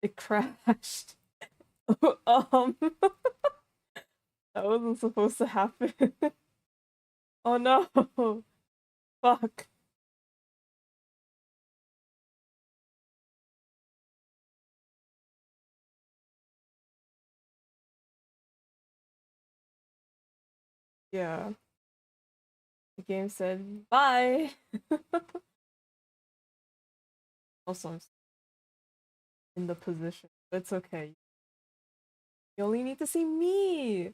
It crashed. That wasn't supposed to happen. Oh no. Fuck. Yeah. The game said bye. Also, I'm in the position. But it's okay. You only need to see me.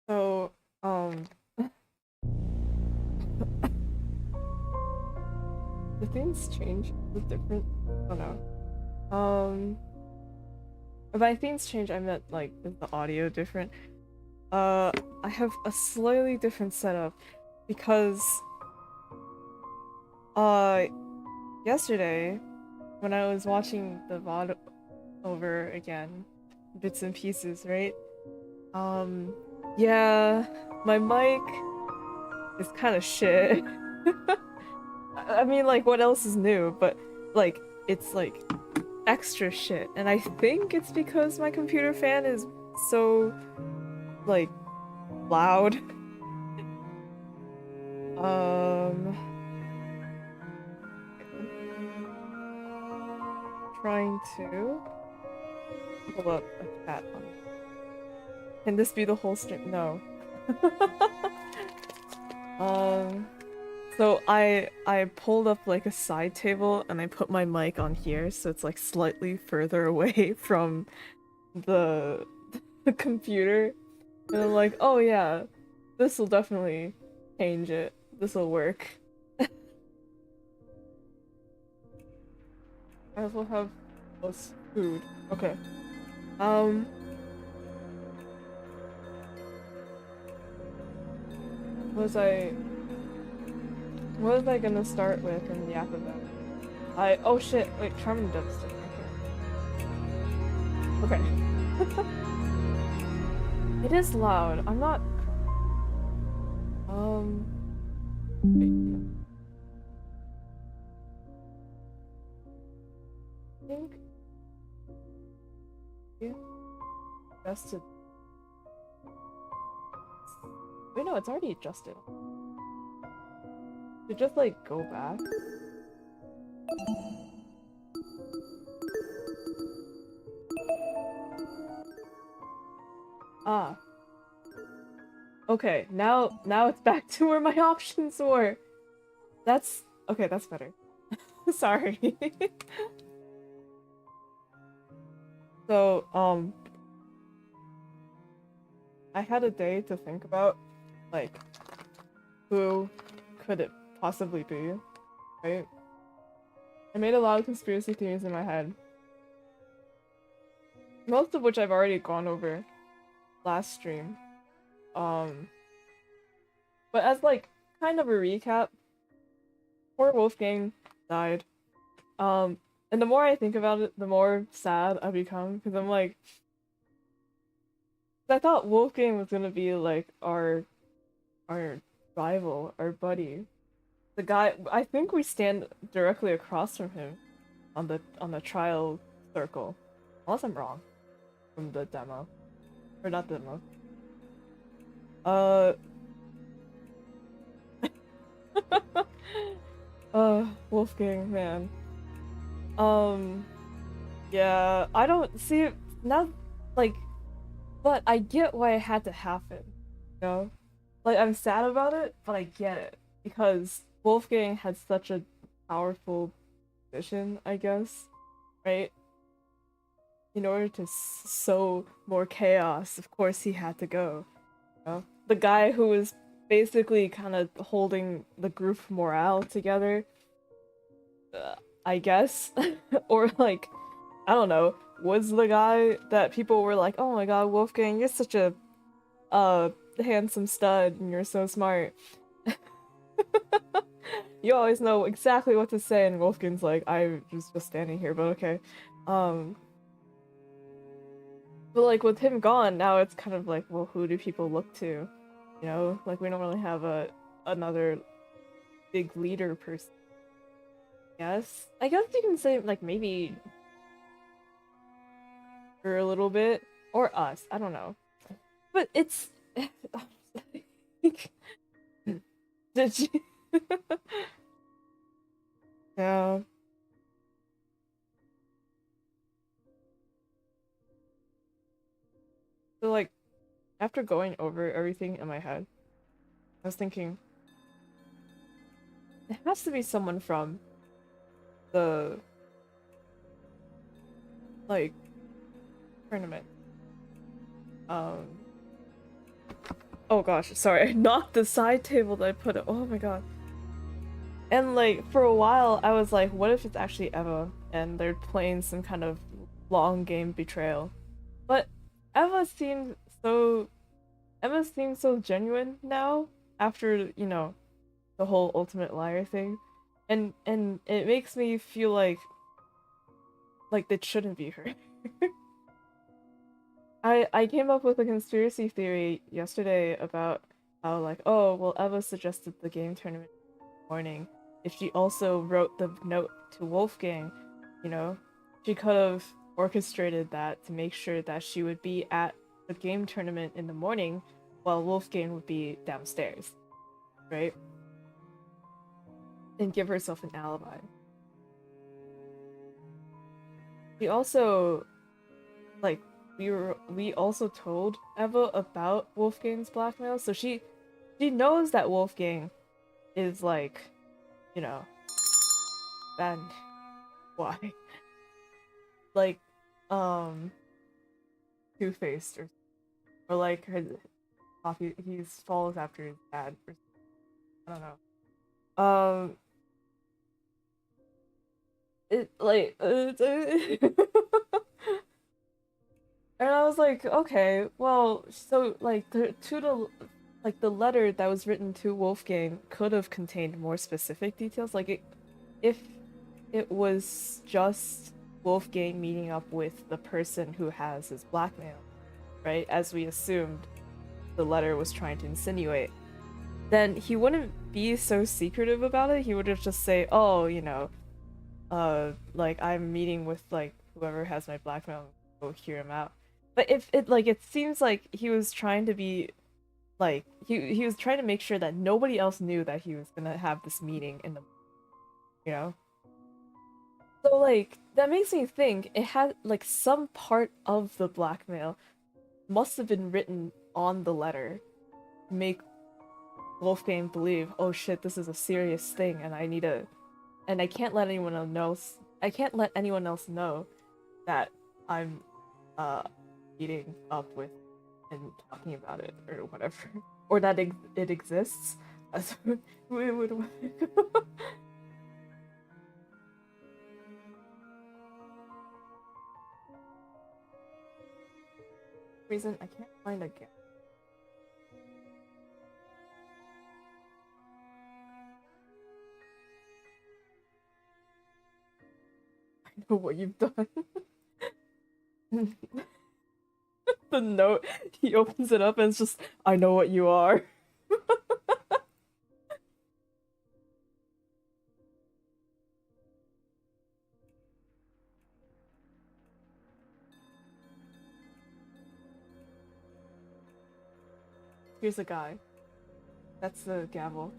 So, the things change. It's different. Oh no. By things change, I meant like, is the audio different? I have a slightly different setup because, uh, yesterday when I was watching the VOD over again, bits and pieces, right? Um, yeah, my mic is kind of shit. I mean, like, what else is new? But, like, it's, like, extra shit. And I think it's because my computer fan is so, like, loud. Um, trying to pull up a chat on. Can this be the whole stream? No. Um, so I pulled up like a side table and I put my mic on here so it's like slightly further away from the the computer. And I'm like, oh yeah, this will definitely change it. This will work. I also have less food. Okay. Um, was I what was I gonna start with and yap about? Oh shit, wait, Charming Dove's still right here. Okay. It is loud. I'm not wait. I think yeah, adjusted. Wait, no, it's already adjusted. To just like go back. Ah. Okay, now it's back to where my options were. That's okay, that's better. Sorry. So, I had a day to think about like who could it possibly be, right? I made a lot of conspiracy theories in my head. Most of which I've already gone over last stream. Um, but as like kind of a recap, poor Wolfgang died. Um, and the more I think about it, the more sad I become because I'm like, I thought Wolfgang was gonna be like our rival, our buddy. The guy I think we stand directly across from him on the trial circle. Unless I'm wrong from the demo. Or not demo. Uh Wolfgang, man. Um yeah, I don't see it now like but I get why it had to happen, you know? Like I'm sad about it, but I get it. Because Wolfgang had such a powerful position, I guess, right? In order to sow more chaos, of course he had to go. You know? The guy who was basically kind of holding the group morale together, uh, I guess, or like, I don't know, was the guy that people were like, "Oh my God, Wolfgang, you're such a uh handsome stud, and you're so smart." You always know exactly what to say, and Wolfgang's like, "I was just standing here, but okay." Um, but like with him gone, now it's kind of like, well, who do people look to? You know, like we don't really have a another big leader person. Yes, I guess you can say like maybe her a little bit or us. I don't know, but it's did she? Yeah. So like after going over everything in my head, I was thinking it has to be someone from the like tournament. Um. Oh gosh, sorry, I knocked the side table that I put it. Oh my god. And like for a while, I was like, what if it's actually Eva and they're playing some kind of long game betrayal? But Eva seemed so Emma seems so genuine now after, you know, the whole ultimate liar thing. And it makes me feel like that shouldn't be her. I came up with a conspiracy theory yesterday about how like, oh, well Eva suggested the game tournament morning. If she also wrote the note to Wolfgang, you know, she could have orchestrated that to make sure that she would be at the game tournament in the morning while Wolfgang would be downstairs, right? And give herself an alibi. We also, like, we also told Eva about Wolfgang's blackmail, so she knows that Wolfgang is like, you know, bad. Why? Like, two-faced or like his he's follows after his dad. Or, I don't know. It like and I was like, okay, well, so like the letter that was written to Wolfgang could have contained more specific details. Like if it was just Wolfgang meeting up with the person who has his blackmail, right? As we assumed the letter was trying to insinuate, then he wouldn't be so secretive about it. He would have just say, oh, you know, like I'm meeting with like whoever has my blackmail, go hear him out. But if it like it seems like he was trying to be like he was trying to make sure that nobody else knew that he was gonna have this meeting in the, you know. So like that makes me think it had like some part of the blackmail must have been written on the letter to make Wolfgang believe, oh shit, this is a serious thing and I need to and I can't let anyone else know that I'm meeting up with and talking about it or whatever, or that it exists. As we would. Reason I can't find a gap. I know what you've done. The note, he opens it up and it's just, I know what you are. Here's a guy. That's the gavel.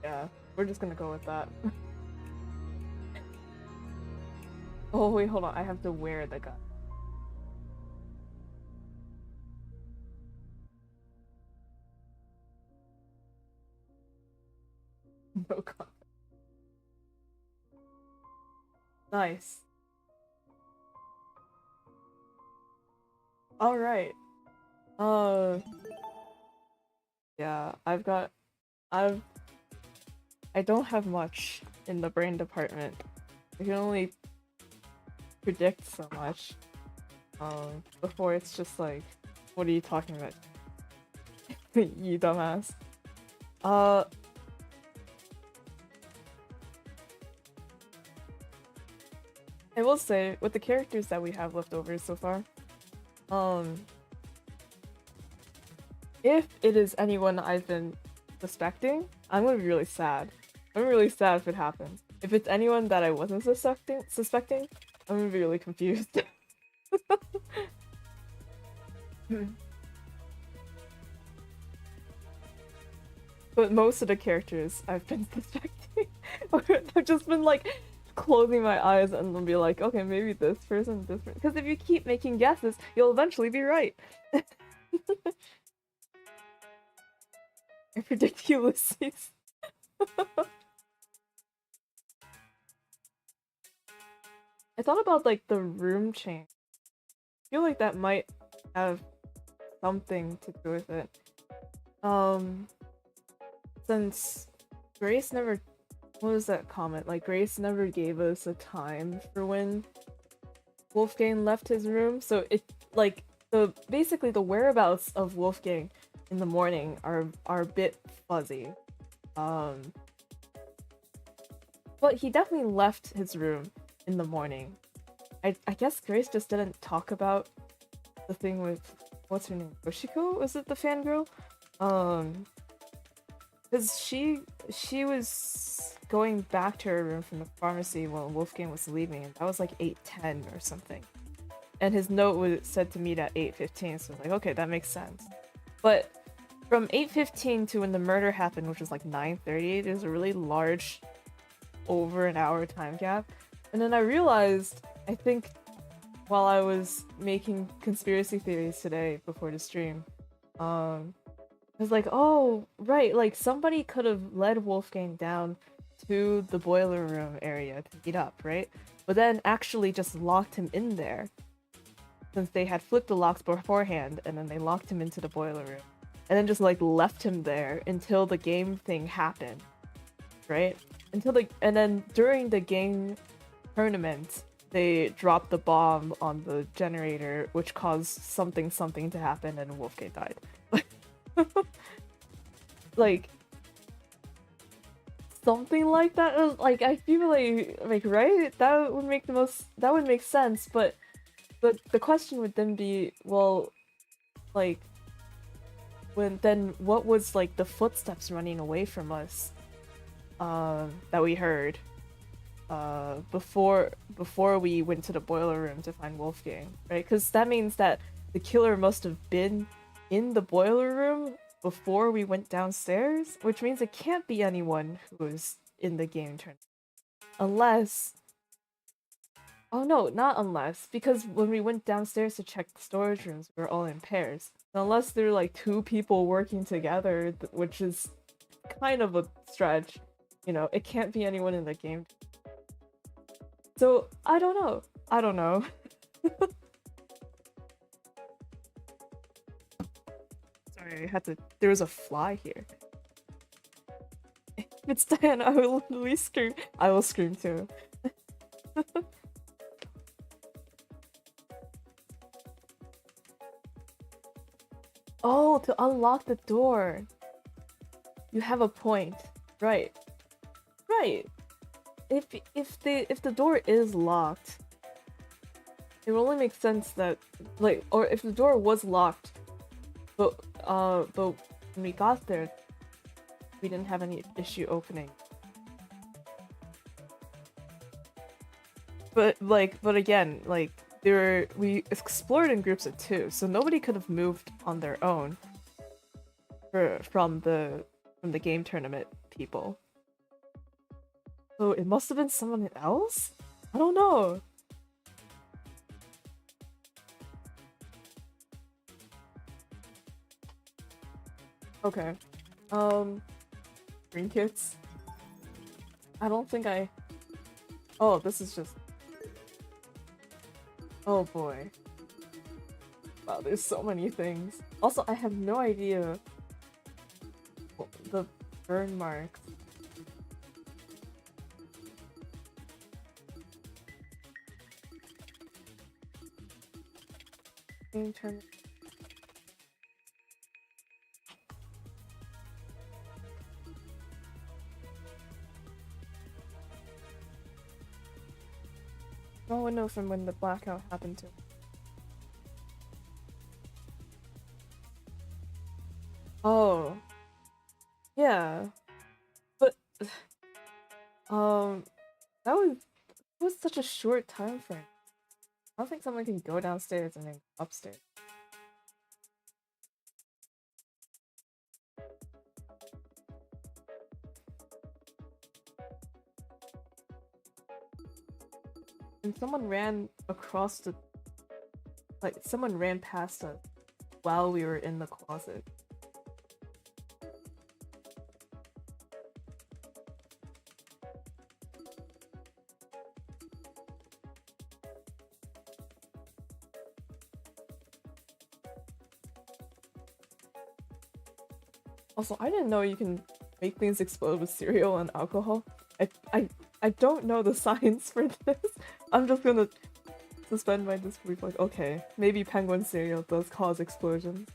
Yeah, we're just gonna go with that. Oh wait, hold on, I have to wear the gun. No comment. Nice. Alright. Uh, yeah, I've I don't have much in the brain department. I can only predict so much. Before it's just like, what are you talking about? You dumbass. Uh, I will say, with the characters that we have left over so far, um, if it is anyone I've been suspecting, I'm gonna be really sad. I'm really sad if it happens. If it's anyone that I wasn't suspecting, I'm gonna be really confused. But most of the characters I've been suspecting, I've just been like closing my eyes and then be like, okay, maybe this person, this person. Because if you keep making guesses, you'll eventually be right. I predict Ulysses. I thought about like the room change. I feel like that might have something to do with it. Since Grace never, what was that comment? Like Grace never gave us a time for when Wolfgang left his room, so it like basically the whereabouts of Wolfgang in the morning are a bit fuzzy. But he definitely left his room in the morning. I guess Grace just didn't talk about the thing with what's her name? Yoshiko? Was it the fangirl? Because she was going back to her room from the pharmacy while Wolfgang was leaving, and that was like 8:10 or something. And his note was said to meet at 8:15, so I was like, okay, that makes sense. But from 8:15 to when the murder happened, which was like 9:30, there's a really large over an hour time gap. And then I realized, I think while I was making conspiracy theories today before the stream, I was like, oh, right, like somebody could have led Wolfgang down to the boiler room area to meet up, right? But then actually just locked him in there. Since they had flipped the locks beforehand, and then they locked him into the boiler room. And then just like left him there until the game thing happened. Right? And then during the game tournament, they dropped the bomb on the generator, which caused something to happen, and Wolfgang died. Like something like that. Like I feel like right? That would make sense, but the question would then be, well, like what was like the footsteps running away from us that we heard before we went to the boiler room to find Wolfgang, right? Because that means that the killer must have been in the boiler room before we went downstairs, which means it can't be anyone who was in the game tournament. Unless... Oh no, not unless, because when we went downstairs to check the storage rooms, we were all in pairs. Unless there are like two people working together, which is kind of a stretch, you know, it can't be anyone in the game. So, I don't know. I don't know. Sorry, I had to... There was a fly here. If it's Diana, I will literally scream. I will scream too. Oh, to unlock the door. You have a point. Right. Right. If the door is locked, it will only make sense that, like, or if the door was locked, but when we got there, we didn't have any issue opening. But again, like, we explored in groups of 2, so nobody could have moved on their own from the game tournament people. So it must have been someone else? I don't know. Okay. Green kits? I don't think I... Oh, this is just... Oh boy. Wow, there's so many things. Also, I have no idea the burn marks. Turn. No one knows from when the blackout happened to. Yeah, but um, that was such a short time frame. I don't think someone can go downstairs and then go upstairs. And someone ran across the, like, someone ran past us while we were in the closet. Also, I didn't know you can make things explode with cereal and alcohol. I don't know the science for this. I'm just gonna suspend my disbelief. Like, okay, maybe penguin cereal does cause explosions.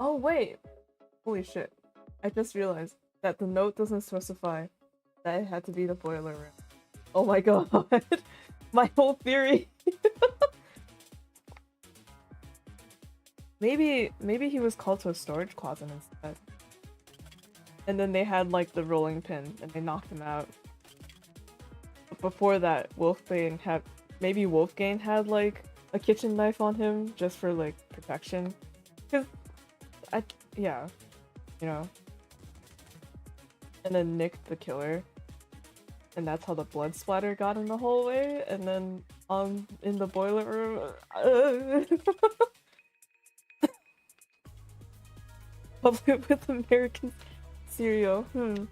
Oh wait, holy shit! I just realized that the note doesn't specify that it had to be the boiler room. Oh my god, my whole theory. Maybe he was called to a storage closet instead. And then they had like the rolling pin and they knocked him out. But before that, maybe Wolfgang had like a kitchen knife on him just for like protection. Cause yeah, you know. And then Nick the killer. And that's how the blood splatter got in the hallway, and then in the boiler room. Public with American cereal. Well,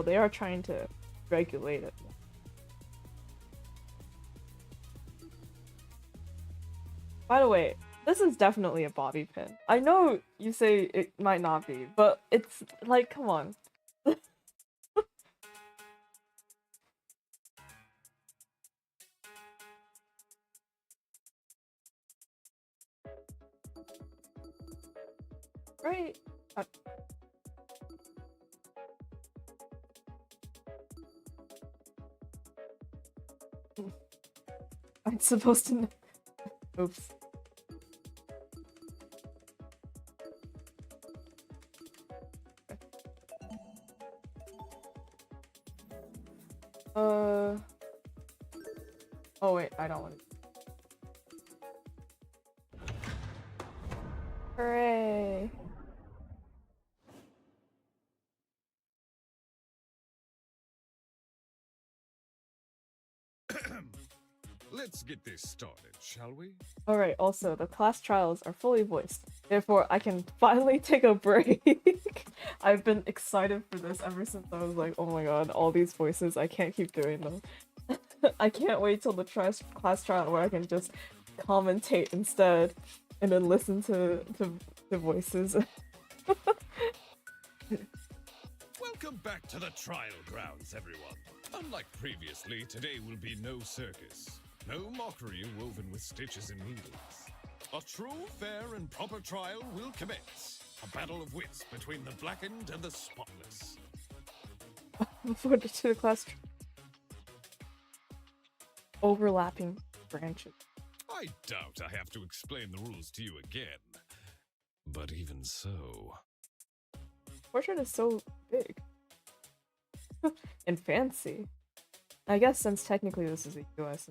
they are trying to regulate it. By the way, this is definitely a bobby pin. I know you say it might not be, but it's like, come on. Right? I'm supposed to know. Oops. Oh wait, I don't want to. Hooray! Let's get this started, shall we? Alright, also, the class trials are fully voiced. Therefore, I can finally take a break. I've been excited for this ever since I was like, oh my god, all these voices, I can't keep doing them. I can't wait till the class trial where I can just commentate instead and then listen to voices. Welcome back to the trial grounds, everyone. Unlike previously, today will be no circus. No mockery woven with stitches and needles. A true, fair, and proper trial will commence. A battle of wits between the blackened and the spotless. Before the class overlapping branches. I doubt I have to explain the rules to you again. But even so... Portrait is so big. And fancy. I guess since technically this is a US,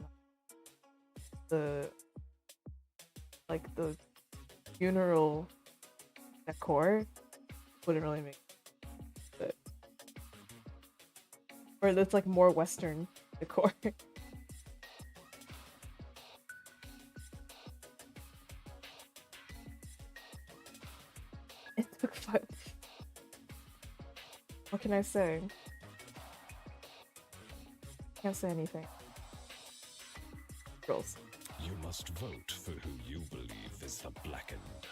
the funeral decor wouldn't really make it. Or it's like more Western decor. It took 5. What can I say? Can't say anything. Girls. You must vote for who you believe is the blackened.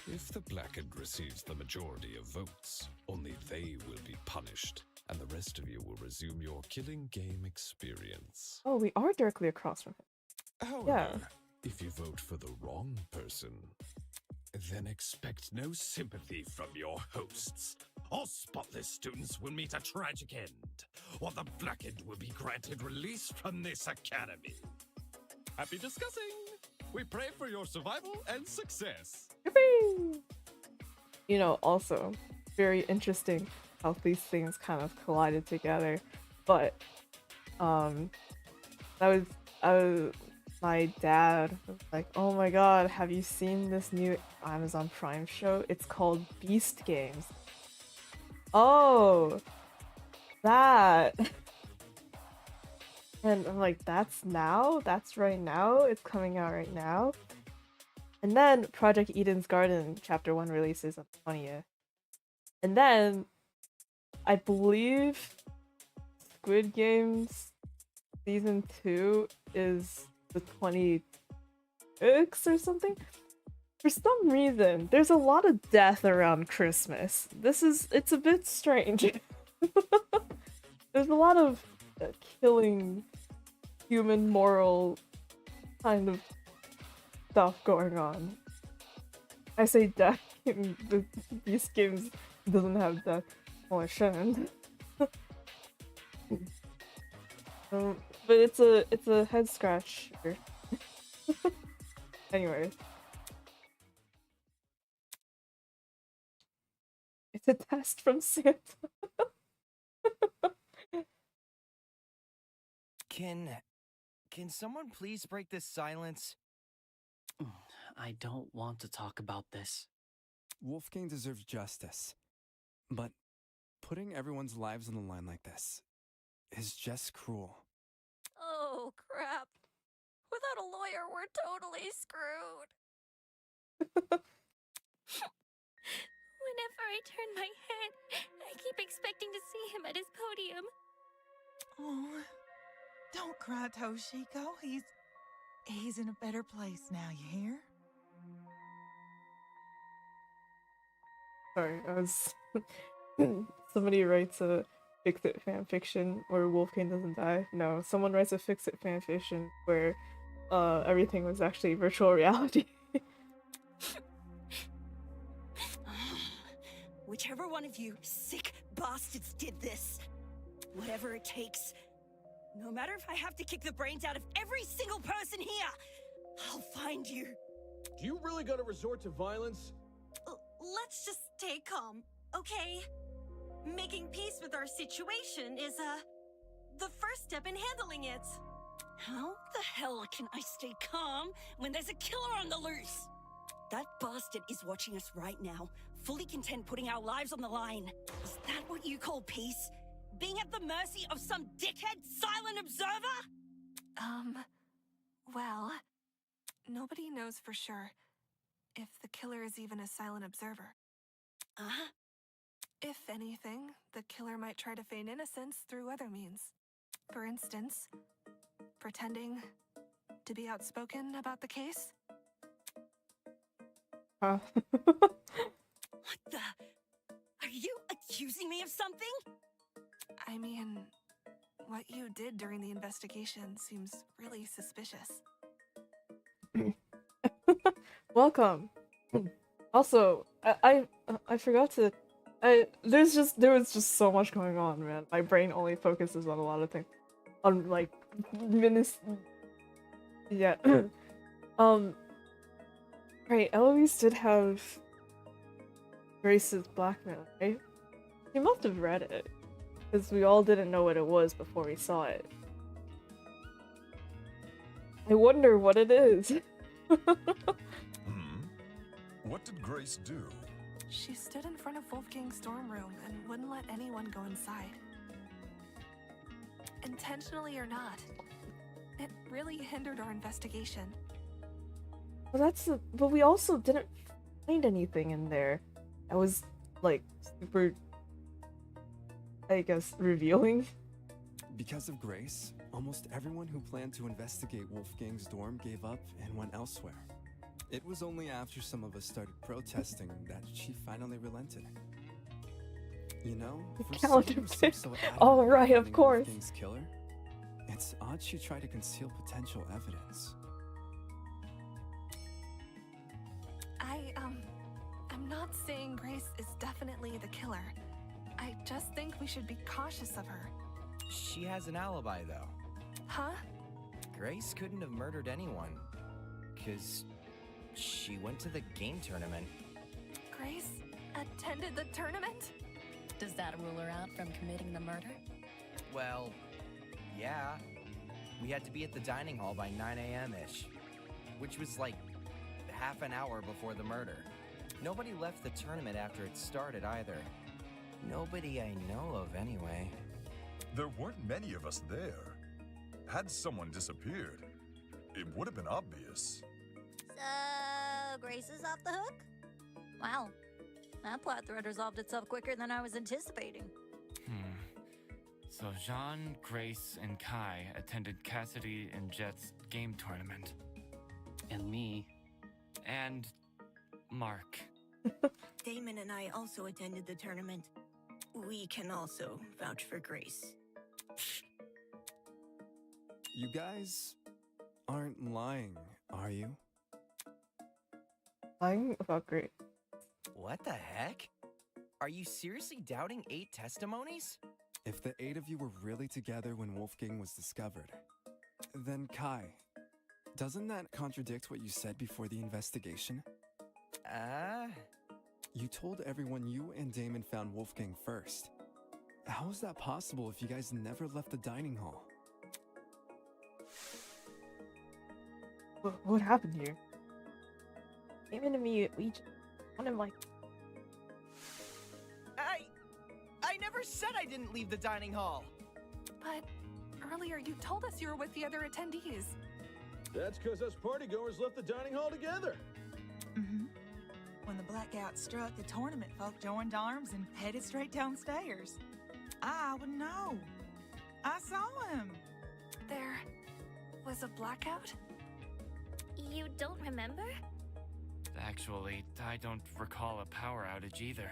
If the blackened receives the majority of votes, only they will be punished, and the rest of you will resume your killing game experience. Oh, we are directly across from him. However, Yeah. If you vote for the wrong person, then expect no sympathy from your hosts. All spotless students will meet a tragic end, while the blackened will be granted release from this academy. Happy discussing! We pray for your survival and success. Yippee! You know, also very interesting how these things kind of collided together. But that was my dad was like, "Oh my god, have you seen this new Amazon Prime show? It's called Beast Games." Oh, that. And I'm like, that's now? That's right now? It's coming out right now? And then Project Eden's Garden Chapter 1 releases on the 20th. And then, I believe Squid Games Season 2 is the 26th or something? For some reason, there's a lot of death around Christmas. It's a bit strange. There's a lot of killing human moral kind of stuff going on. I say death in these games doesn't have death. Well, it shouldn't. But it's a head scratch. Anyway. It's a test from Santa. Can someone please break this silence? I don't want to talk about this. Wolfgang deserves justice. But putting everyone's lives on the line like this is just cruel. Oh, crap. Without a lawyer, we're totally screwed. Whenever I turn my head, I keep expecting to see him at his podium. Oh, don't cry, Toshiko. He's in a better place now, you hear? Sorry, I was... Somebody writes a fix-it fanfiction where Wolfgang doesn't die. No, someone writes a fix-it fanfiction where everything was actually virtual reality. Whichever one of you sick bastards did this, whatever it takes, no matter if I have to kick the brains out of every single person here, I'll find you. Do you really gotta resort to violence? Let's just stay calm, okay? Making peace with our situation is, the first step in handling it. How the hell can I stay calm when there's a killer on the loose? That bastard is watching us right now, fully content putting our lives on the line. Is that what you call peace? Being at the mercy of some dickhead silent observer? Well, nobody knows for sure if the killer is even a silent observer. Uh-huh. If anything, the killer might try to feign innocence through other means. For instance, pretending to be outspoken about the case. Huh. What the? Are you accusing me of something? I mean, what you did during the investigation seems really suspicious. Welcome. Also, I forgot to. There was just so much going on, man. My brain only focuses on a lot of things, on like minutes. Yeah. Right. Eloise did have Grace's blackmail, right? She must have read it, because we all didn't know what it was before we saw it. I wonder what it is. What did Grace do? She stood in front of Wolfgang's dorm room and wouldn't let anyone go inside. Intentionally or not, it really hindered our investigation. Well, but we also didn't find anything in there that was, like, super, I guess, revealing. Because of Grace, almost everyone who planned to investigate Wolfgang's dorm gave up and went elsewhere. It was only after some of us started protesting that she finally relented. You know, for someone who seems so adamant Oh, right, about of finding course. Wolfgang's killer, it's odd she tried to conceal potential evidence. I'm not saying Grace is definitely the killer. I just think we should be cautious of her. She has an alibi, though. Huh? Grace couldn't have murdered anyone. Because she went to the game tournament. Grace attended the tournament? Does that rule her out from committing the murder? Well, yeah. We had to be at the dining hall by 9 a.m.-ish. Which was like half an hour before the murder. Nobody left the tournament after it started either. Nobody I know of, anyway. There weren't many of us there. Had someone disappeared, it would have been obvious. So, Grace is off the hook? Wow. That plot thread resolved itself quicker than I was anticipating. So Jean, Grace, and Kai attended Cassidy and Jet's game tournament. And me. And Mark. Damon and I also attended the tournament. We can also vouch for Grace. You guys aren't lying, are you? Lying about Grace. What the heck? Are you seriously doubting 8 testimonies? If the 8 of you were really together when Wolfgang was discovered, then Kai, doesn't that contradict what you said before the investigation? You told everyone you and Damon found Wolfgang first. How is that possible if you guys never left the dining hall? What happened here? Damon and me, we just wanted like... I never said I didn't leave the dining hall! But earlier you told us you were with the other attendees. That's because us partygoers left the dining hall together. Mm-hmm. When the blackout struck, the tournament folk joined arms and headed straight downstairs. I would know. I saw him. There was a blackout? You don't remember? Actually, I don't recall a power outage either.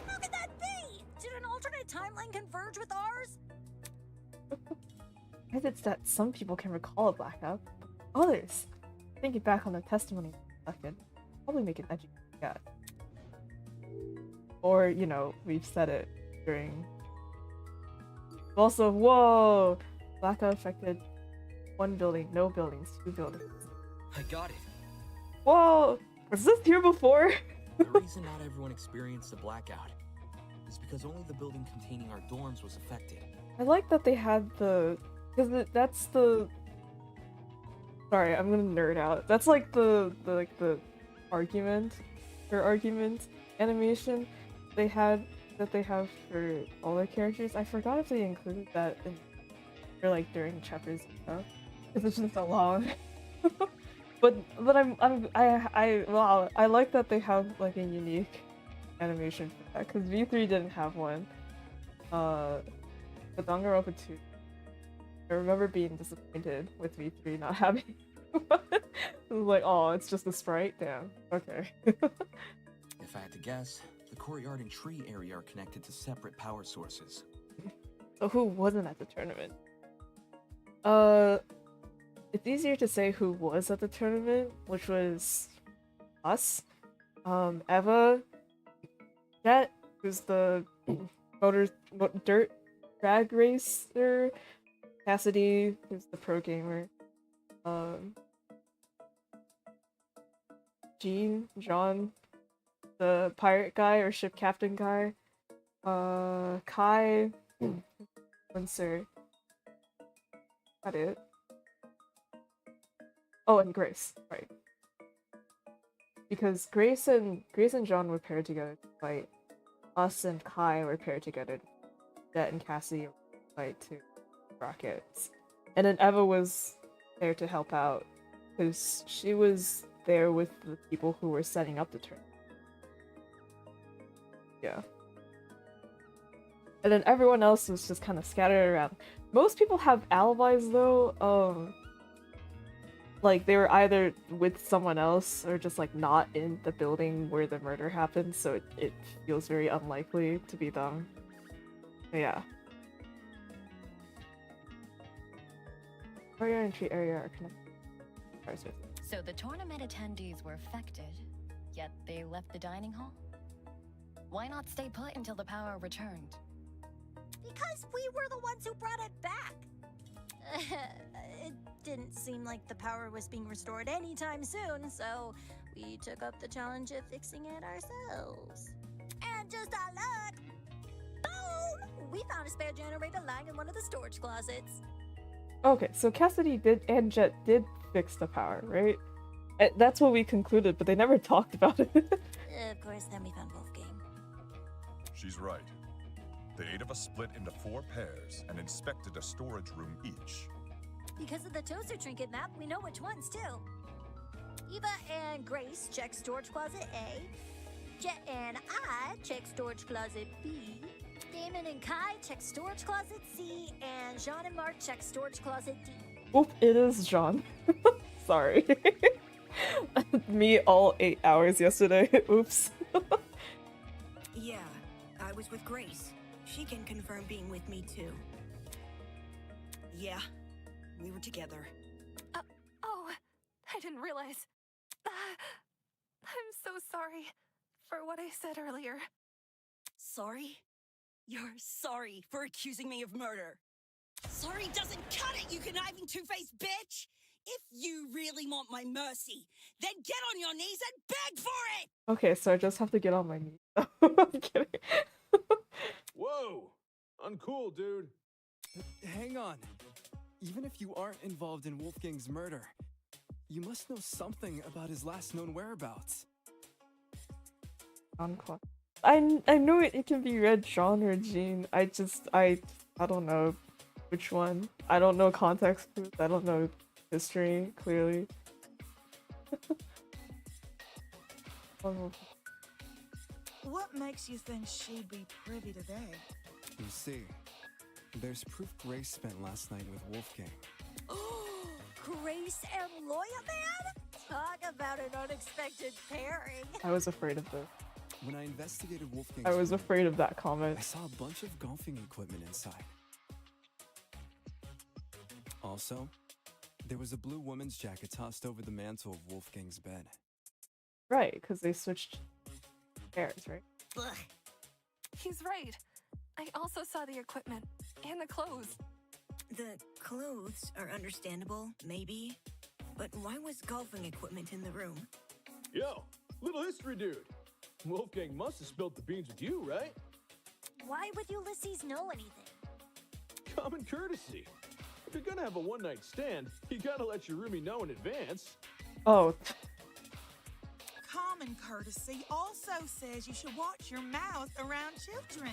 How could that be? Did an alternate timeline converge with ours? I guess it's that some people can recall a blackout. Others, thinking back on the testimony a second, probably make an edgy guess. Or, you know, we've said it during... Also, whoa! Blackout affected 1 building, no buildings, 2 buildings. I got it. Whoa! Was this here before? The reason not everyone experienced a blackout is because only the building containing our dorms was affected. I like that they had the... Because that's the... Sorry, I'm gonna nerd out. That's like the argument animation they had that they have for all the characters. I forgot if they included that in or like during chapters and stuff because it's just so long. but I like that they have like a unique animation for that because V3 didn't have one. But Danganronpa 2. I remember being disappointed with V3 not having one. It was like, oh, it's just a sprite? Damn. Okay. If I had to guess, the courtyard and tree area are connected to separate power sources. So who wasn't at the tournament? It's easier to say who was at the tournament, which was us. Eva, Jet, who's the dirt drag racer, Cassidy, who's the pro gamer, John, the pirate guy or ship captain guy, Kai, Spencer. Got it. Oh, and Grace, right? Because Grace and John were paired together to fight. Us and Kai were paired together. Jet and Cassie were fight to Rockets. And then Eva was there to help out because she was there with the people who were setting up the tournament. Yeah. And then everyone else was just kind of scattered around. Most people have alibis though. Like they were either with someone else or just like not in the building where the murder happened, so it feels very unlikely to be them. But yeah. Courtyard and tree area are connected. So the tournament attendees were affected, Yet they left the dining hall? Why not stay put until the power returned? Because we were the ones who brought it back. It didn't seem like the power was being restored anytime soon, so we took up the challenge of fixing it ourselves. And just our luck, boom! We found a spare generator lying in one of the storage closets. Okay, so Cassidy did and Jet did fix the power, right? That's what we concluded, but they never talked about it. Of course, then we found Wolfgang. She's right. The 8 of us split into 4 pairs and inspected a storage room each. Because of the toaster trinket map, we know which ones too. Eva and Grace check storage closet A. Jet and I check storage closet B. Damon and Kai check storage closet C. And Jean and Mark check storage closet D. Oop, it is John. Sorry. Me all 8 hours yesterday. Oops. Yeah, I was with Grace. She can confirm being with me too. Yeah, we were together. Oh, I didn't realize. I'm so sorry for what I said earlier. Sorry? You're sorry for accusing me of murder. Sorry doesn't cut it, you conniving two-faced bitch! If you really want my mercy, then get on your knees and beg for it! Okay, so I just have to get on my knees. I'm kidding. Whoa! Uncool, dude. Hang on. Even if you aren't involved in Wolfgang's murder, you must know something about his last known whereabouts. I know it can be read Jean or Jean. I don't know which one. I don't know context clues. I don't know history, clearly. What makes you think she'd be privy to that? You see, there's proof Grace spent last night with Wolfgang. Grace and Lawyer Man? Talk about an unexpected pairing. I was afraid of this. When I investigated Wolfgang's I was room, afraid of that comment. I saw a bunch of golfing equipment inside. Also, there was a blue woman's jacket tossed over the mantle of Wolfgang's bed. Right, because they switched pairs, right? Ugh. He's right. I also saw the equipment and the clothes. The clothes are understandable, maybe. But why was golfing equipment in the room? Yo, little history dude. Wolfgang must have spilled the beans with you, right? Why would Ulysses know anything? Common courtesy. If you're gonna have a one-night stand, you gotta let your roomie know in advance. Oh. Common courtesy also says you should watch your mouth around children.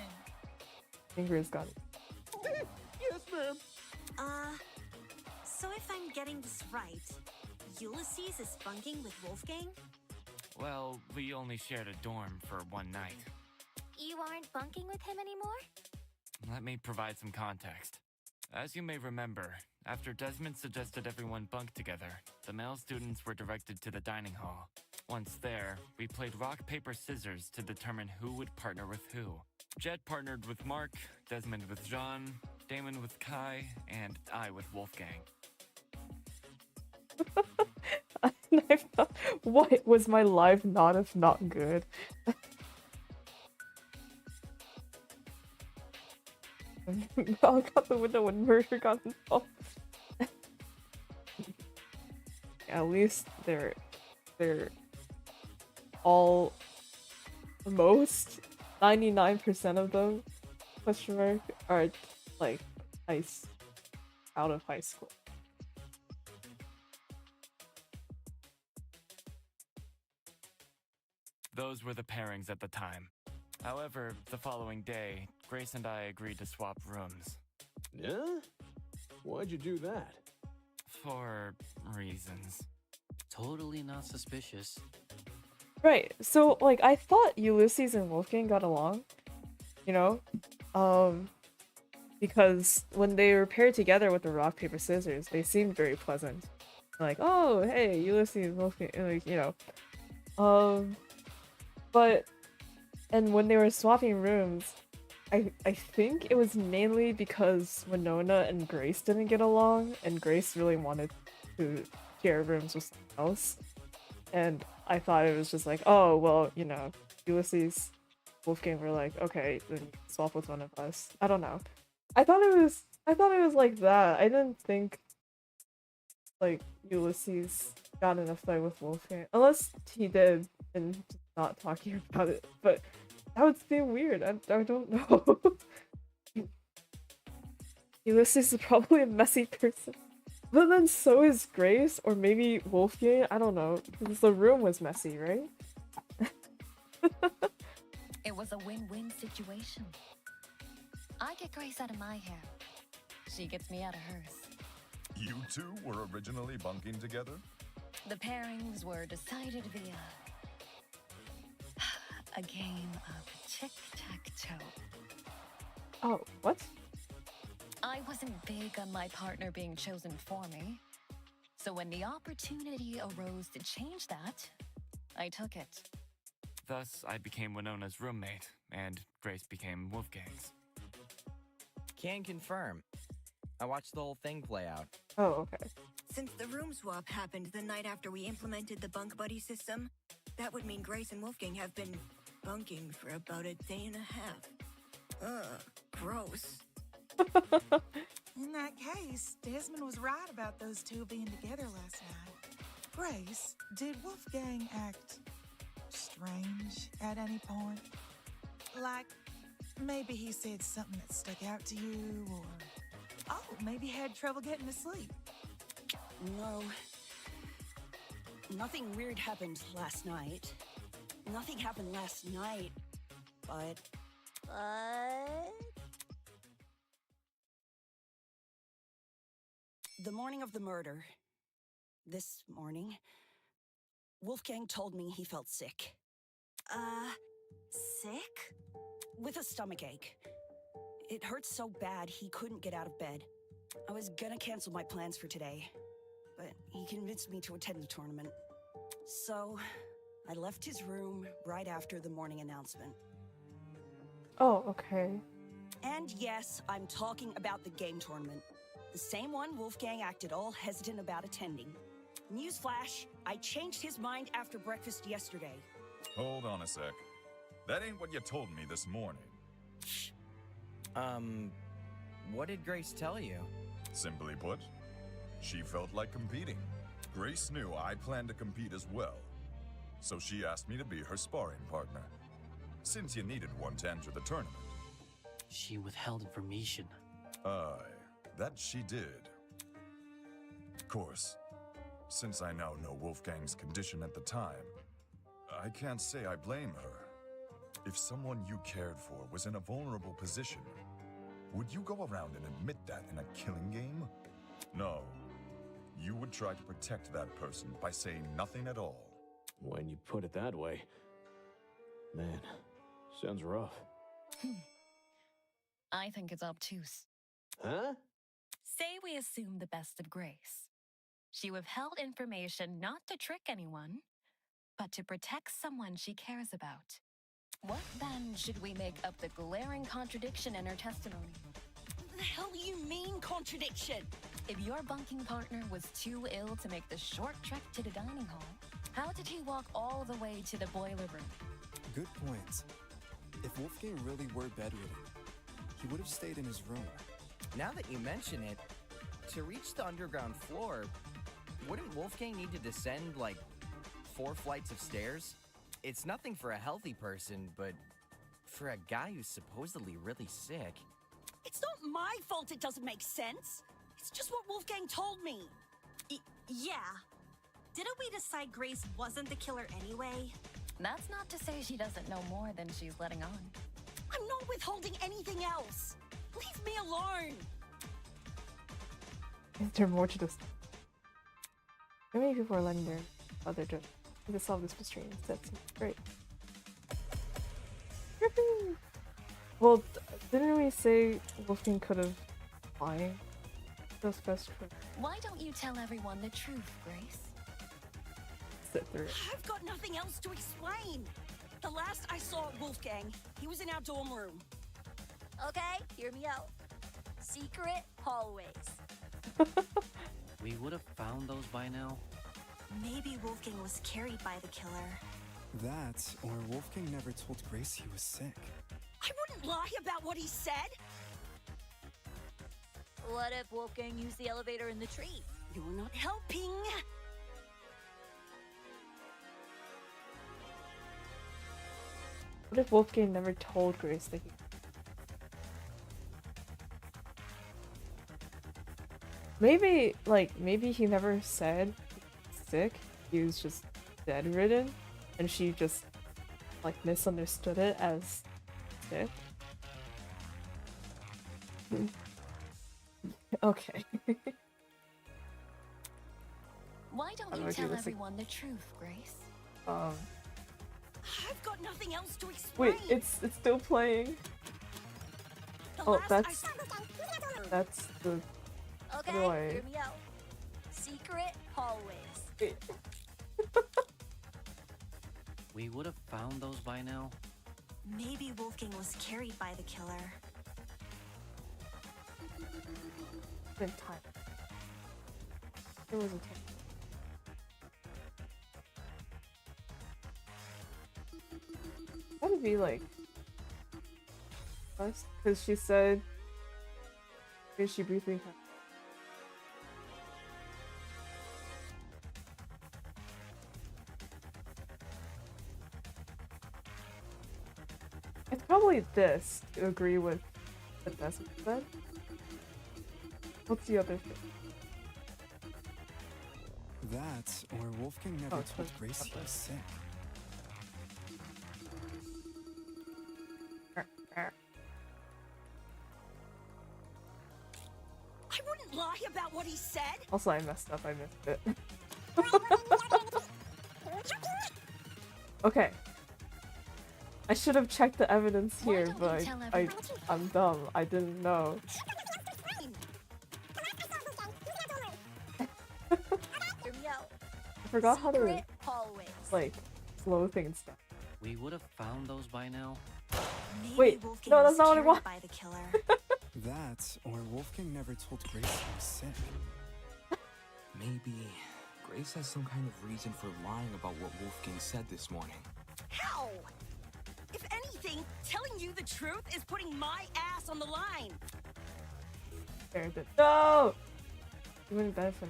Fingers got it. Yes, ma'am. So if I'm getting this right, Ulysses is bunking with Wolfgang? Well, we only shared a dorm for one night. You aren't bunking with him anymore? Let me provide some context. As you may remember, after Desmond suggested everyone bunk together, the male students were directed to the dining hall. Once there, we played rock, paper, scissors to determine who would partner with who. Jet partnered with Mark, Desmond with Jean, Damon with Kai, and I with Wolfgang. What was my live not if not good? Knock out the window when murder got involved. At least they're all most 99% of them question mark are like out of high school. Those were the pairings at the time. However, the following day, Grace and I agreed to swap rooms. Yeah? Why'd you do that? For reasons. Totally not suspicious. Right, so like I thought Ulysses and Wolfgang got along, you know? Because when they were paired together with the rock, paper, scissors, they seemed very pleasant. Like, oh, hey, Ulysses, Wolfgang, like, you know. And when they were swapping rooms, I think it was mainly because Winona and Grace didn't get along, and Grace really wanted to share rooms with someone else. and I thought it was just like, oh well, you know, Ulysses, Wolfgang were like, okay, then swap with one of us. I don't know. I thought it was like that. I didn't think like Ulysses got in a fight with Wolfgang, unless he did and just not talking about it. But that would seem weird. I don't know. Ulysses is probably a messy person. But then so is Grace, or maybe Wolfgang, I don't know, because the room was messy, right? It was a win-win situation. I get Grace out of my hair. She gets me out of hers. You two were originally bunking together? The pairings were decided via a game of tic-tac-toe. Oh, what? I wasn't big on my partner being chosen for me. So when the opportunity arose to change that, I took it. Thus, I became Winona's roommate, and Grace became Wolfgang's. Can confirm. I watched the whole thing play out. Oh, okay. Since the room swap happened the night after we implemented the bunk buddy system, that would mean Grace and Wolfgang have been bunking for about a day and a half. Ugh, gross. In that case, Desmond was right about those two being together last night. Grace, did Wolfgang act strange at any point? Like, maybe he said something that stuck out to you, or... oh, maybe had trouble getting to sleep. No. Nothing weird happened last night. Nothing happened last night, but... The morning of the murder, this morning, Wolfgang told me he felt sick. Sick? With a stomachache. It hurt so bad he couldn't get out of bed. I was gonna cancel my plans for today, but he convinced me to attend the tournament. So, I left his room right after the morning announcement. Oh, okay. And yes, I'm talking about the game tournament. The same one Wolfgang acted all hesitant about attending. Newsflash, I changed his mind after breakfast yesterday. Hold on a sec. That ain't what you told me this morning. What did Grace tell you? Simply put, she felt like competing. Grace knew I planned to compete as well, so she asked me to be her sparring partner, since you needed one to enter the tournament. She withheld information. Aye, that she did. Of course, since I now know Wolfgang's condition at the time, I can't say I blame her. If someone you cared for was in a vulnerable position, would you go around and admit that in a killing game? No. You would try to protect that person by saying nothing at all. When you put it that way, man, sounds rough. I think it's obtuse. Huh? Say we assume the best of Grace. She withheld information not to trick anyone, but to protect someone she cares about. What then should we make of the glaring contradiction in her testimony? The hell do you mean, contradiction? If your bunking partner was too ill to make the short trek to the dining hall, how did he walk all the way to the boiler room? Good point. If Wolfgang really were bedridden, he would have stayed in his room. Now that you mention it, to reach the underground floor, wouldn't Wolfgang need to descend, like, 4 flights of stairs? It's nothing for a healthy person, but for a guy who's supposedly really sick... It's not my fault it doesn't make sense. It's just what Wolfgang told me. Yeah. Didn't we decide Grace wasn't the killer anyway? That's not to say she doesn't know more than she's letting on. I'm not withholding anything else. Leave me alone. Is there more to this? How many people are letting their other to solve this mystery instead? Great. Well, didn't we say Wolfgang could have lied? Those best friends. Why don't you tell everyone the truth, Grace? Sit through it. I've got nothing else to explain. The last I saw Wolfgang, he was in our dorm room. Okay, hear me out. Secret hallways. We would have found those by now. Maybe Wolfgang was carried by the killer. That, or Wolfgang never told Grace he was sick. I wouldn't lie about what he said. What if Wolfgang used the elevator in the tree? You're not helping. What if Wolfgang never told Grace that he... Maybe, like, maybe he never said he was sick. He was just bedridden, and she just, like, misunderstood it as sick. Okay. Why don't you tell everyone the truth, Grace? I've got nothing else to explain. Wait, it's still playing. Oh, that's the... Okay, Anyway. hear me out. Secret hallways. Wait. We would have found those by now. Maybe Wolfgang was carried by the killer. Been time. There was a time. Gotta be like us, because she said she briefly had. It's probably this to agree with the best said. What's the other thing? That, or Wolfgang never told Grace he was sick. I wouldn't lie about what he said. Also, I messed up. I missed it. Okay. I should have checked the evidence here, but I'm dumb. I didn't know. Hear me out. I forgot how to, Secret hallways. like, slow things down. We would have found those by now. Maybe Wait, Wolfgang no, that's was not what I carried want. by the killer. That, or Wolfgang never told Grace he was sick. Maybe Grace has some kind of reason for lying about what Wolfgang said this morning. How? If anything, telling you the truth is putting my ass on the line. No! You wouldn't benefit.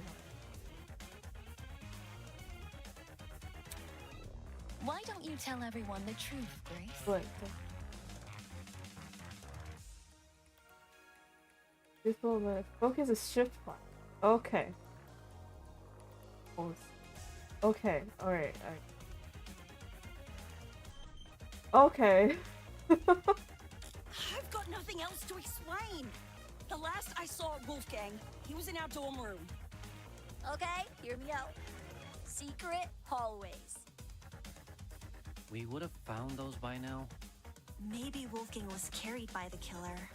Why don't you tell everyone the truth, Grace? What? Focus is shift plan. Okay. Okay, alright. Okay. I've got nothing else to explain. The last I saw Wolfgang, he was in our dorm room. Okay, hear me out. Secret hallways. We would have found those by now. Maybe Wolfgang was carried by the killer.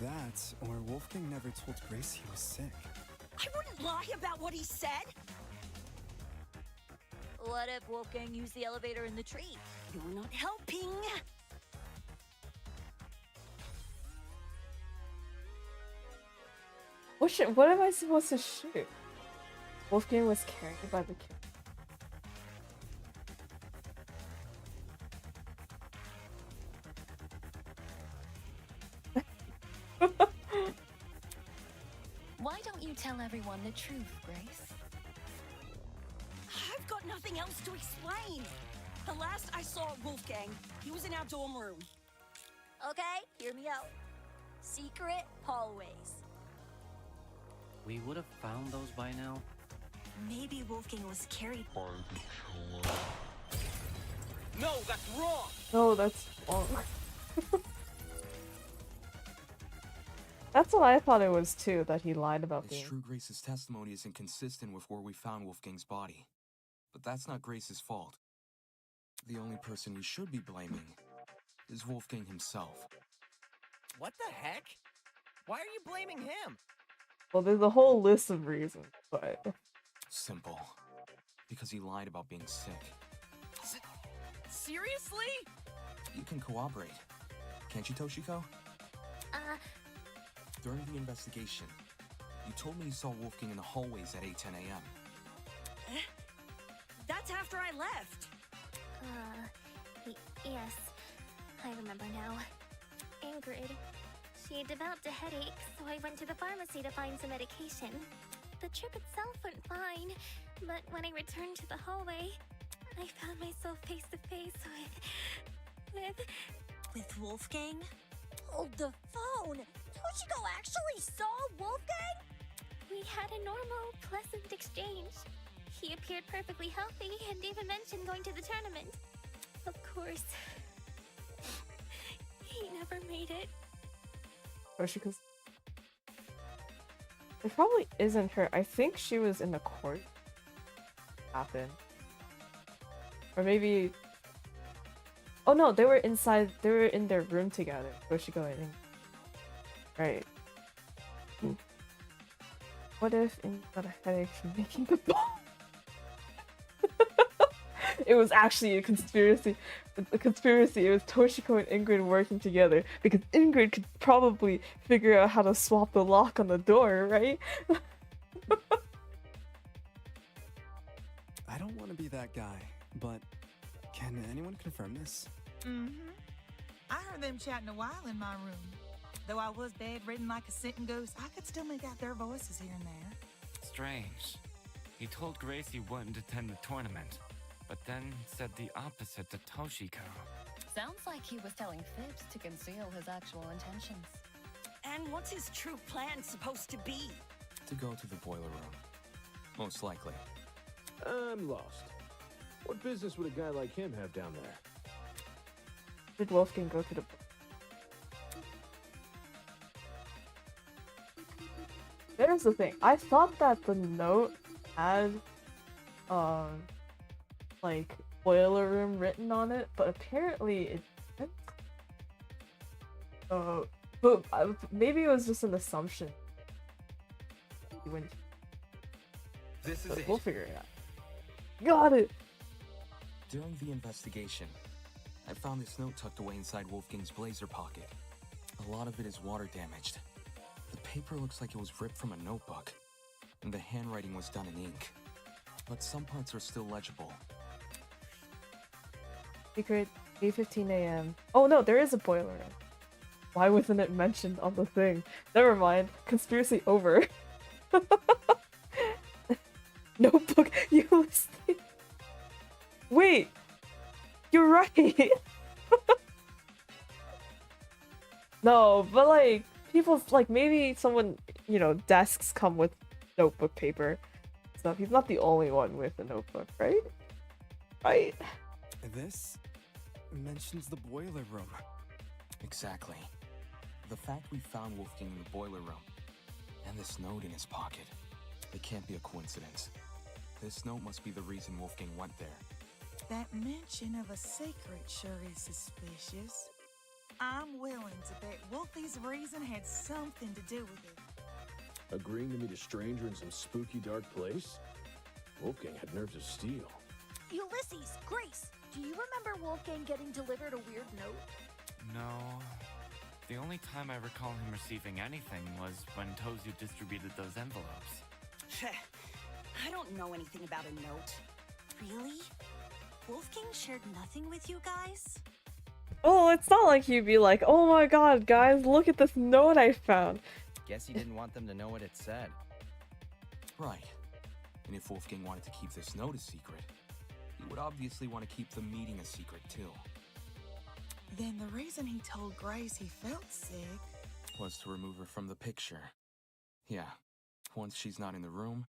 That, or Wolfgang never told Grace he was sick. I wouldn't lie about what he said. What if Wolfgang used the elevator in the tree? You're not helping. What am I supposed to shoot? Wolfgang was carried by the killer. Why don't you tell everyone the truth, Grace? I've got nothing else to explain. The last I saw Wolfgang, he was in our dorm room. Okay, hear me out. Secret hallways. We would have found those by now. Maybe Wolfgang was carried by the killer. No, that's wrong! No, that's wrong. That's what I thought it was too, that he lied about It's being... true Grace's testimony is inconsistent with where we found Wolfgang's body. But that's not Grace's fault. The only person we should be blaming is Wolfgang himself. What the heck? Why are you blaming him? Well, there's a whole list of reasons, but... Simple. Because he lied about being sick. Seriously? You can cooperate. Can't you, Toshiko? During the investigation, you told me you saw Wolfgang in the hallways at 8:10 a.m. I left. Yes. I remember now. Ingrid. She developed a headache, so I went to the pharmacy to find some medication. The trip itself went fine, but when I returned to the hallway, I found myself face to face with Wolfgang? Hold the phone! Toshiko actually saw Wolfgang? We had a normal, pleasant exchange. He appeared perfectly healthy and even mentioned going to the tournament. Of course, he never made it. Toshiko's. It probably isn't her. I think she was in the court. Happened. Or maybe. Oh no, they were inside. They were in their room together. Toshiko and Ingrid. Right. What if Ingrid got a headache from making the ball? It was actually a conspiracy. A conspiracy. It was Toshiko and Ingrid working together because Ingrid could probably figure out how to swap the lock on the door, right? I don't want to be that guy, but can anyone confirm this? I heard them chatting a while in my room. Though I was bedridden like a sitting ghost, I could still make out their voices here and there. Strange. He told Grace he wouldn't attend the tournament, but then said the opposite to Toshiko. Sounds like he was telling fibs to conceal his actual intentions. And what's his true plan supposed to be? To go to the boiler room. Most likely. I'm lost. What business would a guy like him have down there? Did Wolfgang go to the... There's the thing. I thought that the note had, like, boiler room written on it, but apparently it didn't. But maybe it was just an assumption. This is it. We'll figure it out. Got it! During the investigation, I found this note tucked away inside Wolfgang's blazer pocket. A lot of it is water damaged. The paper looks like it was ripped from a notebook, and the handwriting was done in ink. But some parts are still legible. Secret, 8:15 a.m. Oh no, there is a boiler room. Why wasn't it mentioned on the thing? Never mind. Conspiracy over. Notebook, you listening? Wait! You're right! No, but like, people's, like, maybe someone, you know, desks come with notebook paper. So he's not the only one with a notebook, right? Right? This mentions the boiler room. Exactly. The fact we found Wolfgang in the boiler room, and this note in his pocket, it can't be a coincidence. This note must be the reason Wolfgang went there. That mention of a secret sure is suspicious. I'm willing to bet Wolfie's reason had something to do with it. Agreeing to meet a stranger in some spooky, dark place? Wolfgang had nerves of steel. Ulysses, Grace, do you remember Wolfgang getting delivered a weird note? No. The only time I recall him receiving anything was when Tozu distributed those envelopes. I don't know anything about a note. Really? Wolfgang shared nothing with you guys? Oh, it's not like you'd be like, oh my god, guys, look at this note I found. Guess he didn't want them to know what it said. Right. And if Wolfgang wanted to keep this note a secret, he would obviously want to keep the meeting a secret too. Then the reason he told Grace he felt sick was to remove her from the picture. Yeah. Once she's not in the room,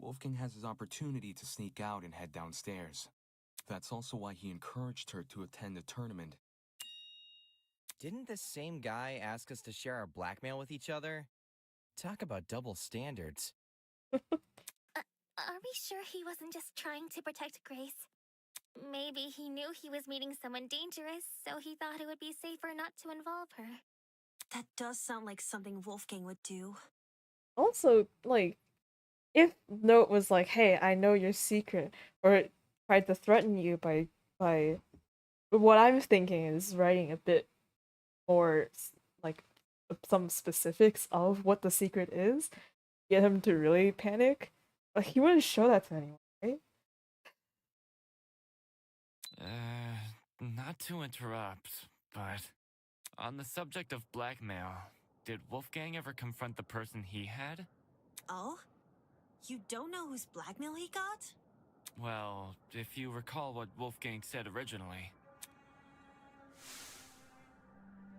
Wolfgang has his opportunity to sneak out and head downstairs. That's also why he encouraged her to attend the tournament. Didn't this same guy ask us to share our blackmail with each other? Talk about double standards. Are we sure he wasn't just trying to protect Grace? Maybe he knew he was meeting someone dangerous, so he thought it would be safer not to involve her. That does sound like something Wolfgang would do. Also, like, if note was like, hey, I know your secret, or it tried to threaten you by what I'm thinking is writing a bit more, like, some specifics of what the secret is, get him to really panic, like, he wouldn't show that to anyone, right? Not to interrupt, but on the subject of blackmail, did Wolfgang ever confront the person he had? Oh? You don't know whose blackmail he got? Well, if you recall what Wolfgang said originally.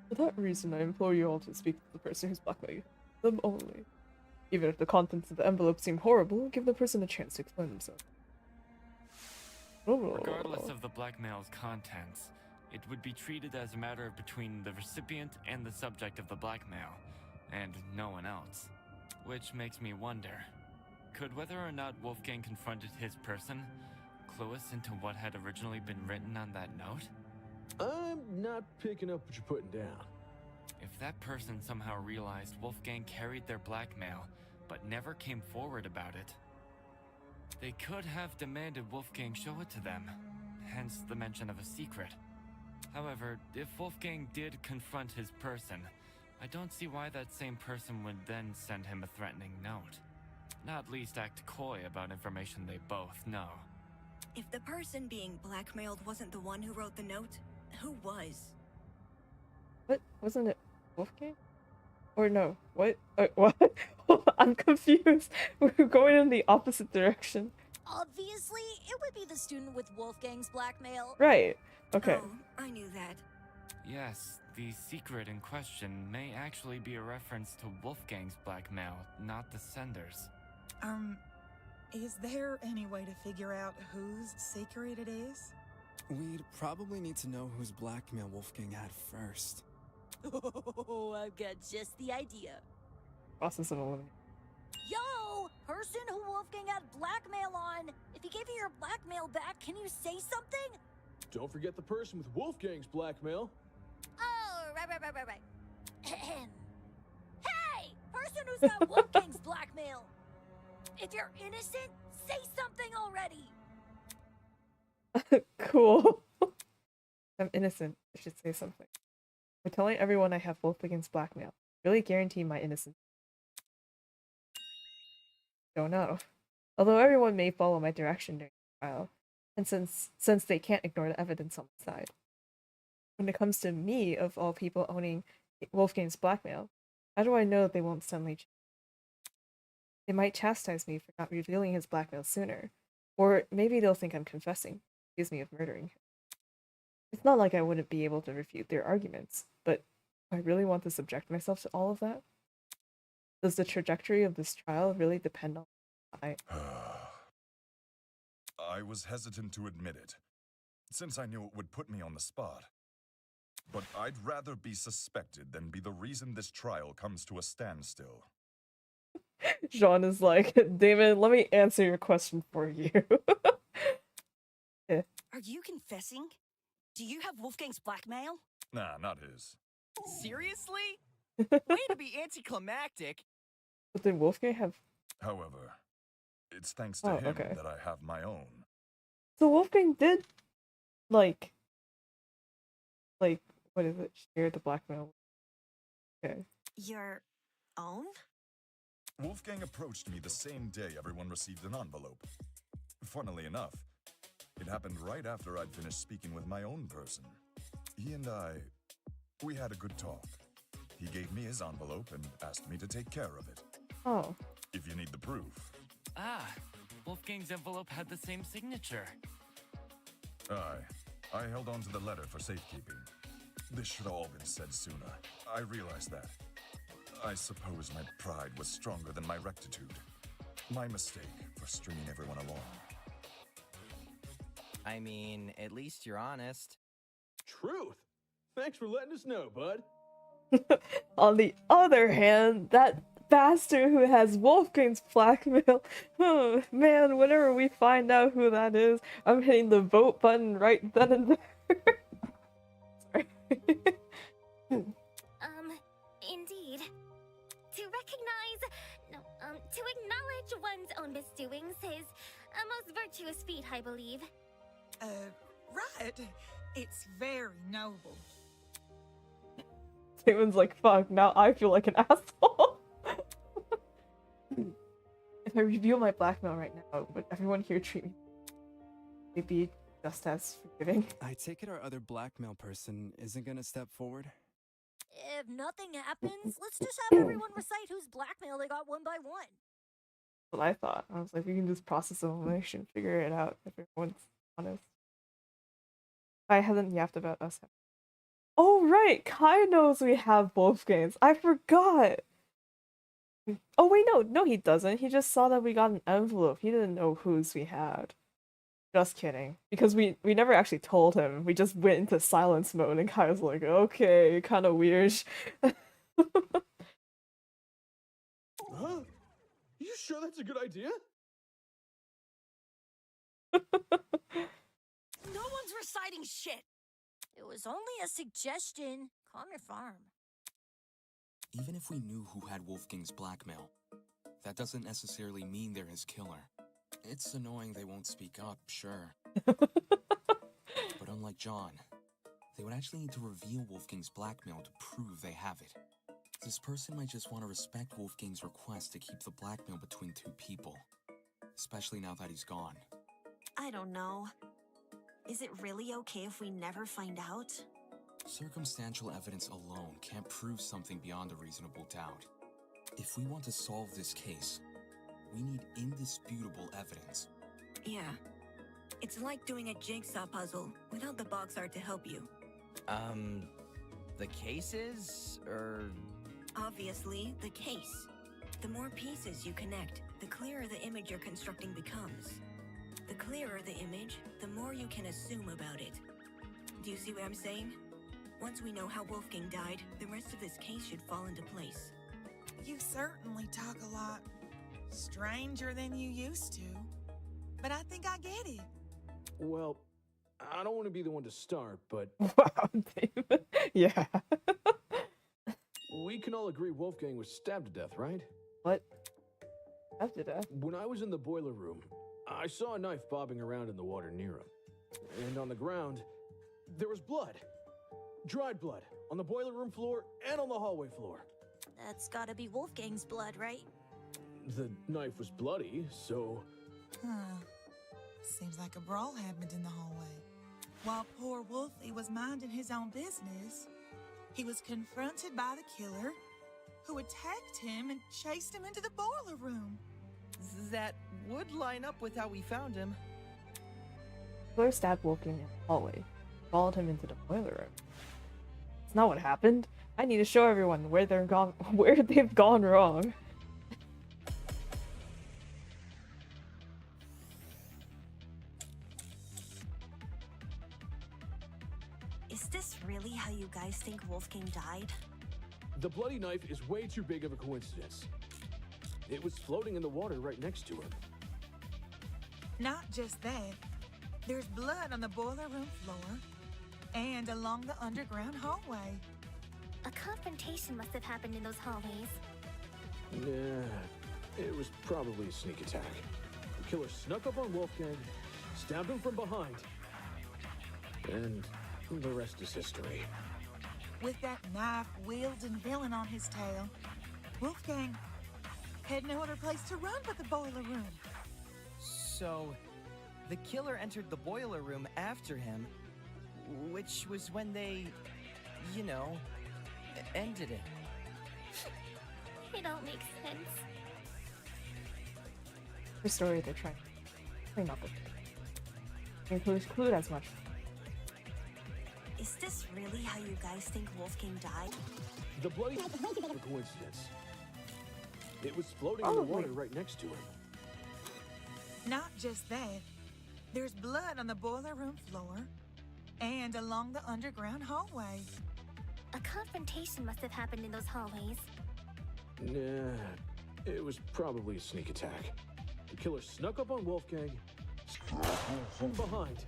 For that reason, I implore you all to speak to the person who's blackmailing them only. Even if the contents of the envelope seem horrible, give the person a chance to explain themselves. Regardless of the blackmail's contents, it would be treated as a matter between the recipient and the subject of the blackmail, and no one else. Which makes me wonder, could whether or not Wolfgang confronted his person clue us into what had originally been written on that note? I'm not picking up what you're putting down. If that person somehow realized Wolfgang carried their blackmail, but never came forward about it, they could have demanded Wolfgang show it to them, hence the mention of a secret. However, if Wolfgang did confront his person, I don't see why that same person would then send him a threatening note. Not least act coy about information they both know. If the person being blackmailed wasn't the one who wrote the note, who was? What? Wasn't it Wolfgang? Or no, what? What? I'm confused. We're going in the opposite direction. Obviously, it would be the student with Wolfgang's blackmail. Right. Okay. Oh, I knew that. Yes, the secret in question may actually be a reference to Wolfgang's blackmail, not the sender's. Is there any way to figure out whose secret it is? We'd probably need to know whose blackmail Wolfgang had first. Oh, I've got just the idea. Process of elimination. Yo! Person who Wolfgang had blackmail on! If he gave you your blackmail back, can you say something? Don't forget the person with Wolfgang's blackmail. Oh, right. Hey! Person who's got Wolfgang's blackmail! If you're innocent, say something already! Cool. I'm innocent. I should say something. We're telling everyone I have Wolfgang's blackmail. Really guarantee my innocence. Don't know. Although everyone may follow my direction during the trial, and since they can't ignore the evidence on my side. When it comes to me, of all people owning Wolfgang's blackmail, how do I know that they won't suddenly change? They might chastise me for not revealing his blackmail sooner, or maybe they'll think I'm confessing, accuse me of murdering him. It's not like I wouldn't be able to refute their arguments, but do I really want to subject myself to all of that? Does the trajectory of this trial really depend on I was hesitant to admit it, since I knew it would put me on the spot. But I'd rather be suspected than be the reason this trial comes to a standstill. Jean is like, Damon, let me answer your question for you. Are you confessing? Do you have Wolfgang's blackmail? Nah, not his. Seriously? Way to be anticlimactic. But did Wolfgang have... However, it's thanks to him that I have my own. So Wolfgang did, like, what is it? Share the blackmail. Okay. Your own? Wolfgang approached me the same day everyone received an envelope. Funnily enough, it happened right after I'd finished speaking with my own person. He and we had a good talk. He gave me his envelope and asked me to take care of it. Oh. If you need the proof. Ah, Wolfgang's envelope had the same signature. I held on to the letter for safekeeping. This should have all been said sooner. I realized that. I suppose my pride was stronger than my rectitude. My mistake for stringing everyone along. I mean, at least you're honest. Truth! Thanks for letting us know, bud. On the other hand, that bastard who has Wolfgang's blackmail, oh man, whenever we find out who that is, I'm hitting the vote button right then and there. Sorry. Indeed. To acknowledge one's own misdoings is a most virtuous feat, I believe. Right. It's very noble. Damon's like, fuck, now I feel like an asshole. If I reveal my blackmail right now, would everyone here treat me? They'd be just as forgiving. I take it our other blackmail person isn't gonna step forward? If nothing happens, let's just have everyone recite whose blackmail they got one by one. That's what I thought. I was like, we can just process elimination, figure it out if everyone's honest. I hadn't yapped about us. Oh right, Kai knows we have both games. I forgot. Oh wait, no, he doesn't. He just saw that we got an envelope. He didn't know whose we had. Just kidding. Because we never actually told him. We just went into silence mode and Kai was like, okay, kind of weird. Huh? You sure that's a good idea? No one's reciting shit. It was only a suggestion. Calm your farm. Even if we knew who had Wolfgang's blackmail, that doesn't necessarily mean they're his killer. It's annoying they won't speak up, sure. But unlike John, they would actually need to reveal Wolfgang's blackmail to prove they have it. This person might just want to respect Wolfgang's request to keep the blackmail between two people, especially now that he's gone. I don't know. Is it really okay if we never find out? Circumstantial evidence alone can't prove something beyond a reasonable doubt. If we want to solve this case, we need indisputable evidence. Yeah. It's like doing a jigsaw puzzle without the box art to help you. The cases, or... Obviously, the case. The more pieces you connect, the clearer the image you're constructing becomes. The clearer the image, the more you can assume about it. Do you see what I'm saying? Once we know how Wolfgang died, the rest of this case should fall into place. You certainly talk a lot stranger than you used to, but I think I get it. Well, I don't want to be the one to start, but... Wow, David. Yeah. We can all agree Wolfgang was stabbed to death, right? What? Stabbed to death? When I was in the boiler room, I saw a knife bobbing around in the water near him. And on the ground, there was blood. Dried blood. On the boiler room floor and on the hallway floor. That's gotta be Wolfgang's blood, right? The knife was bloody, so... Huh. Seems like a brawl happened in the hallway. While poor Wolfie was minding his own business, he was confronted by the killer, who attacked him and chased him into the boiler room. That would line up with how we found him. Killer stabbed Wolfgang in the hallway, followed him into the boiler room. That's not what happened. I need to show everyone where they've gone wrong. Is this really how you guys think Wolfgang died? The bloody knife is way too big of a coincidence. It was floating in the water right next to him. Not just that, there's blood on the boiler room floor and along the underground hallway. A confrontation must have happened in those hallways. Nah, it was probably a sneak attack. The killer snuck up on Wolfgang, stabbed him from behind, and the rest is history. With that knife-wielding villain on his tail, Wolfgang had no other place to run but the boiler room. So, the killer entered the boiler room after him, which was when they, you know, ended it. It all makes sense. The story they're trying to clean up with. Include as much. Is this really how you guys think Wolfgang died? The bloody knife was a coincidence. It was floating in the water right next to him. Not just that, there's blood on the boiler room floor and along the underground hallway. A confrontation must have happened in those hallways. Nah, it was probably a sneak attack. The killer snuck up on Wolfgang, from behind.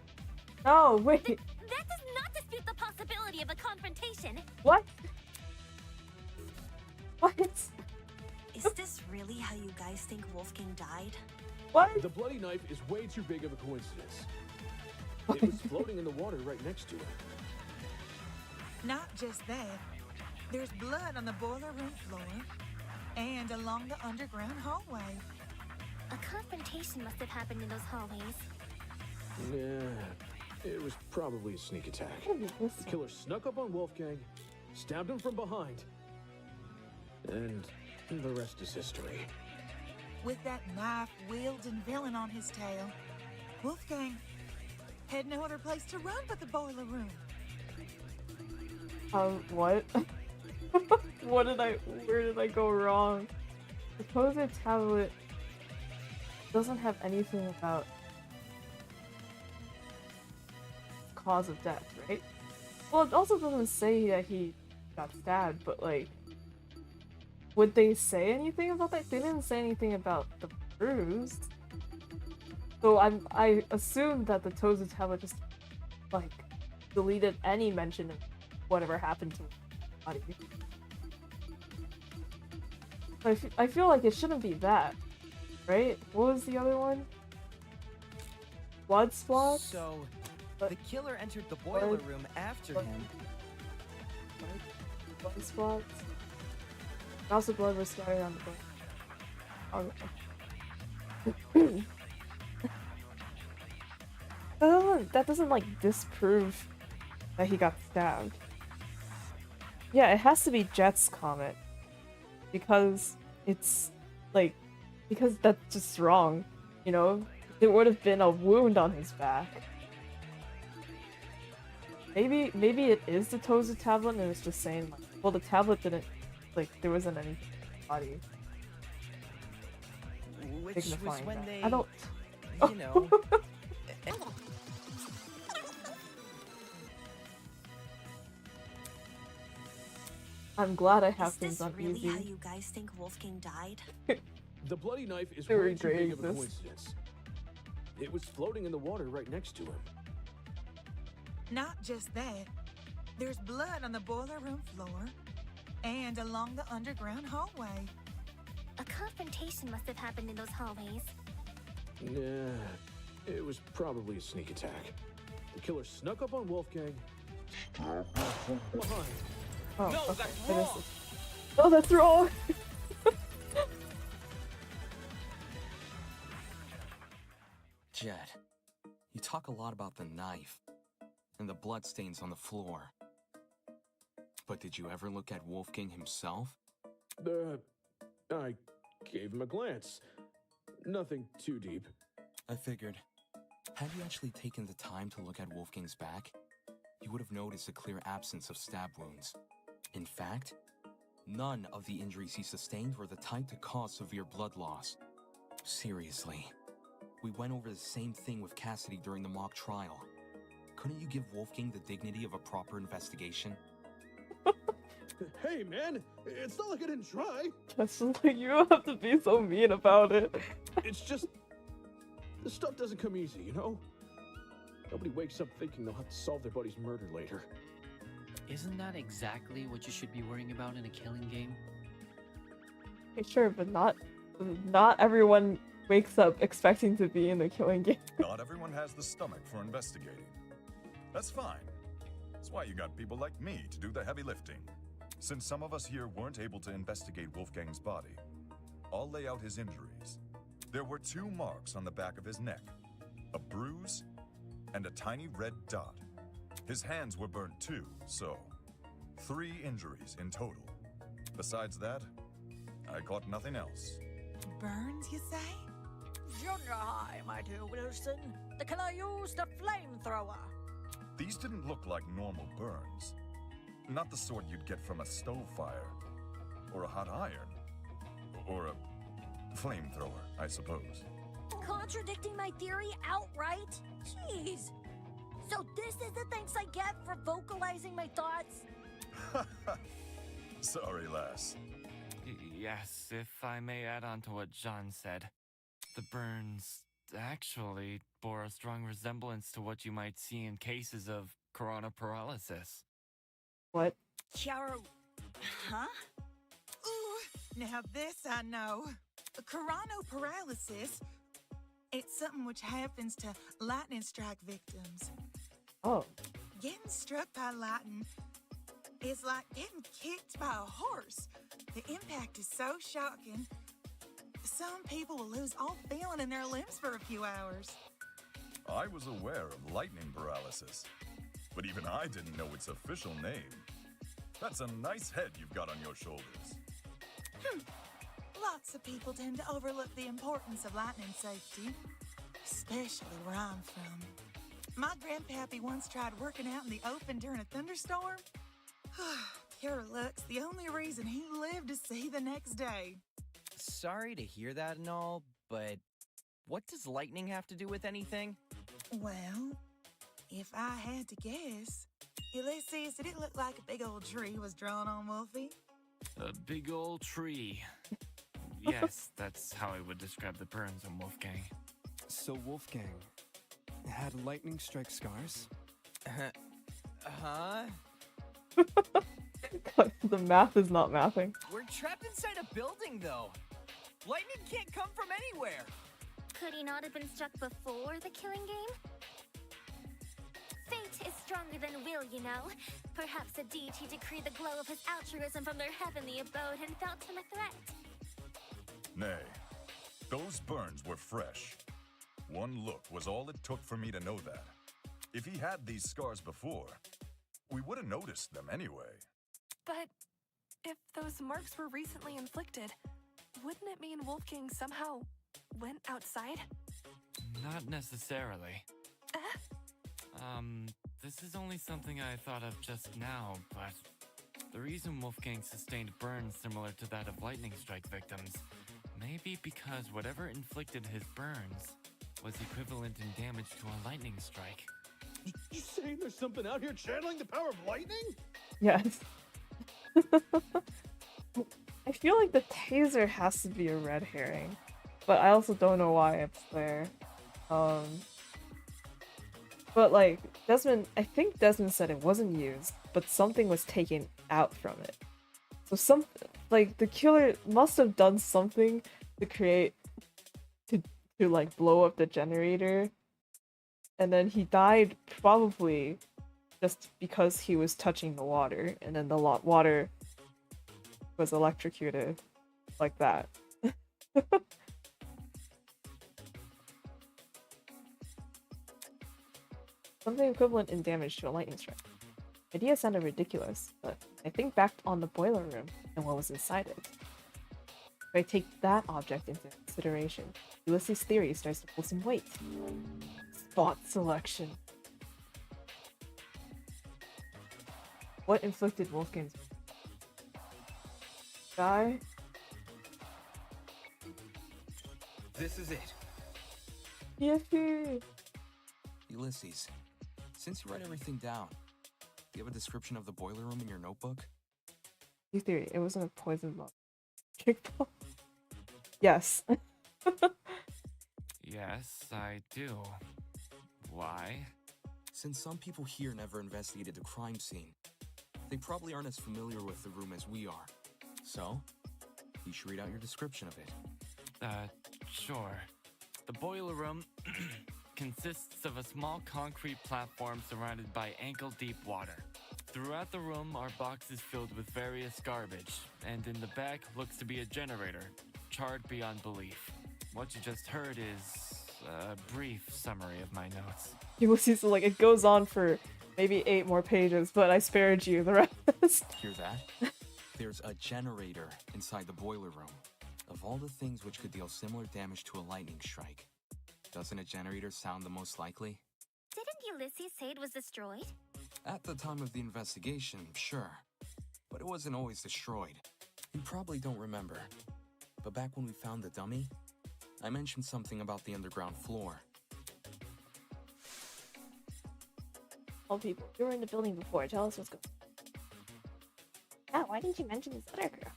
Oh, wait. That does not dispute the possibility of a confrontation. What? What? Is this really how you guys think Wolfgang died? What? The bloody knife is way too big of a coincidence. It was floating in the water right next to him. Not just that, there's blood on the boiler room floor and along the underground hallway. A confrontation must have happened in those hallways. Nah, It was probably a sneak attack. The killer snuck up on Wolfgang, stabbed him from behind, and the rest is history. With that knife-wielding villain on his tail, Wolfgang had no other place to run but the boiler room. What? Where did I go wrong? The poser tablet doesn't have anything about cause of death, right? Well, it also doesn't say that he got stabbed, but like, would they say anything about that? They didn't say anything about the bruise. So I assumed that the Tozu tablet just like deleted any mention of whatever happened to his body. I feel like it shouldn't be that, right? What was the other one? Blood splots? So, the killer entered the boiler room after him. Blood splots? Also, blood was scattered on the book. That doesn't like disprove that he got stabbed. Yeah, it has to be Jet's comment. Because it's like, because that's just wrong, you know? There would have been a wound on his back. Maybe it is the Tozu tablet and it's just saying like, well, the tablet didn't, like, there wasn't anything in the body. Which was Signifying when that. they, I don't... you know... I'm glad I have Is things this on really easy. how you guys think Wolfgang died? The bloody knife is Very way too big of a great, coincidence. It was floating in the water right next to him. Not just that, there's blood on the boiler room floor and along the underground hallway. A confrontation must have happened in those hallways. Nah, it was probably a sneak attack. The killer snuck up on Wolfgang, behind. Oh, No, okay. that's It is- wrong. Oh, that's wrong! Jed, you talk a lot about the knife and the bloodstains on the floor. But did you ever look at Wolfgang himself? I gave him a glance. Nothing too deep. I figured. Had you actually taken the time to look at Wolfgang's back, you would have noticed a clear absence of stab wounds. In fact, none of the injuries he sustained were the type to cause severe blood loss. Seriously. We went over the same thing with Cassidy during the mock trial. Couldn't you give Wolfgang the dignity of a proper investigation? Hey, man! It's not like I didn't try! Just like, you don't have to be so mean about it. It's just... this stuff doesn't come easy, you know? Nobody wakes up thinking they'll have to solve their buddy's murder later. Isn't that exactly what you should be worrying about in a killing game? Okay, sure, but not everyone wakes up expecting to be in the killing game. Not everyone has the stomach for investigating. That's fine. That's why you got people like me to do the heavy lifting. Since some of us here weren't able to investigate Wolfgang's body, I'll lay out his injuries. There were 2 marks on the back of his neck, a bruise, and a tiny red dot. His hands were burnt too, so 3 injuries in total. Besides that, I caught nothing else. Burns, you say? Junior high, my dear Wilson. The killer used a flamethrower. These didn't look like normal burns. Not the sort you'd get from a stove fire, or a hot iron, or a flamethrower, I suppose. Contradicting my theory outright? Jeez. So this is the thanks I get for vocalizing my thoughts? Sorry, lass. Yes, if I may add on to what John said. The burns actually bore a strong resemblance to what you might see in cases of corona paralysis. What? Chiaro... Huh? Ooh, now this I know. Coronal paralysis. It's something which happens to lightning strike victims. Oh. Getting struck by lightning is like getting kicked by a horse. The impact is so shocking. Some people will lose all feeling in their limbs for a few hours. I was aware of lightning paralysis, but even I didn't know its official name. That's a nice head you've got on your shoulders. Lots of people tend to overlook the importance of lightning safety, especially where I'm from. My grandpappy once tried working out in the open during a thunderstorm. Pure luck's the only reason he lived to see the next day. Sorry to hear that and all, but what does lightning have to do with anything? Well, if I had to guess, Ulysses, did it look like a big old tree was drawn on Wolfie? A big old tree. Yes, that's how I would describe the burns on Wolfgang. So Wolfgang had lightning strike scars? Huh? The math is not mathing. We're trapped inside a building, though. Lightning can't come from anywhere. Could he not have been struck before the killing game? Fate is stronger than will, you know. Perhaps a deity decreed the glow of his altruism from their heavenly abode and felt him a threat. Nay, those burns were fresh. One look was all it took for me to know that. If he had these scars before, we would have noticed them anyway. But if those marks were recently inflicted, wouldn't it mean Wolfgang somehow went outside? Not necessarily. This is only something I thought of just now, but the reason Wolfgang sustained burns similar to that of lightning strike victims may be because whatever inflicted his burns was equivalent in damage to a lightning strike. You saying there's something out here channeling the power of lightning? Yes. I feel like the taser has to be a red herring, but I also don't know why it's there. But like, I think Desmond said it wasn't used, but something was taken out from it. So the killer must have done something to create, to like blow up the generator. And then he died probably just because he was touching the water, and then the water was electrocuted like that. Something equivalent in damage to a lightning strike. Idea sounded ridiculous, but I think back on the boiler room and what was inside it. If I take that object into consideration, Ulysses' theory starts to pull some weight. Spot selection. What inflicted Wolfgang's guy? This is it. Yippee! Ulysses, since you write everything down, do you have a description of the boiler room in your notebook? New theory, it wasn't a poison ball. Kickball? Yes. Yes, I do. Why? Since some people here never investigated the crime scene, they probably aren't as familiar with the room as we are. So, you should read out your description of it. Sure. The boiler room consists of a small concrete platform surrounded by ankle-deep water. Throughout the room are boxes filled with various garbage, and in the back looks to be a generator, charred beyond belief. What you just heard is a brief summary of my notes. Ulysses, like, it goes on for maybe 8 more pages, but I spared you the rest. Hear that? There's a generator inside the boiler room. Of all the things which could deal similar damage to a lightning strike, doesn't a generator sound the most likely? Didn't Ulysses say it was destroyed? At the time of the investigation, sure. But it wasn't always destroyed. You probably don't remember. But back when we found the dummy, I mentioned something about the underground floor. All people, you were in the building before. Tell us what's going on. Yeah, why didn't you mention this other girl?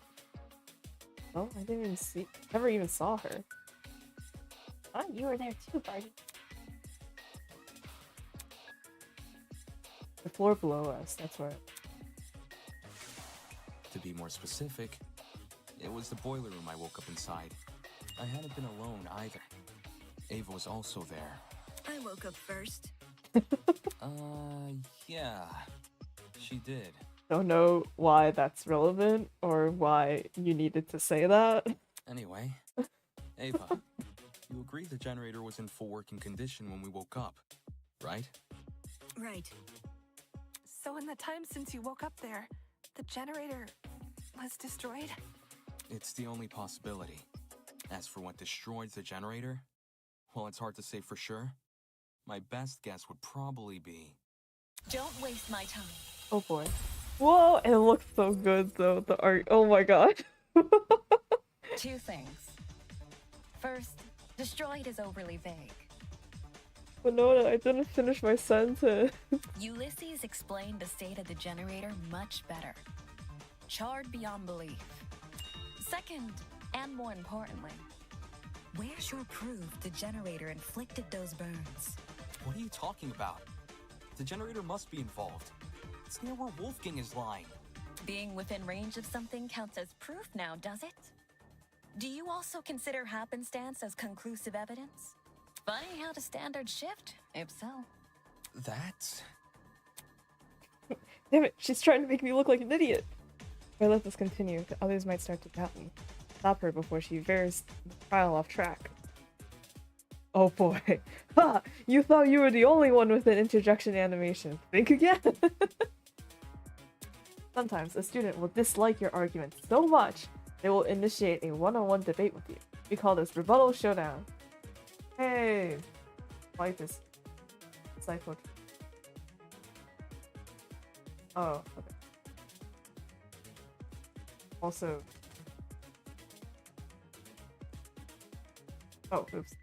Oh, I didn't even never even saw her. Oh, you were there too, Barty. The floor below us, that's where. To be more specific, it was the boiler room I woke up inside. I hadn't been alone either. Ava was also there. I woke up first. Yeah. She did. Don't know why that's relevant or why you needed to say that. Anyway, Ava, You agree the generator was in full working condition when we woke up, right? Right. So in the time since you woke up there, the generator was destroyed? It's the only possibility. As for what destroyed the generator, well, it's hard to say for sure. My best guess would probably be... Don't waste my time. Oh boy. Whoa, it looks so good though, the art. Oh my god. Two things. First, destroyed is overly vague. Winona, I didn't finish my sentence. Ulysses explained the state of the generator much better. Charred beyond belief. Second, and more importantly, where's your proof the generator inflicted those burns? What are you talking about? The generator must be involved. It's near where Wolfgang is lying. Being within range of something counts as proof now, does it? Do you also consider happenstance as conclusive evidence? Funny how the standards shift, if so. That? Damn it, she's trying to make me look like an idiot. If I let this continue, the others might start to doubt me. Stop her before she veers the trial off track. Oh boy. Ha! You thought you were the only one with an interjection animation. Think again! Sometimes a student will dislike your argument so much they will initiate a one-on-one debate with you. We call this rebuttal showdown. Hey! Like this. Psycho. Oh, okay. Also... Oh, oops.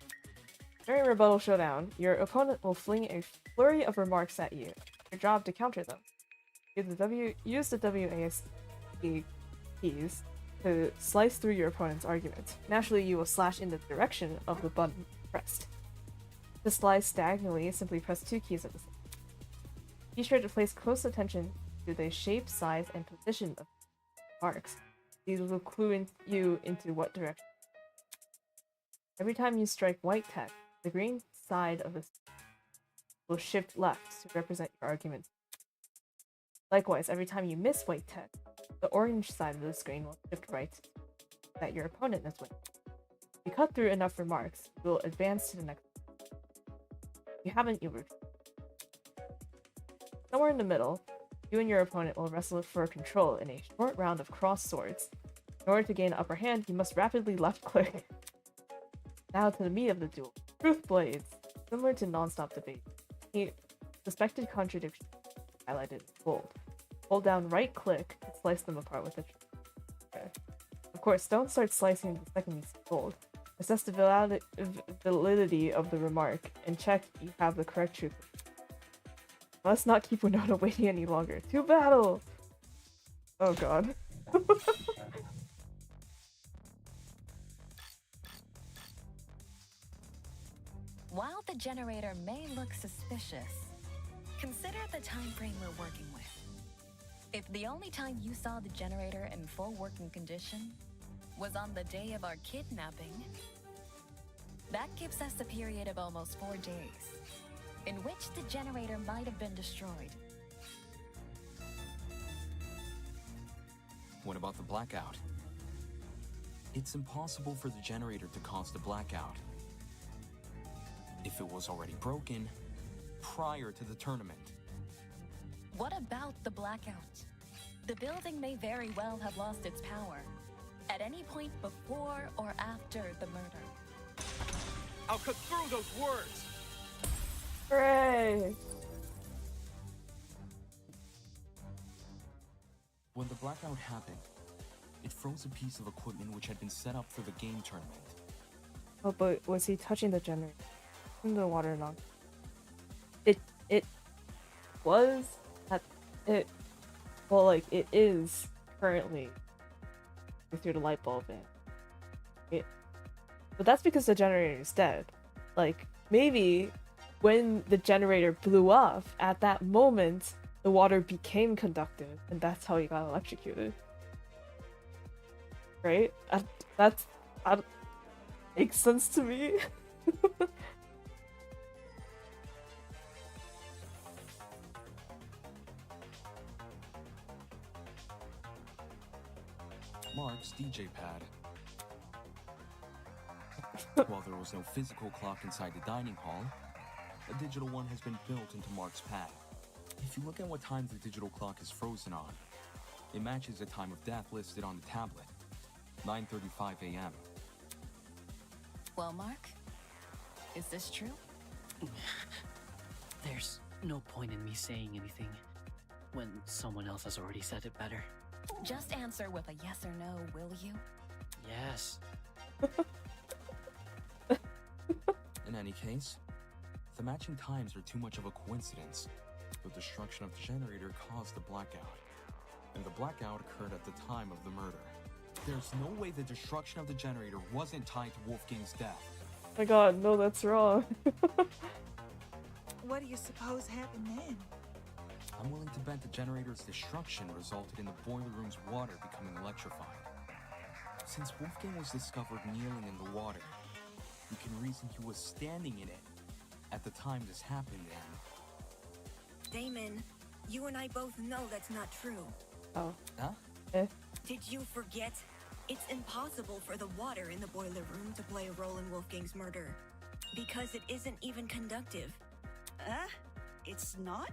During Rebuttal Showdown, your opponent will fling a flurry of remarks at you. Your job to counter them. Use the WASD keys to slice through your opponent's argument. Naturally, you will slash in the direction of the button pressed. To slice diagonally, simply press two keys at the same time. Be sure to place close attention to the shape, size, and position of marks. These will clue you into what direction. Every time you strike white text, the green side of the will shift left to represent your argument. Likewise, every time you miss white text, the orange side of the screen will shift right that your opponent is winning. If you cut through enough remarks, you will advance to the next one. If you haven't, you'll retreat. Somewhere in the middle, you and your opponent will wrestle for control in a short round of cross swords. In order to gain an upper hand, you must rapidly left-click. Now to the meat of the duel. Truth blades. Similar to non-stop debate. A suspected contradiction highlighted in bold. Hold down right-click to slice them apart with a okay. Of course, don't start slicing the second you see gold. Assess the validity of the remark and check you have the correct truth. Let's not keep Winona waiting any longer. To battle! Oh god. While the generator may look suspicious, consider the time frame we're working with. If the only time you saw the generator in full working condition was on the day of our kidnapping, that gives us a period of almost 4 days, in which the generator might have been destroyed. What about the blackout? It's impossible for the generator to cause the blackout. If it was already broken prior to the tournament. What about the blackout? The building may very well have lost its power at any point before or after the murder. I'll cut through those words! Hooray! When the blackout happened, it froze a piece of equipment which had been set up for the game tournament. Oh, but was he touching the generator? In the water not. It was at it. Well, like it is currently through the light bulb in. But that's because the generator is dead. Like maybe when the generator blew up, at that moment the water became conductive, and that's how he got electrocuted. Right? That makes sense to me. Mark's DJ pad. While there was no physical clock inside the dining hall, a digital one has been built into Mark's pad. If you look at what time the digital clock is frozen on, it matches the time of death listed on the tablet, 9:35 a.m. Well, Mark, is this true? There's no point in me saying anything when someone else has already said it better. Just answer with a yes or no, will you? Yes. In any case, the matching times are too much of a coincidence. The destruction of the generator caused the blackout, and the blackout occurred at the time of the murder. There's no way the destruction of the generator wasn't tied to Wolfgang's death. Oh my god, no, that's wrong. What do you suppose happened then? I'm willing to bet the generator's destruction resulted in the boiler room's water becoming electrified. Since Wolfgang was discovered kneeling in the water, we can reason he was standing in it at the time this happened and... Damon, you and I both know that's not true. Oh. Huh? Eh. Did you forget? It's impossible for the water in the boiler room to play a role in Wolfgang's murder. Because it isn't even conductive. It's not?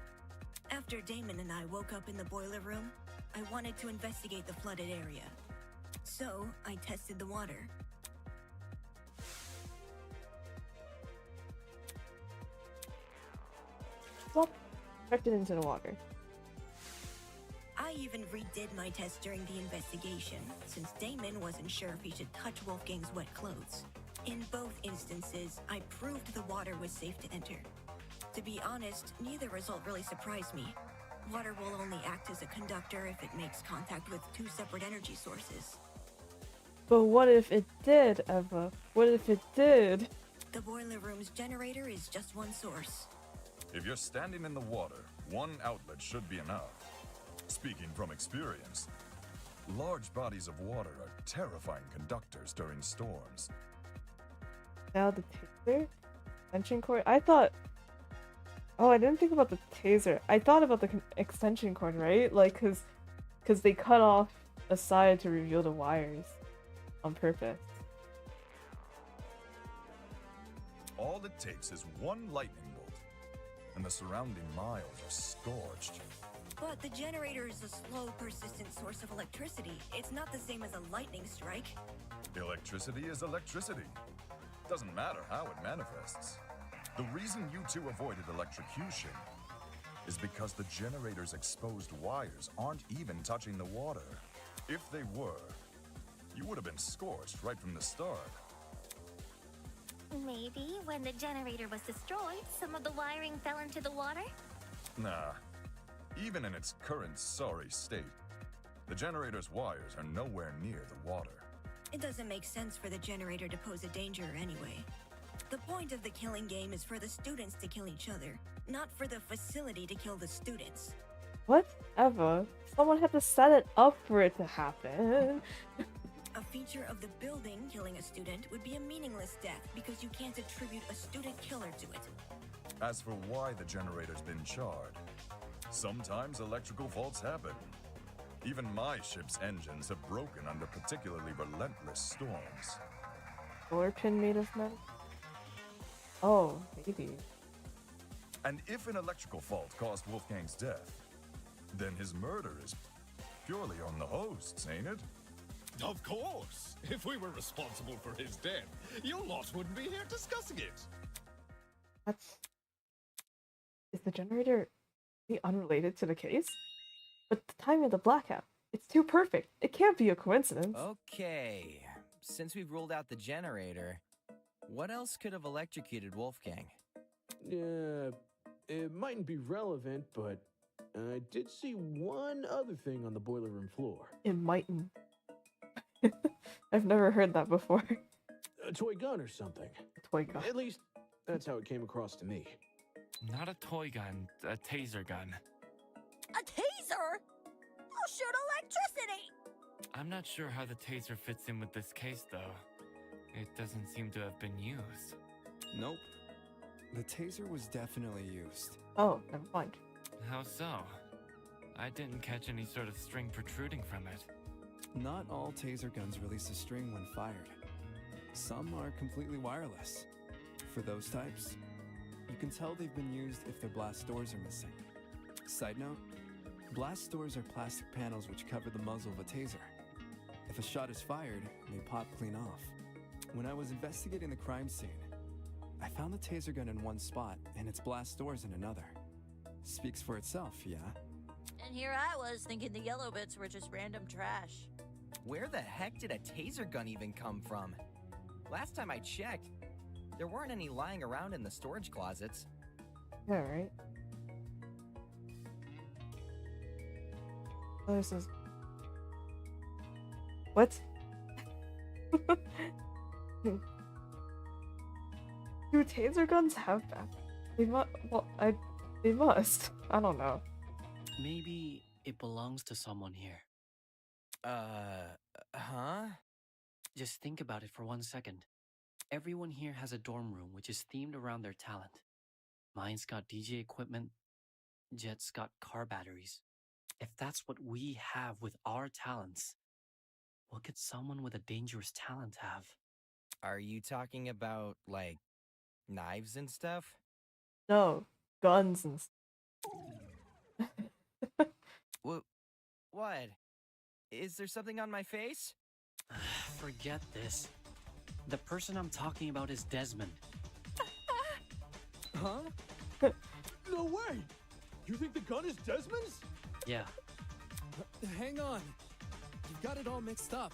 After Damon and I woke up in the boiler room, I wanted to investigate the flooded area. So, I tested the water. Well, chucked it into the water. I even redid my test during the investigation, since Damon wasn't sure if he should touch Wolfgang's wet clothes. In both instances, I proved the water was safe to enter. To be honest, neither result really surprised me. Water will only act as a conductor if it makes contact with two separate energy sources. But what if it did, Eva? What if it did? The boiler room's generator is just one source. If you're standing in the water, one outlet should be enough. Speaking from experience, large bodies of water are terrifying conductors during storms. Now the taser? Extension cord? I thought... Oh, I didn't think about the taser. I thought about the extension cord, right? Like, cause they cut off a side to reveal the wires. On purpose. All it takes is one lightning bolt, and the surrounding miles are scorched. But the generator is a slow, persistent source of electricity. It's not the same as a lightning strike. Electricity is electricity. Doesn't matter how it manifests. The reason you two avoided electrocution is because the generator's exposed wires aren't even touching the water. If they were, you would have been scorched right from the start. Maybe when the generator was destroyed, some of the wiring fell into the water? Nah. Even in its current sorry state, the generator's wires are nowhere near the water. It doesn't make sense for the generator to pose a danger anyway. The point of the killing game is for the students to kill each other, not for the facility to kill the students. Whatever. Someone had to set it up for it to happen. A feature of the building killing a student would be a meaningless death because you can't attribute a student killer to it. As for why the generator's been charred, sometimes electrical faults happen. Even my ship's engines have broken under particularly relentless storms. Solar pin made of metal? Oh, maybe. And if an electrical fault caused Wolfgang's death, then his murder is purely on the hosts, ain't it? Of course! If we were responsible for his death, you lot wouldn't be here discussing it. Is the generator unrelated to the case? But the timing of the blackout, it's too perfect. It can't be a coincidence. Okay, since we've ruled out the generator, what else could have electrocuted Wolfgang? It mightn't be relevant, but I did see one other thing on the boiler room floor. It mightn't. I've never heard that before. A toy gun or something. A toy gun. At least, that's how it came across to me. Not a toy gun, a taser gun. A taser? I'll shoot electricity! I'm not sure how the taser fits in with this case, though. It doesn't seem to have been used. Nope. The taser was definitely used. Oh, never mind. How so? I didn't catch any sort of string protruding from it. Not all taser guns release a string when fired. Some are completely wireless. For those types, you can tell they've been used if their blast doors are missing. Side note, blast doors are plastic panels which cover the muzzle of a taser. If a shot is fired, they pop clean off. When I was investigating the crime scene, I found the taser gun in one spot and its blast doors in another. Speaks for itself, yeah? And here I was thinking the yellow bits were just random trash. Where the heck did a taser gun even come from? Last time I checked, there weren't any lying around in the storage closets. Yeah, right? Oh, this is... What? Do taser guns have that? They must. Well, they must. I don't know. Maybe it belongs to someone here. Huh? Just think about it for 1 second. Everyone here has a dorm room which is themed around their talent. Mine's got DJ equipment. Jet's got car batteries. If that's what we have with our talents, what could someone with a dangerous talent have? Are you talking about, like, knives and stuff? No, guns and What? Is there something on my face? Forget this. The person I'm talking about is Desmond. Huh? No way! You think the gun is Desmond's? Yeah. Hang on. You've got it all mixed up.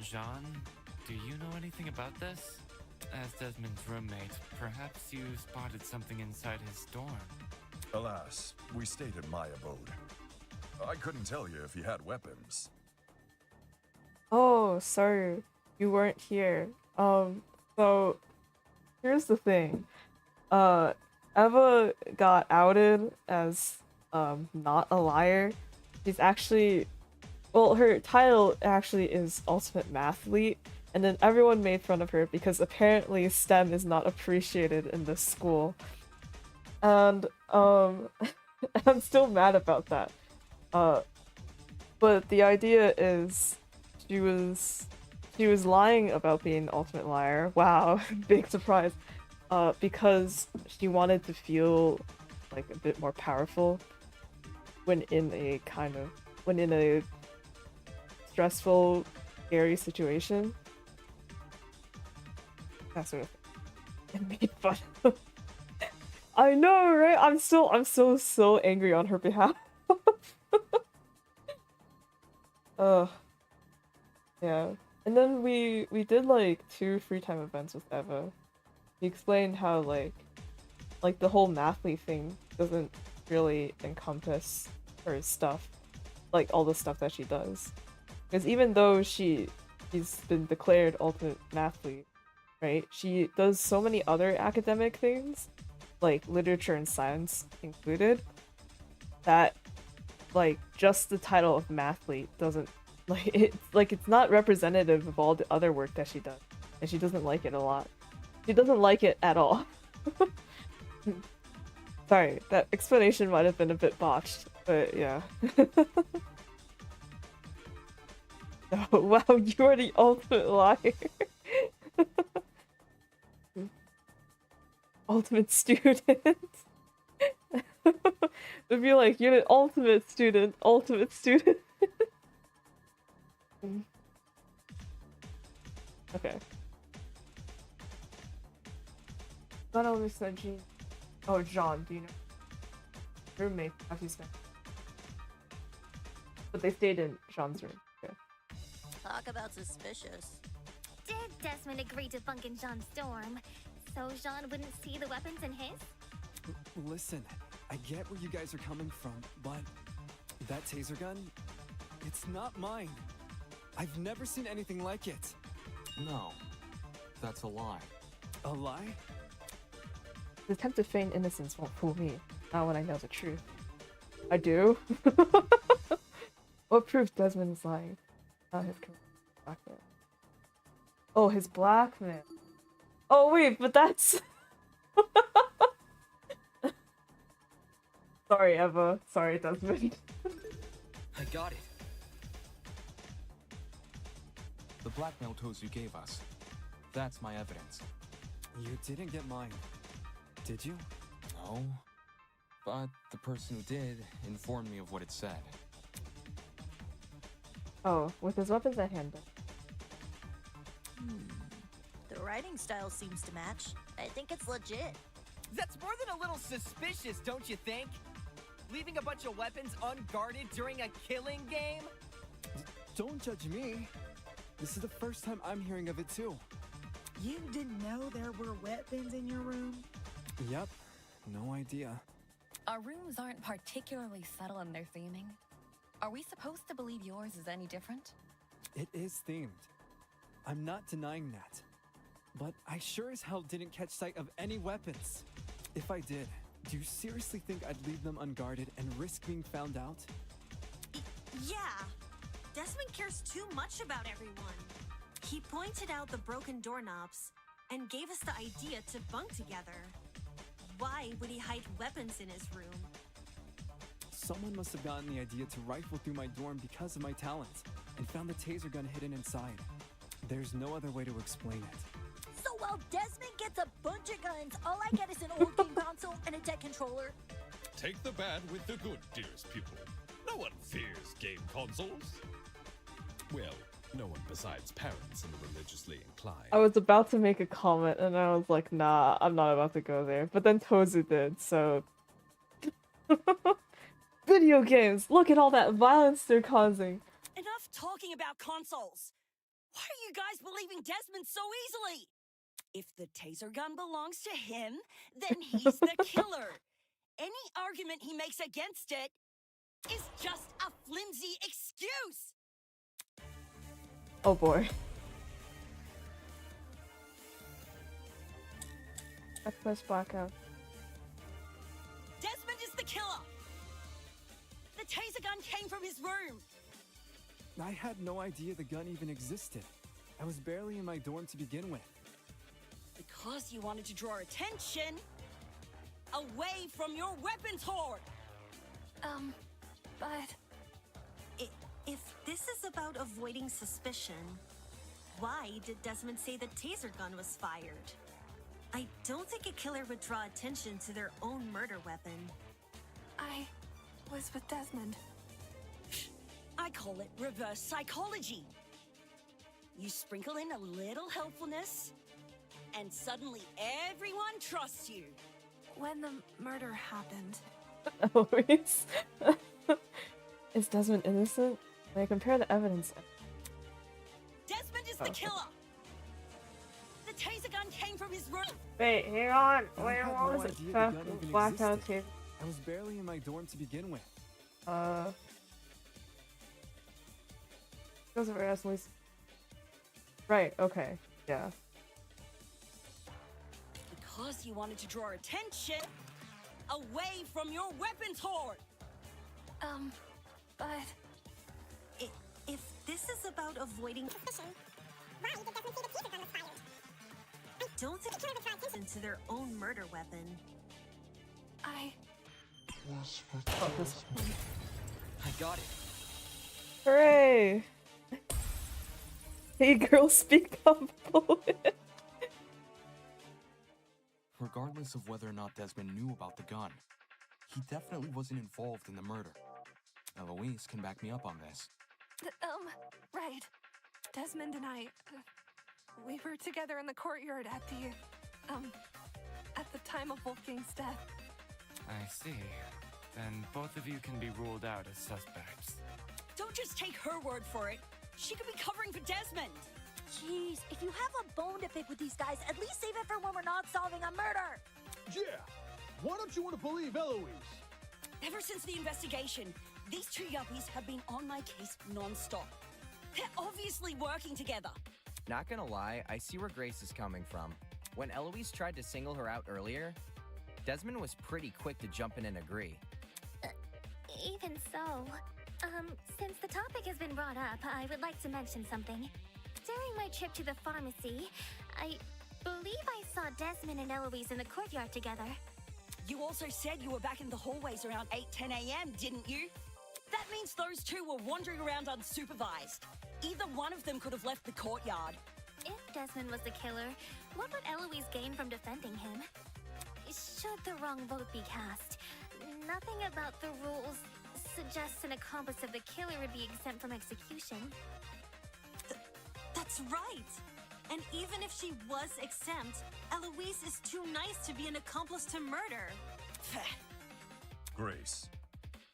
Jean, do you know anything about this? As Desmond's roommate, perhaps you spotted something inside his dorm. Alas, we stayed at my abode. I couldn't tell you if he had weapons. Oh, sorry. You weren't here. So here's the thing. Eva got outed as not a liar. She's actually, well, her title actually is Ultimate Mathlete, and then everyone made fun of her because apparently STEM is not appreciated in this school. And I'm still mad about that. But the idea is she was lying about being an ultimate liar. Wow, big surprise. Because she wanted to feel like a bit more powerful when in a stressful, scary situation. That sort of thing. And made fun of. I know, right? I'm so angry on her behalf. Yeah. And then we did like 2 free time events with Eva. He explained how like the whole mathlete thing doesn't really encompass her stuff, like all the stuff that she does. Because even though she's been declared ultimate mathlete, right? She does so many other academic things, like literature and science included, that like just the title of mathlete doesn't it's not representative of all the other work that she does, and she doesn't like it a lot. She doesn't like it at all. Sorry, that explanation might have been a bit botched, but yeah. Oh, wow, you are the ultimate liar. Ultimate student. It'd be like, you're the ultimate student, ultimate student. Okay. Not only said Jean. Oh, Jean, do you know? Roommate, have you spent? But they stayed in Jean's room. Okay. Talk about suspicious. Did Desmond agree to bunk in Jean's dorm so Jean wouldn't see the weapons in his? Listen, I get where you guys are coming from, but that taser gun, it's not mine. I've never seen anything like it. No, that's a lie. A lie? The attempt to feign innocence won't fool me, not when I know the truth. I do? What proof Desmond is lying? Not his blackmail. Oh, his blackmail. Oh wait, but that's... Sorry, Eva. Sorry, Desmond. I got it. The blackmail Tozu gave us. That's my evidence. You didn't get mine, did you? No. But the person who did informed me of what it said. Oh, with his weapons at hand. The writing style seems to match. I think it's legit. That's more than a little suspicious, don't you think? Leaving a bunch of weapons unguarded during a killing game? Don't judge me. This is the first time I'm hearing of it too. You didn't know there were weapons in your room? Yep, no idea. Our rooms aren't particularly subtle in their theming. Are we supposed to believe yours is any different? It is themed. I'm not denying that. But I sure as hell didn't catch sight of any weapons. If I did, do you seriously think I'd leave them unguarded and risk being found out? Yeah. Desmond cares too much about everyone. He pointed out the broken doorknobs and gave us the idea to bunk together. Why would he hide weapons in his room? Someone must have gotten the idea to rifle through my dorm because of my talent and found the taser gun hidden inside. There's no other way to explain it. So while Desmond gets a bunch of guns, all I get is an old game console and a deck controller. Take the bad with the good, dearest pupil. No one fears game consoles. Well, no one besides parents and the religiously inclined. I was about to make a comment and I was like, nah, I'm not about to go there. But then Tozu did, so... Video games! Look at all that violence they're causing. Enough talking about consoles. Why are you guys believing Desmond so easily? If the taser gun belongs to him, then he's the killer. Any argument he makes against it is just a flimsy excuse. Oh boy. I press blackout. Desmond is the killer. The taser gun came from his room. I had no idea the gun even existed. I was barely in my dorm to begin with. Because you wanted to draw attention away from your weapons hoard. But... If this is about avoiding suspicion, why did Desmond say the taser gun was fired? I don't think a killer would draw attention to their own murder weapon. I was with Desmond. I call it reverse psychology. You sprinkle in a little helpfulness, and suddenly everyone trusts you. When the murder happened... Eloise? Is Desmond innocent? When I compare the evidence... Desmond is the killer! The taser gun came from his room! Wait, hang on! I had no idea the gun even Blackout existed. tape. I was barely in my dorm to begin with. Goes over as Eloise. Right, okay, yeah. Because you wanted to draw attention away from your weapons hoard. But... If this is about avoiding suspicion, why did Desmond say the taser gun was fired? I don't think the killer would draw attention to their own murder weapon. I got it. Hooray! Hey girl, speak up, bullet. Regardless of whether or not Desmond knew about the gun, he definitely wasn't involved in the murder. Eloise can back me up on this. Right. Desmond and I... we were together in the courtyard at the time of Wolfgang's death. I see. Then both of you can be ruled out as suspects. Don't just take her word for it. She could be covering for Desmond. Jeez, if you have a bone to pick with these guys, at least save it for when we're not solving a murder! Yeah! Why don't you want to believe Eloise? Ever since the investigation, these two yuppies have been on my case non-stop. They're obviously working together. Not gonna lie, I see where Grace is coming from. When Eloise tried to single her out earlier, Desmond was pretty quick to jump in and agree. Even so, since the topic has been brought up, I would like to mention something. During my trip to the pharmacy, I believe I saw Desmond and Eloise in the courtyard together. You also said you were back in the hallways around 8-10 a.m., didn't you? That means those two were wandering around unsupervised. Either one of them could have left the courtyard. If Desmond was the killer, what would Eloise gain from defending him? Should the wrong vote be cast, nothing about the rules suggests an accomplice of the killer would be exempt from execution. That's right! And even if she was exempt, Eloise is too nice to be an accomplice to murder. Grace,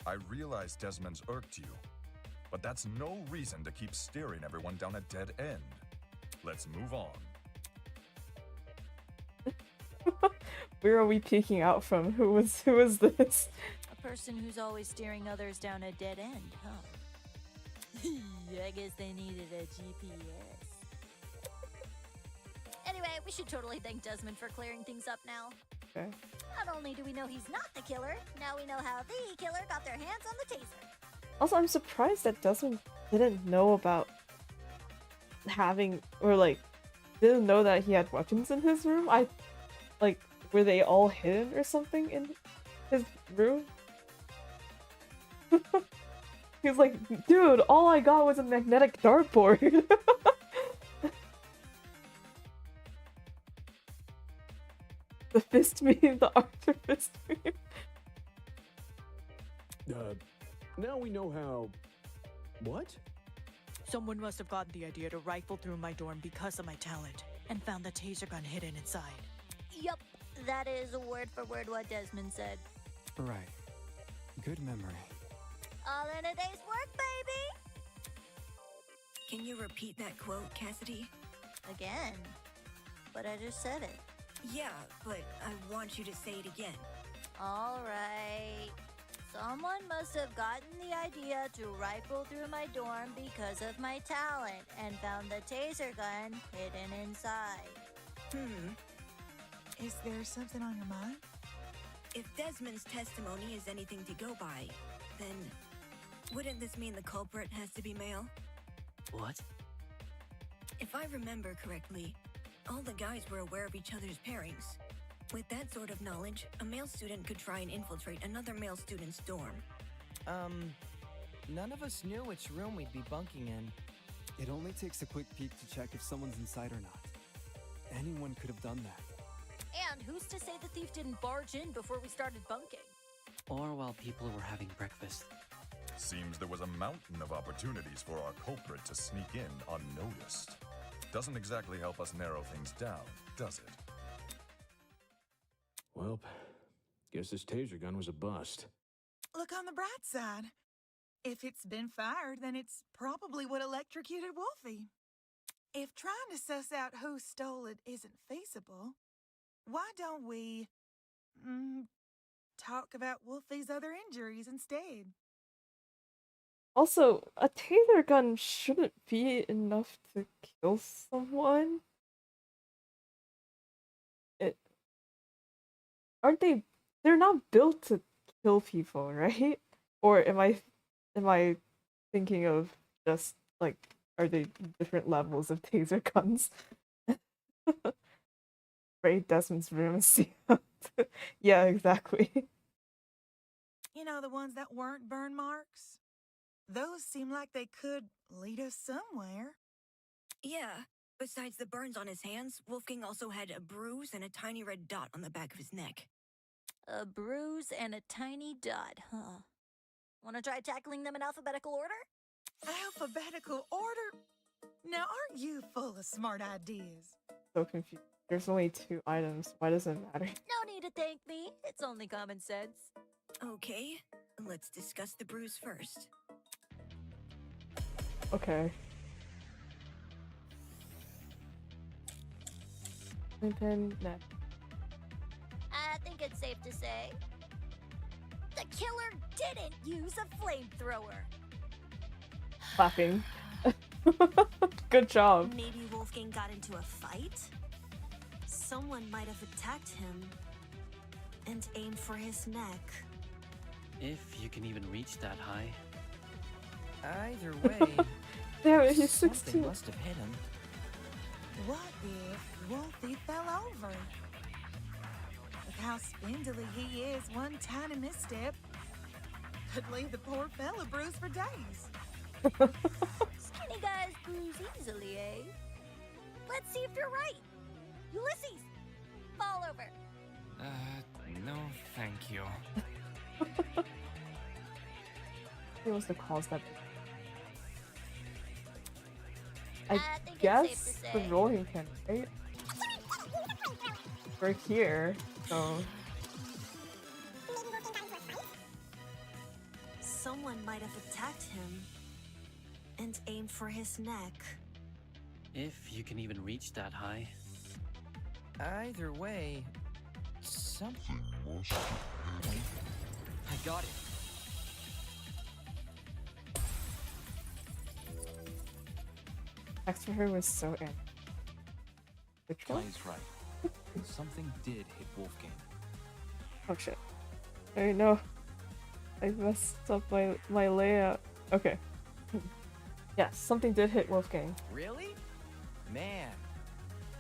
I realize Desmond's irked you, but that's no reason to keep steering everyone down a dead end. Let's move on. Where are we peeking out from? Who is this? A person who's always steering others down a dead end, huh? I guess they needed a GPS. Anyway, we should totally thank Desmond for clearing things up now. Okay. Not only do we know he's not the killer, now we know how the killer got their hands on the taser. Also, I'm surprised that Desmond didn't know about having, or like, didn't know that he had weapons in his room. Were they all hidden or something in his room? He's like, dude, all I got was a magnetic dartboard. The fist meme, the Arthur fist meme. Now we know how... What? Someone must have gotten the idea to rifle through my dorm because of my talent, and found the taser gun hidden inside. Yup, that is word for word what Desmond said. Right. Good memory. All in a day's work, baby! Can you repeat that quote, Cassidy? Again? But I just said it. Yeah, but I want you to say it again. Alright. Someone must have gotten the idea to rifle through my dorm because of my talent and found the taser gun hidden inside. Is there something on your mind? If Desmond's testimony is anything to go by, then wouldn't this mean the culprit has to be male? What? If I remember correctly, all the guys were aware of each other's pairings. With that sort of knowledge, a male student could try and infiltrate another male student's dorm. None of us knew which room we'd be bunking in. It only takes a quick peek to check if someone's inside or not. Anyone could have done that. And who's to say the thief didn't barge in before we started bunking? Or while people were having breakfast. Seems there was a mountain of opportunities for our culprit to sneak in unnoticed. Doesn't exactly help us narrow things down, does it? Well, guess this taser gun was a bust. Look on the bright side. If it's been fired, then it's probably what electrocuted Wolfie. If trying to suss out who stole it isn't feasible, why don't we talk about Wolfie's other injuries instead? Also, a taser gun shouldn't be enough to kill someone. They're not built to kill people, right? Or am I thinking of just like, are they different levels of taser guns? Raid Desmond's room and see how yeah, exactly. You know, the ones that weren't burn marks? Those seem like they could lead us somewhere. Yeah. Besides the burns on his hands, Wolfgang also had a bruise and a tiny red dot on the back of his neck. A bruise and a tiny dot, huh? Want to try tackling them in alphabetical order? Alphabetical order? Now, aren't you full of smart ideas? So confused. There's only 2 items. Why does it matter? No need to thank me. It's only common sense. Okay, let's discuss the bruise first. Okay. Pen, neck. I think it's safe to say the killer didn't use a flamethrower. Clapping. Good job. Maybe Wolfgang got into a fight? Someone might have attacked him and aimed for his neck. If you can even reach that high. Either way, Damn it, he's something 16. must have hit him. What if Wolfie fell over? With how spindly he is, one tiny misstep Could leave the poor fella bruised for days. Skinny guys bruise easily, eh? Let's see if you're right. Ulysses, fall over. No, thank you. It was the cause that. I I think it's guess safe to the say. rolling pin, right? We're here, so. Someone might have attacked him and aimed for his neck. If you can even reach that high. Either way, something must I got it. Next for her was so angry. Which one? Kai's right. Something did hit Wolfgang. Oh shit. I know. I messed up my layout. Okay. Yes, something did hit Wolfgang. Really? Man.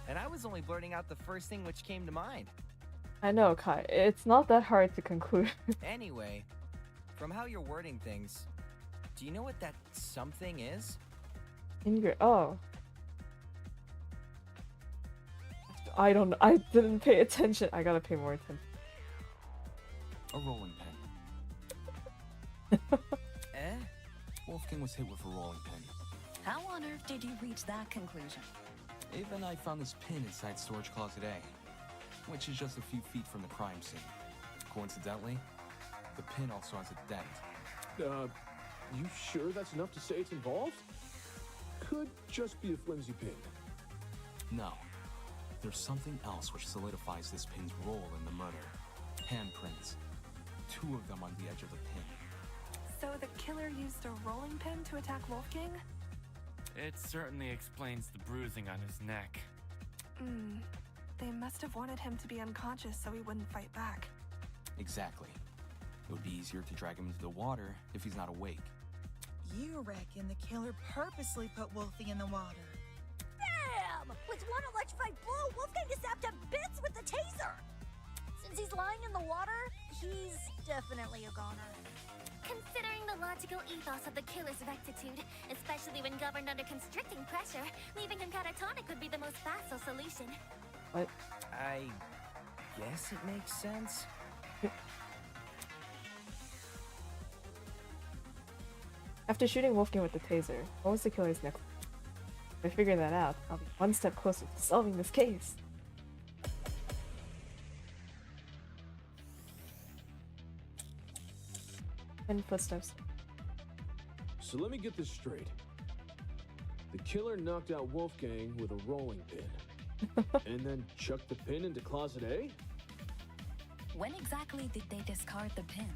And I was only blurting out the first thing which came to mind. I know, Kai. It's not that hard to conclude. Anyway, from how you're wording things, do you know what that something is? Oh. I don't know. I didn't pay attention. I gotta pay more attention. A rolling pin. Eh? Wolfgang was hit with a rolling pin. How on earth did you reach that conclusion? Ava and I found this pin inside storage closet A, which is just a few feet from the crime scene. Coincidentally, the pin also has a dent. You sure that's enough to say it's involved? Could just be a flimsy pin. No. There's something else which solidifies this pin's role in the murder. Handprints. 2 of them on the edge of the pin. So the killer used a rolling pin to attack Wolfgang? It certainly explains the bruising on his neck. They must have wanted him to be unconscious so he wouldn't fight back. Exactly. It would be easier to drag him into the water if he's not awake. You reckon the killer purposely put Wolfie in the water? Bam! With one electrified blow, Wolfgang is zapped to bits with the taser! Since he's lying in the water, he's definitely a goner. Considering the logical ethos of the killer's rectitude, especially when governed under constricting pressure, leaving him catatonic would be the most facile solution. What? I guess it makes sense. After shooting Wolfgang with the taser, what was the killer's next? If I figure that out, I'll be one step closer to solving this case. And footsteps. So let me get this straight. The killer knocked out Wolfgang with a rolling pin. And then chucked the pin into closet A? When exactly did they discard the pin?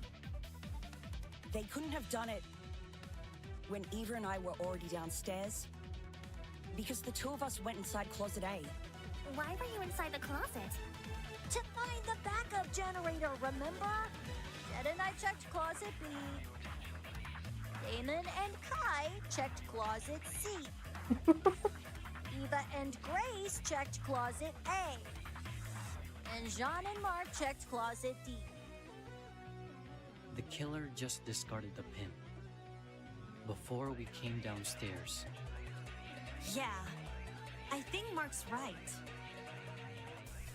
They couldn't have done it when Eva and I were already downstairs. Because the 2 of us went inside closet A. Why were you inside the closet? To find the backup generator, remember? Jed and I checked closet B. Damon and Kai checked closet C. Eva and Grace checked closet A. And Jean and Mark checked closet D. The killer just discarded the pin. Before we came downstairs. Yeah, I think Mark's right.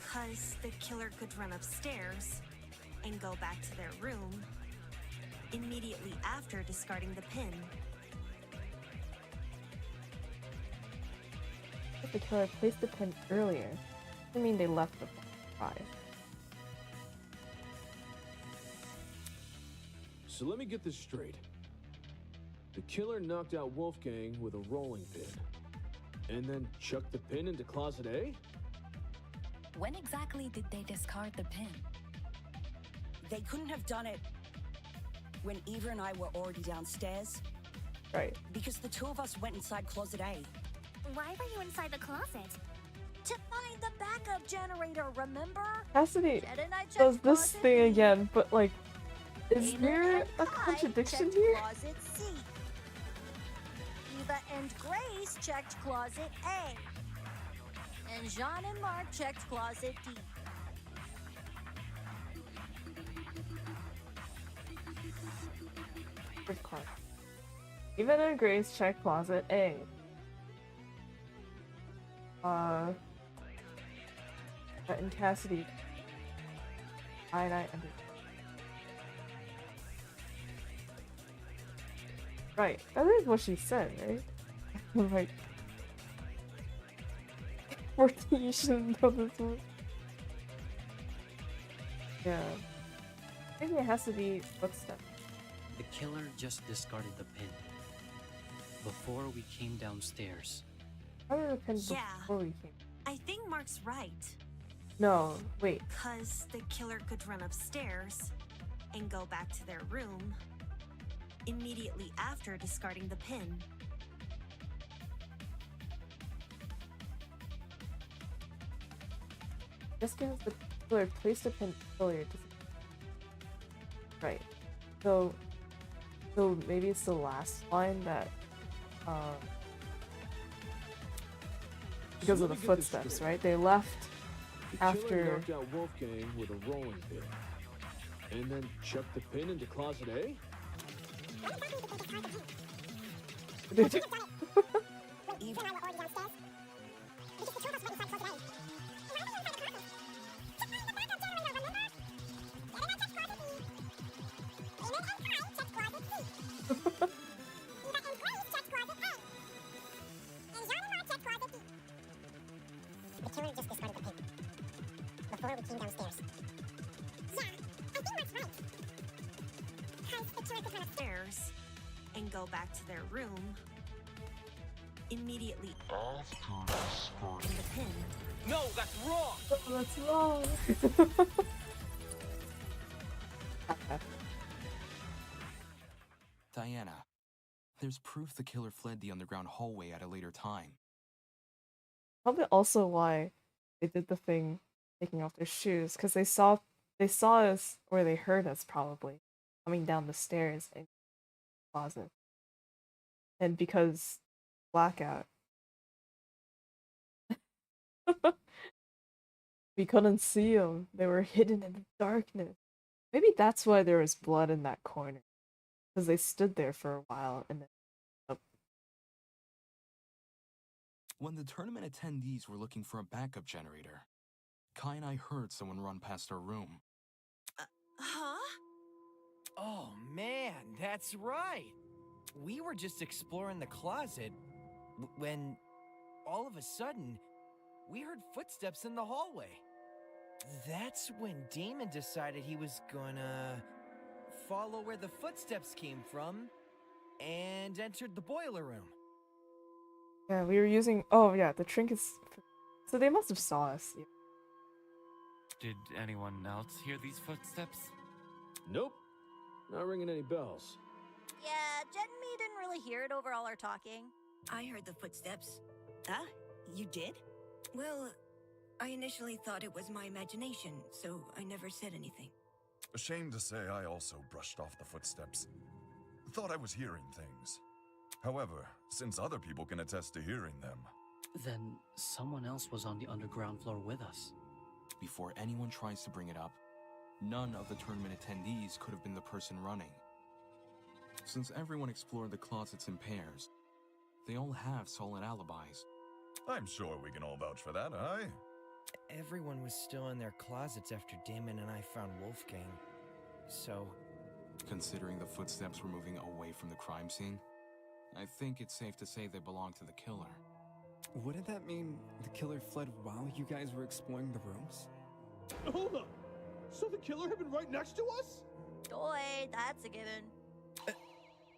'Cause the killer could run upstairs and go back to their room immediately after discarding the pin. If the killer placed the pin earlier, I mean they left the prize. So let me get this straight. The killer knocked out Wolfgang with a rolling pin. And then chucked the pin into closet A? When exactly did they discard the pin? They couldn't have done it when Eva and I were already downstairs. Right. Because the 2 of us went inside closet A. Why were you inside the closet? To find the backup generator, remember? Cassidy Jed and I checked does this closet thing B. again, but like, is Damon there and a Kai contradiction checked here? Closet C. Eva and Grace checked closet A. And Jean and Mark checked closet D. First closet. Even in Grace, check closet A. But in Cassidy, I under. Right, that is what she said, right? Like, 14, you shouldn't know this one. Yeah. I think it has to be footsteps. The killer just discarded the pin. Before we came downstairs. How did the pin Yeah. before we came? I think Mark's right. No, wait. Because the killer could run upstairs and go back to their room immediately after discarding the pin. Just because the killer placed a pin earlier doesn't. Right. So maybe it's the last line that because So of the let me get this footsteps, straight. right? They left The killer after. knocked out Wolfgang with a rolling pin, and then chucked the pin into closet A. The killer just discarded the pin before we came downstairs. Yeah, I think Mark's right. Because the killer could run Upstairs and go back to their room immediately after discarding the pin. No, that's wrong! That's wrong. Diana, there's proof the killer fled the underground hallway at a later time. Probably also why they did the thing taking off their shoes, because they saw us, or they heard us probably coming down the stairs in the closet, and because blackout, we couldn't see them. They were hidden in the darkness. Maybe that's why there was blood in that corner, because they stood there for a while and then. When the tournament attendees were looking for a backup generator, Kai and I heard someone run past our room. Huh? Oh man, that's right. We were just exploring the closet when all of a sudden we heard footsteps in the hallway. That's when Damon decided he was gonna follow where the footsteps came from and entered the boiler room. Yeah, we were using. Oh yeah, the trinkets. So they must have saw us. Yeah. Did anyone else hear these footsteps? Nope, not ringing any bells. Yeah, Jen and me didn't really hear it over all our talking. I heard the footsteps. Huh? You did? Well, I initially thought it was my imagination, so I never said anything. Ashamed to say I also brushed off the footsteps. Thought I was hearing things. However, since other people can attest to hearing them... Then someone else was on the underground floor with us. Before anyone tries to bring it up, none of the tournament attendees could have been the person running. Since everyone explored the closets in pairs, they all have solid alibis. I'm sure we can all vouch for that, aye? Everyone was still in their closets after Damon and I found Wolfgang. So, Considering the footsteps were moving away from the crime scene, I think it's safe to say they belong to the killer. Wouldn't that mean the killer fled while you guys were exploring the rooms? Hold up! So the killer had been right next to us? Boy, that's a given.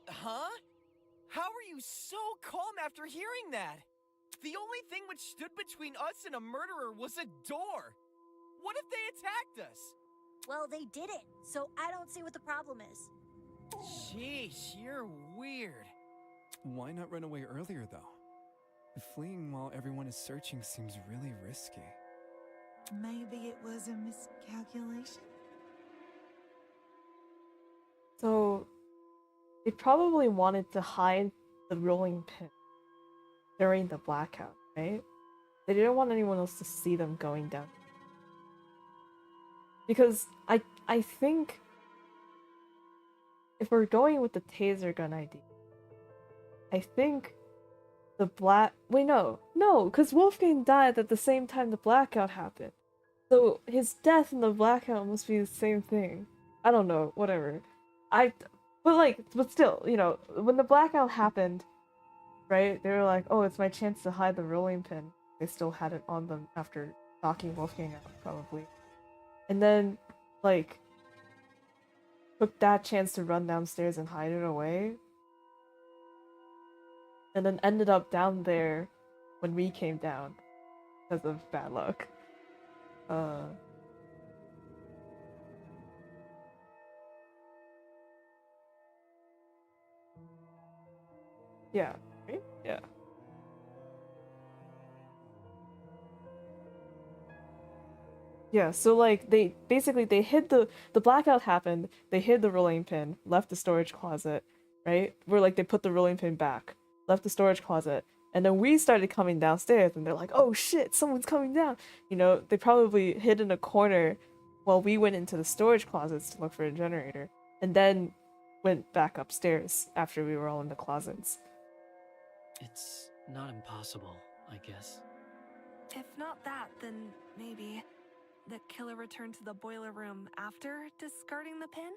huh? How are you so calm after hearing that? The only thing which stood between us and a murderer was a door. What if they attacked us? Well, they did it, so I don't see what the problem is. Sheesh, you're weird. Why not run away earlier, though? Fleeing while everyone is searching seems really risky. Maybe it was a miscalculation? So they probably wanted to hide the rolling pin during the blackout, right? They didn't want anyone else to see them going down. Because I think if we're going with the taser gun idea, I think the black. Wait, no, because Wolfgang died at the same time the blackout happened. So his death and the blackout must be the same thing. I don't know, whatever. But still, when the blackout happened, right? They were like, "Oh, it's my chance to hide the rolling pin." They still had it on them after knocking Wolfgang out, probably. And then, like, took that chance to run downstairs and hide it away. And then ended up down there when we came down because of bad luck. Yeah, right? Yeah. Yeah, so like they hid the blackout happened, they hid the rolling pin, left the storage closet, right? Where like they put the rolling pin back, left the storage closet, and then we started coming downstairs and they're like, "Oh shit, someone's coming down." They probably hid in a corner while we went into the storage closets to look for a generator, and then went back upstairs after we were all in the closets. It's not impossible, I guess. If not that, then maybe the killer returned to the boiler room after discarding the pin?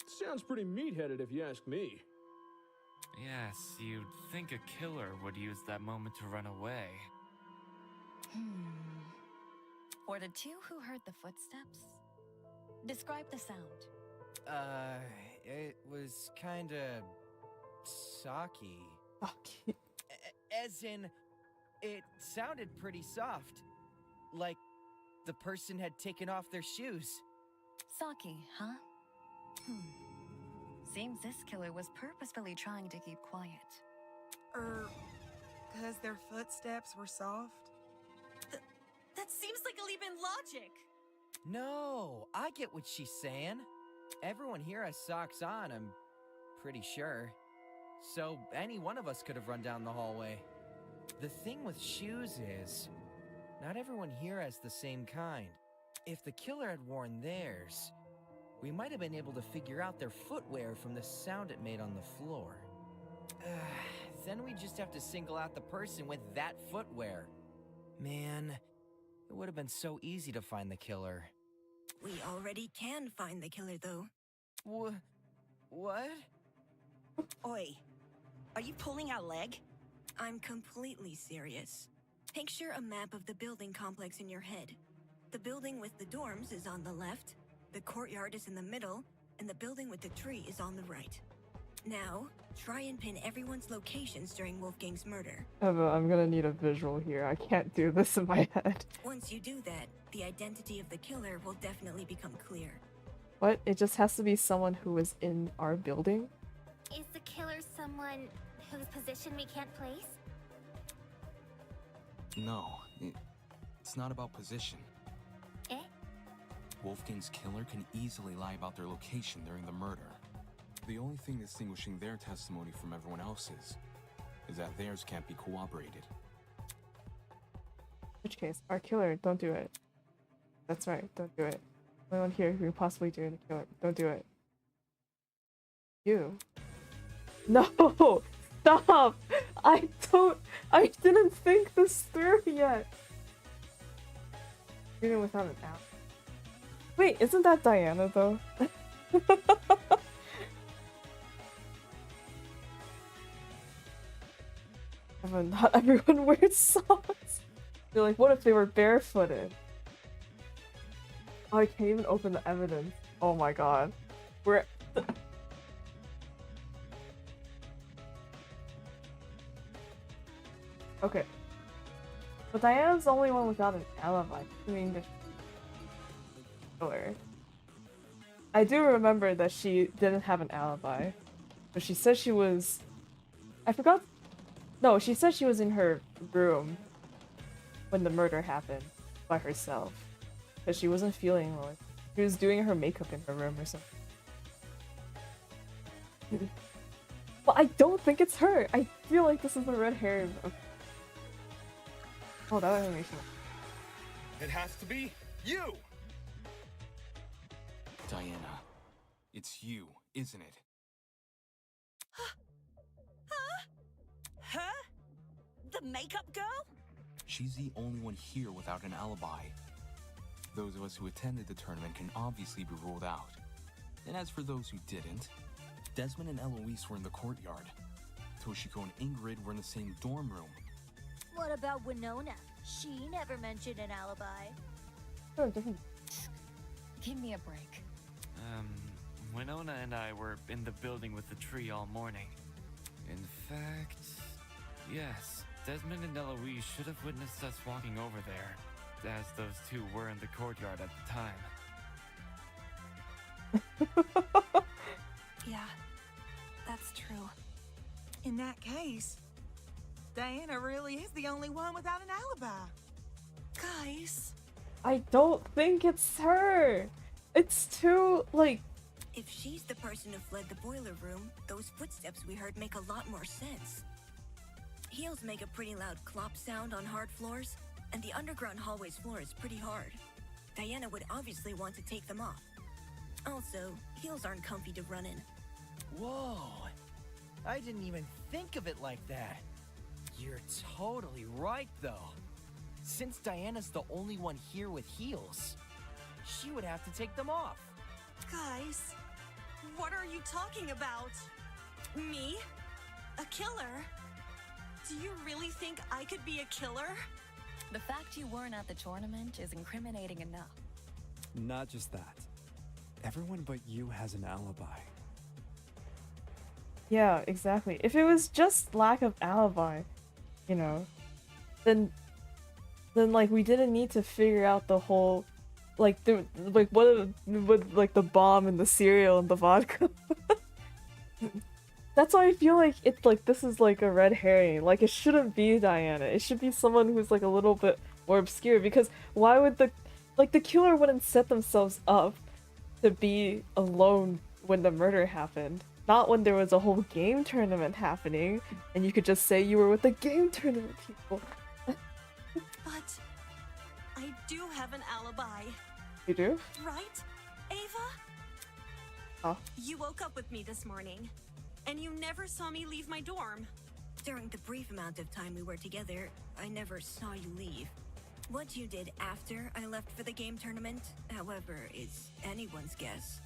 Sounds pretty meat-headed if you ask me. Yes, you'd think a killer would use that moment to run away. For the two who heard the footsteps, describe the sound. It was kinda socky. Socky. As in, it sounded pretty soft. Like the person had taken off their shoes. Saki, huh? Seems this killer was purposefully trying to keep quiet. Because their footsteps were soft? That seems like a leap in logic. No, I get what she's saying. Everyone here has socks on, I'm pretty sure. So any one of us could have run down the hallway. The thing with shoes is, not everyone here has the same kind. If the killer had worn theirs, we might have been able to figure out their footwear from the sound it made on the floor. Then we just have to single out the person with that footwear. Man, it would have been so easy to find the killer. We already can find the killer, though. What? Oi, are you pulling our leg? I'm completely serious. Picture a map of the building complex in your head. The building with the dorms is on the left, the courtyard is in the middle, and the building with the tree is on the right. Now, try and pin everyone's locations during Wolfgang's murder. Eva, I'm gonna need a visual here. I can't do this in my head. Once you do that, the identity of the killer will definitely become clear. What? It just has to be someone who was in our building? Is the killer someone whose position we can't place? No, it's not about position. Eh? Wolfgang's killer can easily lie about their location during the murder. The only thing distinguishing their testimony from everyone else's is that theirs can't be corroborated. In which case, our killer, don't do it. That's right, don't do it. Anyone here who could possibly do the killer, don't do it. You. No! Stop! I didn't think this through yet! Even without an app. Wait, isn't that Diana though? Not everyone wears socks! You're like, what if they were barefooted? Oh, I can't even open the evidence. Oh my god. We're... Okay. But Diana's the only one without an alibi. I mean, killer. I do remember that she didn't have an alibi. But she said she was... I forgot... No, she said she was in her room when the murder happened by herself. Because she wasn't feeling well. She was doing her makeup in her room or something. But I don't think it's her! I feel like this is the red hair. Oh, that animation. It has to be you! Diana, It's you, isn't it? Her? The makeup girl? She's the only one here without an alibi. Those of us who attended the tournament can obviously be ruled out. And as for those who didn't, Desmond and Eloise were in the courtyard. Toshiko and Ingrid were in the same dorm room. What about Winona? She never mentioned an alibi. Oh, different. Give me a break. Winona and I were in the building with the tree all morning. In fact, yes, Desmond and Eloise should have witnessed us walking over there, as those two were in the courtyard at the time. Yeah, that's true. In that case, Diana really is the only one without an alibi. Guys. I don't think it's her. It's too, like... If she's the person who fled the boiler room, those footsteps we heard make a lot more sense. Heels make a pretty loud clop sound on hard floors, and the underground hallway's floor is pretty hard. Diana would obviously want to take them off. Also, heels aren't comfy to run in. Whoa! I didn't even think of it like that. You're totally right, though. Since Diana's the only one here with heels, she would have to take them off. Guys, what are you talking about? Me? A killer? Do you really think I could be a killer? The fact you weren't at the tournament is incriminating enough. Not just that. Everyone but you has an alibi. Yeah, exactly. If it was just lack of alibi, you know, then like we didn't need to figure out the whole, like what with like the bomb and the cereal and the vodka. That's why I feel like it's like this is like a red herring. Like it shouldn't be Diana. It should be someone who's like a little bit more obscure, because why would the killer wouldn't set themselves up to be alone when the murder happened. Not when there was a whole game tournament happening and you could just say you were with the game tournament people. But I do have an alibi. You do? Right, Ava? Oh. You woke up with me this morning, and you never saw me leave my dorm. During the brief amount of time we were together, I never saw you leave. What you did after I left for the game tournament, however, is anyone's guess.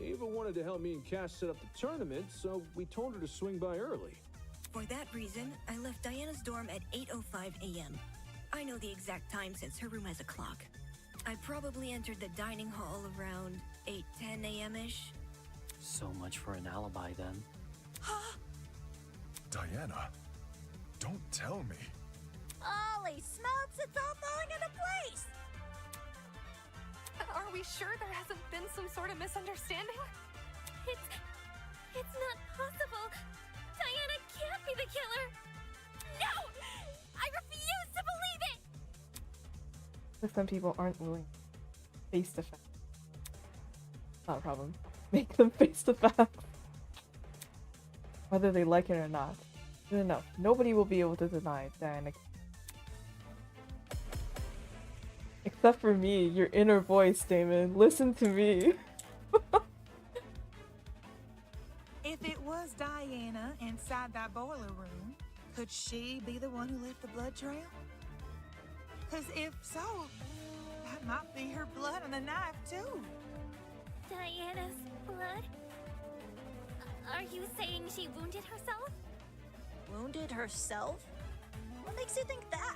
Ava wanted to help me and Cass set up the tournament, so we told her to swing by early. For that reason, I left Diana's dorm at 8:05 a.m. I know the exact time since her room has a clock. I probably entered the dining hall around 8:10 a.m.-ish. So much for an alibi then. Diana, don't tell me. Holy smokes, it's all falling into place! Are we sure there hasn't been some sort of misunderstanding? It's not possible. Diana can't be the killer. No! I refuse to believe it! But some people aren't willing to face the fact. Not a problem. Make them face the fact. Whether they like it or not. Good enough. Nobody will be able to deny Diana. Except for me, your inner voice, Damon. Listen to me. If it was Diana inside that boiler room, could she be the one who left the blood trail? Because if so, that might be her blood on the knife, too. Diana's blood? Are you saying she wounded herself? Wounded herself? What makes you think that?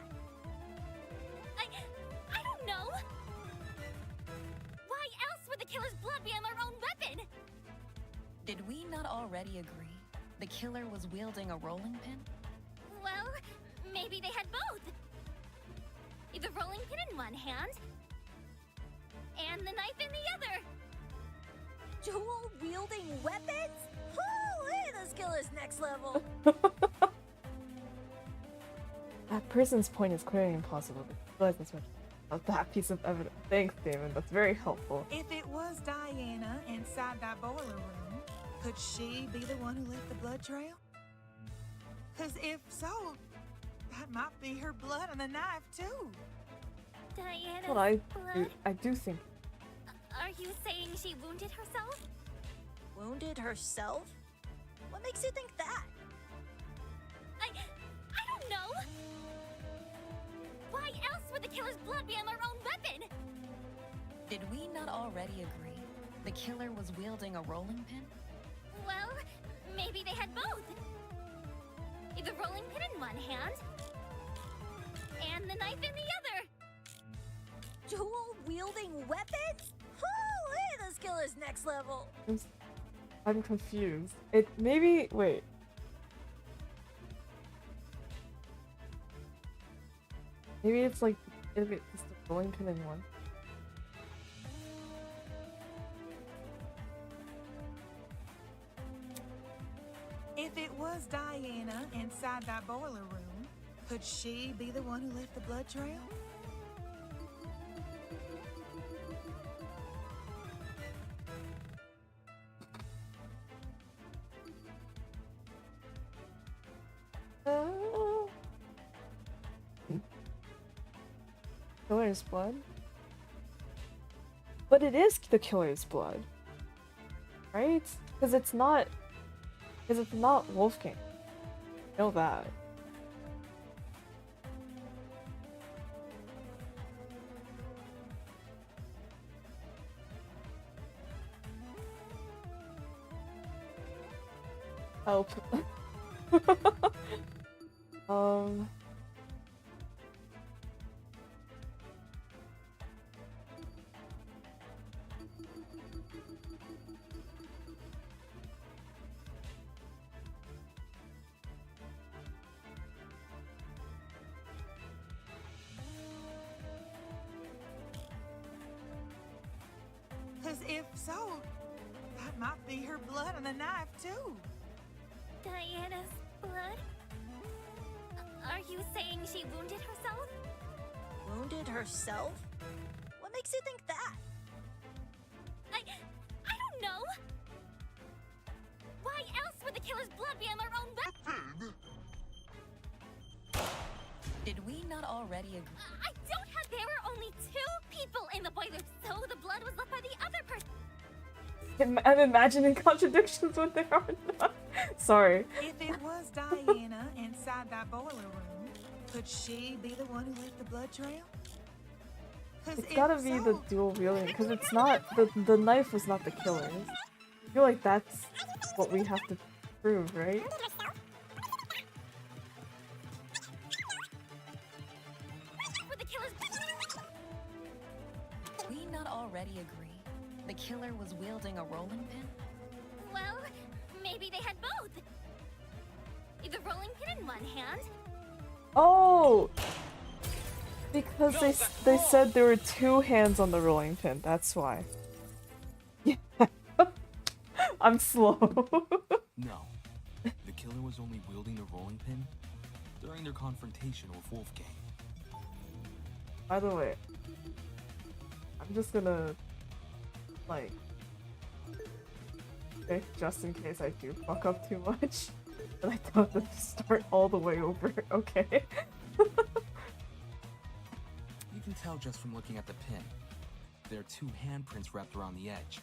I don't know! Why else would the killer's blood be on their own weapon? Did we not already agree the killer was wielding a rolling pin? Well, maybe they had both. The rolling pin in one hand, and the knife in the other. Dual wielding weapons? Holy, this killer's next level. That person's point is clearly impossible. Realize this much about that piece of evidence. Thanks, Damon. That's very helpful. If it was Diana inside that boiler room, could she be the one who left the blood trail? Because if so, that might be her blood on the knife, too. Diana's Well, blood? I do think. Are you saying she wounded herself? Wounded herself? What makes you think that? I don't know! Why else would the killer's blood be on their own weapon? Did we not already agree the killer was wielding a rolling pin? Well, maybe they had both. The rolling pin in one hand, and the knife in the other. Dual wielding weapons? Holy, this killer's next level. I'm confused. Wait. Maybe it's like, if it's just a rolling pin in one. If it was Diana inside that boiler room, could she be the one who left the blood trail? Killer's blood? But it is the killer's blood. Right? Because it's not Wolfgang. I know that. Help. Because if so, that might be her blood on the knife too. Diana's blood? Are you saying she wounded herself? Wounded herself? What makes you think that? I don't know! Why else would the killer's blood be on their own weapon? Did we not already agree? I don't have. There were only 2 people in the boiler, so the blood was left by the other person. I'm imagining contradictions when they are not. Sorry. If it was Diana inside that boiler room, could she be the one who left the blood trail? It's gotta be the dual wielding, because it's not the knife was not the killer's. I feel like that's what we have to prove, right? We not already agree the killer was wielding a rolling pin? Well, maybe they had both. The rolling pin in one hand. Oh! Because they said there were 2 hands on the rolling pin, that's why. Yeah. I'm slow. No. The killer was only wielding the rolling pin during their confrontation with Wolfgang. By the way, I'm just gonna, like, okay, just in case I do fuck up too much, and I don't have to start all the way over, okay? You can tell just from looking at the pin. There are 2 handprints wrapped around the edge,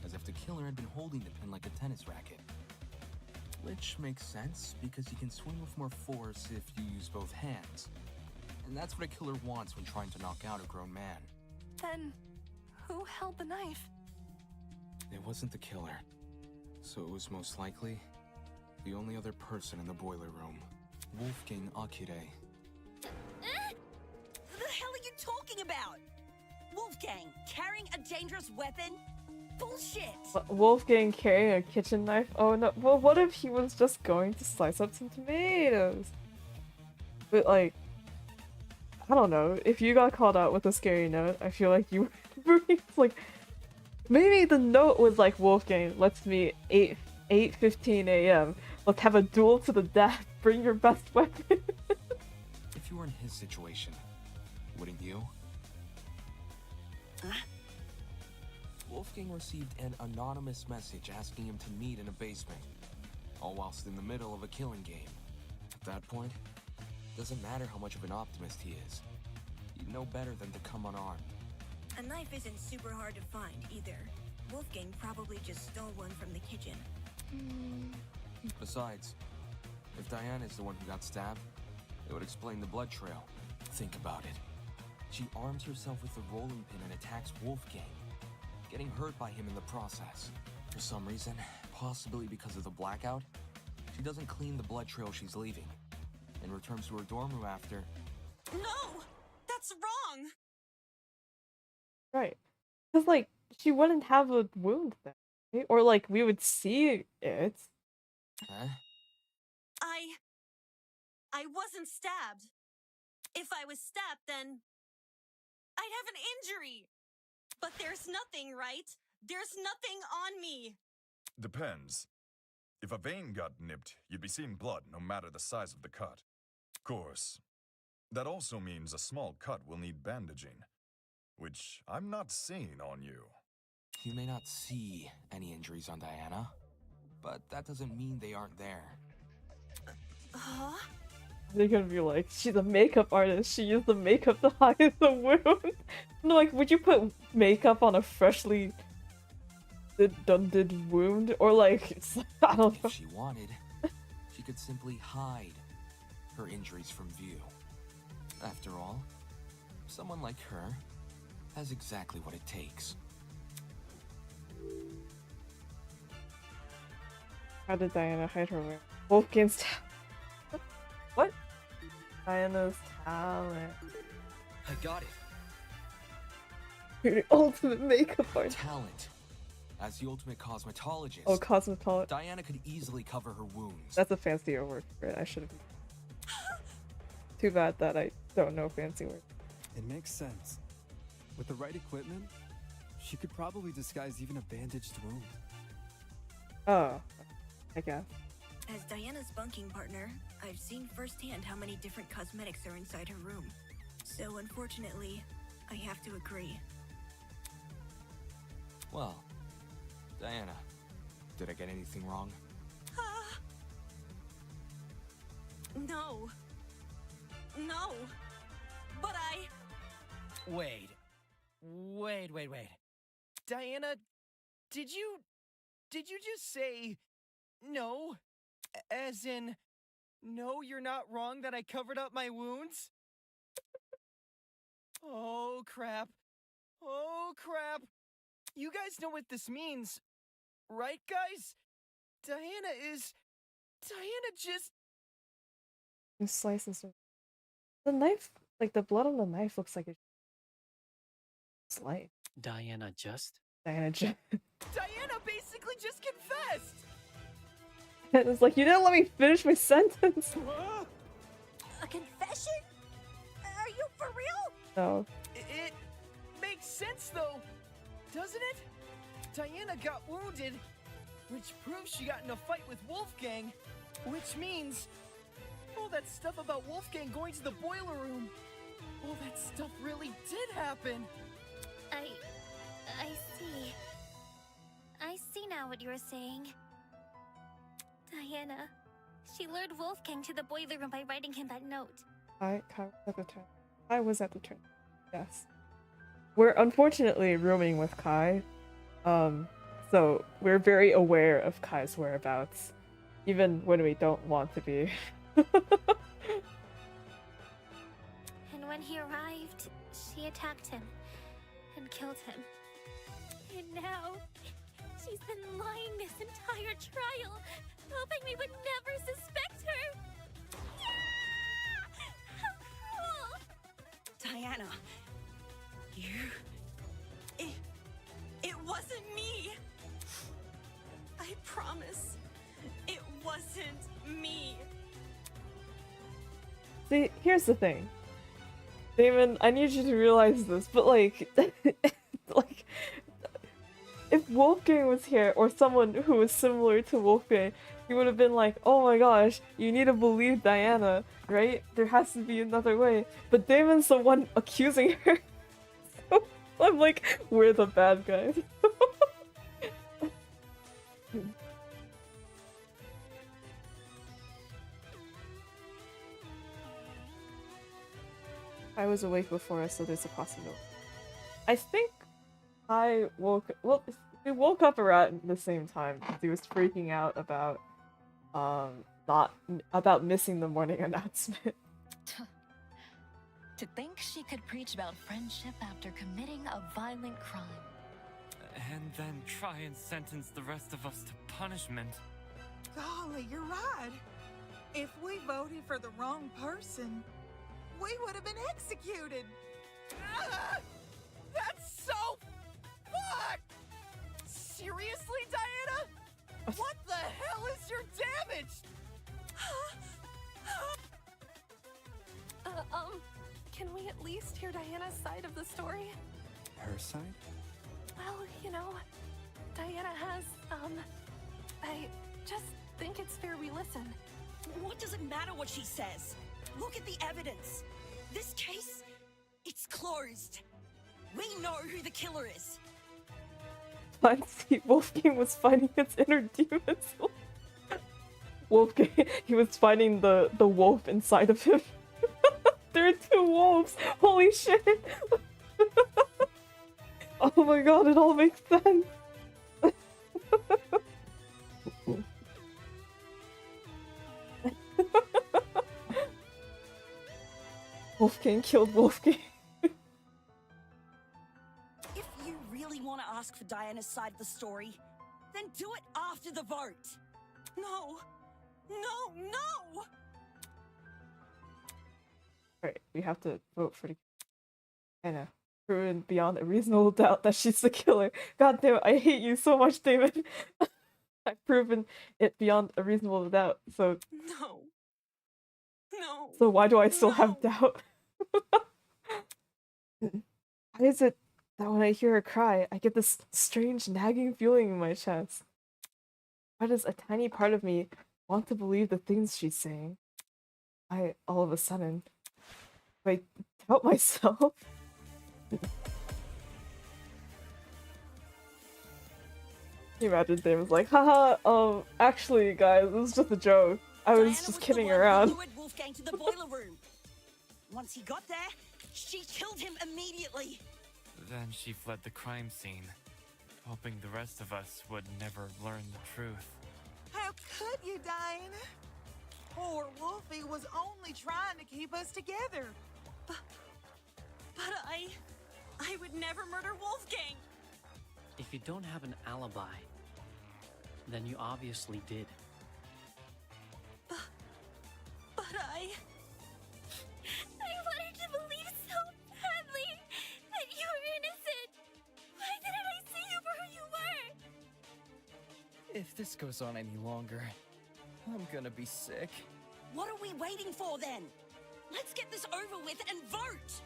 as if the killer had been holding the pin like a tennis racket. Which makes sense, because you can swing with more force if you use both hands. And that's what a killer wants when trying to knock out a grown man. Then, who held the knife? It wasn't the killer, so it was most likely the only other person in the boiler room. Wolfgang Akire. What the hell are you talking about? Wolfgang carrying a dangerous weapon? Bullshit! Wolfgang carrying a kitchen knife? Oh no, well what if he was just going to slice up some tomatoes? But like, I don't know, if you got called out with a scary note, I feel like you were like, maybe the note was like, Wolfgang, let's meet 8:15 a.m. Let's have a duel to the death, bring your best weapon. If you were in his situation, wouldn't you? Wolfgang received an anonymous message asking him to meet in a basement, all whilst in the middle of a killing game. At that point, doesn't matter how much of an optimist he is. You'd know better than to come unarmed. A knife isn't super hard to find, either. Wolfgang probably just stole one from the kitchen. Besides, if Diana is the one who got stabbed, it would explain the blood trail. Think about it. She arms herself with the rolling pin and attacks Wolfgang, getting hurt by him in the process. For some reason, possibly because of the blackout, she doesn't clean the blood trail she's leaving, and returns to her dorm room after. No! That's wrong! Right. Because, like, she wouldn't have a wound then, right? Or, like, we would see it. Huh? I wasn't stabbed. If I was stabbed, then I'd have an injury. But there's nothing, right? There's nothing on me. Depends. If a vein got nipped, you'd be seeing blood no matter the size of the cut. Of course, that also means a small cut will need bandaging, which I'm not seeing on you. You may not see any injuries on Diana, but that doesn't mean they aren't there. Huh? They're gonna be like, she's a makeup artist, she used the makeup to hide the wound. No, like, would you put makeup on a freshly did wound? Or like, it's, I don't know. If she wanted, she could simply hide her injuries from view. After all, someone like her has exactly what it takes. How did Diana hide her wound? Wolfgang's what? Diana's talent. I got it. You're the ultimate makeup artist. Talent. As the ultimate cosmetologist, Oh, cosmetologist. Diana could easily cover her wounds. That's a fancier word for it. I should have. Too bad that I don't know fancy words. It makes sense. With the right equipment, she could probably disguise even a bandaged wound. Oh, I guess. As Diana's bunking partner, I've seen firsthand how many different cosmetics are inside her room. So unfortunately, I have to agree. Well, Diana, did I get anything wrong? No. No. But Wait. Diana, did you just say no? As in, no, you're not wrong that I covered up my wounds? Oh, crap. Oh, crap. You guys know what this means, right, guys? Diana just... And slices her. The knife, like the blood on the knife looks like a slice. Diana just? Diana just. Diana basically just confessed! And it's like, you didn't let me finish my sentence. A confession? Are you for real? No. It makes sense, though, doesn't it? Diana got wounded, which proves she got in a fight with Wolfgang, which means all that stuff about Wolfgang going to the boiler room, all that stuff really did happen. I see. I see now what you're saying. Diana, she lured Wolfgang to the boiler room by writing him that note. Kai was at the turn. Kai was at the turn. Yes. We're unfortunately rooming with Kai. So we're very aware of Kai's whereabouts. Even when we don't want to be. And when he arrived, she attacked him and killed him. And now, she's been lying this entire trial, hoping we would never suspect her. Yeah! How cruel! Diana, it wasn't me. I promise, it wasn't me. See, here's the thing. Damon, I need you to realize this, but like, like, if Wolfgang was here, or someone who was similar to Wolfgang, he would have been like, oh my gosh, you need to believe Diana, right? There has to be another way. But Damon's the one accusing her. So I'm like, we're the bad guys. I was awake before us, so there's a possibility. I think I woke. Well, We woke up around the same time because he was freaking out about not about missing the morning announcement. To think she could preach about friendship after committing a violent crime. And then try and sentence the rest of us to punishment. Golly, you're right. If we voted for the wrong person, we would have been executed. Ah! That's so fucked! Seriously, Diana? What the hell is your damage? Can we at least hear Diana's side of the story? Her side? Well, you know, Diana has, I just think it's fair we listen. What does it matter what she says? Look at the evidence. This case, it's closed. We know who the killer is. Wolfgang was fighting its inner demons. Wolfgang, he was fighting the wolf inside of him. There are two wolves! Holy shit! Oh my god, it all makes sense! Wolfgang killed Wolfgang. If you really want to ask for Diana's side of the story, then do it after the vote. No! No! No! Alright, we have to vote for the Anna. Proven beyond a reasonable doubt that she's the killer. God damn it, I hate you so much, David. I've proven it beyond a reasonable doubt, so... No. No. So why do I still have doubt? Why is it that when I hear her cry, I get this strange nagging feeling in my chest? Why does a tiny part of me want to believe the things she's saying? I, all of a sudden, I doubt myself. Can you imagine Dave was like, haha, actually guys, it was just a joke. I was just kidding around. Lured Wolfgang to the boiler room. Once he got there, she killed him immediately. Then she fled the crime scene, hoping the rest of us would never learn the truth. How could you, Diana? Poor Wolfie was only trying to keep us together. But I would never murder Wolfgang. If you don't have an alibi, then you obviously did. But I wanted to believe so badly that you were innocent. Why didn't I see you for who you were? If this goes on any longer, I'm gonna be sick. What are we waiting for then? Let's get this over with and vote.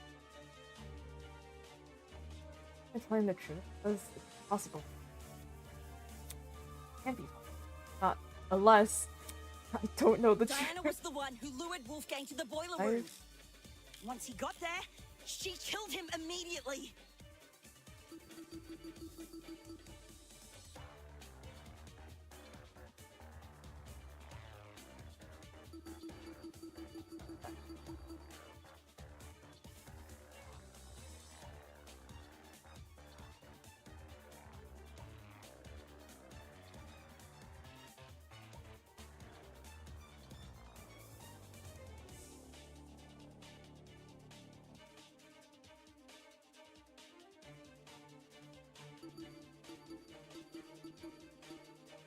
I find the truth as possible. Can't be possible. Not unless I don't know the truth. Diana was the one who lured Wolfgang to the boiler room. Once he got there, she killed him immediately.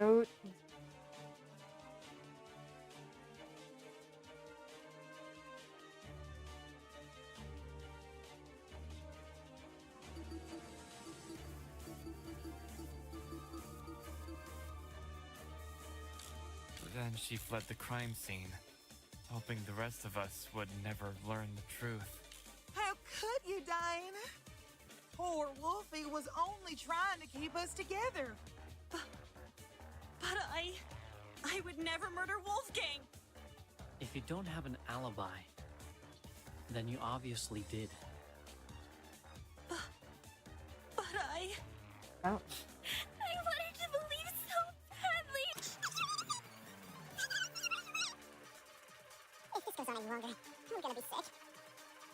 Vote. Then she fled the crime scene, hoping the rest of us would never learn the truth. How could you, Diana? Poor Wolfie was only trying to keep us together. But I would never murder Wolfgang. If you don't have an alibi, then you obviously did. But I wanted to believe so badly. If this goes on any longer, I'm gonna be sick.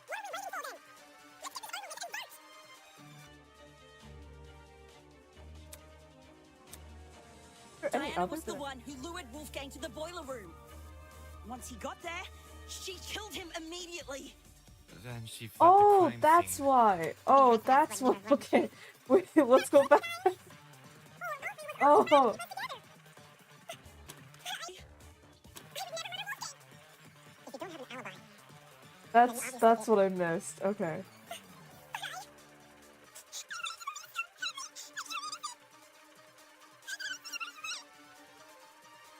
What are we waiting for then? Let's get this over with and vote! there any Diana other was the than- one who lured Wolfgang to the boiler room. Once he got there, she killed him immediately. Then she fled Oh, the crime that's scene. why. Oh, that's why. Okay, wait, let's go back. Oh. That's what I missed. Okay.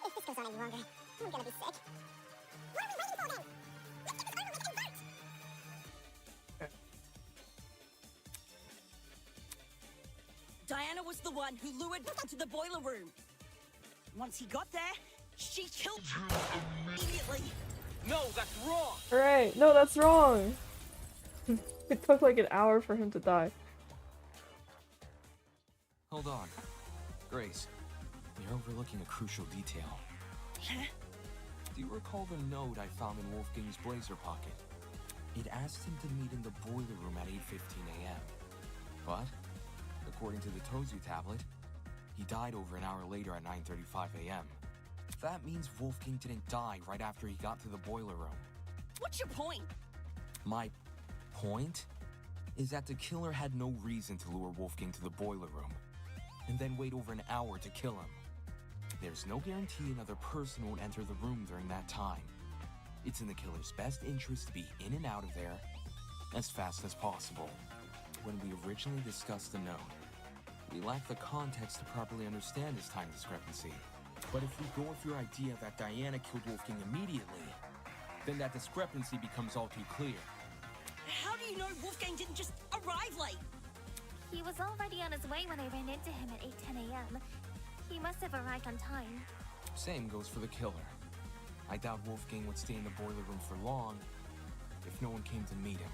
If this goes on any longer, I'm gonna be sick. What are we waiting for then? Let's get this over with and vote! Diana was the one who lured him to the boiler room. Once he got there, she killed him immediately. No, that's wrong! Alright, no, that's wrong! It took like an hour for him to die. Hold on. Grace, you're overlooking a crucial detail. Do you recall the note I found in Wolfgang's blazer pocket? It asked him to meet in the boiler room at 8:15 a.m. But, according to the Tozu tablet, he died over an hour later at 9:35 a.m. That means Wolfgang didn't die right after he got to the boiler room. What's your point? My point is that the killer had no reason to lure Wolfgang to the boiler room and then wait over an hour to kill him. There's no guarantee another person won't enter the room during that time. It's in the killer's best interest to be in and out of there as fast as possible. When we originally discussed the note, we lacked the context to properly understand this time discrepancy. But if we go with your idea that Diana killed Wolfgang immediately, then that discrepancy becomes all too clear. How do you know Wolfgang didn't just arrive late? He was already on his way when I ran into him at 8:10 a.m. He must have arrived on time. Same goes for the killer. I doubt Wolfgang would stay in the boiler room for long if no one came to meet him.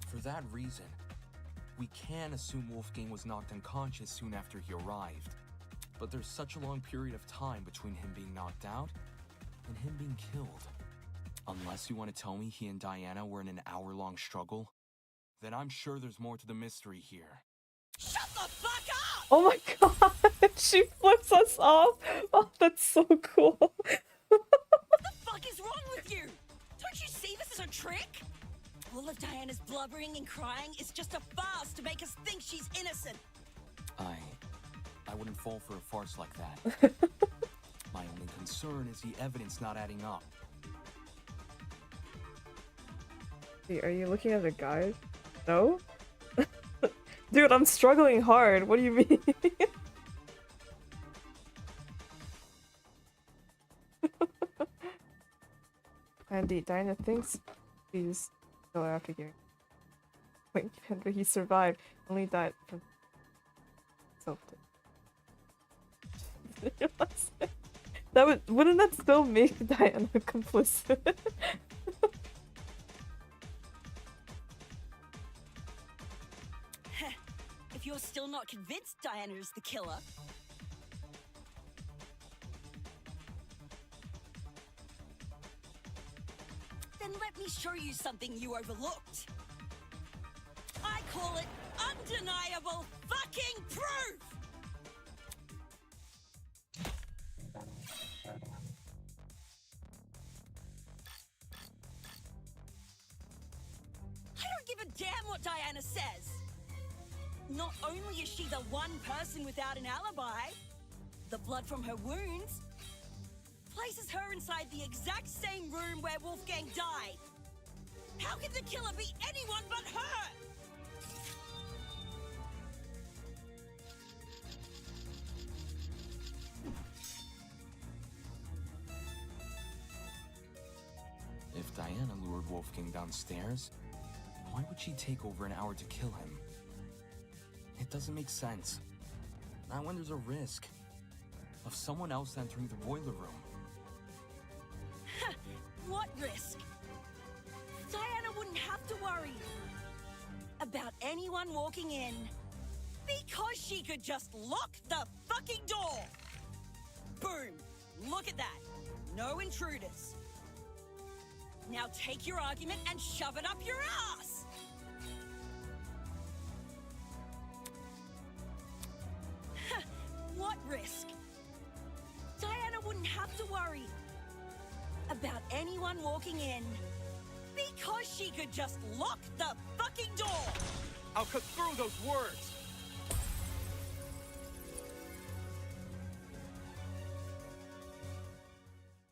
For that reason, we can assume Wolfgang was knocked unconscious soon after he arrived. But there's such a long period of time between him being knocked out and him being killed. Unless you want to tell me he and Diana were in an hour-long struggle, then I'm sure there's more to the mystery here. Shut the fuck up! Oh my god! She flips us off! Oh, that's so cool. What the fuck is wrong with you? Don't you see this as a trick? All of Diana's blubbering and crying is just a farce to make us think she's innocent. I wouldn't fall for a farce like that. My only concern is the evidence not adding up. Wait, are you looking at a guide? No? Dude, I'm struggling hard. What do you mean? Andy, Diana thinks he's still after getting Wait, but he survived. Only died from self-death. Wouldn't that still make Diana complicit? If you're still not convinced Diana is the killer, then let me show you something you overlooked. I call it undeniable fucking proof! I don't give a damn what Diana says. Not only is she the one person without an alibi, the blood from her wounds places her inside the exact same room where Wolfgang died. How can the killer be anyone but her? If Diana lured Wolfgang downstairs, why would she take over an hour to kill him? It doesn't make sense. Not when there's a risk of someone else entering the boiler room. What risk? Diana wouldn't have to worry about anyone walking in because she could just lock the fucking door. Boom. Look at that. No intruders. Now take your argument and shove it up your ass. What risk? have to worry about anyone walking in. Because she could just lock the fucking door! I'll cut through those words!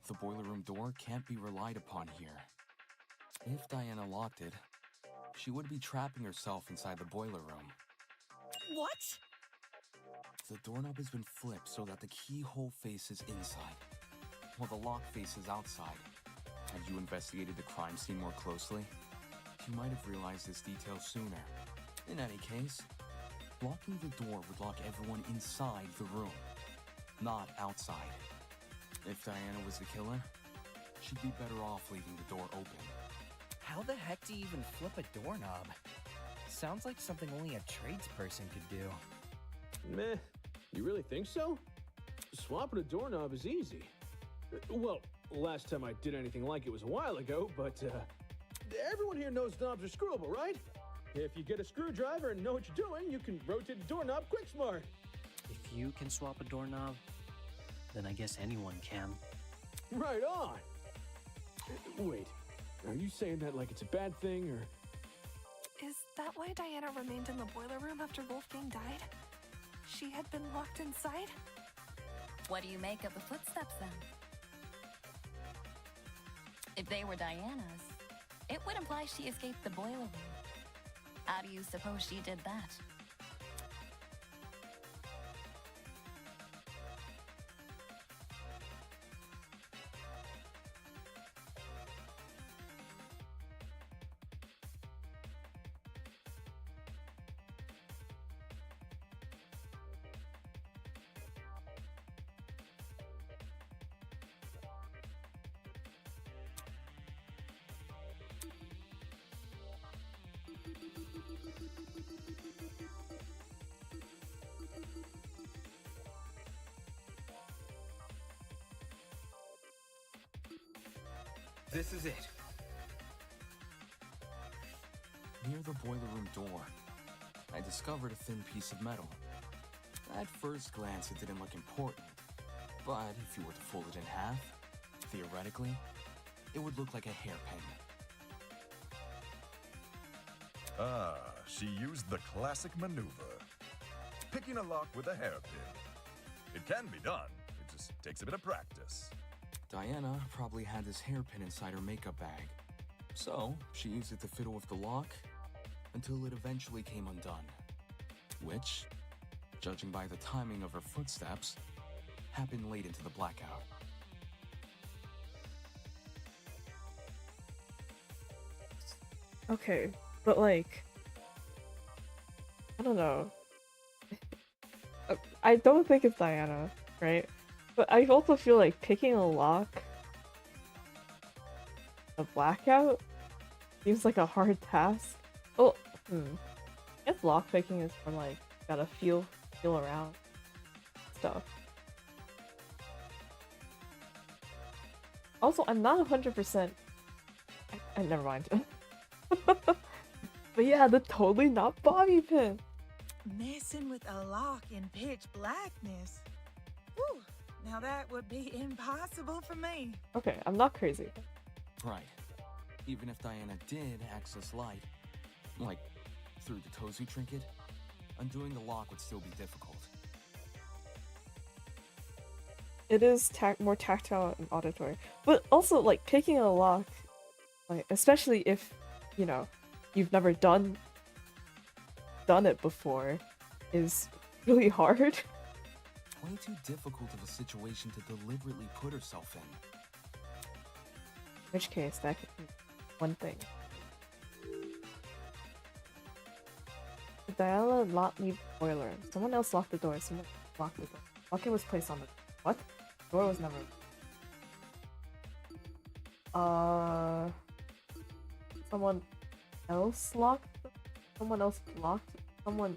The boiler room door can't be relied upon here. If Diana locked it, she would be trapping herself inside the boiler room. What? The doorknob has been flipped so that the keyhole faces inside, while the lock faces outside. Had you investigated the crime scene more closely, you might have realized this detail sooner. In any case, locking the door would lock everyone inside the room, not outside. If Diana was the killer, she'd be better off leaving the door open. How the heck do you even flip a doorknob? Sounds like something only a tradesperson could do. Meh. You really think so? Swapping a doorknob is easy. Well, last time I did anything like it was a while ago, but everyone here knows knobs are screwable, right? If you get a screwdriver and know what you're doing, you can rotate the doorknob quick smart. If you can swap a doorknob, then I guess anyone can. Right on. Wait, are you saying that like it's a bad thing, or? Is that why Diana remained in the boiler room after Wolfgang died? She had been locked inside? What do you make of the footsteps then? If they were Diana's, it would imply she escaped the boiler room. How do you suppose she did that? This is it. Near the boiler room door, I discovered a thin piece of metal. At first glance, it didn't look important, but if you were to fold it in half, theoretically, it would look like a hairpin. Ah, she used the classic maneuver. Picking a lock with a hairpin. It can be done, it just takes a bit of practice. Diana probably had this hairpin inside her makeup bag, so she used it to fiddle with the lock until it eventually came undone. Which, judging by the timing of her footsteps, happened late into the blackout. Okay, but like, I don't know. I don't think it's Diana, right? But I also feel like picking a lock, a blackout, seems like a hard task. Oh, I guess lock picking is from like, gotta feel around stuff. Also, I'm not 100%. Never mind. But yeah, the totally not bobby pin. Messing with a lock in pitch blackness. Whew. Now that would be impossible for me. Okay, I'm not crazy. Right. Even if Diana did access light, like through the Tozu trinket, undoing the lock would still be difficult. It is more tactile and auditory. But also, like, picking a lock, like, especially if, you know, you've never done it before, is really hard. Way too difficult of a situation to deliberately put herself in. In which case, that could be one thing. Did Diana not leave the boiler? Someone else locked the door. Someone locked the door. Locking was placed on the... What? The door was never... Someone else locked? Someone else blocked? Someone...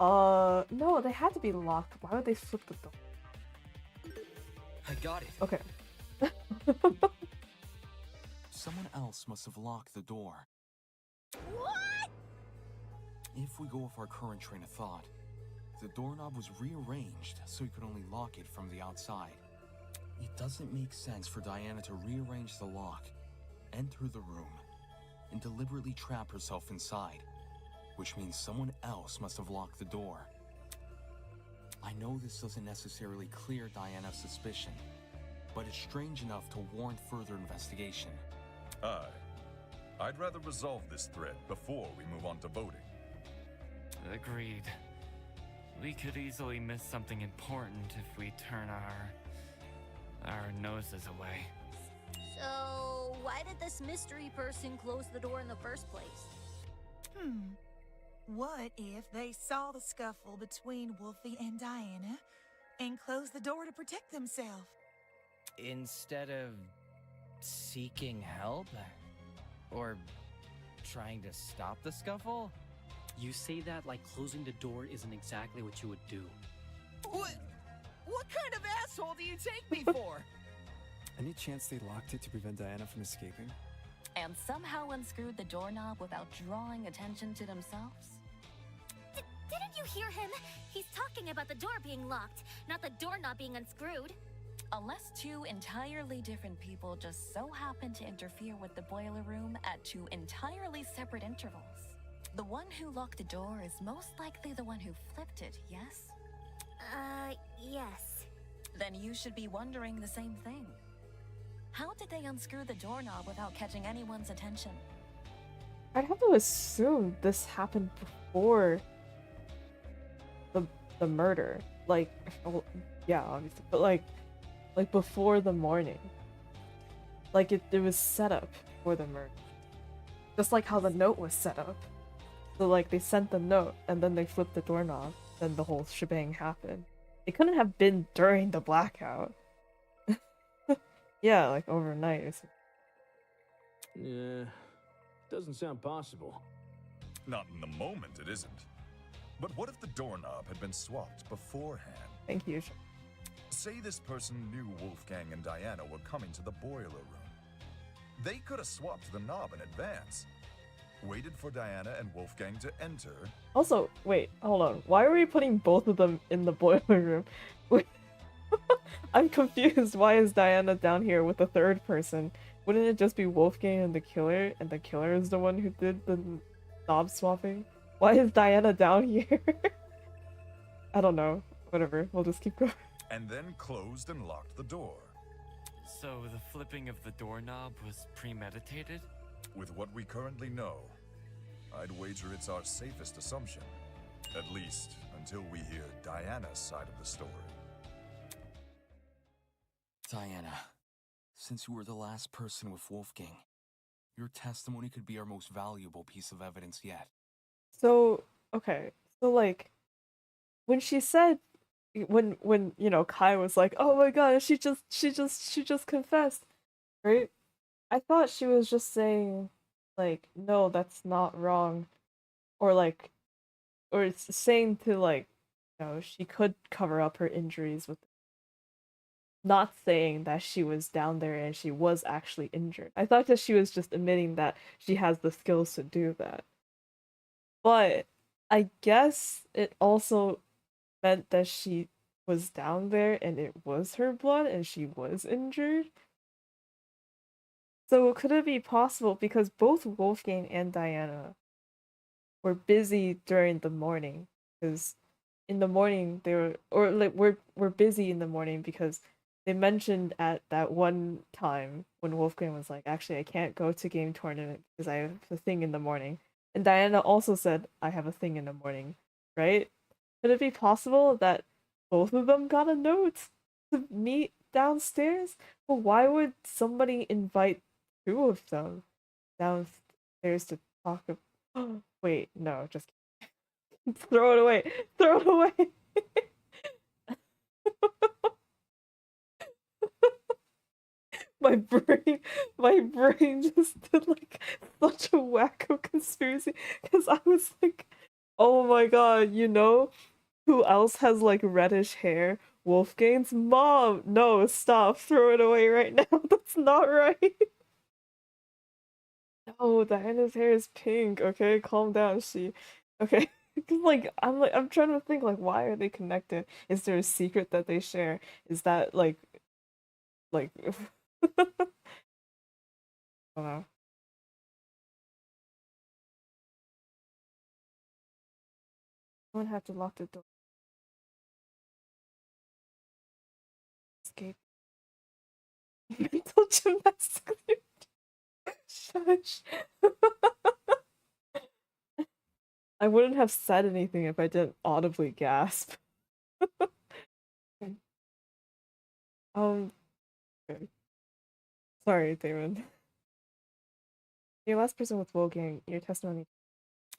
No, they had to be locked. Why would they flip the door? I got it. Okay. Someone else must have locked the door. What? If we go with our current train of thought, the doorknob was rearranged so you could only lock it from the outside. It doesn't make sense for Diana to rearrange the lock, enter the room, and deliberately trap herself inside, which means someone else must have locked the door. I know this doesn't necessarily clear Diana's suspicion, but it's strange enough to warrant further investigation. I'd rather resolve this thread before we move on to voting. Agreed. We could easily miss something important if we turn our noses away. So, why did this mystery person close the door in the first place? What if they saw the scuffle between Wolfie and Diana and closed the door to protect themselves? Instead of seeking help? Or trying to stop the scuffle? You say that like closing the door isn't exactly what you would do. What kind of asshole do you take me for? Any chance they locked it to prevent Diana from escaping? And somehow unscrewed the doorknob without drawing attention to themselves? Didn't you hear him? He's talking about the door being locked, not the doorknob being unscrewed. Unless two entirely different people just so happen to interfere with the boiler room at two entirely separate intervals. The one who locked the door is most likely the one who flipped it, yes? Yes. Then you should be wondering the same thing. How did they unscrew the doorknob without catching anyone's attention? I'd have to assume this happened before the murder. Like, well, yeah, obviously, but like before the morning. Like it was set up for the murder. Just like how the note was set up. So like they sent the note and then they flipped the doorknob, then the whole shebang happened. It couldn't have been during the blackout. Yeah, like overnight or something. Yeah, doesn't sound possible. Not in the moment, it isn't. But what if the doorknob had been swapped beforehand? Thank you. Say this person knew Wolfgang and Diana were coming to the boiler room. They could have swapped the knob in advance. Waited for Diana and Wolfgang to enter. Also, wait, hold on. Why are we putting both of them in the boiler room? Wait. I'm confused. Why is Diana down here with the third person? Wouldn't it just be Wolfgang and the killer is the one who did the knob swapping? Why is Diana down here? I don't know. Whatever. We'll just keep going. And then closed and locked the door. So the flipping of the doorknob was premeditated? With what we currently know, I'd wager it's our safest assumption. At least until we hear Diana's side of the story. Diana, since you were the last person with Wolfgang, your testimony could be our most valuable piece of evidence yet. So, okay. So like when she said when you know Kai was like, "Oh my god, she just confessed." Right? I thought she was just saying like, "No, that's not wrong." Or like it's saying to like, you know, she could cover up her injuries with not saying that she was down there and she was actually injured. I thought that she was just admitting that she has the skills to do that. But I guess it also meant that she was down there and it was her blood and she was injured. So could it be possible because both Wolfgang and Diana were busy during the morning? Because in the morning they were, or like we're busy in the morning because they mentioned at that one time when Wolfgang was like, actually, I can't go to game tournament because I have a thing in the morning. And Diana also said, I have a thing in the morning, right? Could it be possible that both of them got a note to meet downstairs? But why would somebody invite two of them downstairs to talk about... Wait, no, just throw it away. Throw it away. my brain just did like such a wacko conspiracy because I was like, oh my god, you know who else has like reddish hair? Wolfgang's mom. No, stop, throw it away right now. That's not right. No, Diana's hair is pink. Okay, calm down, she. Okay. 'Cause, I'm trying to think, like, why are they connected? Is there a secret that they share? Is that like I don't know. I'm gonna have to lock the door. Escape. Mental gymnastics. Shush. I wouldn't have said anything if I didn't audibly gasp. Okay. Sorry, Damon. Your last person with Wolfgang, your testimony.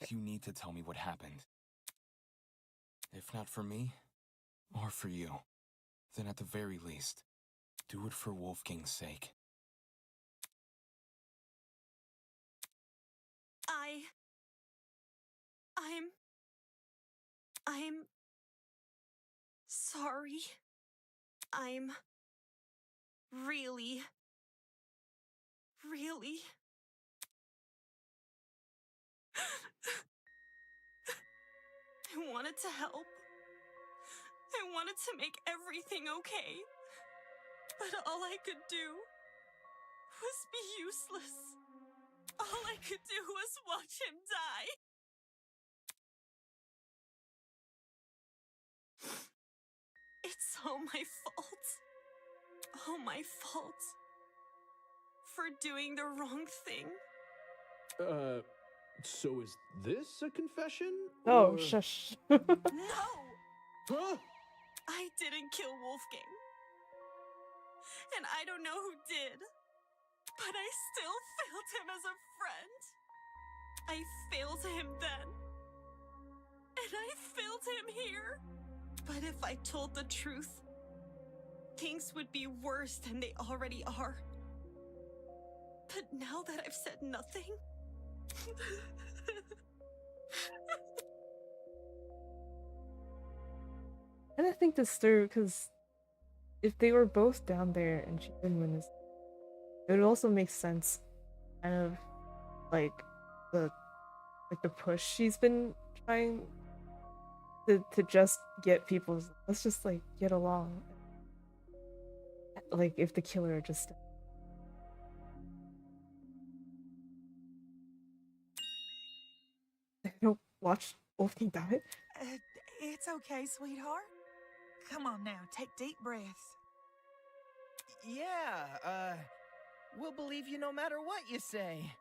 You need to tell me what happened. If not for me, or for you, then at the very least, do it for Wolfgang's sake. I'm sorry. I'm really I wanted to help. I wanted to make everything okay. But all I could do was be useless. All I could do was watch him die. It's all my fault. All my fault. For doing the wrong thing. So is this a confession? Oh, or... shush. No! Huh? I didn't kill Wolfgang. And I don't know who did. But I still failed him as a friend. I failed him then. And I failed him here. But if I told the truth, things would be worse than they already are. But now that I've said nothing... And I think this through, because if they were both down there and she didn't win this, it would also make sense, kind of like the push she's been trying to just get people's, let's just like get along. Like if the killer just don't watch Wolfgang die. It's okay, sweetheart. Come on now, take deep breaths. Yeah, we'll believe you no matter what you say.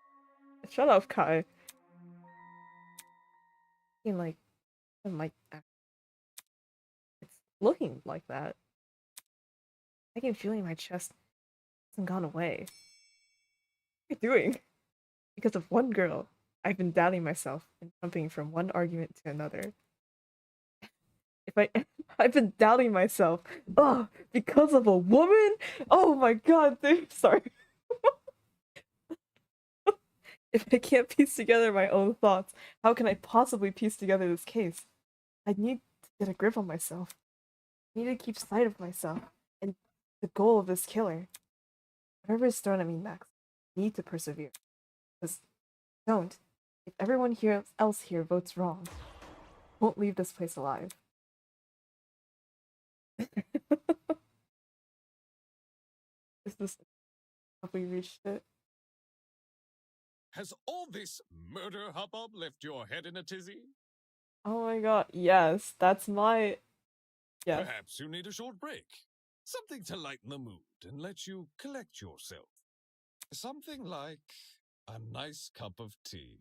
Shut up, Kai. I mean, like, it might. It's looking like that. I can feel in my chest. It hasn't gone away. What are you doing? Because of one girl, I've been doubting myself and jumping from one argument to another. I've been doubting myself. Oh, because of a woman? Oh my god, dude. Sorry. If I can't piece together my own thoughts, how can I possibly piece together this case? I need to get a grip on myself. I need to keep sight of myself and the goal of this killer. Whatever is thrown at me next, I need to persevere. Because don't, if everyone else here votes wrong, I won't leave this place alive. Is this have we reached it? Has all this murder hubbub left your head in a tizzy? Oh my god, yes, that's my... Yes. Perhaps you need a short break. Something to lighten the mood and let you collect yourself. Something like a nice cup of tea.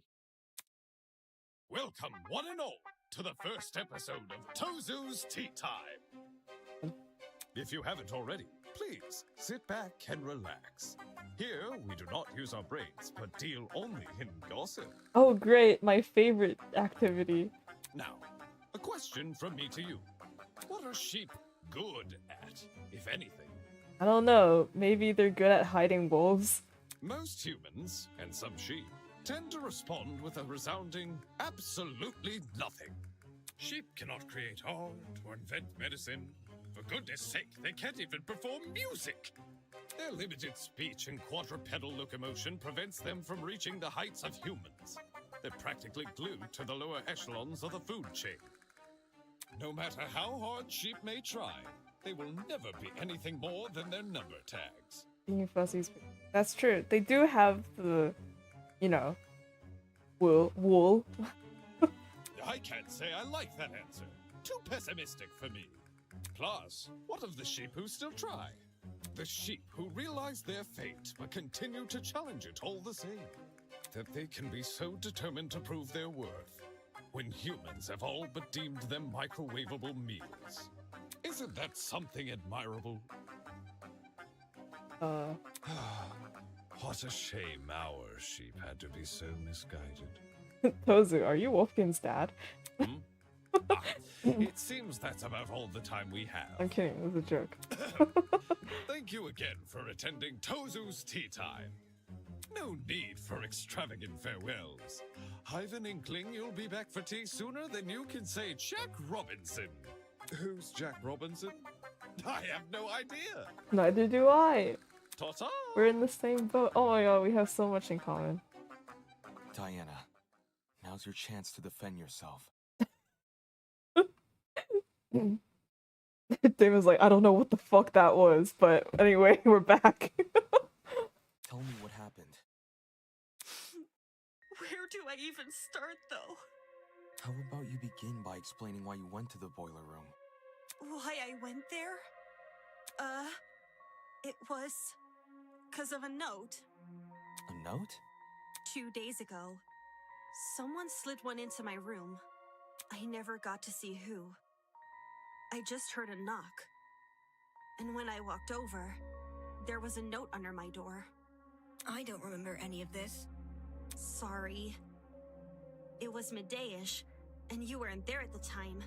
Welcome, one and all, to the first episode of Tozu's Tea Time. If you haven't already, please sit back and relax. Here, we do not use our brains, but deal only in gossip. Oh great, my favorite activity. Now, a question from me to you. What are sheep good at, if anything? I don't know, maybe they're good at hiding wolves? Most humans, and some sheep, tend to respond with a resounding absolutely nothing. Sheep cannot create art or invent medicine. For goodness sake, they can't even perform music. Their limited speech and quadrupedal locomotion prevents them from reaching the heights of humans. They're practically glued to the lower echelons of the food chain. No matter how hard sheep may try, they will never be anything more than their number tags. Being fuzzies. That's true. They do have the, you know, wool. I can't say I like that answer. Too pessimistic for me. Plus, what of the sheep who still try? The sheep who realize their fate but continue to challenge it all the same. That they can be so determined to prove their worth when humans have all but deemed them microwavable meals. Isn't that something admirable? What a shame our sheep had to be so misguided. Tozu, are you Wolfgang's dad? It seems that's about all the time we have. I'm kidding, it was a joke. Thank you again for attending Tozu's Tea Time. No need for extravagant farewells. I've an inkling you'll be back for tea sooner than you can say Jack Robinson. Who's Jack Robinson? I have no idea. Neither do I. Ta-ta! We're in the same boat. Oh my god, we have so much in common. Diana, now's your chance to defend yourself. Damon's like, I don't know what the fuck that was, but anyway, we're back. Tell me what happened. Where do I even start, though? How about you begin by explaining why you went to the boiler room? Why I went there? It was 'cause of a note. A note? 2 days ago, someone slid one into my room. I never got to see who. I just heard a knock. And when I walked over, there was a note under my door. I don't remember any of this. Sorry. It was midday-ish, and you weren't there at the time.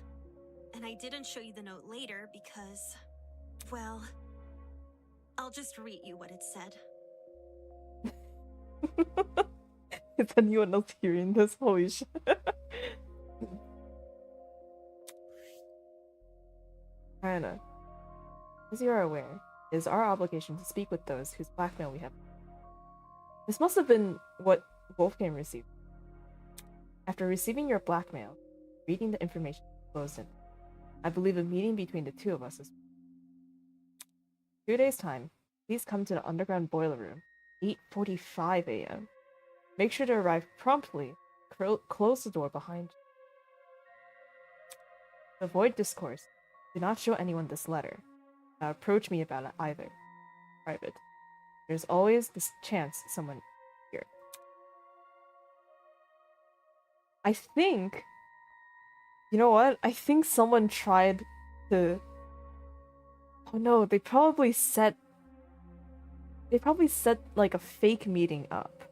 And I didn't show you the note later because, well, I'll just read you what it said. Is anyone else hearing this? Holy shit. Diana, as you are aware, it is our obligation to speak with those whose blackmail we have. This must have been what Wolfgang received. After receiving your blackmail, reading the information disclosed in it, I believe a meeting between the two of us is 2 days' time. Please come to the underground boiler room, 8:45 a.m. Make sure to arrive promptly. Close the door behind you. To avoid discourse, do not show anyone this letter. Not approach me about it either. Private. There's always this chance someone here. I think... You know what? I think someone tried to... Oh no, they probably set like a fake meeting up.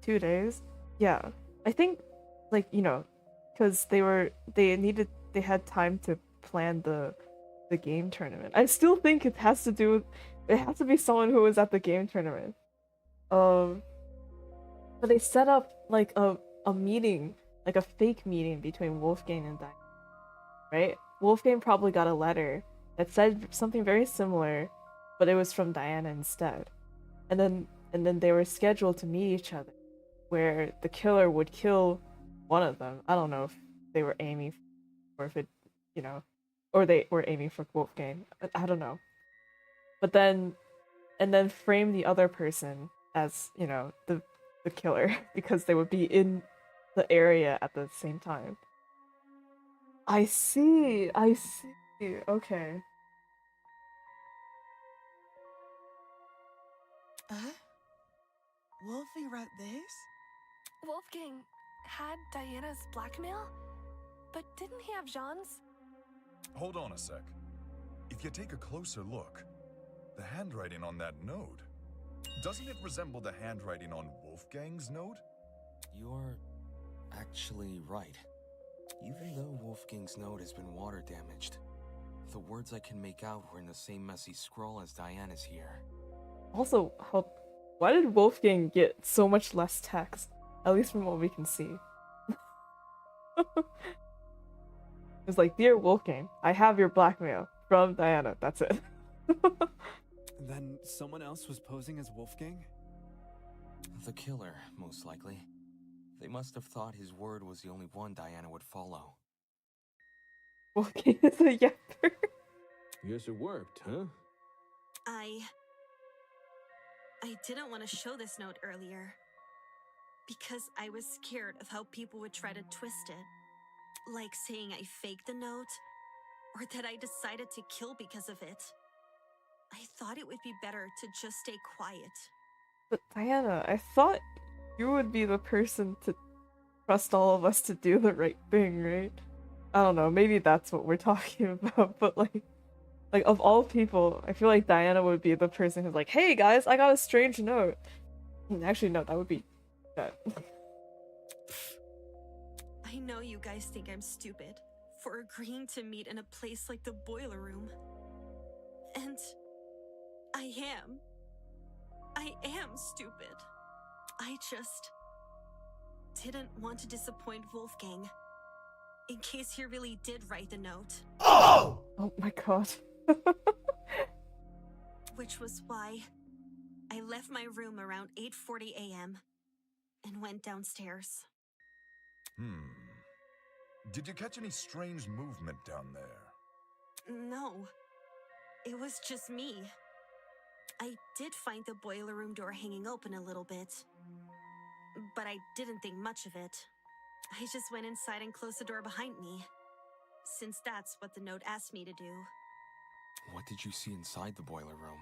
2 days? Yeah. I think, like, you know, because they had time to plan the game tournament. I still think it has to be someone who was at the game tournament. But they set up like a meeting, like a fake meeting between Wolfgang and Diana, right? Wolfgang probably got a letter that said something very similar, but it was from Diana instead. And then they were scheduled to meet each other, where the killer would kill one of them. I don't know if they were aiming or if it, you know, or they were aiming for Wolfgang. I don't know. But then frame the other person as, you know, the killer because they would be in the area at the same time. I see. Okay. Wolfie wrote this? Wolfgang had Diana's blackmail? But didn't he have Jean's? Hold on a sec. If you take a closer look, the handwriting on that note, doesn't it resemble the handwriting on Wolfgang's note? You're actually right. Even though Wolfgang's note has been water damaged, the words I can make out were in the same messy scroll as Diana's here. Also, why did Wolfgang get so much less text? At least from what we can see. It's like, dear Wolfgang, I have your blackmail from Diana. That's it. Then someone else was posing as Wolfgang? The killer, most likely. They must have thought his word was the only one Diana would follow. Wolfgang is a yapper. Guess it worked, huh? I didn't want to show this note earlier. Because I was scared of how people would try to twist it. Like saying I faked the note, or that I decided to kill because of it. I thought it would be better to just stay quiet. But Diana, I thought you would be the person to trust all of us to do the right thing, right? I don't know, maybe that's what we're talking about, but like of all people, I feel like Diana would be the person who's like, hey guys, I got a strange note. Actually, no, that would be that. I know you guys think I'm stupid for agreeing to meet in a place like the boiler room. And I am. I am stupid. I just didn't want to disappoint Wolfgang. In case he really did write the note. Oh my god. Which was why I left my room around 8:40 a.m. and went downstairs. Did you catch any strange movement down there? No, it was just me. I did find the boiler room door hanging open a little bit, but I didn't think much of it. I just went inside and closed the door behind me, since that's what the note asked me to do. What did you see inside the boiler room?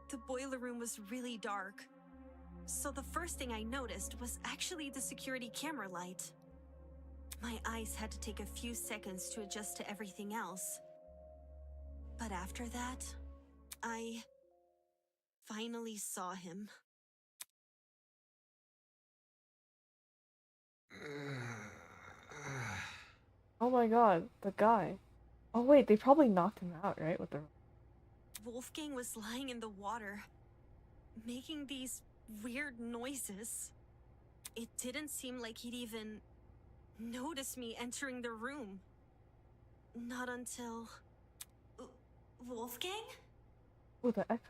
The boiler room was really dark. So the first thing I noticed was actually the security camera light. My eyes had to take a few seconds to adjust to everything else. But after that, I finally saw him. Oh my god, the guy. Oh wait, they probably knocked him out, right? With the Wolfgang was lying in the water, making these weird noises. It didn't seem like he'd even notice me entering the room. Not until... Wolfgang? Oh, the echo.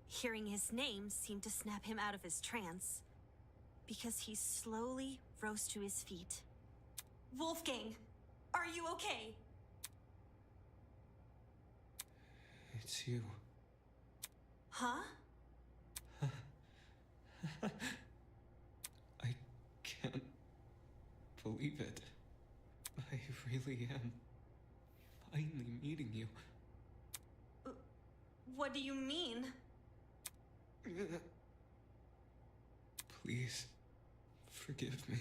Hearing his name seemed to snap him out of his trance, because he slowly rose to his feet. Wolfgang, are you okay? It's you. Huh? I can't believe it. I really am finally meeting you. What do you mean? Please, forgive me.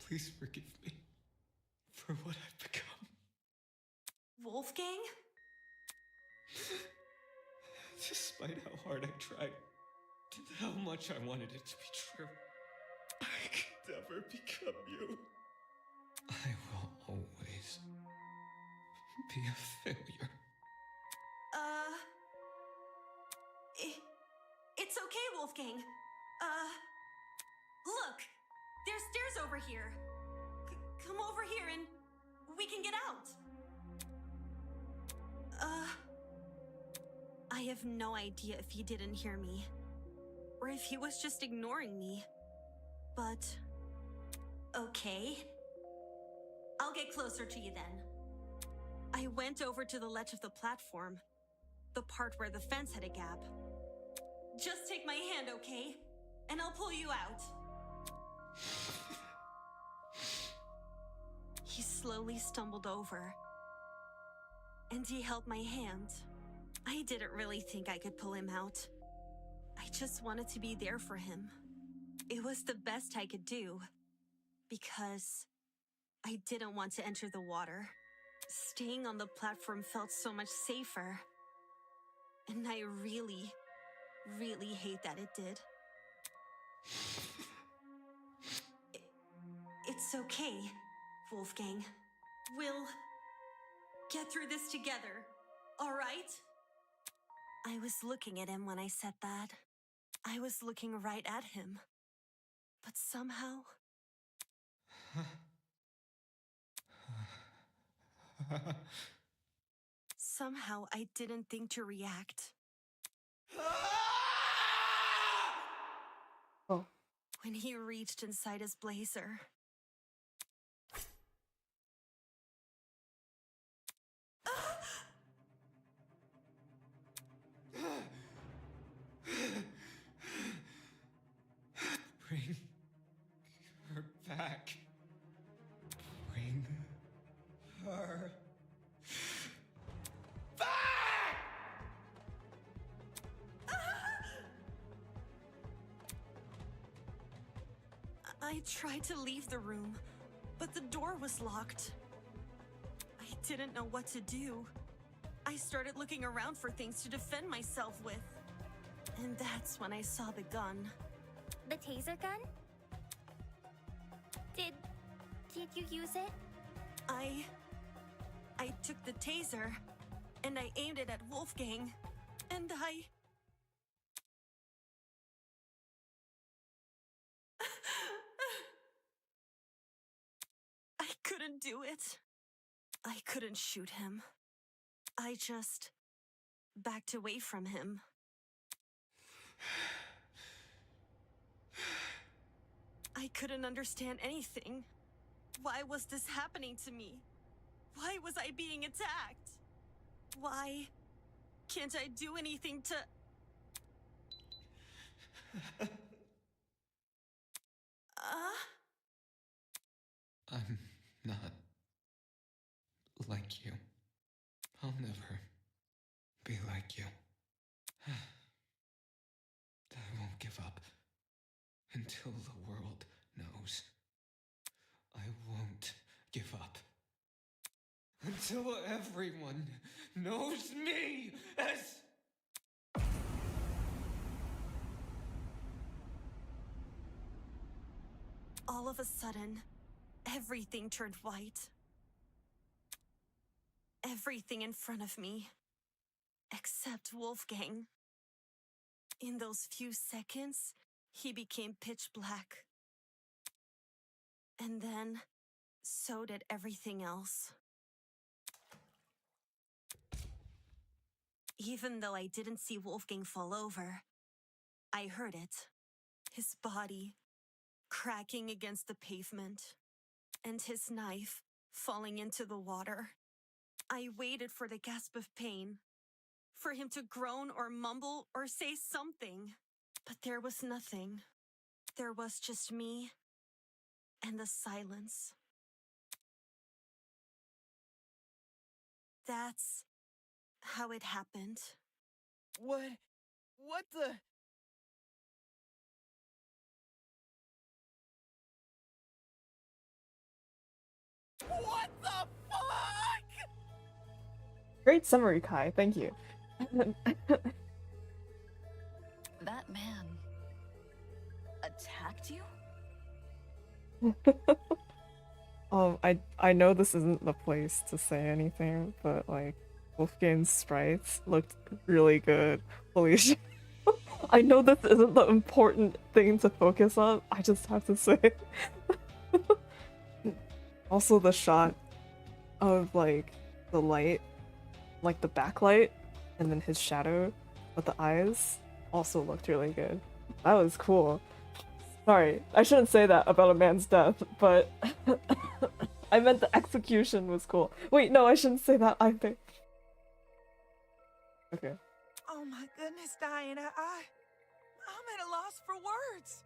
Please forgive me for what I've become. Wolfgang? Despite how hard I tried, how much I wanted it to be true, I could never become you. I will always be a failure. It's okay, Wolfgang. Look! There's stairs over here. Come over here and we can get out. I have no idea if he didn't hear me, or if he was just ignoring me. But, okay. I'll get closer to you then. I went over to the ledge of the platform, the part where the fence had a gap. Just take my hand, okay? And I'll pull you out. He slowly stumbled over, and he held my hand. I didn't really think I could pull him out. I just wanted to be there for him. It was the best I could do, because I didn't want to enter the water. Staying on the platform felt so much safer. And I really, really hate that it did. It's okay, Wolfgang. We'll get through this together, all right? I was looking at him when I said that. I was looking right at him. But somehow... Somehow I didn't think to react. Oh. When he reached inside his blazer. Bring her back. Bring her back! I tried to leave the room, but the door was locked. I didn't know what to do. I started looking around for things to defend myself with. And that's when I saw the gun. The taser gun? Did you use it? I took the taser, and I aimed it at Wolfgang, and I couldn't do it. I couldn't shoot him. I just backed away from him. I couldn't understand anything. Why was this happening to me? Why was I being attacked? Why can't I do anything to... I'm not like you. I'll never be like you. I won't give up until the world knows. I won't give up until everyone knows me as... All of a sudden, everything turned white. Everything in front of me, except Wolfgang. In those few seconds, he became pitch black. And then, so did everything else. Even though I didn't see Wolfgang fall over, I heard it. His body cracking against the pavement, and his knife falling into the water. I waited for the gasp of pain, for him to groan or mumble or say something. But there was nothing. There was just me and the silence. That's how it happened. What the? What the fuck? Great summary, Kai. Thank you. That man attacked you? I know this isn't the place to say anything, but like Wolfgang's sprites looked really good. Holy shit. I know this isn't the important thing to focus on. I just have to say. Also the shot of like the light, like the backlight, and then his shadow with the eyes also looked really good. That was cool. Sorry, I shouldn't say that about a man's death, but I meant the execution was cool. Wait, no, I shouldn't say that either. Okay. Oh my goodness, Diana, I'm at a loss for words.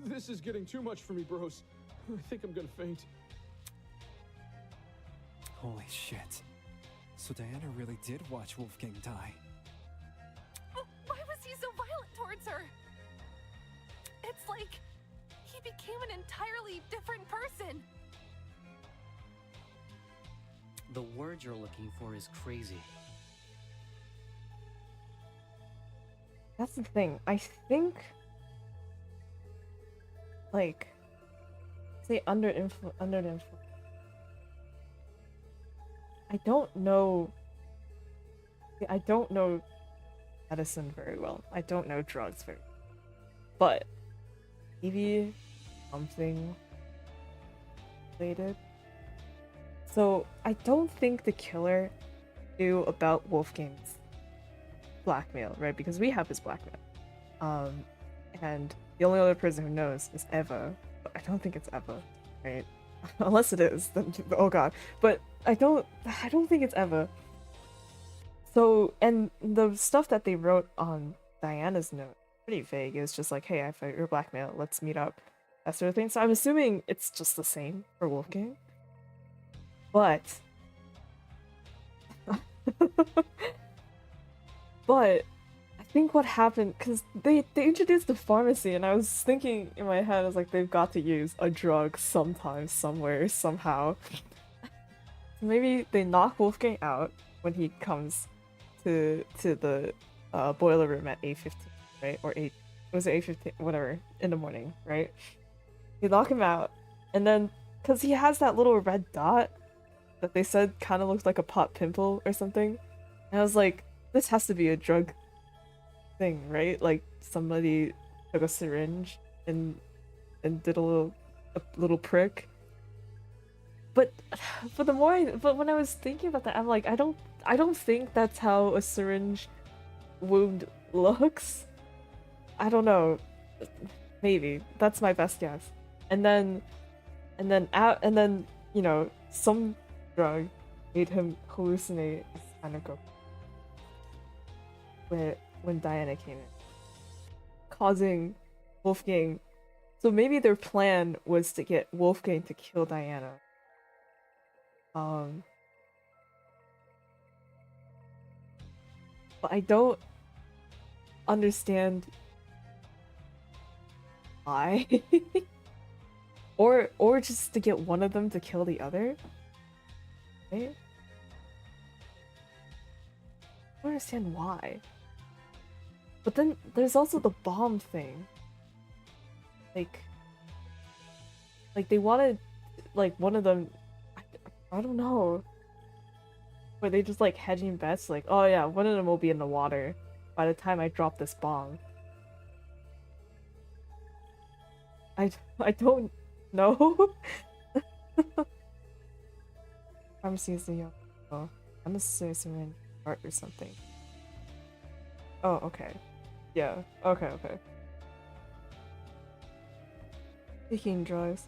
This is getting too much for me, bros. I think I'm gonna faint. Holy shit. So Diana really did watch Wolfgang die. Why was he so violent towards her? It's like he became an entirely different person. The word you're looking for is crazy. That's the thing. I think, like, say under the influence. I don't know medicine very well. I don't know drugs very well. But maybe something related. So I don't think the killer knew about Wolfgang's blackmail, right? Because we have his blackmail. And the only other person who knows is Eva. But I don't think it's Eva, right? Unless it is, then oh god. But I don't think it's Eva. So, and the stuff that they wrote on Diana's note, pretty vague. It's just like, hey, I found your blackmail, let's meet up. That sort of thing. So I'm assuming it's just the same for Wolfgang. But but I think what happened, because they introduced the pharmacy, and I was thinking in my head, I was like, they've got to use a drug sometime, somewhere, somehow. Maybe they knock Wolfgang out when he comes to the boiler room at 8:15, right? Or 8, was it 8:15? Whatever, in the morning, right? They knock him out, and then, because he has that little red dot that they said kind of looks like a pot pimple or something, and I was like, this has to be a drug thing, right? Like somebody took a syringe and did a little prick. But when I was thinking about that, I'm like, I don't think that's how a syringe wound looks. I don't know. Maybe that's my best guess. And then you know, some drug made him hallucinate his kind of go when Diana came in, causing Wolfgang. So maybe their plan was to get Wolfgang to kill Diana. But I don't understand why. or just to get one of them to kill the other. Right? I don't understand why. But then there's also the bomb thing. Like they wanted, like, one of them, I don't know. Were they just like hedging bets? Like, oh yeah, one of them will be in the water by the time I drop this bomb. I don't know. Pharmacy is the young. Oh, I'm assuming art or something. Oh, okay. Yeah. Okay. Taking drugs.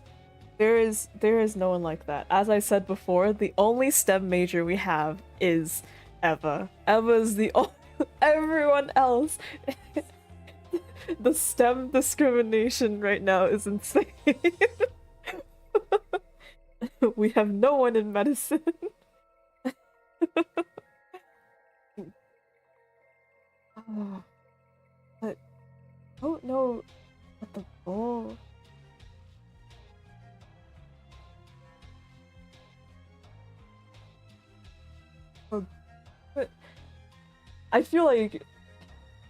There is no one like that. As I said before, the only STEM major we have is Eva. Eva's the only. Everyone else. The STEM discrimination right now is insane. We have no one in medicine. Oh, but I don't know what the goal. But I feel like,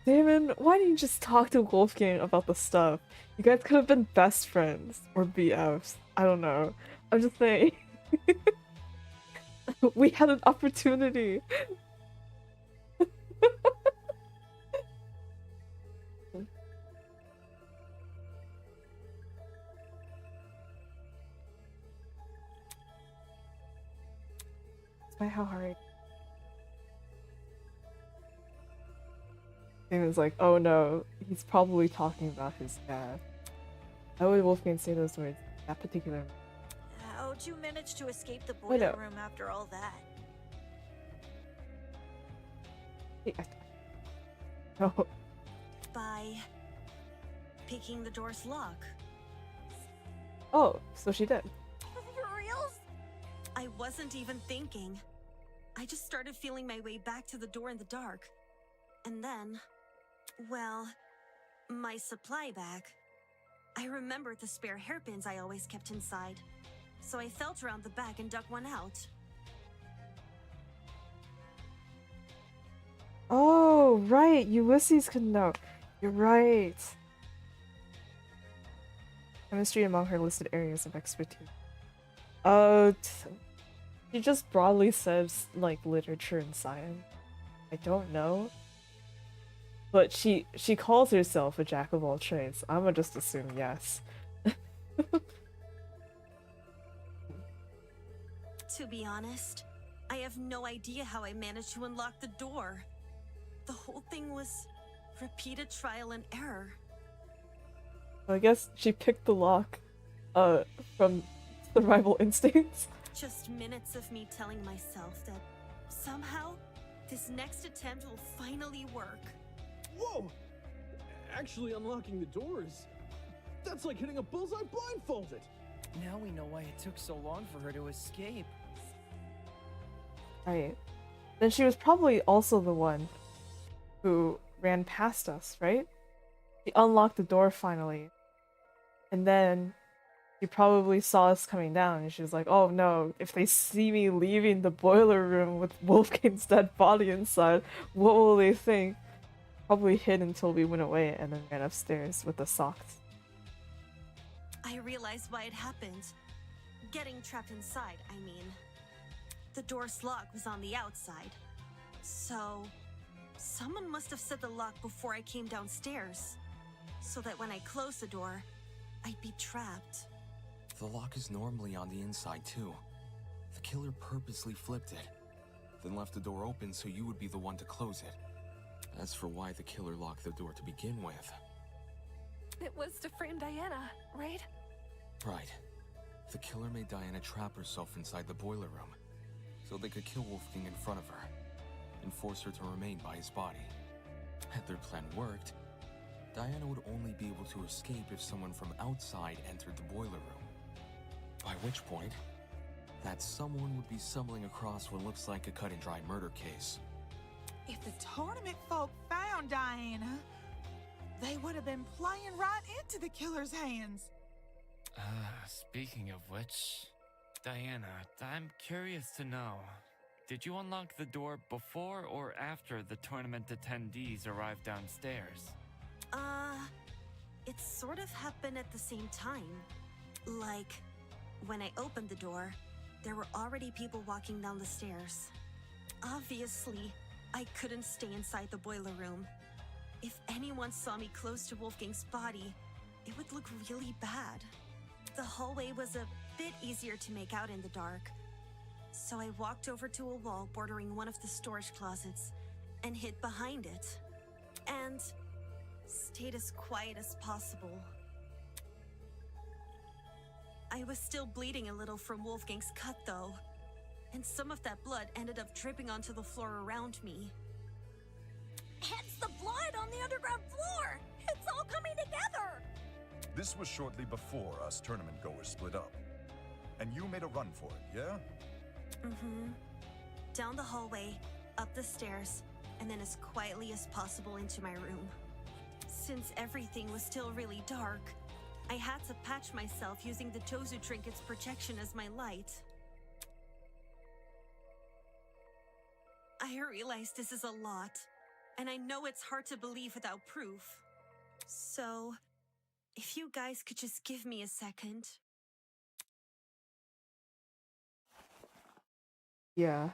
Damon, why didn't you just talk to Wolfgang about the stuff? You guys could have been best friends or BFs. I don't know. I'm just saying. We had an opportunity. Despite how hard. Damon's like, oh no, he's probably talking about his dad. How would Wolfgang say those words? That particular. How'd you manage to escape the boiler room after all that? No. By picking the door's lock. Oh, so she did. For reals? I wasn't even thinking. I just started feeling my way back to the door in the dark. And then, well, my supply bag. I remembered the spare hairpins I always kept inside. So I felt around the back and dug one out. Oh, right. Ulysses could know. You're right. Chemistry among her listed areas of expertise. She just broadly says, like, literature and science. I don't know. But she calls herself a jack of all trades. I'ma just assume yes. To be honest, I have no idea how I managed to unlock the door. The whole thing was repeated trial and error. I guess she picked the lock, from survival instincts. Just minutes of me telling myself that somehow this next attempt will finally work. Whoa! Actually unlocking the doors. That's like hitting a bullseye blindfolded. Now we know why it took so long for her to escape. Right. Then she was probably also the one who ran past us, right? She unlocked the door finally. And then she probably saw us coming down and she was like, oh no, if they see me leaving the boiler room with Wolfgang's dead body inside, what will they think? Probably hid until we went away and then ran upstairs with the socks. I realized why it happened. Getting trapped inside, I mean. The door's lock was on the outside. So, someone must have set the lock before I came downstairs. So that when I closed the door, I'd be trapped. The lock is normally on the inside too. The killer purposely flipped it, then left the door open so you would be the one to close it. As for why the killer locked the door to begin with... It was to frame Diana, right? Right. The killer made Diana trap herself inside the boiler room, so they could kill Wolfgang in front of her, and force her to remain by his body. Had their plan worked, Diana would only be able to escape if someone from outside entered the boiler room. By which point, that someone would be stumbling across what looks like a cut-and-dry murder case. If the tournament folk found Diana, they would have been playing right into the killer's hands. Speaking of which, Diana, I'm curious to know, did you unlock the door before or after the tournament attendees arrived downstairs? It sort of happened at the same time. Like, when I opened the door, there were already people walking down the stairs. Obviously, I couldn't stay inside the boiler room. If anyone saw me close to Wolfgang's body, it would look really bad. The hallway was a bit easier to make out in the dark, so I walked over to a wall bordering one of the storage closets and hid behind it, and stayed as quiet as possible. I was still bleeding a little from Wolfgang's cut though, and some of that blood ended up dripping onto the floor around me. It's the blood on the underground floor! It's all coming together! This was shortly before us tournament goers split up. And you made a run for it, yeah? Mm-hmm. Down the hallway, up the stairs, and then as quietly as possible into my room. Since everything was still really dark, I had to patch myself using the Tozu trinket's protection as my light. I realize this is a lot, and I know it's hard to believe without proof. So, if you guys could just give me a second. Yeah.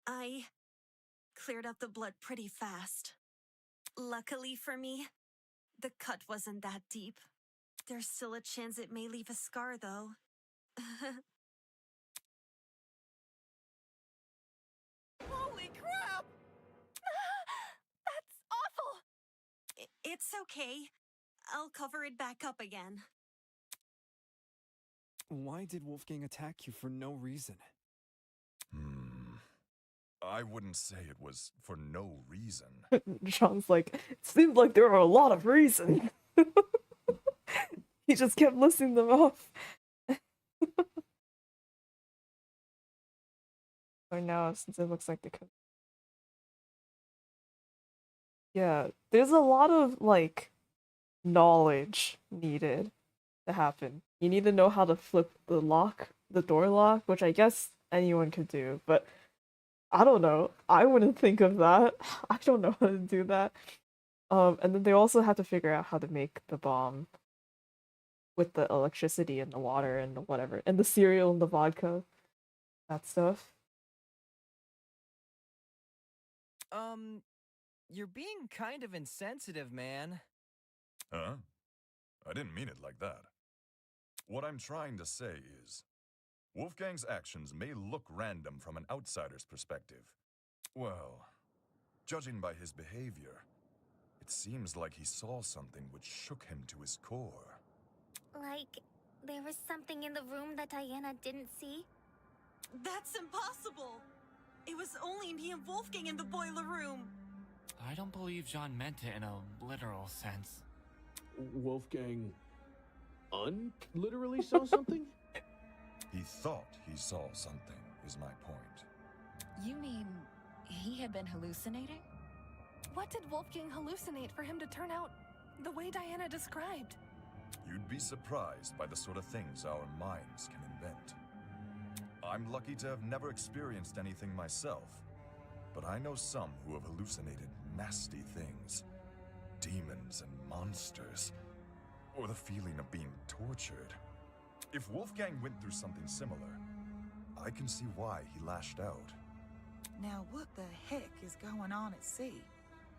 I cleared up the blood pretty fast. Luckily for me, the cut wasn't that deep. There's still a chance it may leave a scar, though. Holy crap! That's awful! It's okay. I'll cover it back up again. Why did Wolfgang attack you for no reason? I wouldn't say it was for no reason. John's like, it seemed like there were a lot of reasons. He just kept listing them off. Or now, since it looks like they could. Yeah, there's a lot of, like, knowledge needed to happen. You need to know how to flip the lock, the door lock, which I guess anyone could do, but I don't know. I wouldn't think of that. I don't know how to do that. And then they also have to figure out how to make the bomb with the electricity and the water and the whatever, and the cereal and the vodka, that stuff. You're being kind of insensitive, man. Huh? I didn't mean it like that. What I'm trying to say is, Wolfgang's actions may look random from an outsider's perspective. Well, Judging by his behavior, it seems like he saw something which shook him to his core. Like, there was something in the room that Diana didn't see? That's impossible! It was only me and Wolfgang in the boiler room! I don't believe Jean meant it in a literal sense. Wolfgang literally saw something? He thought he saw something, is my point. You mean he had been hallucinating? What did Wolfgang hallucinate for him to turn out the way Diana described? You'd be surprised by the sort of things our minds can invent. I'm lucky to have never experienced anything myself, but I know some who have hallucinated nasty things. Demons and monsters, or the feeling of being tortured. If Wolfgang went through something similar, I can see why he lashed out. Now, what the heck is going on at sea?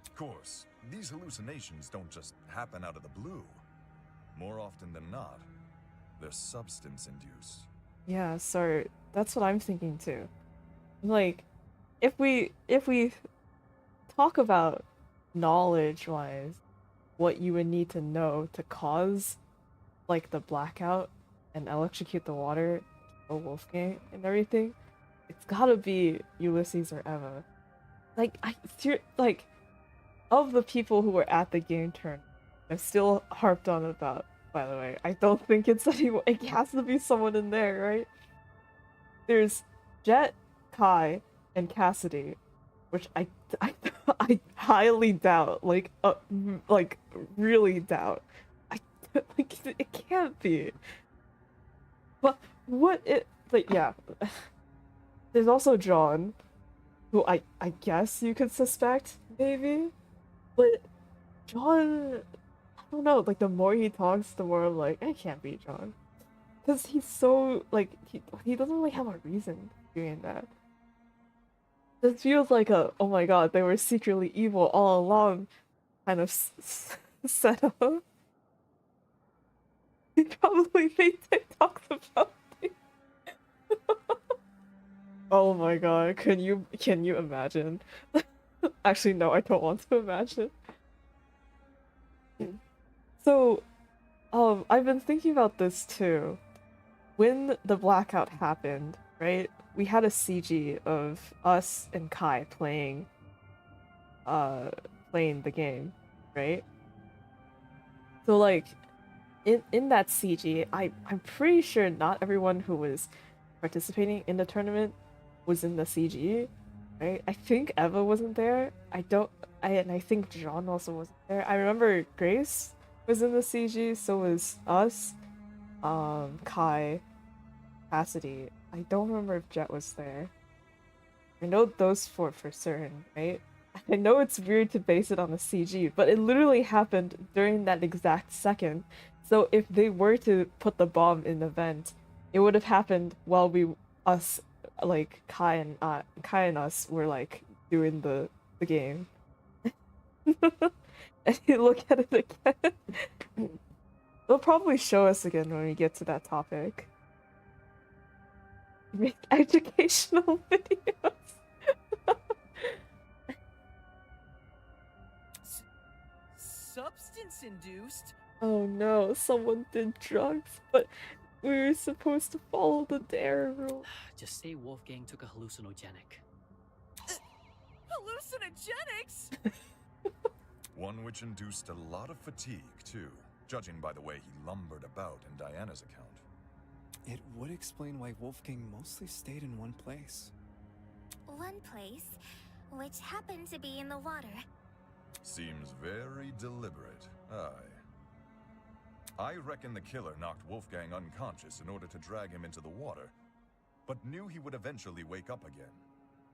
Of course, these hallucinations don't just happen out of the blue. More often than not, they're substance-induced. Yeah, so that's what I'm thinking too. Like, if we talk about knowledge-wise, what you would need to know to cause, like, the blackout and electrocute the water, or Wolfgang and everything, it's gotta be Ulysses or Eva. Like, of the people who were at the game turn, I've still harped on about, by the way, I don't think it's anyone, it has to be someone in there, right? There's Jet, Kai, and Cassidy, which I highly doubt, like really doubt. Like, it can't be. But what it, like, yeah. There's also John, who I guess you could suspect, maybe? But John, I don't know, like, the more he talks, the more I'm like, it can't be John. Because he's so, like, he doesn't really have a reason for doing that. This feels like a, oh my god, they were secretly evil all along kind of setup. He probably made TikToks about it. Oh my god, can you imagine? Actually, no, I don't want to imagine. So, I've been thinking about this too. When the blackout happened, right? We had a CG of us and Kai playing the game, right? So, like, in that CG, I'm pretty sure not everyone who was participating in the tournament was in the CG, right? I think Eva wasn't there. And I think John also wasn't there. I remember Grace was in the CG, so was us, Kai, Cassidy. I don't remember if Jet was there. I know those four for certain, right? I know it's weird to base it on the CG, but it literally happened during that exact second. So if they were to put the bomb in the vent, it would have happened while Kai and us were like doing the game. And you look at it again. They'll probably show us again when we get to that topic. Make educational videos. Substance-induced? Oh no, someone did drugs, but we were supposed to follow the theyre rule. Just say Wolfgang took a hallucinogenic. Hallucinogenics? One which induced a lot of fatigue, too, judging by the way he lumbered about in Diana's account. It would explain why Wolfgang mostly stayed in one place. One place, which happened to be in the water. Seems very deliberate, aye. I reckon the killer knocked Wolfgang unconscious in order to drag him into the water, but knew he would eventually wake up again.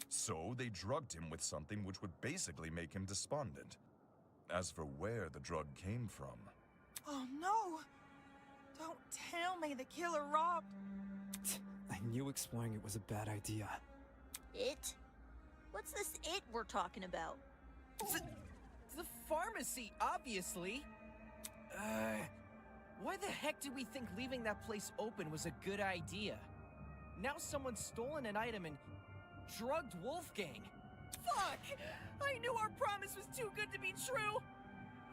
So they drugged him with something which would basically make him despondent. As for where the drug came from... Oh no! Don't tell me the killer robbed... I knew exploring it was a bad idea. It? What's this it we're talking about? The pharmacy, obviously. Why the heck did we think leaving that place open was a good idea? Now someone's stolen an item and drugged Wolfgang. Fuck! I knew our promise was too good to be true!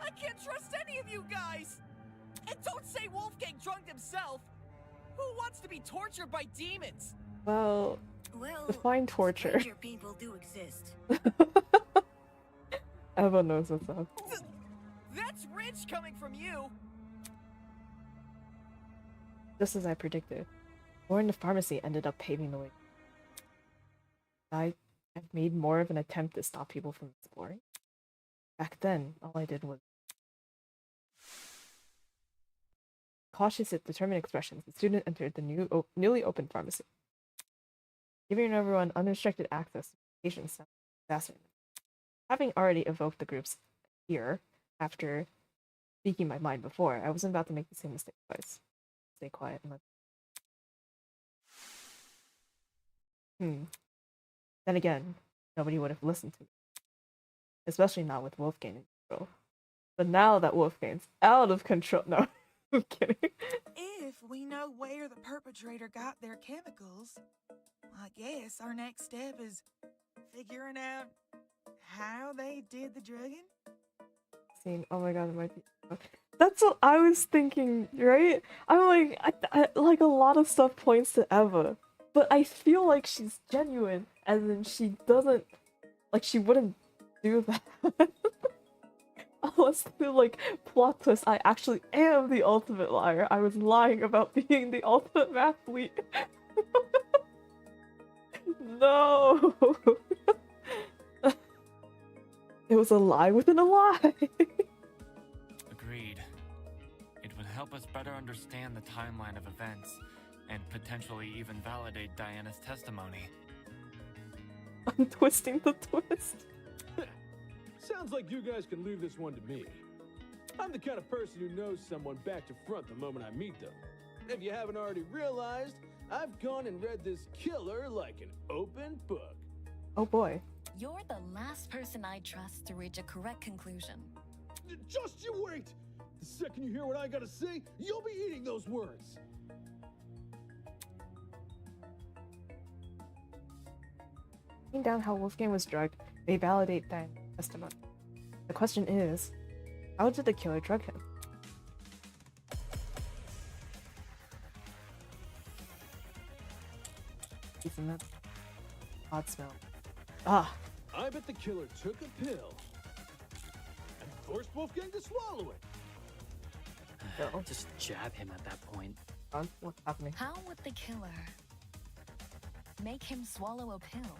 I can't trust any of you guys! And don't say Wolfgang drugged himself! Who wants to be tortured by demons? Well, define torture. Stranger people do exist. Everyone knows what's up. That's rich coming from you! Just as I predicted, war in the pharmacy ended up paving the way. I have made more of an attempt to stop people from exploring. Back then, all I did was cautious yet determined expressions. The student entered the newly opened pharmacy, giving everyone unrestricted access to patients. Fascinating. Having already evoked the group's ear after speaking my mind before, I wasn't about to make the same mistake twice. Stay quiet and let. Then again, nobody would have listened to me. Especially not with Wolfgang in control. But now that Wolfgang's out of control. No, I'm kidding. If we know where the perpetrator got their chemicals, I guess our next step is figuring out how they did the drugging. Oh my god, it might be. That's what I was thinking, right? I'm like, I like a lot of stuff points to Eva, but I feel like she's genuine, as in she doesn't, like she wouldn't do that. Unless the like plot twist, I actually am the ultimate liar. I was lying about being the ultimate mathlete. No. It was a lie within a lie. Agreed. It would help us better understand the timeline of events and potentially even validate Diana's testimony. I'm twisting the twist. Sounds like you guys can leave this one to me. I'm the kind of person who knows someone back to front the moment I meet them. If you haven't already realized, I've gone and read this killer like an open book. Oh boy. You're the last person I trust to reach a correct conclusion. Just you wait! The second you hear what I gotta say, you'll be eating those words! Writing down how Wolfgang was drugged may validate Diana's testimony. The question is, how did the killer drug him? Isn't that odd smell? Ah! I bet the killer took a pill and forced Wolfgang to swallow it. No. Just jab him at that point. What's happening? How would the killer make him swallow a pill?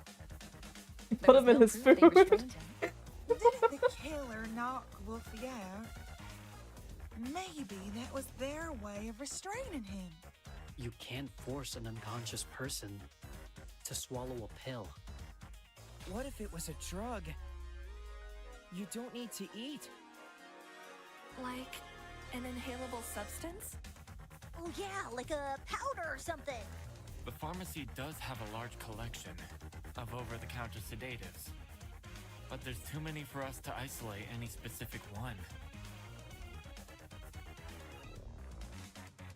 Put him in his food. Didn't the killer knock Wolfie out? Maybe that was their way of restraining him. You can't force an unconscious person to swallow a pill. What if it was a drug you don't need to eat? Like an inhalable substance? Oh yeah, like a powder or something. The pharmacy does have a large collection of over-the-counter sedatives, but there's too many for us to isolate any specific one.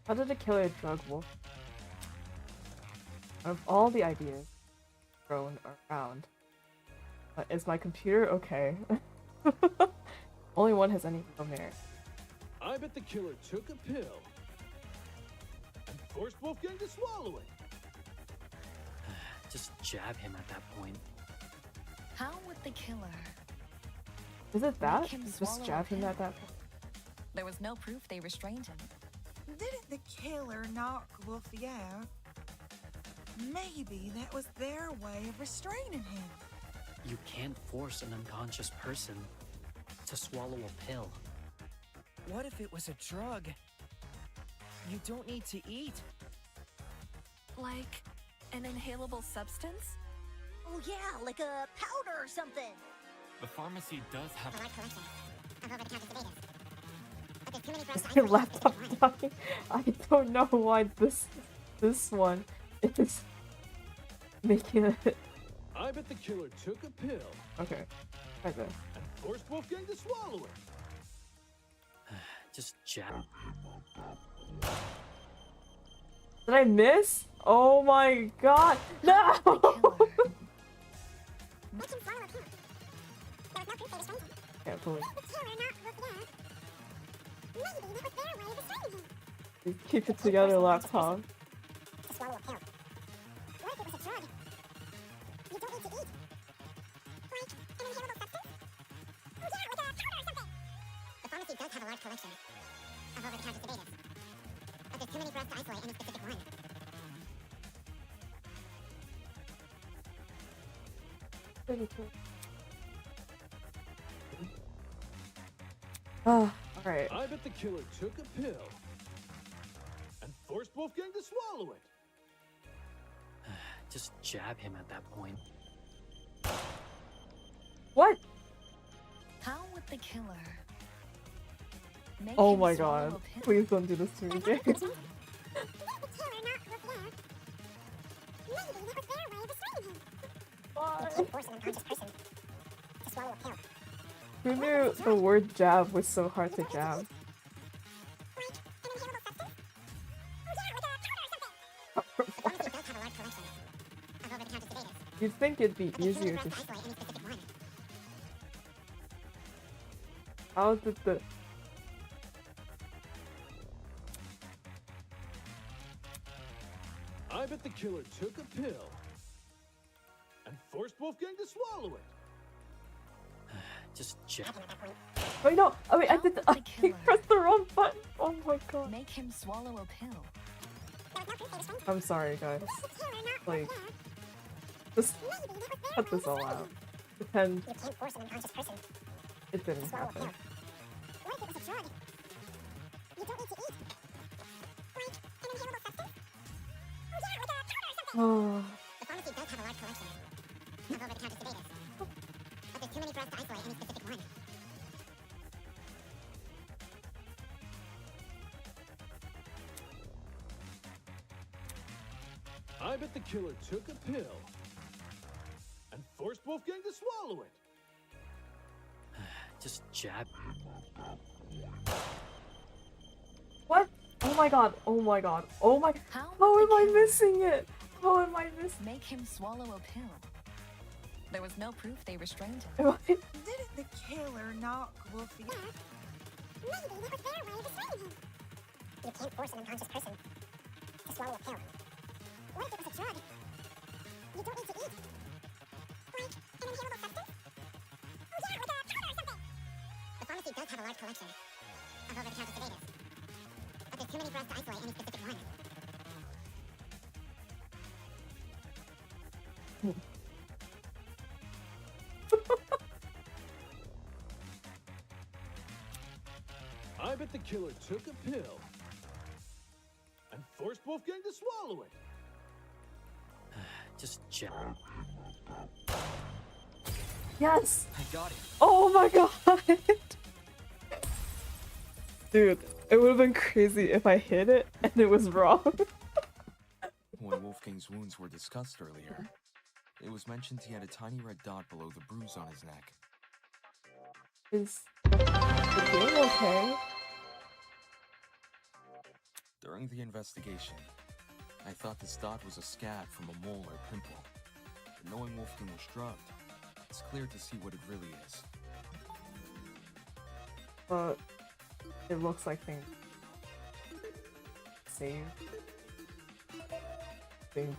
How did the killer drug Wolf? Out of all the ideas thrown around, is my computer okay? Only one has any real merit. I bet the killer took a pill and forced Wolfgang to swallow it. Just jab him at that point. How would the killer Is it that? make him Just swallow jab a him pill? at that point? There was no proof they restrained him. Didn't the killer knock Wolfie out? Maybe that was their way of restraining him. You can't force an unconscious person to swallow a pill. What if it was a drug you don't need to eat? Like an inhalable substance? Oh yeah, like a powder or something. The pharmacy does have My laptop dying. I don't know why this one is making it. I bet the killer took a pill Okay. Okay. and forced Wolfgang to swallow it. Just jab. Did I miss? Oh my god! No! Make him swallow a pill. Keep it together, laptop. To swallow a pill. What if it was a drug? You don't need to eat. Like an inhalable substance? Oh yeah, like a powder or something! The pharmacy does have a large collection of over-the-counter sedatives. But there's too many for us to isolate any specific one. Pretty cool. Oh, alright. I bet the killer took a pill and forced Wolfgang to swallow it. Just jab him at that point. What? How would the killer make Oh him my swallow god. a pill? Please don't do this to me, James. The killer not with theyre. Maybe that was their way of restraining him. Why? You can't force an unconscious person to swallow a pill. Who knew the word jab was so hard to jab? You'd think it'd be easier to. How did the. I bet the killer took a pill and forced Wolfgang to swallow it. Just jab. Wait, no! Oh, wait, I did. I pressed the wrong button! Oh my god. Make him swallow a pill. I'm sorry, guys. Like. Just cut this all out. Pretend You can't force an unconscious person it didn't to swallow a happen. pill. What if it was a drug? You don't need to eat. Like an inhalable substance? Oh yeah, like a powder or something! Oh. The pharmacy does have a large collection of over-the-counter sedatives. But there's too many for us to isolate any specific one. I bet the killer took a pill and forced Wolfgang to swallow it. Just jab. What? Oh my god, oh my god, oh my. How am I missing it? How am I missing? Make him swallow a pill. There was no proof they restrained him. Didn't the killer knock Wolfie? Maybe that was their way of restraining him. You can't force an unconscious person to swallow a pill. What if it was a drug? You don't need to eat. Like an inhalable substance? Oh yeah, like a powder or something! The pharmacy does have a large collection of over-the-counter sedatives. But there's too many for us to isolate any specific one. I bet the killer took a pill and forced Wolfgang to swallow it. Just jab. Yes! I got it. Oh my god! Dude, it would have been crazy if I hit it and it was wrong. When Wolfgang's wounds were discussed earlier, it was mentioned he had a tiny red dot below the bruise on his neck. Is the game okay? During the investigation, I thought this dot was a scab from a mole or pimple. But knowing Wolfgang was drugged, it's clear to see what it really is. But it looks like things save. Things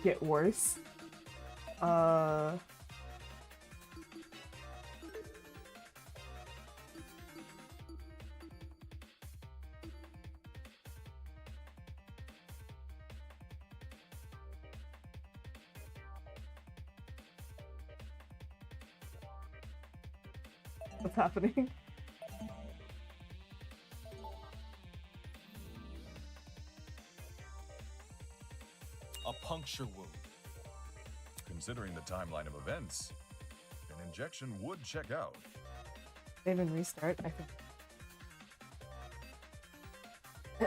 get worse. What's happening? A puncture wound. Considering the timeline of events, an injection would check out. Save and restart, I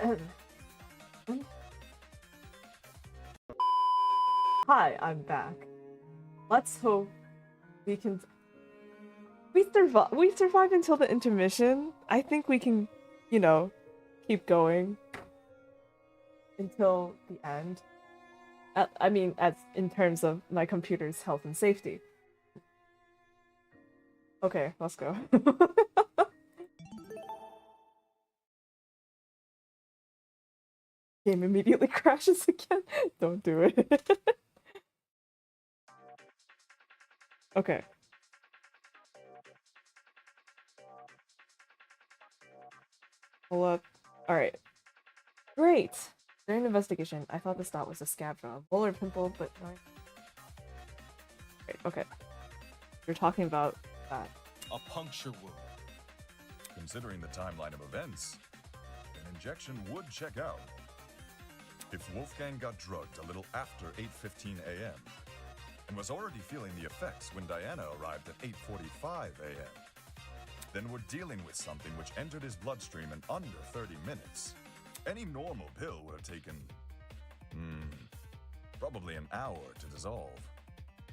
think. Hi, I'm back. Let's hope we can. We survived until the intermission. I think we can, you know, keep going until the end. I mean, as in terms of my computer's health and safety. Okay, let's go. Game immediately crashes again. Don't do it. Okay. Hold up. Alright. Great! During the investigation, I thought this dot was a scab from a mole or pimple, but no. Great, okay. You're talking about that. A puncture wound. Considering the timeline of events, an injection would check out. If Wolfgang got drugged a little after 8:15 a.m. and was already feeling the effects when Diana arrived at 8:45 a.m., then we're dealing with something which entered his bloodstream in under 30 minutes. Any normal pill would have taken, probably an hour to dissolve.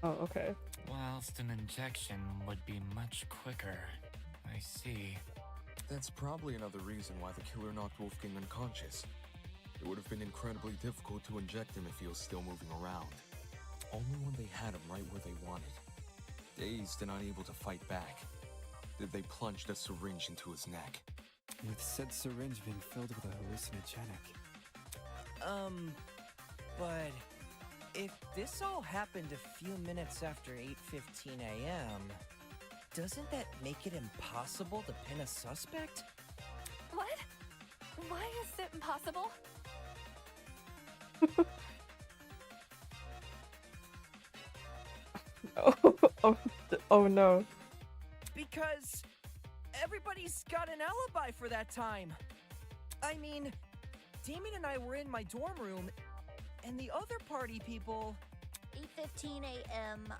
Oh, okay. Whilst an injection would be much quicker. I see. That's probably another reason why the killer knocked Wolfgang unconscious. It would have been incredibly difficult to inject him if he was still moving around. Only when they had him right where they wanted, dazed and unable to fight back, did they plunge the syringe into his neck. With said syringe being filled with a hallucinogenic. But if this all happened a few minutes after 8:15 a.m., doesn't that make it impossible to pin a suspect? What? Why is it impossible? Oh no. Because everybody's got an alibi for that time. I mean, Damien and I were in my dorm room, and the other party people... 8:15 a.m.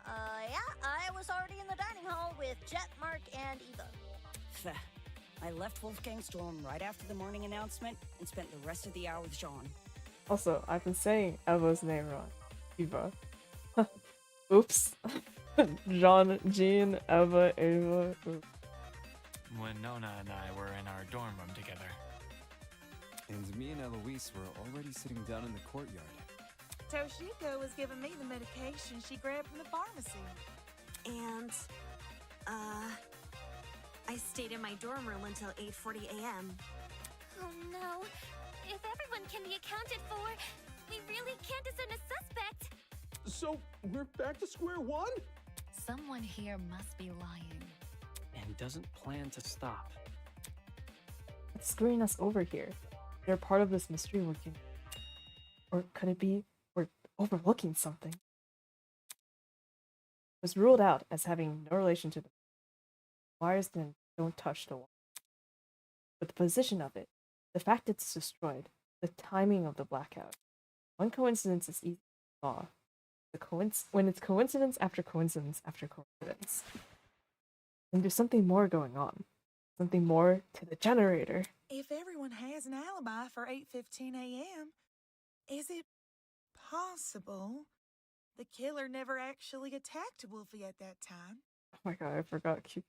Yeah, I was already in the dining hall with Jet, Mark, and Eva. I left Wolfgang's dorm right after the morning announcement and spent the rest of the hour with Jean. Also, I've been saying Eva's name wrong. Eva. Oops. Jean, Jean, Eva, Ava. Oops. When Nona and I were in our dorm room together. And me and Eloise were already sitting down in the courtyard. Toshiko was giving me the medication she grabbed from the pharmacy. And, I stayed in my dorm room until 8:40 a.m. Oh no. If everyone can be accounted for, we really can't discern a suspect. So, we're back to square one? Someone here must be lying. And doesn't plan to stop. It's screwing us over here. They're part of this mystery working. Or could it be we're overlooking something? It was ruled out as having no relation to the wires, then don't touch the wire. But the position of it, the fact it's destroyed, the timing of the blackout. One coincidence is easy to draw. When it's coincidence after coincidence after coincidence. And there's something more going on. Something more to the generator. If everyone has an alibi for 8:15 a.m., is it possible the killer never actually attacked Wolfie at that time? Oh my god, I forgot Q.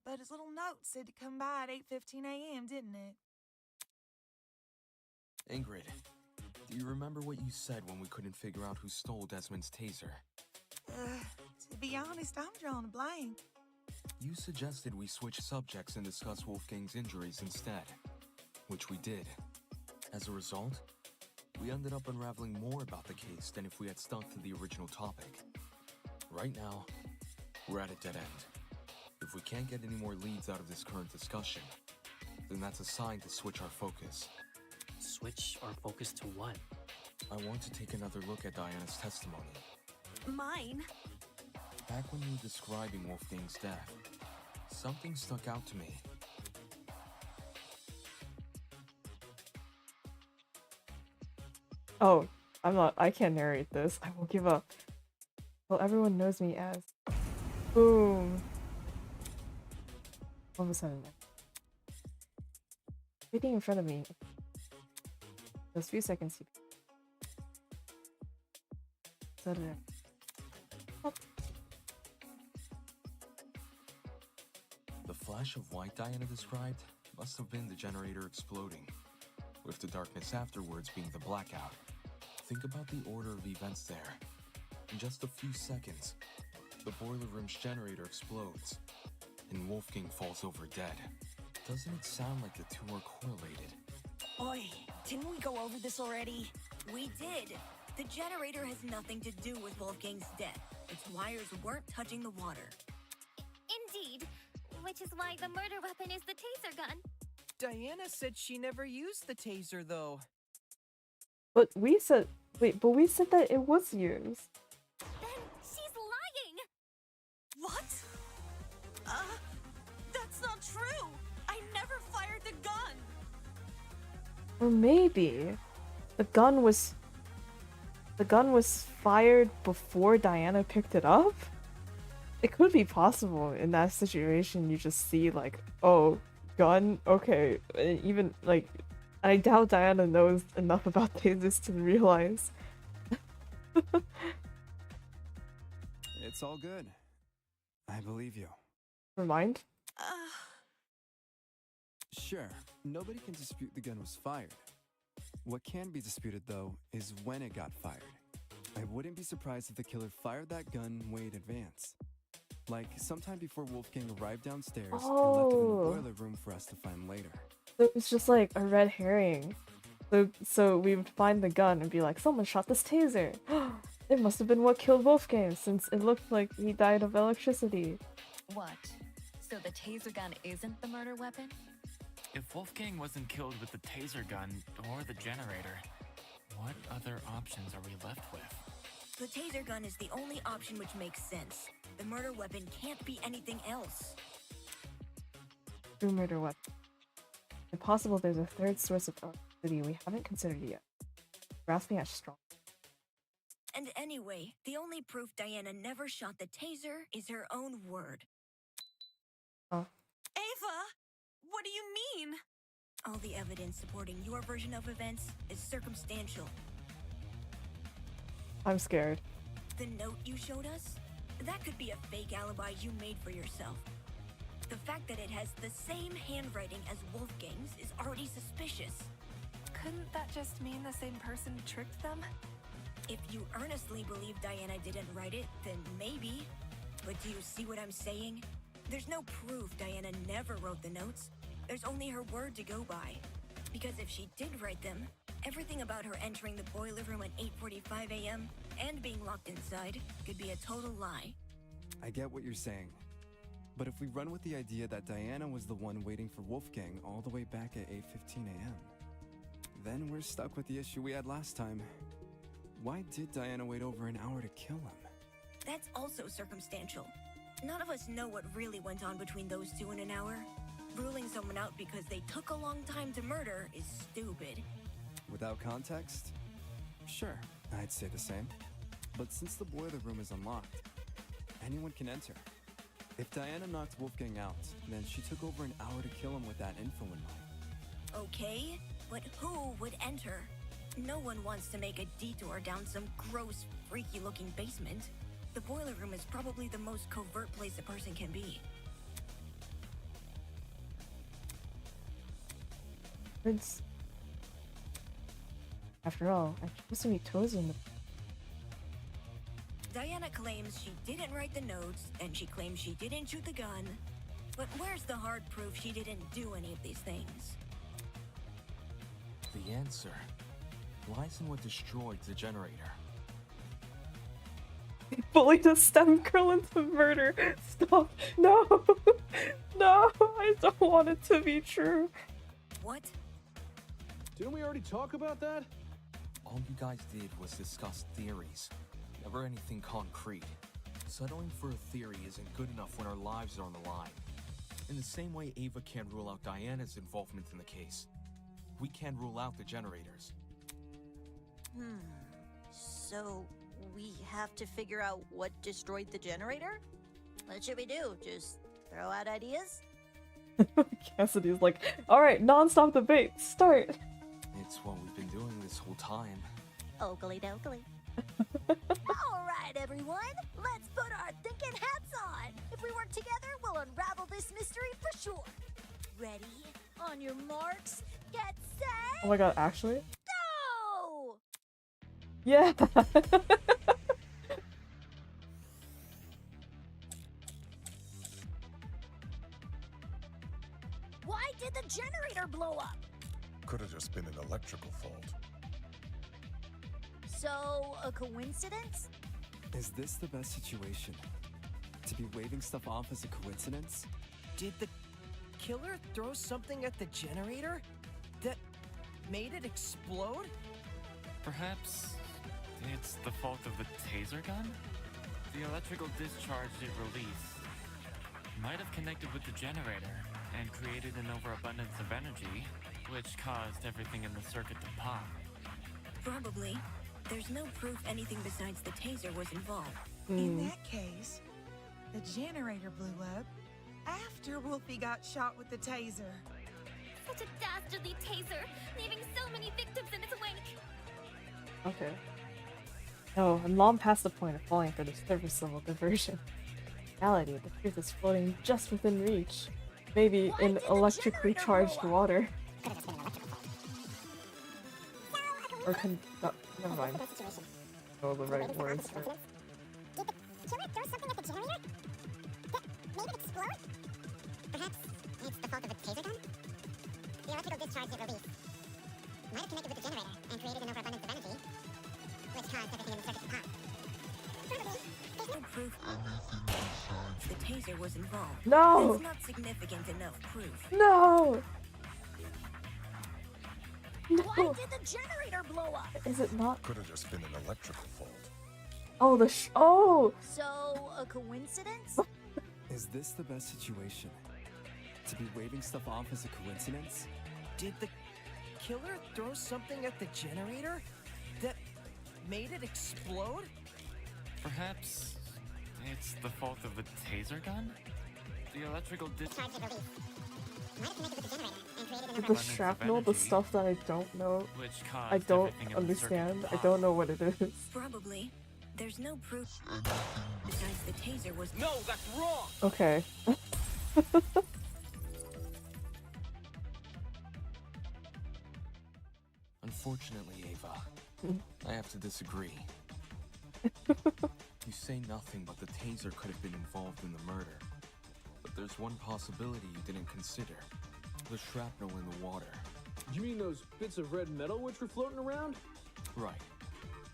But his little note said to come by at 8:15 a.m., didn't it? Ingrid, do you remember what you said when we couldn't figure out who stole Desmond's taser? To be honest, I'm drawing a blank. You suggested we switch subjects and discuss Wolfgang's injuries instead, which we did. As a result, we ended up unraveling more about the case than if we had stuck to the original topic. Right now, we're at a dead end. If we can't get any more leads out of this current discussion, then that's a sign to switch our focus. Switch our focus to what? I want to take another look at Diana's testimony. Mine? Back when you were describing Wolfgang's death, something stuck out to me. Oh, I can't narrate this. I will give up. Well, everyone knows me as... Boom. All of a sudden. Everything in front of me. Those few seconds. So did I. The flash of white Diana described must have been the generator exploding, with the darkness afterwards being the blackout. Think about the order of events there. In just a few seconds, the boiler room's generator explodes, and Wolfgang falls over dead. Doesn't it sound like the two are correlated? Oi, didn't we go over this already? We did. The generator has nothing to do with Wolfgang's death. Its wires weren't touching the water. Indeed. Which is why the murder weapon is the taser gun. Diana said she never used the taser, though. But we said, wait, but we said that it was used. Then she's lying! What? That's not true! I never fired the gun! Or maybe the gun was fired before Diana picked it up? It could be possible in that situation. You just see like, oh, gun, okay. And even like, I doubt Diana knows enough about tasers to realize. It's all good. I believe you. Remind? Sure, nobody can dispute the gun was fired. What can be disputed, though, is when it got fired. I wouldn't be surprised if the killer fired that gun way in advance. Like, sometime before Wolfgang arrived downstairs and left it in the boiler room for us to find later. So it's just like a red herring. So we would find the gun and be like, someone shot this taser. It must have been what killed Wolfgang, since it looked like he died of electricity. What? So the taser gun isn't the murder weapon? If Wolfgang wasn't killed with the taser gun or the generator, what other options are we left with? The taser gun is the only option which makes sense. The murder weapon can't be anything else. True murder weapon. It's possible there's a third source of electricity we haven't considered yet. Grasping at straw. And anyway, the only proof Diana never shot the taser is her own word. Oh. Ava! What do you mean? All the evidence supporting your version of events is circumstantial. I'm scared. The note you showed us? That could be a fake alibi you made for yourself. The fact that it has the same handwriting as Wolfgang's is already suspicious. Couldn't that just mean the same person tricked them? If you earnestly believe Diana didn't write it, then maybe. But do you see what I'm saying? There's no proof Diana never wrote the notes. There's only her word to go by. Because if she did write them, everything about her entering the boiler room at 8:45 a.m. and being locked inside could be a total lie. I get what you're saying. But if we run with the idea that Diana was the one waiting for Wolfgang all the way back at 8:15 a.m., then we're stuck with the issue we had last time. Why did Diana wait over an hour to kill him? That's also circumstantial. None of us know what really went on between those two in an hour. Ruling someone out because they took a long time to murder is stupid. Without context? Sure, I'd say the same. But since the boiler room is unlocked, anyone can enter. If Diana knocked Wolfgang out, then she took over an hour to kill him with that info in mind. Okay, but who would enter? No one wants to make a detour down some gross, freaky-looking basement. The boiler room is probably the most covert place a person can be. It's... After all, I'm supposed to be Tozy in the... Diana claims she didn't write the notes, and she claims she didn't shoot the gun. But where's the hard proof she didn't do any of these things? The answer lies in what destroyed the generator. Bullied a STEM girl into murder. Stop. No. No, I don't want it to be true. What? Didn't we already talk about that? All you guys did was discuss theories, never anything concrete. Settling for a theory isn't good enough when our lives are on the line. In the same way Ava can't rule out Diana's involvement in the case, we can't rule out the generators. So we have to figure out what destroyed the generator? What should we do? Just throw out ideas? Cassidy's like, alright, non-stop debate, start! It's what we've been doing this whole time. Oakley dokley. Alright, everyone, let's put our thinking hats on. If we work together, we'll unravel this mystery for sure. Ready? On your marks, get set! Oh my god, actually? Go! Yeah! Why did generator blow up? Could have just been an electrical fault. So, a coincidence? Is this the best situation? To be waving stuff off as a coincidence? Did the killer throw something at the generator that made it explode? Perhaps it's the fault of the taser gun? The electrical discharge it released might have connected with the generator and created an overabundance of energy, which caused everything in the circuit to pop. Probably. There's no proof anything besides the taser was involved. In that case, the generator blew up after Wolfie got shot with the taser. Such a dastardly taser, leaving so many victims in its wake. Okay. No, I'm long past the point of falling for the surface level diversion. In reality, the truth is floating just within reach. Maybe in electrically charged water. Or no, never mind. Oh, the right words for it. Did the killer throw something at the generator that made it explode? Perhaps it's the fault of a taser gun? The electrical discharge it released might have connected with the generator and created an overabundance of energy, which caused everything in the circuit to pop. Probably. There's no proof the taser was involved. No! That's not significant enough proof. No! Why did the generator blow up? Is it not? Could have just been an electrical fault. Oh, oh! So, a coincidence? Is this the best situation? To be waving stuff off as a coincidence? Did the killer throw something at the generator that made it explode? Perhaps it's the fault of the taser gun? The electrical discharge it released might have connected with the generator and created an The overabundance shrapnel, the stuff that I don't know. which I caused don't everything in the understand. circuit I to don't know what it is. Probably. There's no proof besides the taser was. No, that's wrong! Okay. Unfortunately, Ava, I have to disagree. You say nothing but the taser could have been involved in the murder. But there's one possibility you didn't consider. The shrapnel in the water. You mean those bits of red metal which were floating around? Right.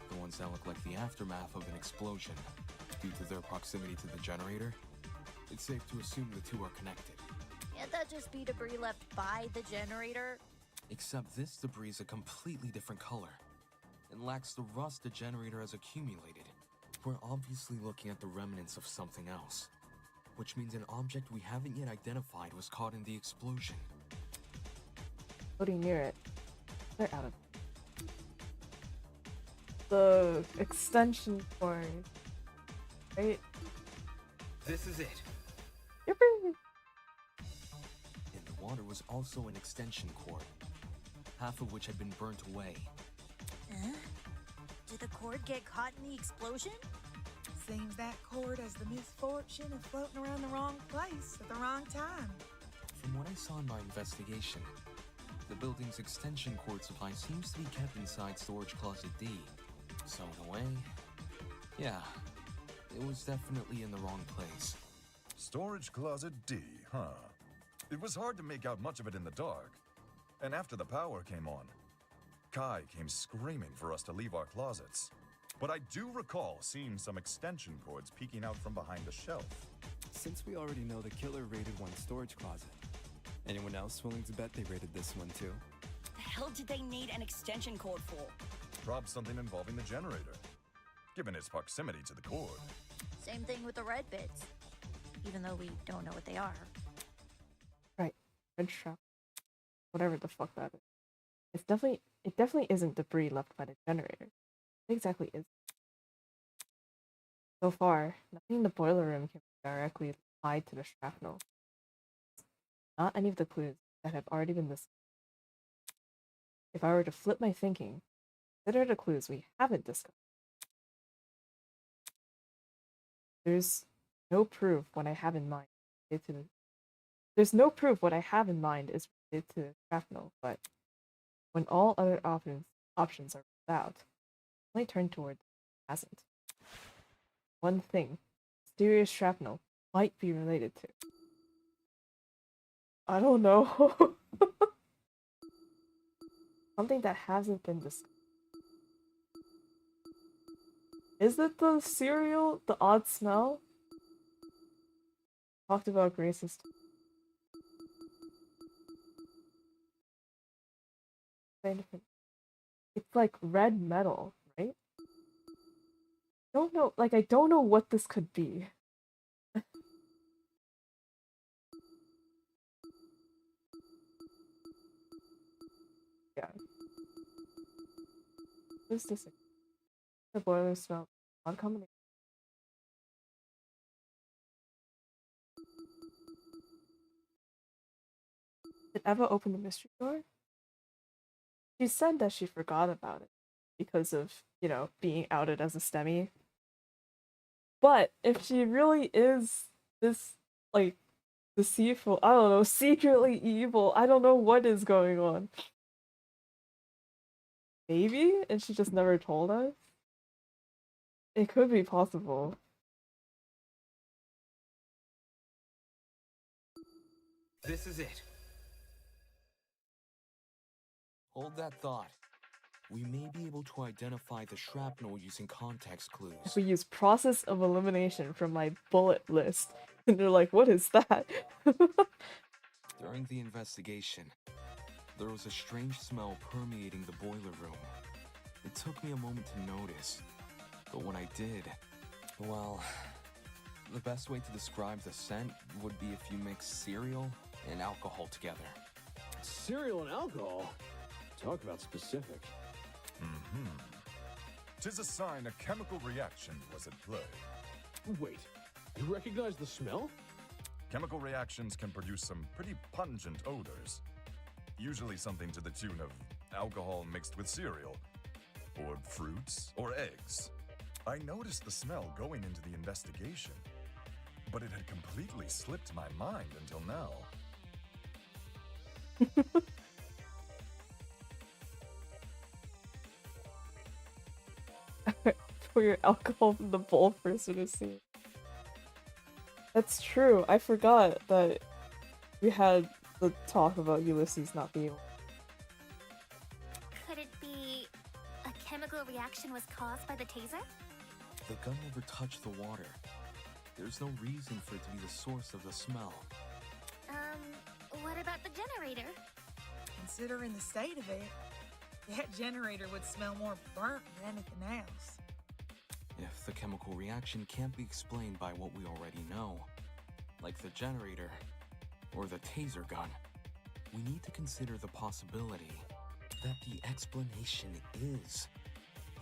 The ones that look like the aftermath of an explosion. Due to their proximity to the generator, it's safe to assume the two are connected. Can't that just be debris left by the generator? Except this debris is a completely different color and lacks the rust the generator has accumulated. We're obviously looking at the remnants of something else, which means an object we haven't yet identified was caught in the explosion. Floating near it. They're out of the extension cord, right? This is it. Yippee! In the water was also an extension cord, half of which had been burnt away. Huh? Did the cord get caught in the explosion? Seems that cord has the misfortune of floating around the wrong place at the wrong time. From what I saw in my investigation, the building's extension cord supply seems to be kept inside storage closet D. So in a way, yeah, it was definitely in the wrong place. Storage closet D, huh? It was hard to make out much of it in the dark. And after the power came on, Kai came screaming for us to leave our closets. But I do recall seeing some extension cords peeking out from behind a shelf. Since we already know the killer raided one storage closet, anyone else willing to bet they raided this one too? The hell did they need an extension cord for? Probably something involving the generator, given its proximity to the cord. Same thing with the red bits. Even though we don't know what they are. Right. Red strap. Whatever the fuck that is. It definitely isn't debris left by the generator. What exactly is it? So far, nothing in the boiler room can be directly tied to the shrapnel. Not any of the clues that have already been listed. If I were to flip my thinking, consider the clues we haven't discussed. There's no proof what I have in mind is related to the shrapnel, but when all other options are ruled out, I only turn toward hasn't. One thing, mysterious shrapnel might be related to. I don't know. Something that hasn't been discussed. Is it the cereal? The odd smell? Talked about Grace's. It's like red metal, right? Don't know. Like, I don't know what this could be. Yeah. What is this? The boiler smell. Odd combination. Did Eva open the mystery door? She said that she forgot about it because of, you know, being outed as a STEMI. But if she really is this, like, deceitful, I don't know, secretly evil, I don't know what is going on. Maybe? And she just never told us? It could be possible. This is it. Hold that thought. We may be able to identify the shrapnel using context clues. If we use process of elimination from my bullet list, and they're like, what is that? During the investigation, there was a strange smell permeating the boiler room. It took me a moment to notice, but when I did, well, the best way to describe the scent would be if you mix cereal and alcohol together. Cereal and alcohol? Talk about specific. Mm-hmm. 'Tis a sign a chemical reaction was at play. Wait, you recognize the smell? Chemical reactions can produce some pretty pungent odors. Usually something to the tune of alcohol mixed with cereal, or fruits, or eggs. I noticed the smell going into the investigation, but it had completely slipped my mind until now. Pour your alcohol in the bowl first to see. That's true. I forgot that we had the talk about Ulysses not being. Could it be a chemical reaction was caused by the taser? The gun never touched the water. There's no reason for it to be the source of the smell. What about the generator? Considering the state of it, that generator would smell more burnt than anything else. If the chemical reaction can't be explained by what we already know, like the generator or the taser gun, we need to consider the possibility that the explanation is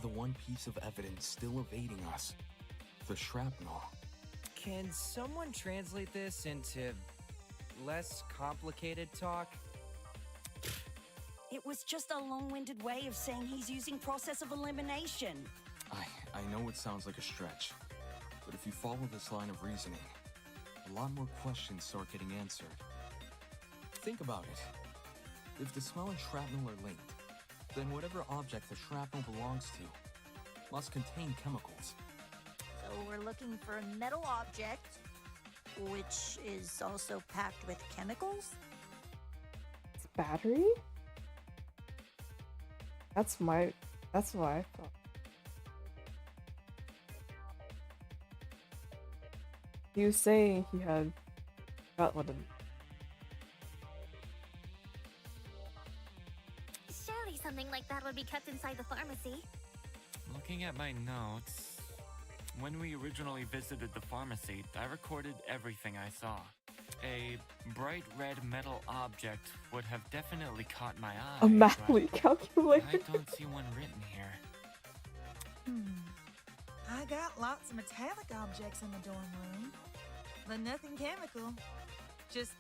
the one piece of evidence still evading us, the shrapnel. Can someone translate this into less complicated talk? It was just a long-winded way of saying he's using process of elimination. I know it sounds like a stretch, but if you follow this line of reasoning, a lot more questions start getting answered. Think about it. If the smell and shrapnel are linked, then whatever object the shrapnel belongs to must contain chemicals. So we're looking for a metal object, which is also packed with chemicals? It's battery? That's what I thought. He was saying he had got one of them. Surely something like that would be kept inside the pharmacy. Looking at my notes, when we originally visited the pharmacy, I recorded everything I saw. A bright red metal object would have definitely caught my eye. A Matley calculator. I don't see one written here. I got lots of metallic objects in the dorm room, but nothing chemical. Just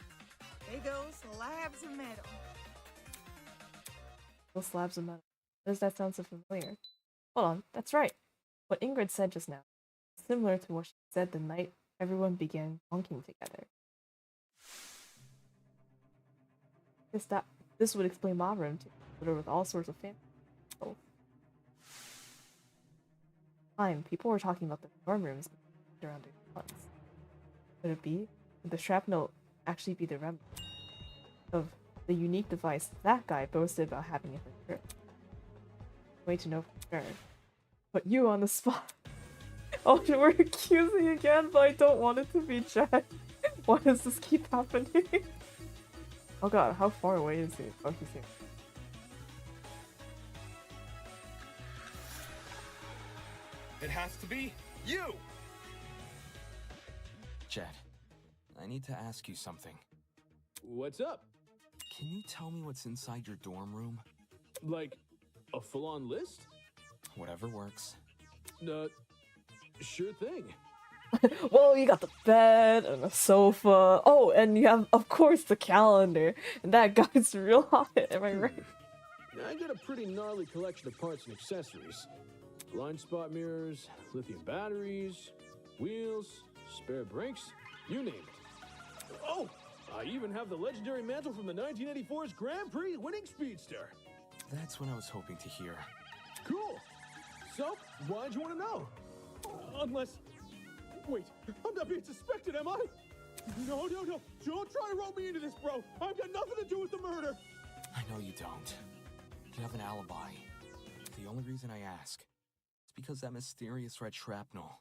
big old slabs of metal. Those slabs of metal. Does that sound so familiar? Hold on, that's right. What Ingrid said just now. Similar to what she said the night everyone began bunking together. Guess that this would explain my room too, but with all sorts of fancy. People were talking about the dorm rooms around their months. Could it be? Would the shrapnel actually be the remnant? of the unique device that guy boasted about having in her trip. Way to know for sure. Put you on the spot. Oh, we're accusing again, but I don't want it to be Jet. Why does this keep happening? Oh god, how far away is he? Oh, he's here. It has to be you! Jet, I need to ask you something. What's up? Can you tell me what's inside your dorm room? Like, a full-on list? Whatever works. Sure thing. Well, you got the bed and the sofa. Oh, and you have, of course, the calendar. And that guy's real hot. Am I right? I got a pretty gnarly collection of parts and accessories. Blind spot mirrors, lithium batteries, wheels, spare brakes, you name it. Oh, I even have the legendary mantle from the 1984's Grand Prix winning speedster. That's what I was hoping to hear. Cool. So, why'd you want to know? Unless... Wait, I'm not being suspected, am I? No. Don't try to roll me into this, bro. I've got nothing to do with the murder. I know you don't. You have an alibi. The only reason I ask is because that mysterious red shrapnel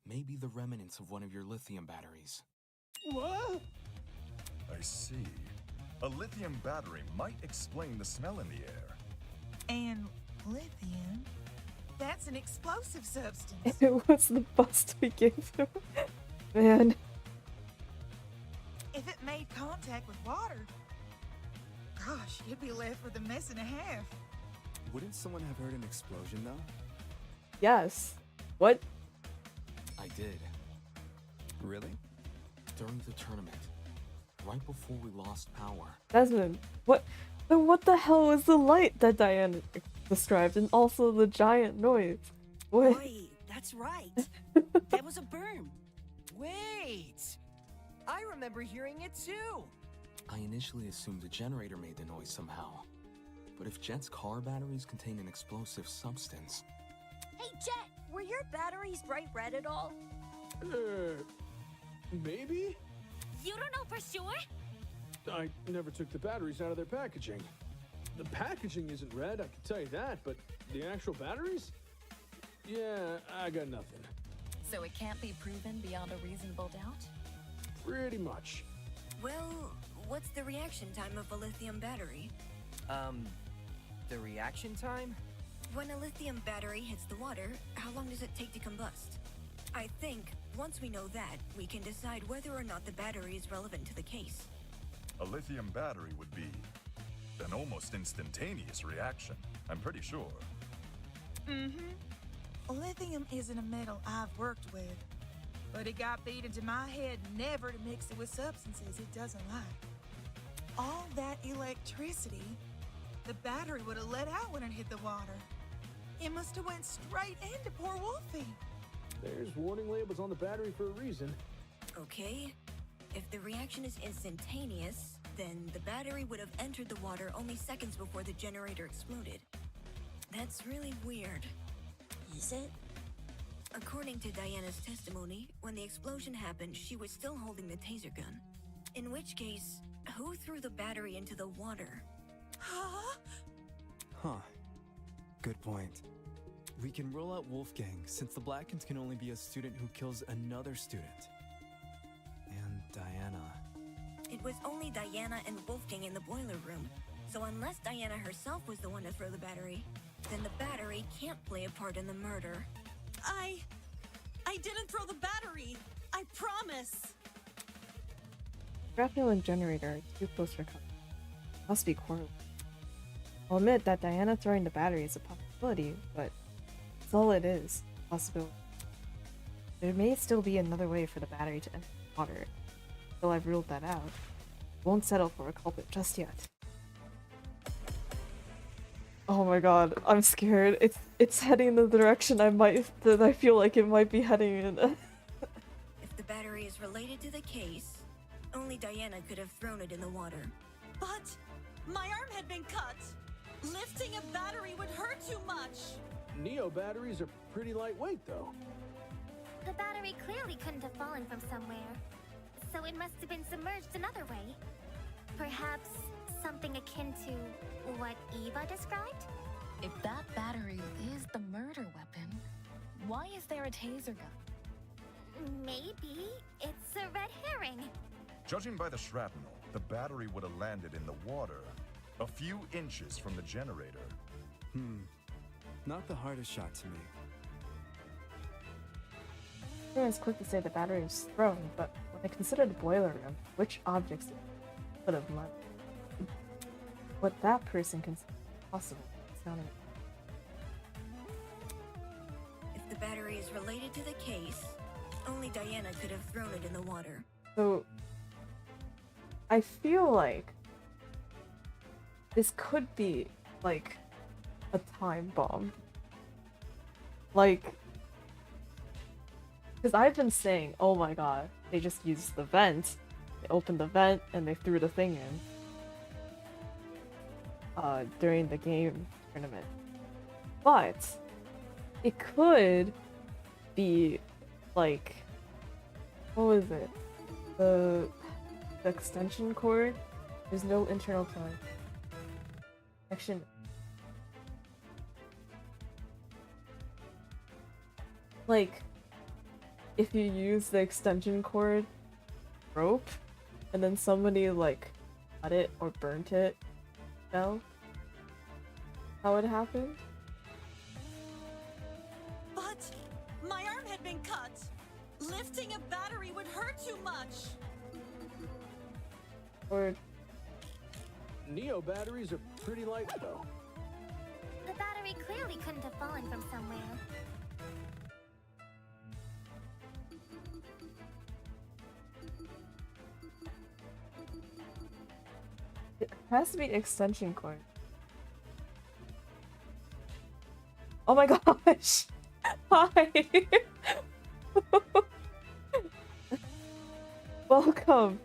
may be the remnants of one of your lithium batteries. What? I see. A lithium battery might explain the smell in the air. And lithium? That's an explosive substance. It was the bust we gave him. Man. If it made contact with water, gosh, you'd be left with a mess and a half. Wouldn't someone have heard an explosion, though? Yes. What? I did. Really? During the tournament. Right before we lost power. Desmond, what? Then what the hell was the light that Diane described, and also the giant noise? What? Wait, that's right. That was a berm. Wait! I remember hearing it too! I initially assumed the generator made the noise somehow. But if Jet's car batteries contain an explosive substance... Hey, Jet, were your batteries bright red at all? Maybe? You don't know for sure? I never took the batteries out of their packaging. The packaging isn't red, I can tell you that, but the actual batteries? Yeah, I got nothing. So it can't be proven beyond a reasonable doubt? Pretty much. Well, what's the reaction time of a lithium battery? The reaction time? When a lithium battery hits the water, how long does it take to combust? I think, once we know that, we can decide whether or not the battery is relevant to the case. A lithium battery would be an almost instantaneous reaction, I'm pretty sure. Mm-hmm. Lithium isn't a metal I've worked with, but it got beat into my head never to mix it with substances it doesn't like. All that electricity, the battery would have let out when it hit the water. It must have went straight into poor Wolfie. There's warning labels on the battery for a reason. Okay. If the reaction is instantaneous, then the battery would have entered the water only seconds before the generator exploded. That's really weird. Is it? According to Diana's testimony, when the explosion happened, she was still holding the taser gun. In which case, who threw the battery into the water? Huh. Good point. We can rule out Wolfgang, since the Blackens can only be a student who kills another student. And Diana. It was only Diana and Wolfgang in the boiler room, so unless Diana herself was the one to throw the battery, then the battery can't play a part in the murder. I didn't throw the battery! I promise! Shrapnel and generator are too close for comfort. Must be correlated. I'll admit that Diana throwing the battery is a possibility, but that's all it is. Possibility. There may still be another way for the battery to enter the water. Until I've ruled that out, won't settle for a culprit just yet. Oh my god, I'm scared. It's heading in the direction that I feel like it might be heading in. If the battery is related to the case, only Diana could have thrown it in the water. But my arm had been cut! Lifting a battery would hurt too much! Neo batteries are pretty lightweight, though. The battery clearly couldn't have fallen from somewhere, so it must have been submerged another way. Perhaps something akin to what Eva described? If that battery is the murder weapon, why is there a taser gun? Maybe it's a red herring. Judging by the shrapnel, the battery would have landed in the water, a few inches from the generator. Not the hardest shot to make. Everyone's quick to say the battery was thrown, but when I consider the boiler room, which objects could have left? What that person considers possible sounding. If the battery is related to the case, only Diana could have thrown it in the water. So I feel like this could be like a time bomb. Like, because I've been saying, oh my god, they just used the vent, they opened the vent and they threw the thing in during the game tournament. But it could be like, what was it? The extension cord. There's no internal connection. Like, if you use the extension cord rope and then somebody like cut it or burnt it, no? How it happened? But my arm had been cut. Lifting a battery would hurt too much. Or Neo batteries are pretty light, though. The battery clearly couldn't have fallen from somewhere. it has to be extension cord. Oh my gosh! Hi! Welcome!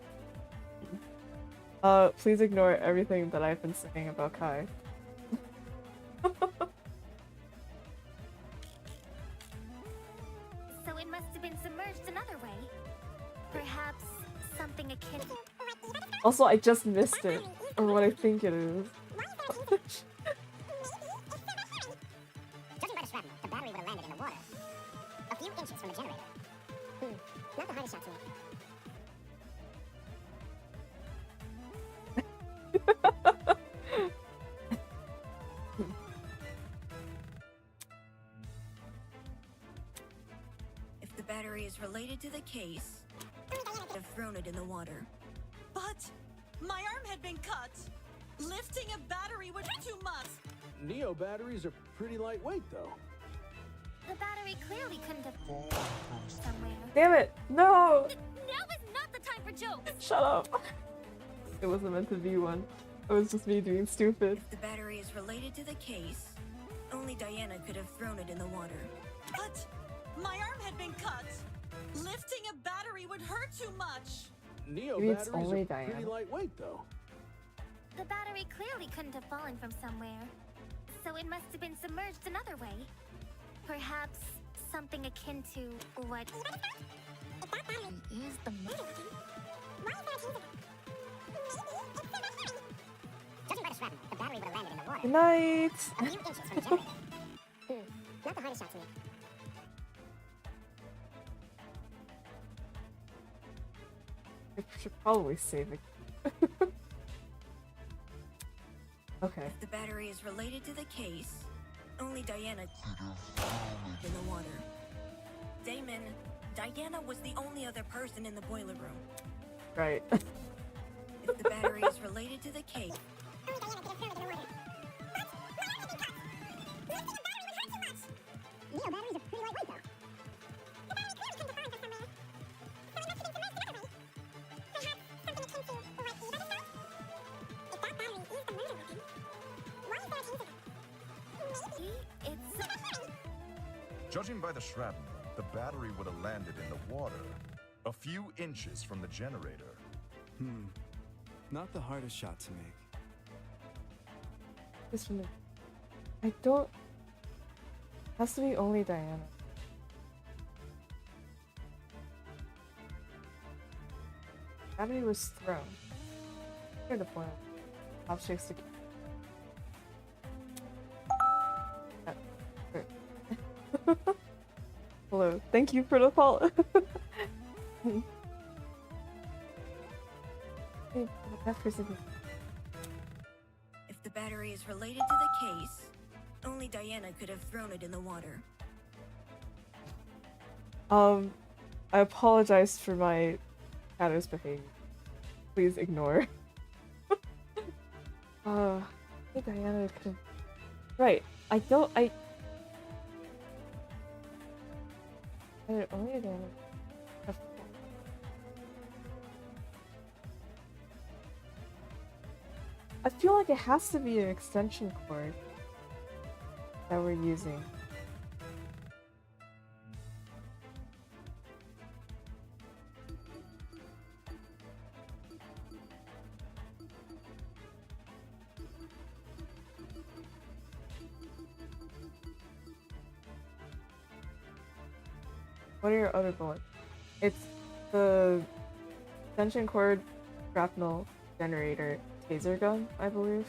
Please ignore everything that I've been saying about Kai. So it must have been submerged another way. Perhaps something akin to... Also, I just missed it, or what I think it is. Judging by the shrapnel, the battery would have landed in the water, a few inches from the generator. Not the hardest shot to make. If the battery is related to the case, I could have thrown it in the water. But my arm had been cut. Lifting a battery would hurt too much. Neo batteries are pretty lightweight, though. The battery clearly couldn't have fallen from somewhere. Damn it! No! Now is not the time for jokes! Shut up! It wasn't meant to be one. It was just me being stupid. If the battery is related to the case, only Diana could have thrown it in the water. But my arm had been cut. Lifting a battery would hurt too much. Neo Maybe it's batteries only are Diana. pretty lightweight, though. The battery clearly couldn't have fallen from somewhere. So it must have been submerged another way. Perhaps something akin to what... Is the murder Judging by the shrapnel, the battery would have landed in the water. Good night! A few inches from the generator. Not the hardest shot to make. I should probably save it. Okay. If the battery is related to the case, only Diana could have thrown it in the water. Damon, Diana was the only other person in the boiler room. Right. If the battery is related to the case, Only Diana could have thrown it in the water. But my arm had been cut. Lifting a battery would hurt too much. Neo batteries are pretty lightweight, though. The battery clearly couldn't have fallen from somewhere. So it must have been submerged another way. Perhaps something akin to what Eva described? If that battery is the murder weapon, why is there a taser gun? Maybe it's... Judging by the shrapnel, the battery would have landed in the water, a few inches from the generator. Not the hardest shot to make. This one. I don't. Has to be only Diana. Battery was thrown. Here to point out. Objects to Hello. Thank you for the follow. That person. If the battery is related to the case, only Diana could have thrown it in the water. I apologize for my catter's behavior. Please ignore. I think Diana could have... Right. I don't... I only Diana... I feel like it has to be an extension cord that we're using. What are your other bullets? It's the extension cord, shrapnel, generator, taser gun, I believe.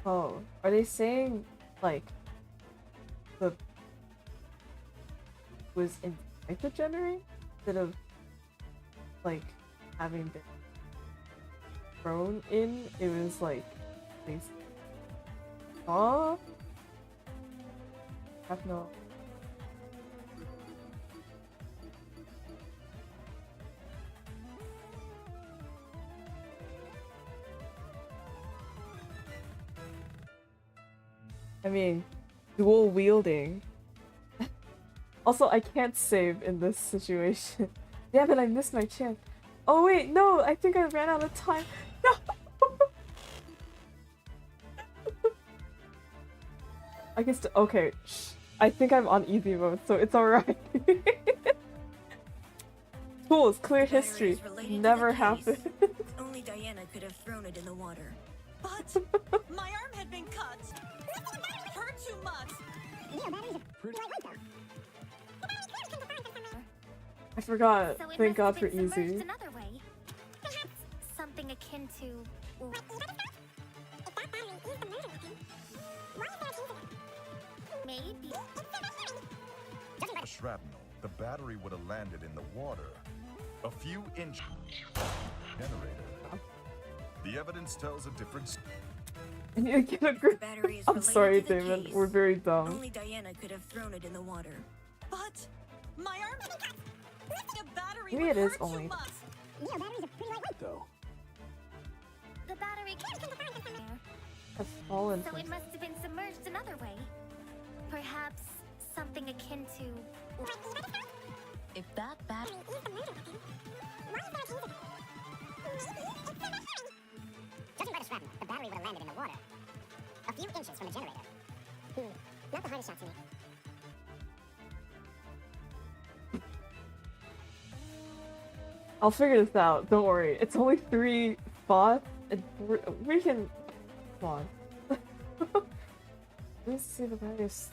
Oh, are they saying like the was inside the generator instead of like having been thrown in? It was like they saw. I have no. I mean, dual wielding. Also, I can't save in this situation. Damn it, I missed my chance. Oh wait, no, I think I ran out of time. No! I guess, okay, shh. I think I'm on easy mode, so it's alright. Tools, clear history. Never happened. Only Diana could have thrown it in the water. But my arm had been cut. Hurt too much. I forgot. So it Thank God must for have been easy. submerged another way. Perhaps something akin to. Maybe. Judging by the shrapnel, the battery would have landed in the water. A few inches. Generator. The evidence tells a different. I need to get a grip. Battery is I'm related sorry, to the Damon. case. We're very dumb. Only Diana could have thrown it in the water. But my arm. The battery Maybe would it is hurt only. too much. Though. The battery Has fallen. So it must have been submerged another way. Perhaps something akin to. If that battery. Judging by the shrapnel, the battery would have landed in the water. A few inches from the generator. Not the hardest shot to me. I'll figure this out. Don't worry. It's only 3 spots, and we can. Come on. Let's see the various.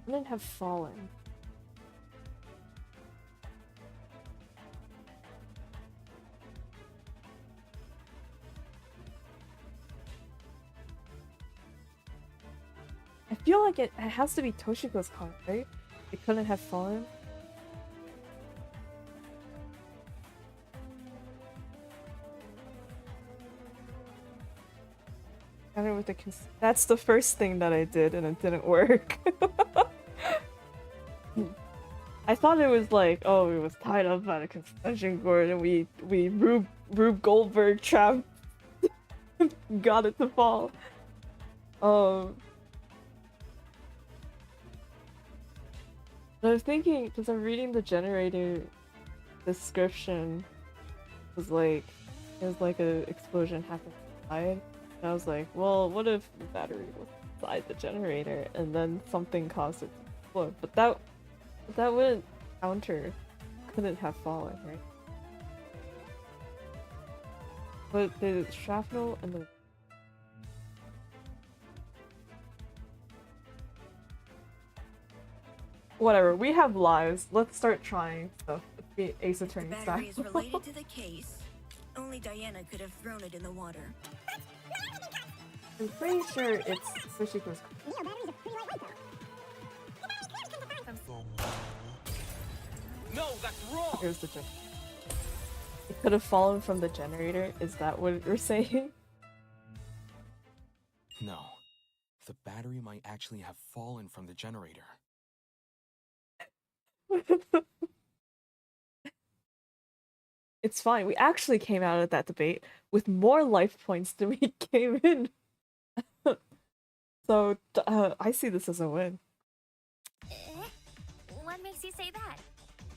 Wouldn't have fallen. I feel like it has to be Toshiko's car, right? It couldn't have fallen. With the that's the first thing that I did and it didn't work. I thought it was like, oh, it was tied up by the suspension cord and we Rube Goldberg trapped got it to fall. But I was thinking, because I'm reading the generator description, it was like an explosion happened inside. And I was like, well, what if the battery was inside the generator, and then something caused it to explode. But that wouldn't counter. Couldn't have fallen, right? But the shrapnel and the whatever. We have lives. Let's start trying stuff. Be Ace Attorney The style. battery is related to the case. Only Diana could have thrown it in the water. I'm pretty sure it's Sushiko's. No, that's wrong! Here's the generator. It could have fallen from the generator. Is that what you're saying? No. The battery might actually have fallen from the generator. It's fine. We actually came out of that debate with more life points than we came in. So, I see this as a win. What makes you say that?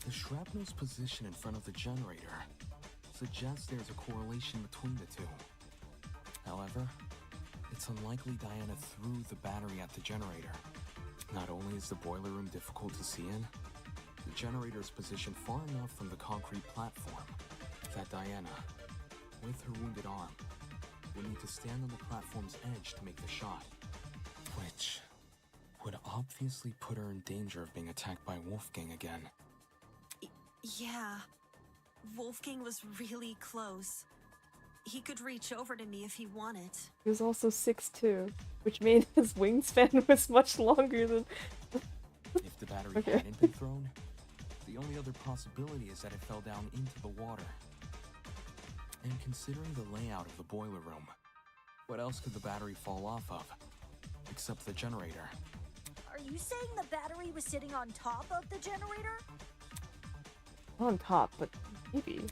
The shrapnel's position in front of the generator suggests there's a correlation between the two. However, it's unlikely Diana threw the battery at the generator. Not only is the boiler room difficult to see in, the generator is positioned far enough from the concrete platform that Diana, with her wounded arm, would need to stand on the platform's edge to make the shot, which would obviously put her in danger of being attacked by Wolfgang again. Yeah. Wolfgang was really close. He could reach over to me if he wanted. He was also 6'2", which made his wingspan was much longer than... If the battery hadn't been thrown, the only other possibility is that it fell down into the water. And considering the layout of the boiler room, what else could the battery fall off of? Except the generator. Are you saying the battery was sitting on top of the generator? Not on top, but maybe.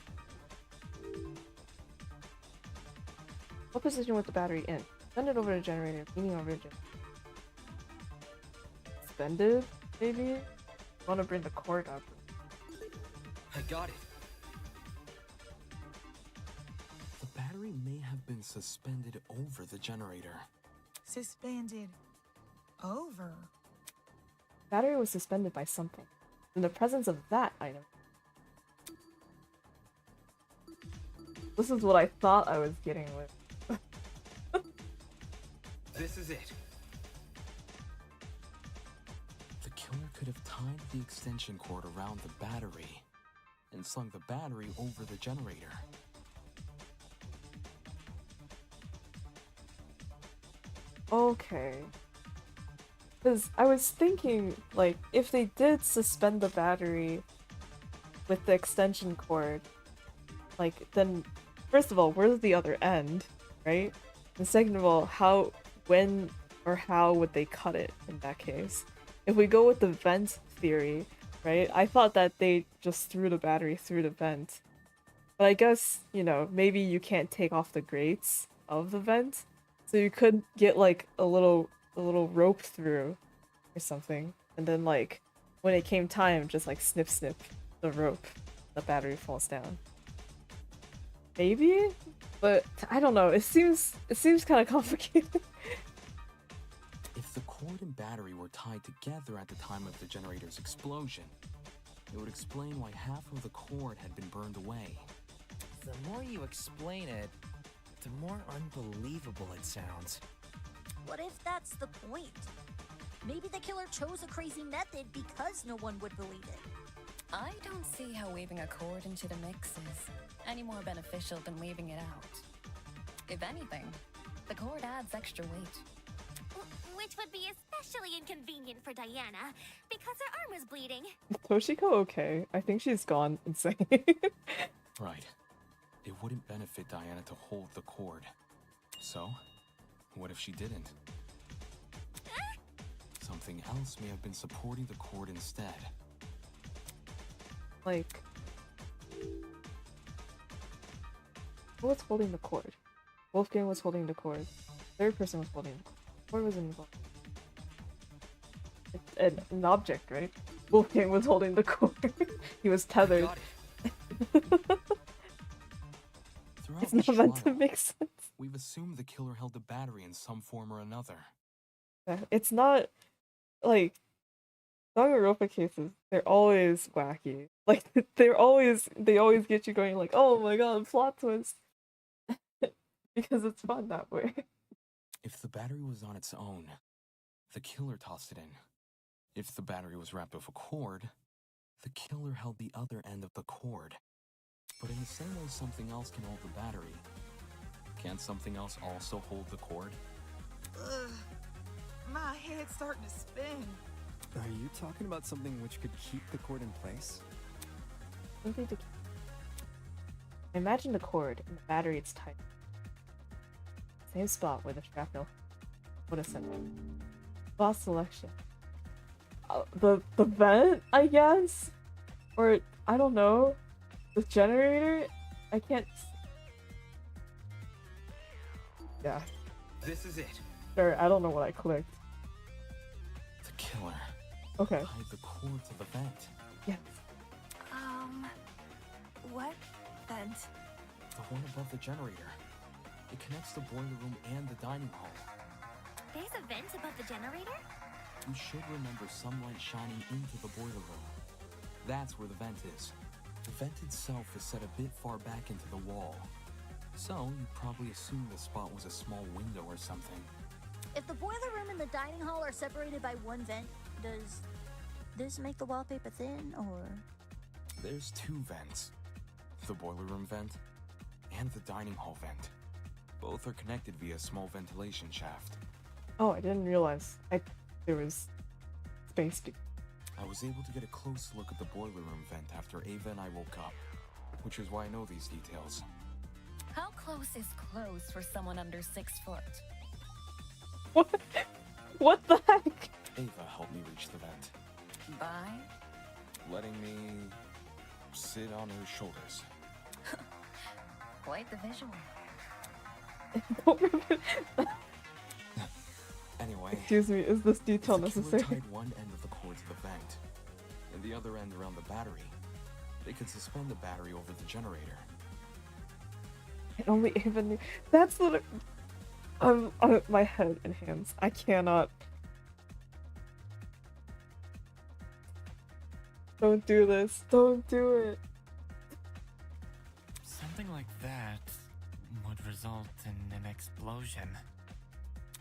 What position was the battery in? Send it over to the generator, leaning over the generator. Suspended, maybe? I want to bring the cord up. I got it. The battery may have been suspended over the generator. Suspended over? Battery was suspended by something. In the presence of that item. This is what I thought I was getting with. This is it. The killer could have tied the extension cord around the battery and slung the battery over the generator. Okay. Because I was thinking, like, if they did suspend the battery with the extension cord, like, then, first of all, where's the other end, right? And second of all, when or how would they cut it in that case? If we go with the vent theory, right? I thought that they just threw the battery through the vent. But I guess, you know, maybe you can't take off the grates of the vent. So you could get like a little rope through or something. And then like when it came time, just like snip the rope. The battery falls down. Maybe? But I don't know. It seems kind of complicated. If the cord and battery were tied together at the time of the generator's explosion, it would explain why half of the cord had been burned away. The more you explain it, the more unbelievable it sounds. What if that's the point? Maybe the killer chose a crazy method because no one would believe it. I don't see how weaving a cord into the mix is any more beneficial than leaving it out. If anything, the cord adds extra weight. Which would be especially inconvenient for Diana, because her arm was bleeding. Is Toshiko okay? I think she's gone insane. Right. It wouldn't benefit Diana to hold the cord. So, what if she didn't? Something else may have been supporting the cord instead. Like... who was holding the cord? Wolfgang was holding the cord. Third person was holding the cord. Cord was involved. It's an object, right? Wolfgang was holding the cord. He was tethered. It's not meant to make sense. We've assumed the killer held the battery in some form or another. It's not like Danganronpa cases. They're always wacky. Like they always get you going like, oh my god, plot twist, because it's fun that way. If the battery was on its own, the killer tossed it in. If the battery was wrapped with a cord, the killer held the other end of the cord. But in the same way something else can hold the battery, can't something else also hold the cord? Ugh, my head's starting to spin. Are you talking about something which could keep the cord in place? Something to imagine the cord and the battery it's tight. Same spot where the shrapnel would have sent it. Boss selection. The vent, I guess? Or, I don't know. The generator? I can't... Yeah. This is it. Sure, I don't know what I clicked. The killer. Okay. Tied the cord to the vent. Yes. What vent? The one above the generator. It connects the boiler room and the dining hall. There's a vent above the generator? You should remember sunlight shining into the boiler room. That's where the vent is. The vent itself is set a bit far back into the wall. So, you probably assume the spot was a small window or something. If the boiler room and the dining hall are separated by one vent, does this make the wallpaper thin, or...? There's two vents. The boiler room vent and the dining hall vent. Both are connected via a small ventilation shaft. Oh, I didn't realize there was space. I was able to get a close look at the boiler room vent after Ava and I woke up, which is why I know these details. How close is close for someone under 6 foot? What the heck? Ava helped me reach the vent. By? Letting me sit on her shoulders. Quite the visual. Anyway, Excuse me, is this detail the necessary? killer tied one end of the cord to the vent, and the other end around the battery. They could suspend the battery over the generator. And only Ava knew. That's what. My head and hands. I cannot. Don't do this. Don't do it. Something like that would result in an explosion.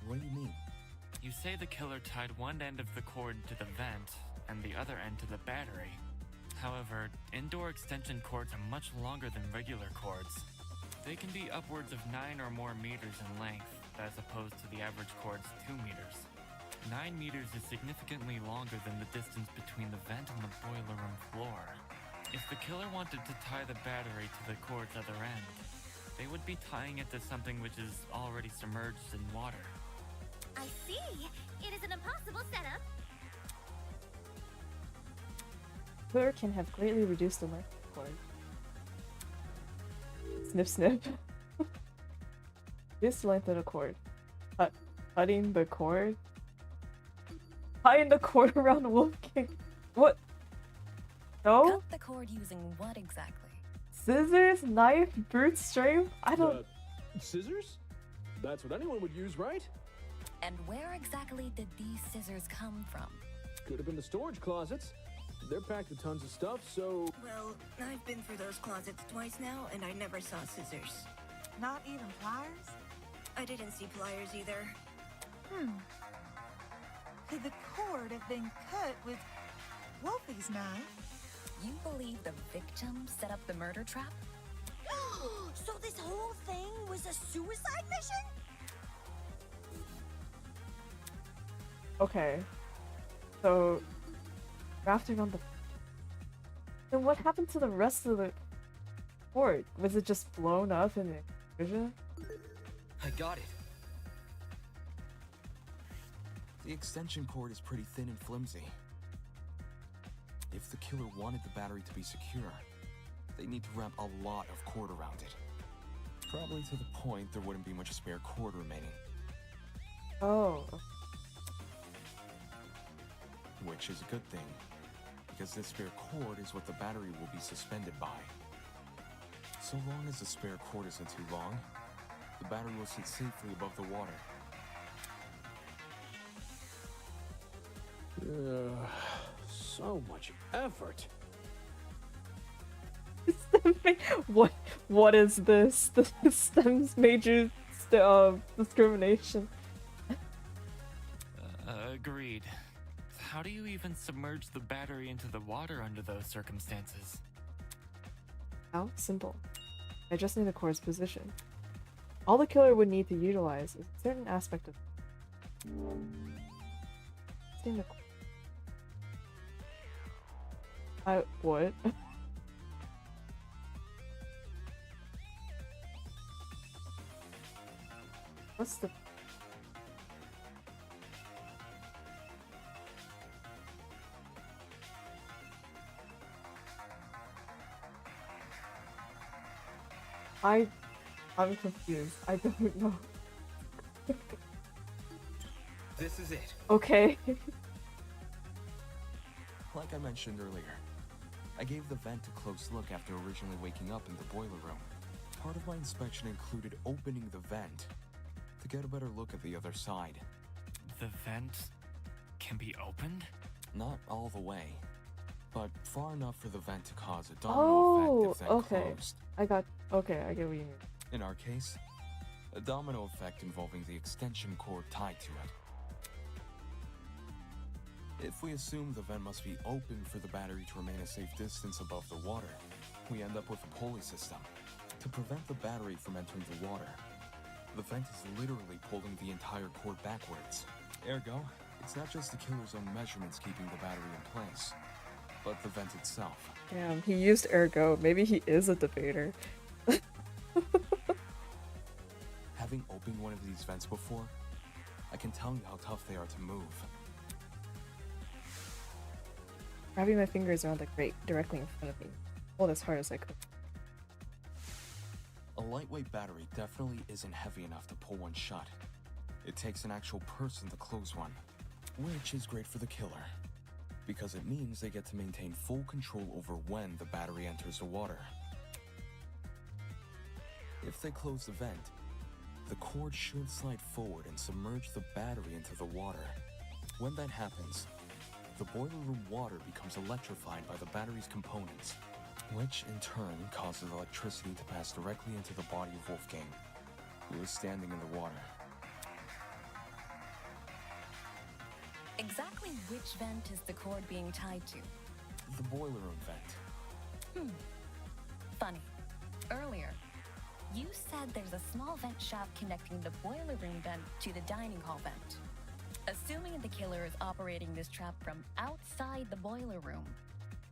What do you mean? You say the killer tied one end of the cord to the vent and the other end to the battery. However, indoor extension cords are much longer than regular cords. They can be upwards of 9 or more meters in length, as opposed to the average cord's 2 meters. 9 meters is significantly longer than the distance between the vent and the boiler room floor. If the killer wanted to tie the battery to the cord's other end, they would be tying it to something which is already submerged in water. I see. It is an impossible setup. Killer can have greatly reduced the length of the cord. Snip, snip. Reduce the length of the cord. Cutting the cord? Tying the cord around Wolf King. What? No? Cut the cord using what exactly? Scissors? Knife? Brute strength? I don't... Scissors? That's what anyone would use, right? And where exactly did these scissors come from? Could have been the storage closets. They're packed with tons of stuff, so... Well, I've been through those closets twice now, and I never saw scissors. Not even pliers? I didn't see pliers either. Could the cord have been cut with Wolfie's knife? You believe the victim set up the murder trap? So this whole thing was a suicide mission? Okay. So... Rafting on the... Then what happened to the rest of the cord? Was it just blown up in the explosion? I got it. The extension cord is pretty thin and flimsy. If the killer wanted the battery to be secure, they need to wrap a lot of cord around it. Probably to the point there wouldn't be much spare cord remaining. Oh. Which is a good thing, because this spare cord is what the battery will be suspended by. So long as the spare cord isn't too long, the battery will sit safely above the water. So much effort. What is this? The STEM's major discrimination. Agreed. How do you even submerge the battery into the water under those circumstances? How? Simple. I just need the core's position. All the killer would need to utilize is a certain aspect of what? What's the... I'm confused. I don't know. This is it. Okay. Like I mentioned earlier, I gave the vent a close look after originally waking up in the boiler room. Part of my inspection included opening the vent to get a better look at the other side. The vent can be opened? Not all the way, but far enough for the vent to cause a domino effect if then okay. closed. I get what you mean. In our case, a domino effect involving the extension cord tied to it. If we assume the vent must be open for the battery to remain a safe distance above the water, we end up with a pulley system to prevent the battery from entering the water. The vent is literally pulling the entire cord backwards. Ergo, it's not just the killer's own measurements keeping the battery in place, but the vent itself. Damn, he used ergo. Maybe he is a debater. Having opened one of these vents before, I can tell you how tough they are to move. Wrapping my fingers around the grate directly in front of me. Hold as hard as I could. A lightweight battery definitely isn't heavy enough to pull one shut. It takes an actual person to close one, which is great for the killer, because it means they get to maintain full control over when the battery enters the water. If they close the vent, the cord should slide forward and submerge the battery into the water. When that happens, the boiler room water becomes electrified by the battery's components, which in turn causes electricity to pass directly into the body of Wolfgang, who is standing in the water. Exactly which vent is the cord being tied to? The boiler room vent. Funny. Earlier, you said there's a small vent shaft connecting the boiler room vent to the dining hall vent. Assuming the killer is operating this trap from outside the boiler room,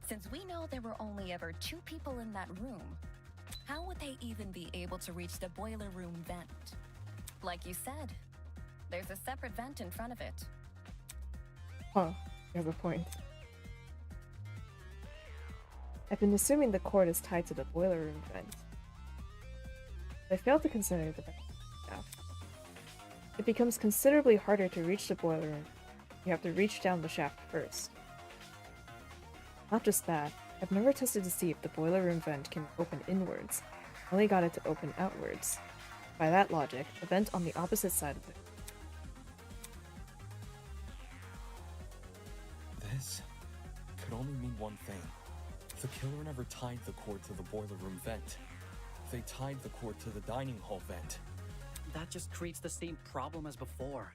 since we know there were only ever 2 people in that room, how would they even be able to reach the boiler room vent? Like you said, there's a separate vent in front of it. Huh, you have a point. I've been assuming the cord is tied to the boiler room vent. I failed to consider the vent shaft. It becomes considerably harder to reach the boiler room. You have to reach down the shaft first. Not just that, I've never tested to see if the boiler room vent can open inwards. I only got it to open outwards. By that logic, a vent on the opposite side of it. This could only mean one thing. The killer never tied the cord to the boiler room vent. They tied the cord to the dining hall vent. That just creates the same problem as before,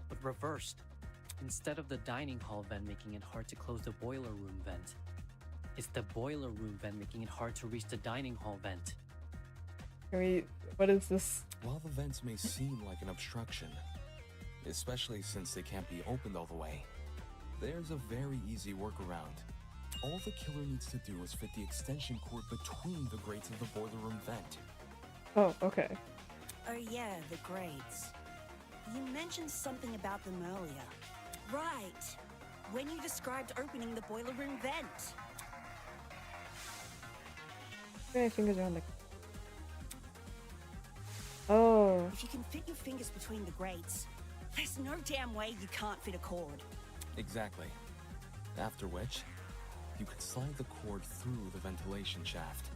but reversed. Instead of the dining hall vent making it hard to close the boiler room vent, it's the boiler room vent making it hard to reach the dining hall vent. What is this? While the vents may seem like an obstruction, especially since they can't be opened all the way, there's a very easy workaround. All the killer needs to do is fit the extension cord between the grates of the boiler room vent. Oh, okay. Oh yeah, the grates. You mentioned something about them earlier. Right. When you described opening the boiler room vent. Put my fingers around the... Oh. If you can fit your fingers between the grates, there's no damn way you can't fit a cord. Exactly. After which, you could slide the cord through the ventilation shaft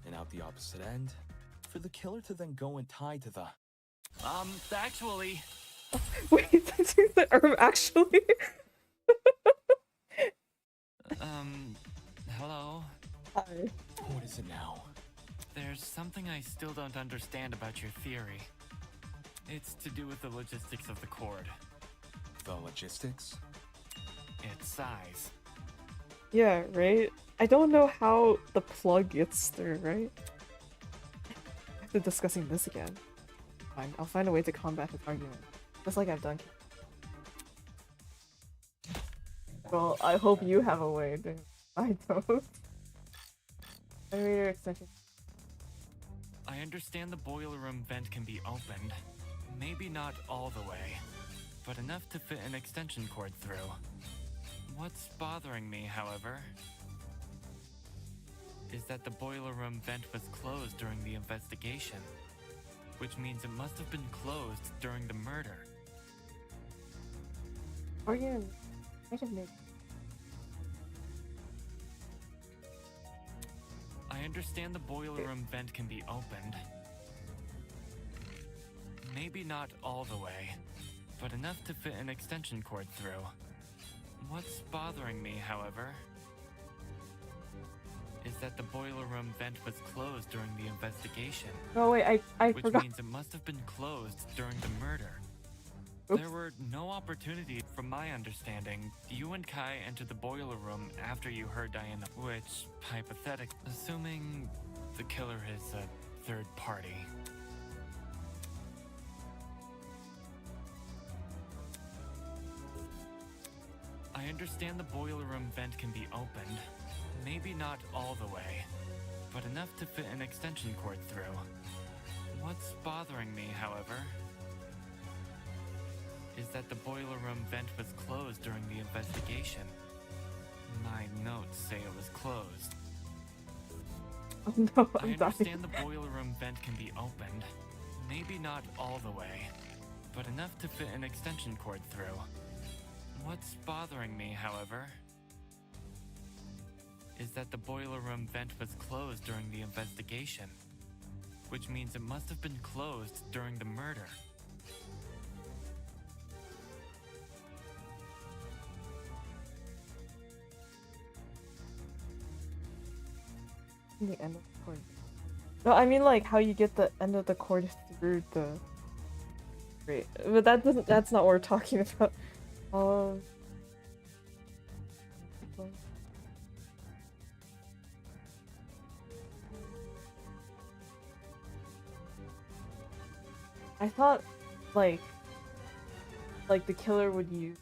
and out the opposite end for the killer to then go and tie to the... Actually... Wait, actually? Hello? Hi. What is it now? There's something I still don't understand about your theory. It's to do with the logistics of the cord. The logistics? Its size. Yeah, right? I don't know how the plug gets through, right? After discussing this again. Fine, I'll find a way to combat his argument. Just like I've done. Well, I hope you have a way, dude. I don't. Generator extension. I understand the boiler room vent can be opened. Maybe not all the way, but enough to fit an extension cord through. What's bothering me, however, is that the boiler room vent was closed during the investigation, which means it must have been closed during the murder. Argument. Wait a minute. I understand the boiler room vent can be opened. Maybe not all the way, but enough to fit an extension cord through. What's bothering me, however, is that the boiler room vent was closed during the investigation. Oh wait, I which forgot. means it must have been closed during the murder. Oops. There were no opportunities, from my understanding. You and Kai entered the boiler room after you heard Diana, which, hypothetically, assuming the killer is a third party. I understand the boiler room vent can be opened. Maybe not all the way, but enough to fit an extension cord through. What's bothering me, however, is that the boiler room vent was closed during the investigation. My notes say it was closed. Oh no, I I'm understand dying. the boiler room vent can be opened. Maybe not all the way, but enough to fit an extension cord through. What's bothering me, however, is that the boiler room vent was closed during the investigation, which means it must have been closed during the murder. The end of the cord. No, I mean like how you get the end of the cord through the. Great, but that doesn't. That's not what we're talking about. I thought, like the killer would use.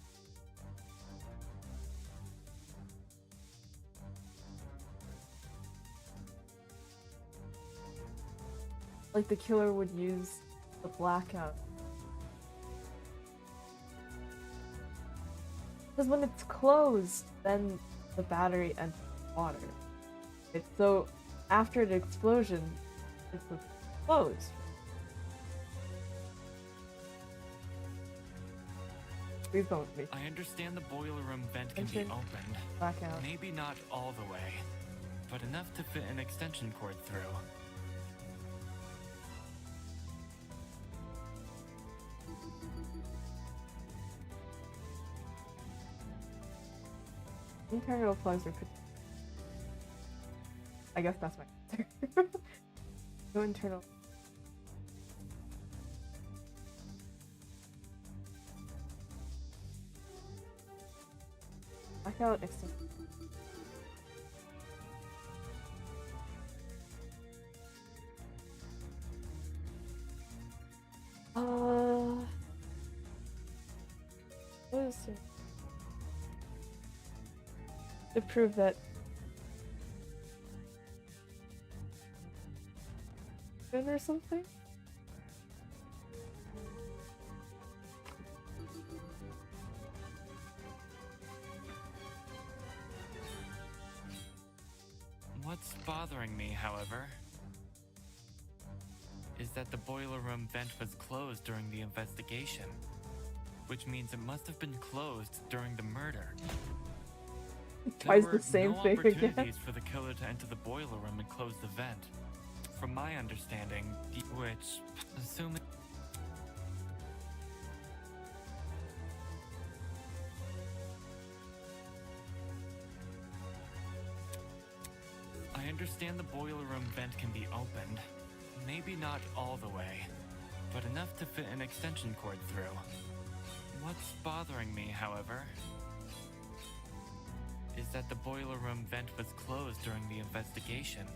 Like the killer would use the blackout. Because when it's closed, then the battery enters water. It's so after the explosion, it's closed. Please don't me. I understand the boiler room vent can be opened. Blackout. Maybe not all the way, but enough to fit an extension cord through. Internal plugs are pretty. I guess that's my answer. No internal. Blackout extension. What is it? To prove that or something? What's bothering me, however, is that the boiler room vent was closed during the investigation, which means it must have been closed during the murder. Tries There were the same no thing again. opportunities for the killer to enter the boiler room and close the vent. From my understanding, which, assuming... understand the boiler room vent can be opened. Maybe not all the way, but enough to fit an extension cord through. What's bothering me, however, is that the boiler room vent was closed during the investigation,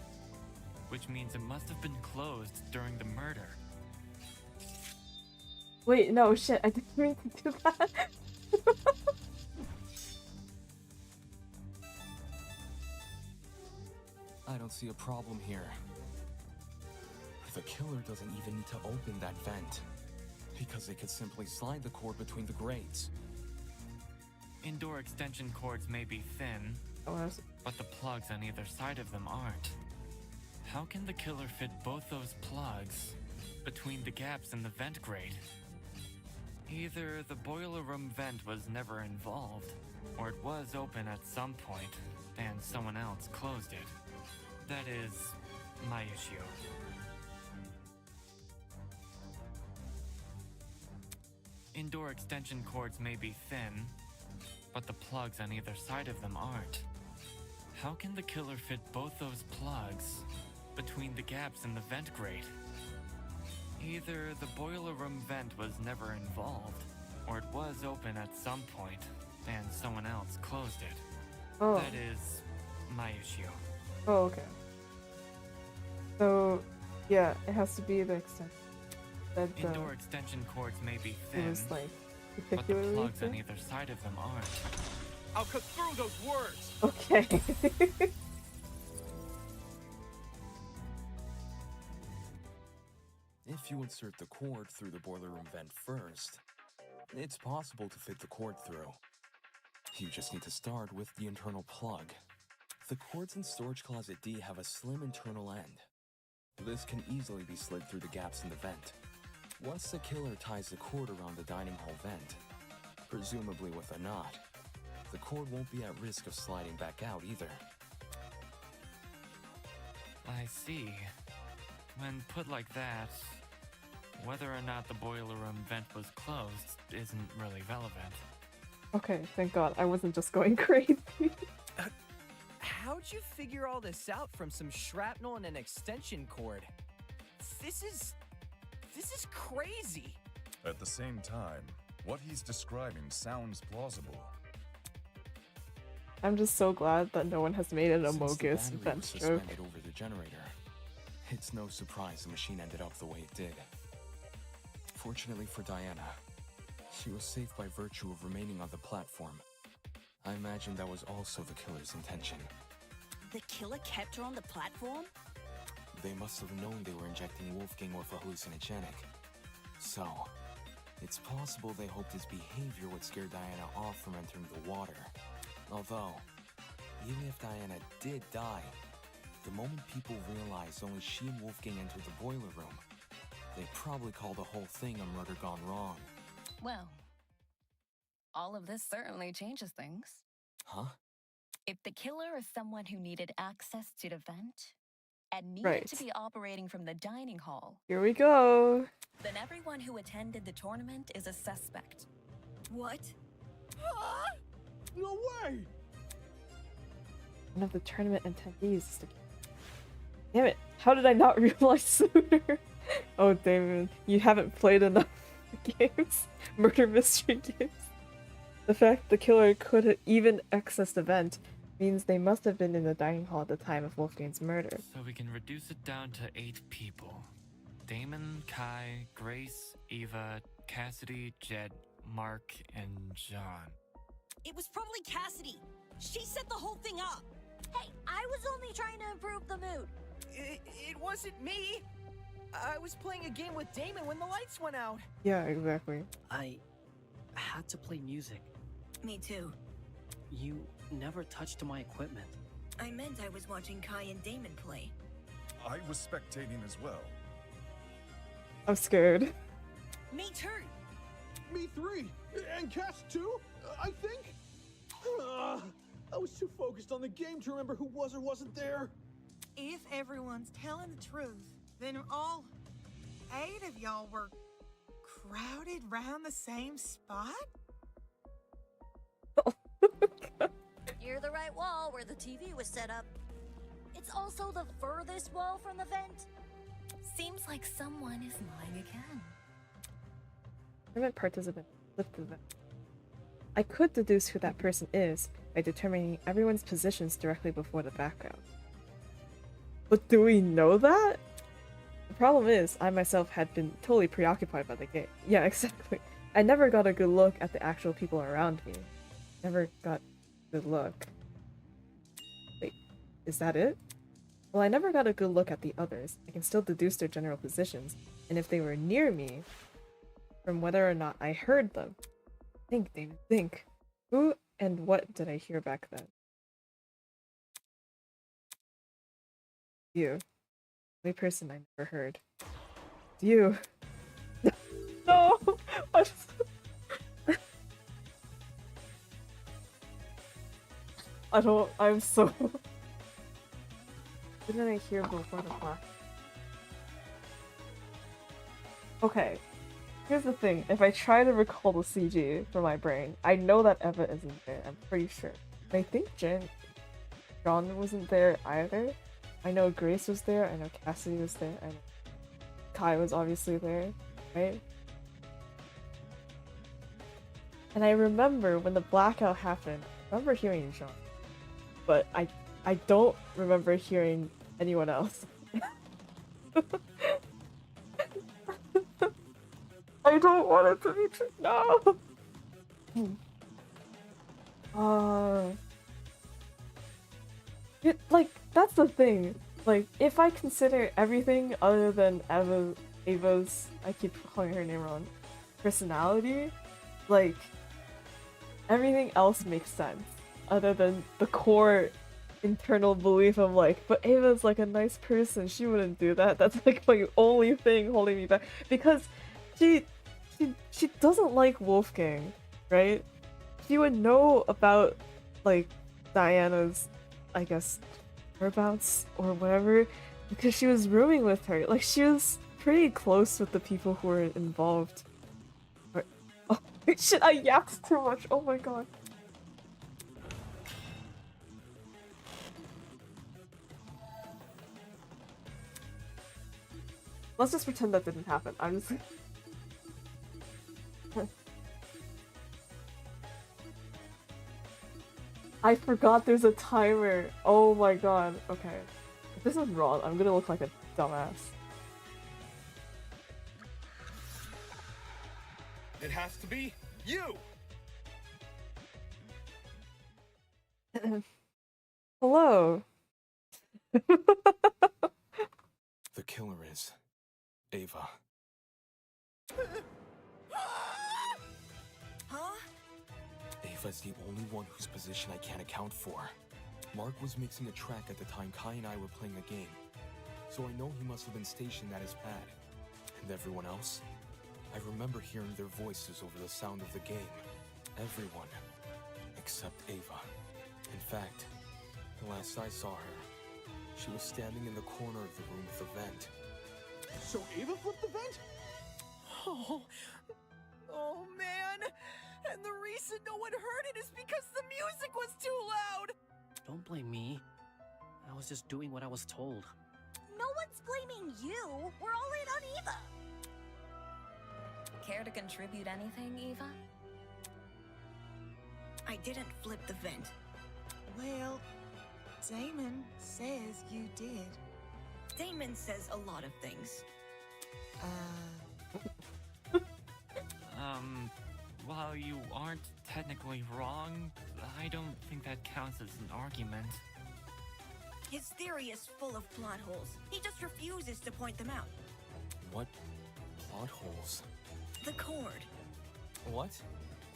which means it must have been closed during the murder. Wait, no, shit, I didn't mean to do that. I don't see a problem here. The killer doesn't even need to open that vent, because they could simply slide the cord between the grates. Indoor extension cords may be thin, but the plugs on either side of them aren't. How can the killer fit both those plugs between the gaps in the vent grate? Either the boiler room vent was never involved, or it was open at some point, and someone else closed it. That is my issue. Indoor extension cords may be thin, but the plugs on either side of them aren't. How can the killer fit both those plugs between the gaps in the vent grate? Either the boiler room vent was never involved, or it was open at some point, and someone else closed it. Oh. That is my issue. Oh, okay. So, yeah, it has to be the extension. Indoor extension cords may be It thin, was like but the particularly plugs on thin? either side of them aren't. I'll cut through those words! Okay. If you insert the cord through the boiler room vent first, it's possible to fit the cord through. You just need to start with the internal plug. The cords in storage closet D have a slim internal end. This can easily be slid through the gaps in the vent. Once the killer ties the cord around the dining hall vent, presumably with a knot, the cord won't be at risk of sliding back out either. I see. When put like that, whether or not the boiler room vent was closed isn't really relevant. Okay, thank God. I wasn't just going crazy. How'd you figure all this out from some shrapnel and an extension cord? This is crazy. At the same time, what he's describing sounds plausible. I'm just so glad that no one has made an Since the Amogus battery vent was stroke. suspended over the generator, it's no surprise the machine ended up the way it did. Fortunately for Diana, she was safe by virtue of remaining on the platform. I imagine that was also the killer's intention. The killer kept her on the platform? They must have known they were injecting Wolfgang with a hallucinogenic. So, it's possible they hoped his behavior would scare Diana off from entering the water. Although, even if Diana did die, the moment people realized only she and Wolfgang entered the boiler room, they probably call the whole thing a murder gone wrong. Well, all of this certainly changes things. Huh? If the killer is someone who needed access to the vent and needed Right. to be operating from the dining hall, Here we go. then everyone who attended the tournament is a suspect. What? Huh? No way! One of the tournament attendees is the Damn it, how did I not realize sooner? Oh, Damon, you haven't played enough games. Murder mystery games. The fact the killer could even access the vent means they must have been in the dining hall at the time of Wolfgang's murder. So we can reduce it down to 8 people. Damon, Kai, Grace, Eva, Cassidy, Jed, Mark, and John. It was probably Cassidy. She set the whole thing up. Hey, I was only trying to improve the mood. It wasn't me. I was playing a game with Damon when the lights went out. Yeah, exactly. I had to play music. Me too. You never touched my equipment. I meant I was watching Kai and Damon play. I was spectating as well. I'm scared. Me too. Me 3. And Cass 2, I think? I was too focused on the game to remember who was or wasn't there. If everyone's telling the truth, then all 8 of y'all were crowded round the same spot? Near the right wall where the TV was set up. It's also the furthest wall from the vent. Seems like someone is lying again. Tournament participant flipped the vent. I could deduce who that person is by determining everyone's positions directly before the background. But do we know that? The problem is, I myself had been totally preoccupied by the game. Yeah, exactly. I never got a good look at the actual people around me. Never got a good look. Wait, is that it? Well, I never got a good look at the others. I can still deduce their general positions, and if they were near me, from whether or not I heard them. Think, David, think. Who and what did I hear back then? You. The only person I never heard. You. No! I'm so... What did I hear before the black? Okay. Here's the thing, if I try to recall the CG for my brain, I know that Eva isn't there, I'm pretty sure. And I think John wasn't there either. I know Grace was there, I know Cassidy was there, I know Kai was obviously there, right? And I remember when the blackout happened, I remember hearing John. But I don't remember hearing anyone else. I don't want it to be true. No! Like, that's the thing. Like, if I consider everything other than Ava's, I keep calling her name wrong, personality, like, everything else makes sense. Other than the core internal belief of like, but Ava's like a nice person, she wouldn't do that. That's like my only thing holding me back. Because she doesn't like Wolfgang, right? She would know about like Diana's, I guess, whereabouts or whatever, because she was rooming with her. Like, she was pretty close with the people who were involved. Oh shit, I yapped too much. Oh my god. Let's just pretend that didn't happen. I'm just... I forgot there's a timer. Oh my god. Okay. If this is wrong, I'm gonna look like a dumbass. It has to be you! Hello. The killer is Ava. Huh? Ava's the only one whose position I can't account for. Mark was mixing a track at the time Kai and I were playing a game, so I know he must have been stationed at his pad. And everyone else? I remember hearing their voices over the sound of the game. Everyone. Except Ava. In fact, the last I saw her, she was standing in the corner of the room with the vent. So Ava flipped the vent? Oh man! And the reason no one heard it is because the music was too loud! Don't blame me. I was just doing what I was told. No one's blaming you. We're all in on Eva. Care to contribute anything, Eva? I didn't flip the vent. Well, Damon says you did. Damon says a lot of things. While you aren't technically wrong, I don't think that counts as an argument. His theory is full of plot holes. He just refuses to point them out. What plot holes? The cord. What?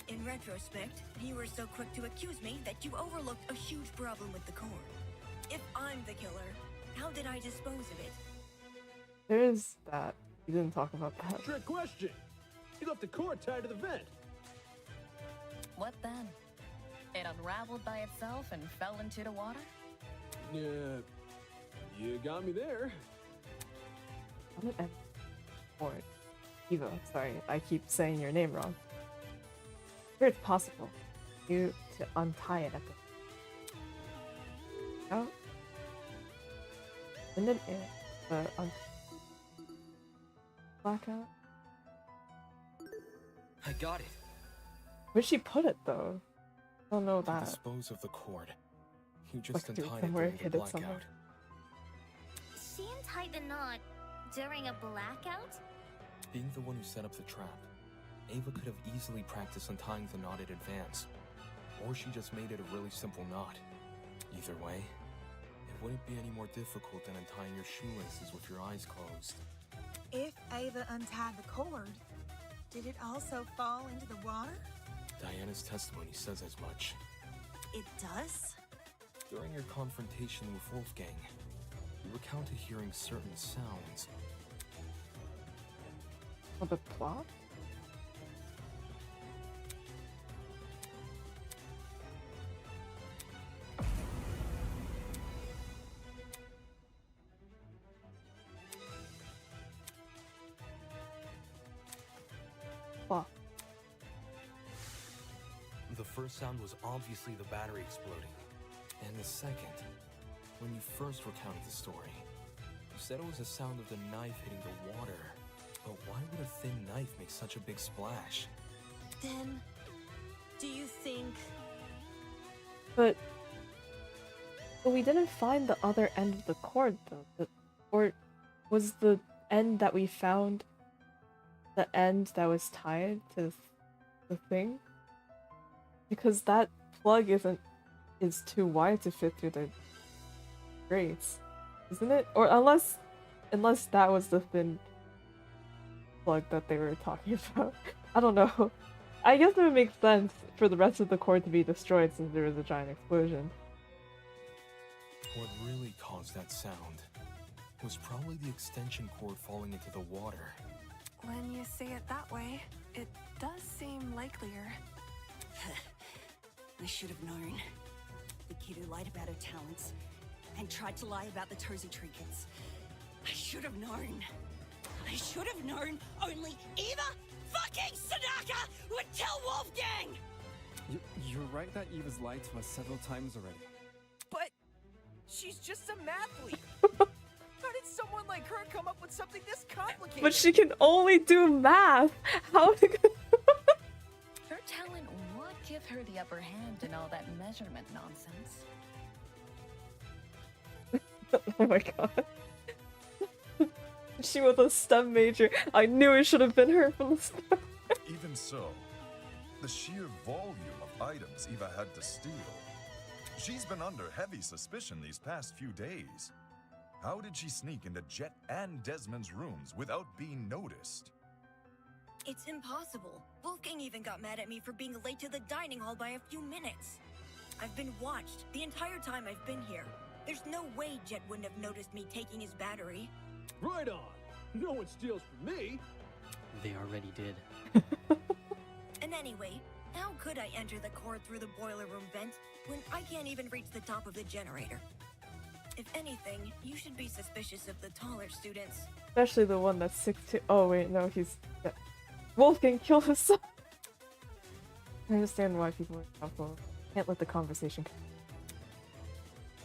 In retrospect, you were so quick to accuse me that you overlooked a huge problem with the cord. If I'm the killer, how did I dispose of it? There is that. You didn't talk about that. Trick question. You left the cord tied to the vent. What then? It unraveled by itself and fell into the water? Yeah, you got me there. I'm an or Eva, sorry, I keep saying your name wrong. Sure, it's possible you to untie it at the... Oh? And then blackout. I got it. Where'd she put it though? I don't know To that. dispose of the cord. You just Like, do it untied it somewhere, during the hid it somewhere. blackout. She untied the knot during a blackout? Being the one who set up the trap, Ava could have easily practiced untying the knot in advance. Or she just made it a really simple knot. Either way, it wouldn't be any more difficult than untying your shoelaces with your eyes closed. If Ava untied the cord, did it also fall into the water? Diana's testimony says as much. It does? During your confrontation with Wolfgang, you recounted hearing certain sounds. For the plot? Plot. The first sound was obviously the battery exploding. And the second, when you first recounted the story, you said it was the sound of the knife hitting the water. But why would a thin knife make such a big splash? Then, do you think... But we didn't find the other end of the cord though. Or was the end that we found the end that was tied to the thing? Because that plug is too wide to fit through the grates, isn't it? Or unless that was the thin plug that they were talking about. I don't know. I guess it would make sense for the rest of the cord to be destroyed since there was a giant explosion. What really caused that sound was probably the extension cord falling into the water. When you say it that way, it does seem likelier. I should have known. The kid who lied about her talents and tried to lie about the Tozy trinkets. I should have known. I should have known only Eva fucking Sadaka would tell Wolfgang! You're right that Eva's lied to us several times already. But she's just some mathlete. How did someone like her come up with something this complicated? But she can only do math! How Her talent would give her the upper hand in all that measurement nonsense. Oh my god. She was a STEM major. I knew it should have been her from the start. Even so, the sheer volume of items Eva had to steal. She's been under heavy suspicion these past few days. How did she sneak into Jet and Desmond's rooms without being noticed? It's impossible. Wolfgang even got mad at me for being late to the dining hall by a few minutes. I've been watched the entire time I've been here. There's no way Jet wouldn't have noticed me taking his battery. Right on. No one steals from me. They already did. And anyway, how could I enter the core through the boiler room vent when I can't even reach the top of the generator? If anything, you should be suspicious of the taller students. Especially the one that's 6'2". Oh wait, no, he's... Yeah. Wolfgang killed himself! I understand why people are helpful. Can't let the conversation continue.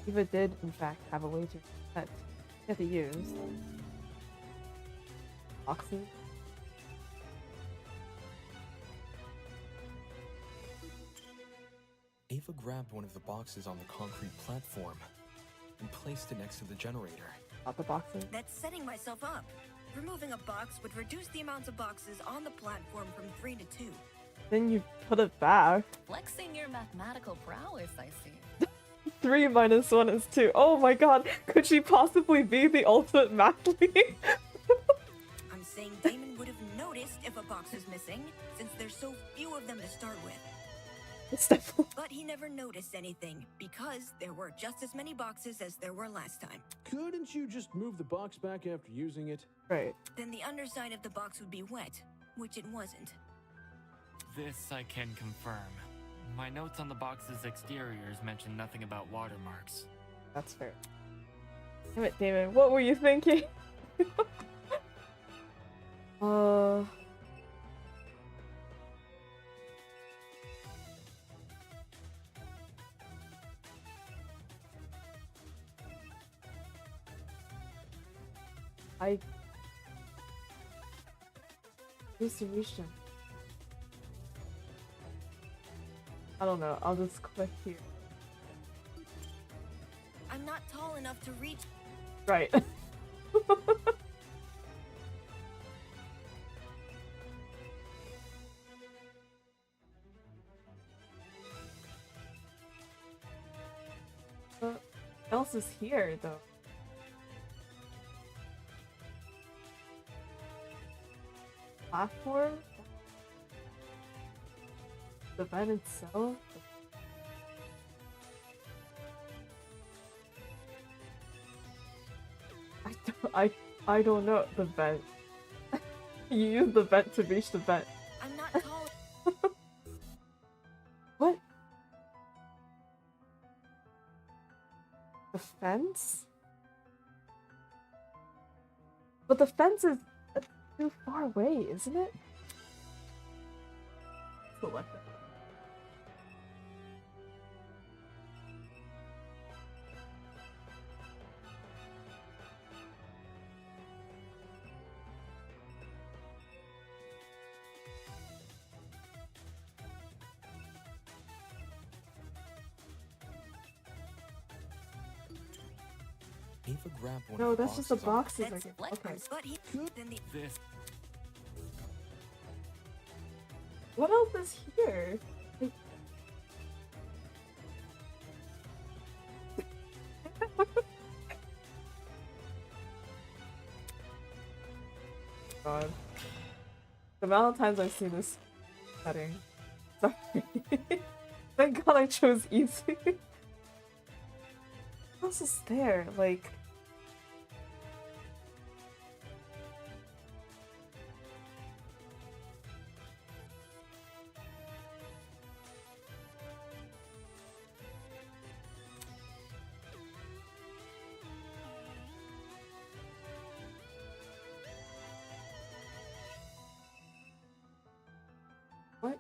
Eva did, in fact, have a wager that she had to use. Boxes? Ava grabbed one of the boxes on the concrete platform and placed it next to the generator. Not the boxes? That's setting myself up. Removing a box would reduce the amount of boxes on the platform from 3 to 2. Then you put it back. Flexing your mathematical prowess, I see. 3 minus 1 is 2. Oh my god, could she possibly be the ultimate mathlete? I'm saying Damon would have noticed if a box is missing, since there's so few of them to start with. But he never noticed anything, because there were just as many boxes as there were last time. Couldn't you just move the box back after using it? Right. Then the underside of the box would be wet, which it wasn't. This I can confirm. My notes on the box's exteriors mention nothing about watermarks. That's fair. Damn it, Damon, what were you thinking? I used to reach them. I don't know. I'll just click here. I'm not tall enough to reach. Right. What else is here, though? Platform? The vent itself? I don't know. The vent. You use the vent to reach the vent. I'm not tall. What? The fence? But the fence is too far away, isn't it? Select it. Ava grabbed one No, of the that's just the boxes boxes. Okay. But he could then the. This. What else is here? Like... God. The amount of times I've seen this setting. Sorry. Thank God I chose easy. What else is there? Like... What?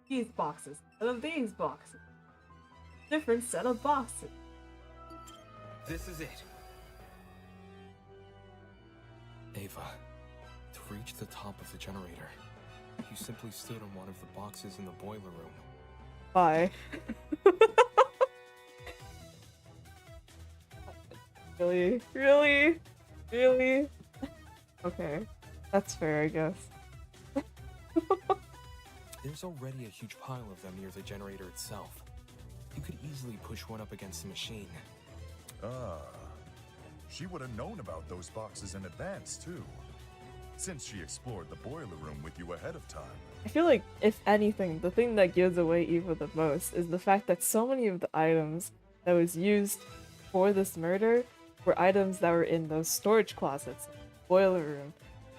These boxes. Instead of these boxes. Different set of boxes. This is it. Ava, to reach the top of the generator, you simply stood on one of the boxes in the boiler room. Bye. Really? Really? Really? Okay. That's fair, I guess. There's already a huge pile of them near the generator itself. You could easily push one up against the machine. Ah. She would have known about those boxes in advance, too. Since she explored the boiler room with you ahead of time. I feel like, if anything, the thing that gives away Eva the most is the fact that so many of the items that was used for this murder were items that were in those storage closets, in the boiler room,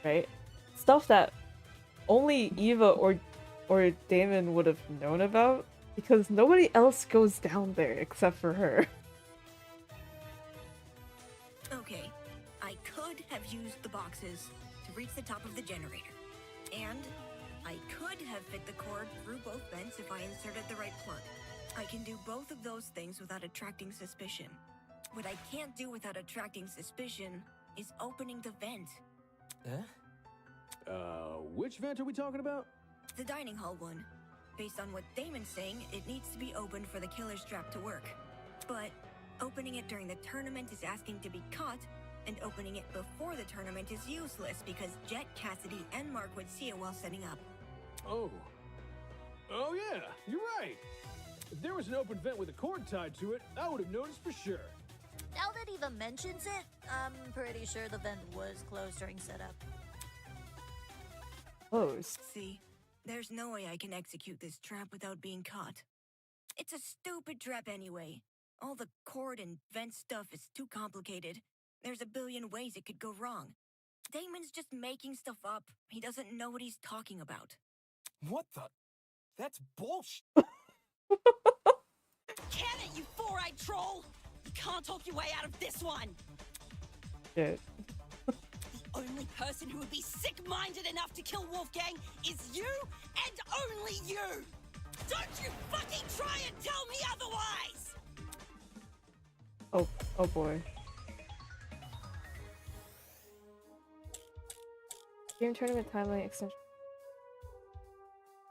right? Stuff that only Eva or Damon would have known about, because nobody else goes down there except for her. Okay, I could have used the boxes to reach the top of the generator. And I could have fit the cord through both vents if I inserted the right plug. I can do both of those things without attracting suspicion. What I can't do without attracting suspicion is opening the vent. Which vent are we talking about? The dining hall one. Based on what Damon's saying, it needs to be opened for the killer's trap to work. But opening it during the tournament is asking to be caught, and opening it before the tournament is useless because Jet, Cassidy, and Mark would see it while setting up. Oh yeah, you're right. If there was an open vent with a cord tied to it, I would have noticed for sure. Now that Eva mentions it, I'm pretty sure the vent was closed during setup. Closed? See, there's no way I can execute this trap without being caught. It's a stupid trap anyway. All the cord and vent stuff is too complicated. There's a billion ways it could go wrong. Damon's just making stuff up. He doesn't know what he's talking about. What the? That's bullshit. Can it, you four-eyed troll? You can't talk your way out of this one. Shit. The only person who would be sick-minded enough to kill Wolfgang is you, and only you. Don't you fucking try and tell me otherwise! Oh boy. Game tournament timeline extension.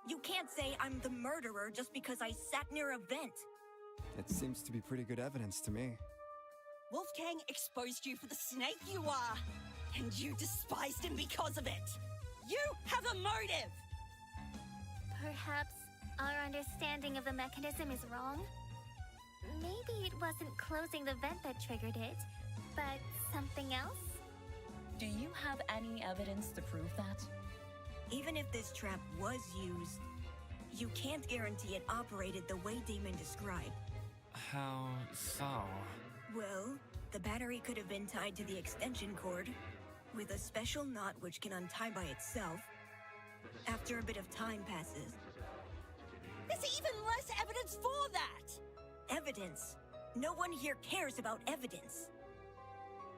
You can't say I'm the murderer just because I sat near a vent. It seems to be pretty good evidence to me. Wolfgang exposed you for the snake you are, and you despised him because of it. You have a motive! Perhaps our understanding of the mechanism is wrong? Maybe it wasn't closing the vent that triggered it, but something else? Do you have any evidence to prove that? Even if this trap was used, you can't guarantee it operated the way Damon described. How so? Well, the battery could have been tied to the extension cord, with a special knot which can untie by itself. After a bit of time passes. There's even less evidence for that! Evidence? No one here cares about evidence.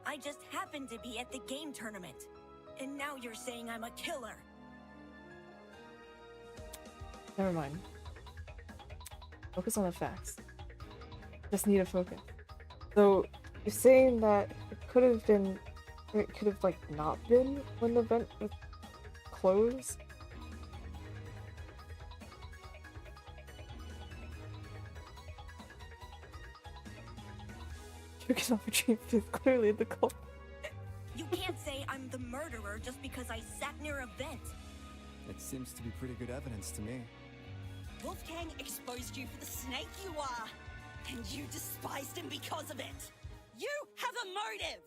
I just happened to be at the game tournament, and now you're saying I'm a killer. Never mind. Focus on the facts. Just need to focus. So, you're saying that it could have been, or it could have, like, not been when the vent was closed? Drinking off a dream is clearly the cult. You can't say I'm the murderer just because I sat near a vent. It seems to be pretty good evidence to me. Wolfgang exposed you for the snake you are, and you despised him because of it. You have a motive!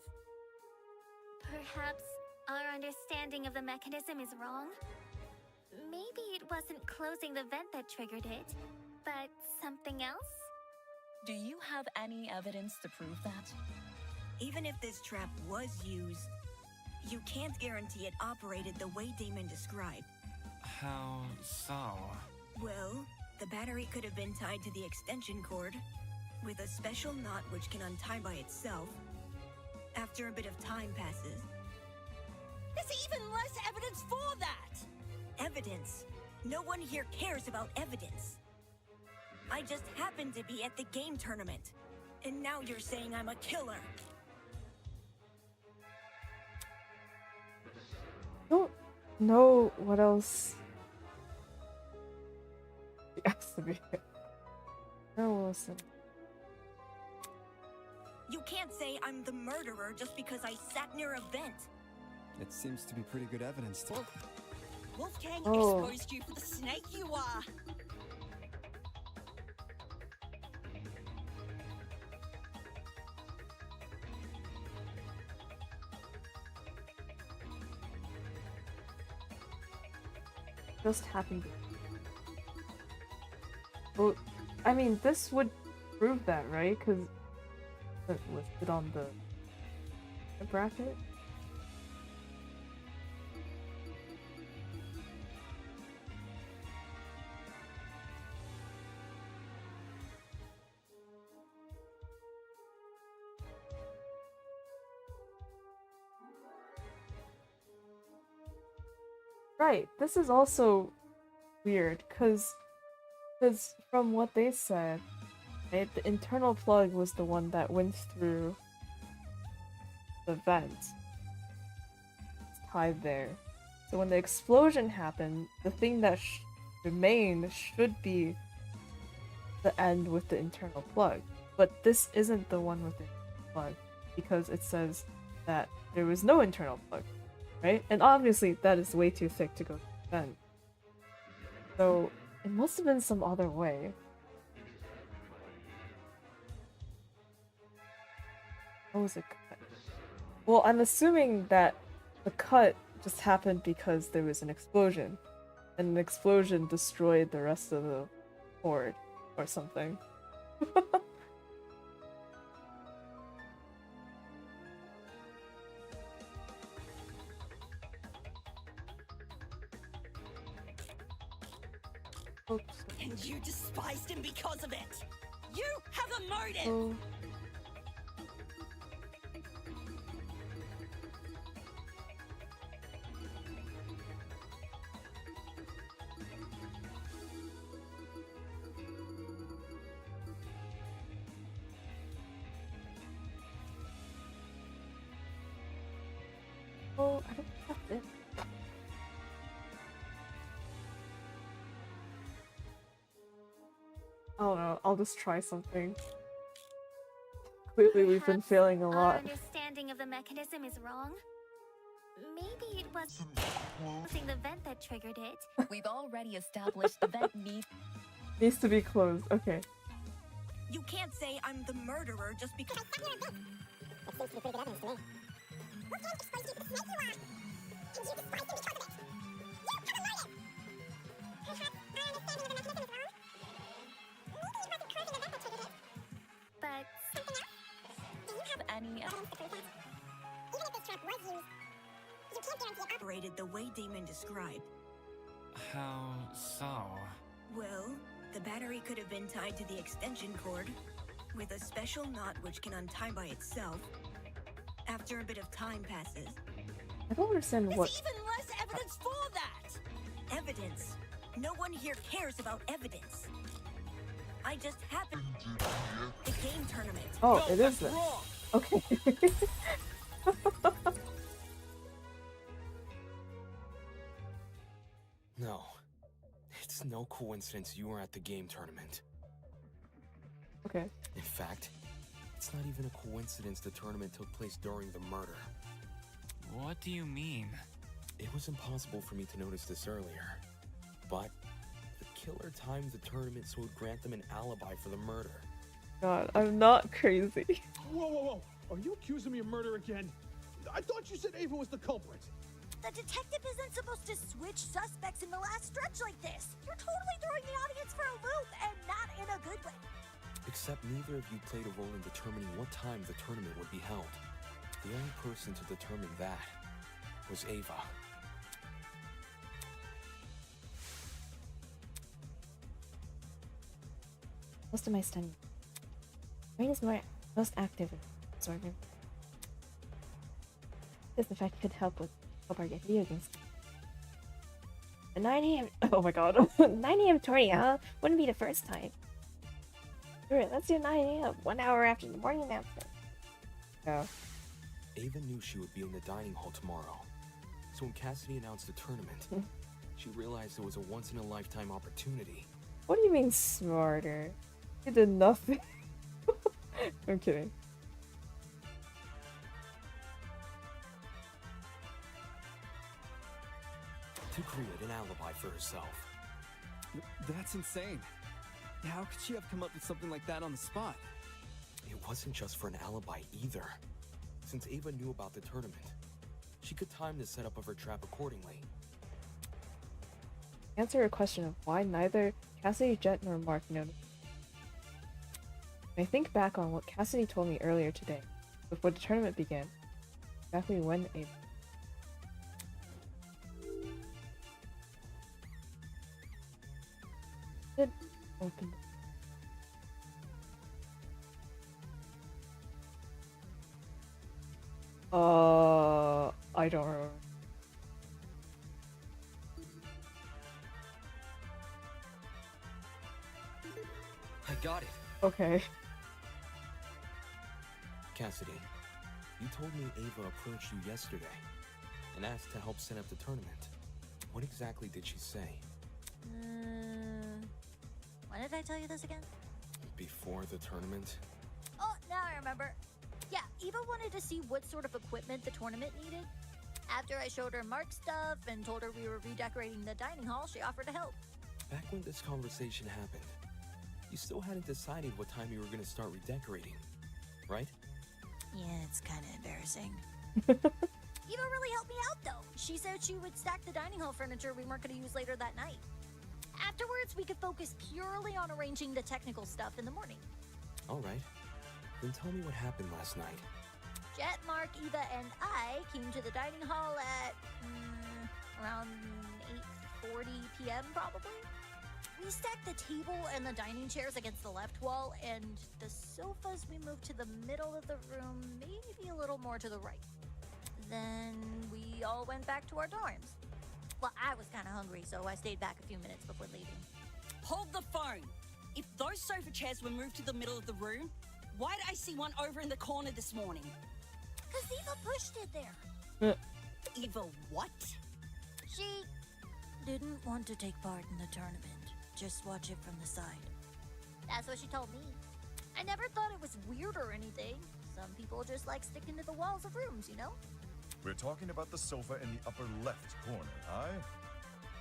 Perhaps our understanding of the mechanism is wrong? Maybe it wasn't closing the vent that triggered it, but something else? Do you have any evidence to prove that? Even if this trap was used, you can't guarantee it operated the way Damon described. How so? Well, the battery could have been tied to the extension cord, with a special knot which can untie by itself. After a bit of time passes. There's even less evidence for that! Evidence? No one here cares about evidence. I just happened to be at the game tournament, and now you're saying I'm a killer. I don't know what else it has to be. No, Wilson. You can't say I'm the murderer just because I sat near a vent. It seems to be pretty good evidence to me. Wolfgang Oh. exposed you for the snake you are. Just happened. Well, I mean, this would prove that, right? Because it listed on the bracket. Right, this is also weird, because from what they said, right, the internal plug was the one that went through the vent. It's tied there. So when the explosion happened, the thing that remained should be the end with the internal plug. But this isn't the one with the internal plug, because it says that there was no internal plug. Right? And obviously that is way too thick to go to the vent. So it must have been some other way. How was it cut? Well, I'm assuming that the cut just happened because there was an explosion. And an explosion destroyed the rest of the board or something. Oops. And you despised him because of it. You have a motive! Oh. Oh, I don't think that's it. I don't know. I'll just try something. Clearly, we've been failing a Our lot. understanding of the mechanism is wrong. Maybe it was closing the vent that triggered it. We've already established the vent Needs to be closed. Okay. You can't say I'm the murderer just because. That seems to be pretty good evidence to me. Wolfgang exposed you to the snake you are, and you despised him because of it. You have a motive! Perhaps our understanding of the mechanism is wrong? Maybe it wasn't closing the vent that triggered it. But something else? Do you have any evidence to prove that? Even if this trap was used, you can't guarantee it operated the way Damon described. How so? Well, the battery could have been tied to the extension cord with a special knot which can untie by itself. After a bit of time passes. I don't understand what. There's even less evidence for that! Evidence. No one here cares about evidence. I just happened the game tournament. Oh, it is this. Okay. No. It's no coincidence you were at the game tournament. Okay. In fact, it's not even a coincidence the tournament took place during the murder. What do you mean? It was impossible for me to notice this earlier. But the killer timed the tournament so it would grant them an alibi for the murder. God, I'm not crazy. Whoa, whoa, whoa! Are you accusing me of murder again? I thought you said Ava was the culprit. The detective isn't supposed to switch suspects in the last stretch like this. You're totally throwing the audience for a loop, and not in a good way. Except neither of you played a role in determining what time the tournament would be held. The only person to determine that was Ava. Most of my study. Brain is most active in absorbing. This effect could help our video games. The 9 AM. Oh my god. 9 AM tourney, huh? Wouldn't be the first time. Alright, let's do 9 AM, 1 hour after the morning announcement. Yeah. Ava knew she would be in the dining hall tomorrow. So when Cassidy announced the tournament, she realized it was a once-in-a-lifetime opportunity. What do you mean smarter? You did nothing. I'm kidding. To create an alibi for herself. That's insane. How could she have come up with something like that on the spot? It wasn't just for an alibi either. Since Ava knew about the tournament, she could time the setup of her trap accordingly. Answer a question of why neither Cassidy, Jet, nor Mark noticed. When I think back on what Cassidy told me earlier today, before the tournament began, exactly when Ava. Did open. I don't remember. I got it. Okay. Cassidy, you told me Ava approached you yesterday and asked to help set up the tournament. What exactly did she say? When did I tell you this again? Before the tournament? Oh, now I remember. Yeah, Eva wanted to see what sort of equipment the tournament needed. After I showed her Mark's stuff and told her we were redecorating the dining hall, she offered to help. Back when this conversation happened, you still hadn't decided what time you were going to start redecorating, right? Yeah, it's kind of embarrassing. Eva really helped me out, though. She said she would stack the dining hall furniture we weren't going to use later that night. Afterwards, we could focus purely on arranging the technical stuff in the morning. All right. Then tell me what happened last night. Jet, Mark, Eva, and I came to the dining hall at around 8:40 p.m. probably. We stacked the table and the dining chairs against the left wall, and the sofas we moved to the middle of the room, maybe a little more to the right. Then we all went back to our dorms. Well, I was kind of hungry, so I stayed back a few minutes before leaving. Hold the phone. If those sofa chairs were moved to the middle of the room, why did I see one over in the corner this morning? Because Eva pushed it there. Eva, what? She didn't want to take part in the tournament, just watch it from the side. That's what she told me. I never thought it was weird or anything. Some people just like sticking to the walls of rooms, you know? We're talking about the sofa in the upper left corner, aye?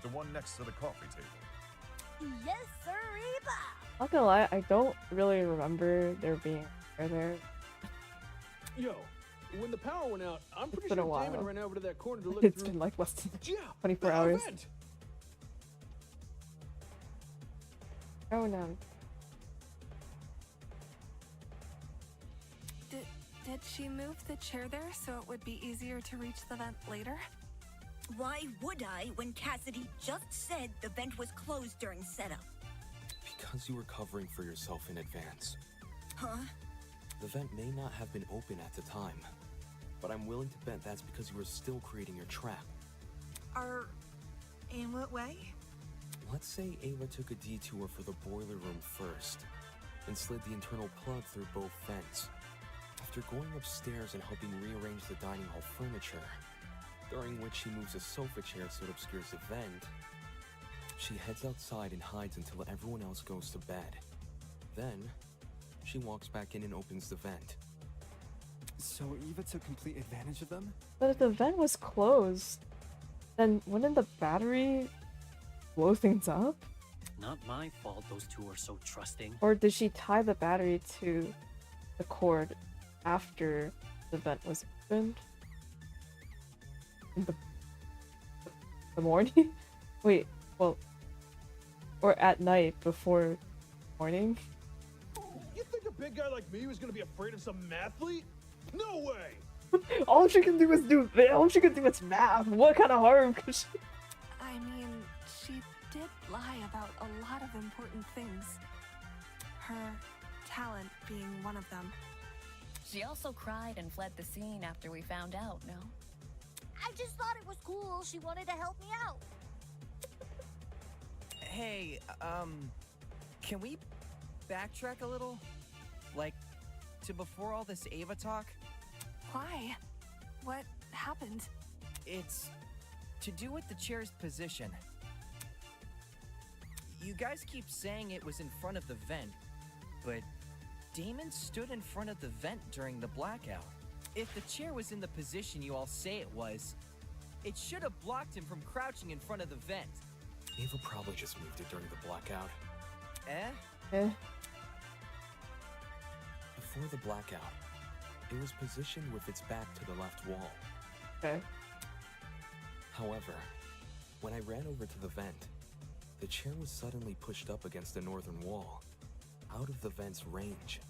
The one next to the coffee table. Yes, sir, Eva! Not gonna lie, I don't really remember there being a there. Yo, when the power went out, I'm pretty been sure a while. Damon ran over to that corner to look It's through. been like less than Yeah, 24 the hours. event. Oh no. Did she move the chair there so it would be easier to reach the vent later? Why would I when Cassidy just said the vent was closed during setup? Because you were covering for yourself in advance. Huh? The vent may not have been open at the time, but I'm willing to bet that's because you were still creating your trap. In what way? Let's say Ava took a detour for the boiler room first, and slid the internal plug through both vents. After going upstairs and helping rearrange the dining hall furniture, during which she moves a sofa chair so it obscures the vent, she heads outside and hides until everyone else goes to bed. Then, she walks back in and opens the vent. So Eva took complete advantage of them? But if the vent was closed, then wouldn't the battery blow things up? Not my fault those two are so trusting. Or did she tie the battery to the cord after the vent was opened? In the morning? Wait, well, or at night before morning? You think a big guy like me was gonna be afraid of some mathlete? No way! All she can do is math. What kind of harm could she? I mean, she did lie about a lot of important things. Her talent being one of them. She also cried and fled the scene after we found out, no? I just thought it was cool. She wanted to help me out. Hey, can we backtrack a little? Like, to before all this Ava talk? Why? What happened? It's to do with the chair's position. You guys keep saying it was in front of the vent, but Damon stood in front of the vent during the blackout. If the chair was in the position you all say it was, it should have blocked him from crouching in front of the vent. Ava probably just moved it during the blackout. Eh? Before the blackout, it was positioned with its back to the left wall. Okay. However, when I ran over to the vent, the chair was suddenly pushed up against the northern wall, out of the vent's range.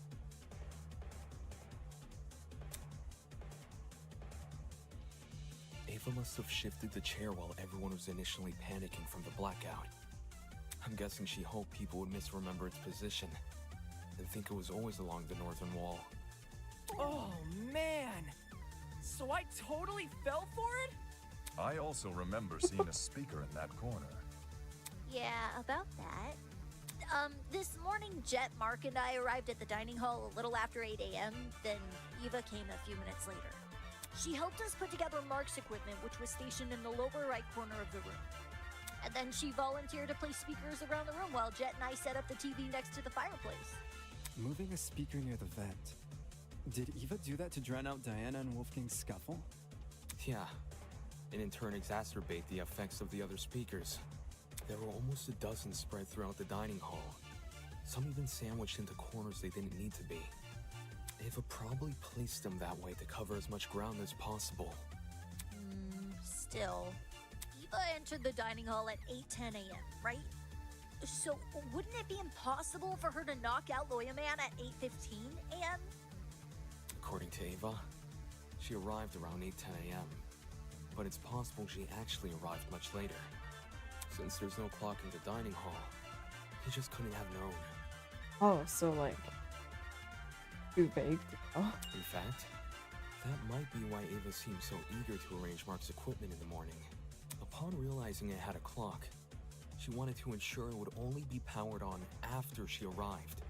Ava must have shifted the chair while everyone was initially panicking from the blackout. I'm guessing she hoped people would misremember its position and think it was always along the northern wall. Oh, man! So I totally fell for it? I also remember seeing a speaker in that corner. Yeah, about that. This morning, Jet, Mark, and I arrived at the dining hall a little after 8 a.m., then Eva came a few minutes later. She helped us put together Mark's equipment, which was stationed in the lower right corner of the room. And then she volunteered to place speakers around the room while Jet and I set up the TV next to the fireplace. Moving a speaker near the vent. Did Eva do that to drown out Diana and Wolfgang's scuffle? Yeah, and in turn exacerbate the effects of the other speakers. There were almost a dozen spread throughout the dining hall, some even sandwiched into corners they didn't need to be. Eva probably placed them that way to cover as much ground as possible. Still, Eva entered the dining hall at 8:10 a.m., right? So wouldn't it be impossible for her to knock out Lawyer Man at 8:15 a.m.? According to Ava, she arrived around 8:10 a.m., but it's possible she actually arrived much later. Since there's no clock in the dining hall, he just couldn't have known. Oh, so like too vague to know. In fact, that might be why Ava seemed so eager to arrange Mark's equipment in the morning. Upon realizing it had a clock, she wanted to ensure it would only be powered on after she arrived.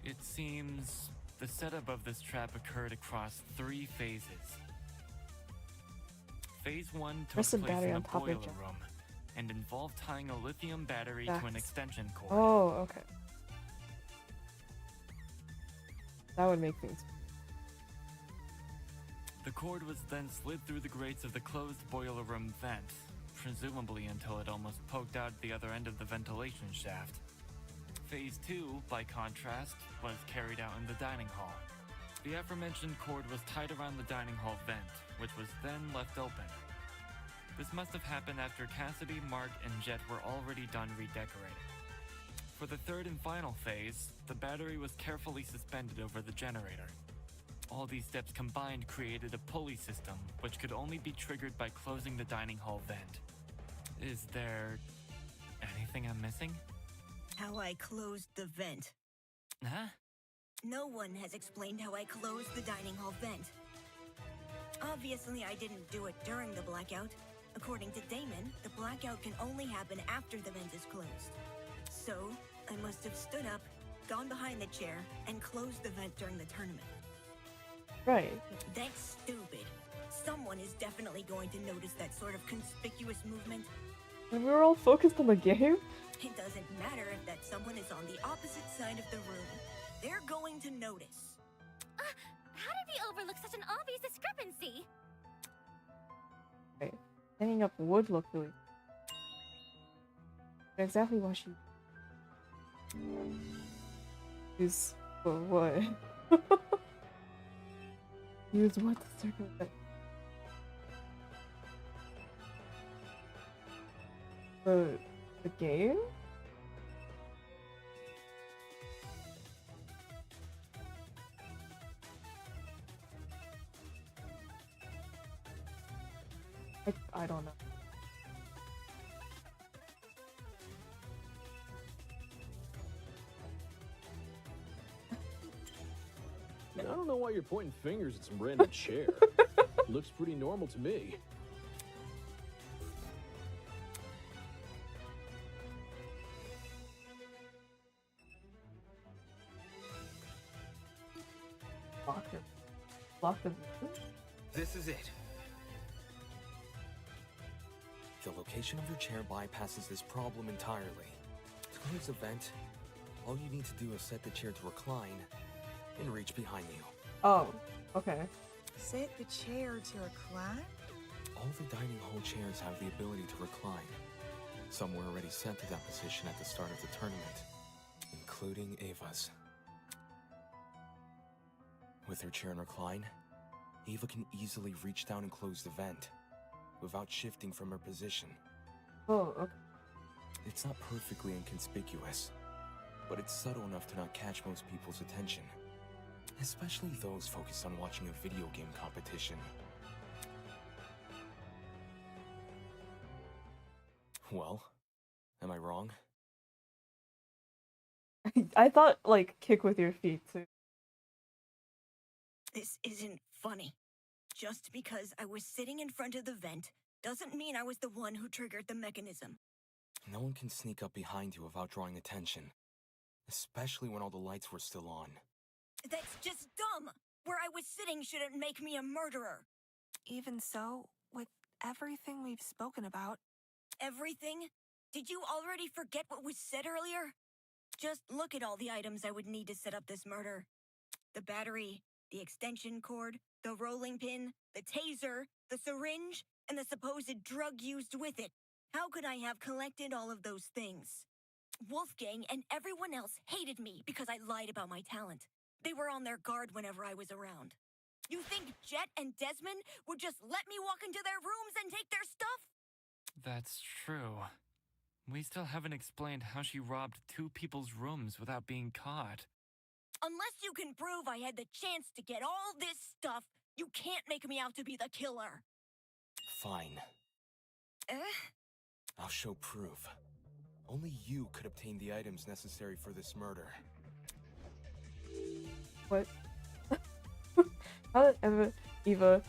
It seems the setup of this trap occurred across 3 phases. Phase 1 took Press the place battery in a on top of boiler the jar. room and involved tying a lithium battery to an That's- extension cord. Oh, okay. That would make things. The cord was then slid through the grates of the closed boiler room vent, presumably until it almost poked out the other end of the ventilation shaft. Phase 2, by contrast, was carried out in the dining hall. The aforementioned cord was tied around the dining hall vent, which was then left open. This must have happened after Cassidy, Mark, and Jet were already done redecorating. For the third and final phase, the battery was carefully suspended over the generator. All these steps combined created a pulley system, which could only be triggered by closing the dining hall vent. Is there anything I'm missing? How I closed the vent. Huh? No one has explained how I closed the dining hall vent. Obviously, I didn't do it during the blackout. According to Damon, the blackout can only happen after the vent is closed. So, I must have stood up, gone behind the chair, and closed the vent during the tournament. Right. That's stupid. Someone is definitely going to notice that sort of conspicuous movement. And we were all focused on the game? It doesn't matter if that someone is on the opposite side of the room. They're going to notice. How did we overlook such an obvious discrepancy? Right. Hanging up wood looked really. Exactly what she. Use for what? Use what to circumvent? The game? I don't know. I don't know why you're pointing fingers at some random chair. Looks pretty normal to me. Lock the This is it. The location of your chair bypasses this problem entirely. To close the vent, all you need to do is set the chair to recline and reach behind you. Oh, okay. Set the chair to recline? All the dining hall chairs have the ability to recline. Some were already set to that position at the start of the tournament, including Ava's. With her chair in recline, Ava can easily reach down and close the vent, without shifting from her position. Oh, okay. It's not perfectly inconspicuous, but it's subtle enough to not catch most people's attention, especially those focused on watching a video game competition. Well, am I wrong? I thought, like, kick with your feet, too. This isn't funny. Just because I was sitting in front of the vent doesn't mean I was the one who triggered the mechanism. No one can sneak up behind you without drawing attention, especially when all the lights were still on. That's just dumb! Where I was sitting shouldn't make me a murderer. Even so, with everything we've spoken about... Everything? Did you already forget what was said earlier? Just look at all the items I would need to set up this murder. The battery, the extension cord, the rolling pin, the taser, the syringe, and the supposed drug used with it. How could I have collected all of those things? Wolfgang and everyone else hated me because I lied about my talent. They were on their guard whenever I was around. You think Jet and Desmond would just let me walk into their rooms and take their stuff? That's true. We still haven't explained how she robbed two people's rooms without being caught. Unless you can prove I had the chance to get all this stuff, you can't make me out to be the killer. Fine. I'll show proof. Only you could obtain the items necessary for this murder. What? How did Eva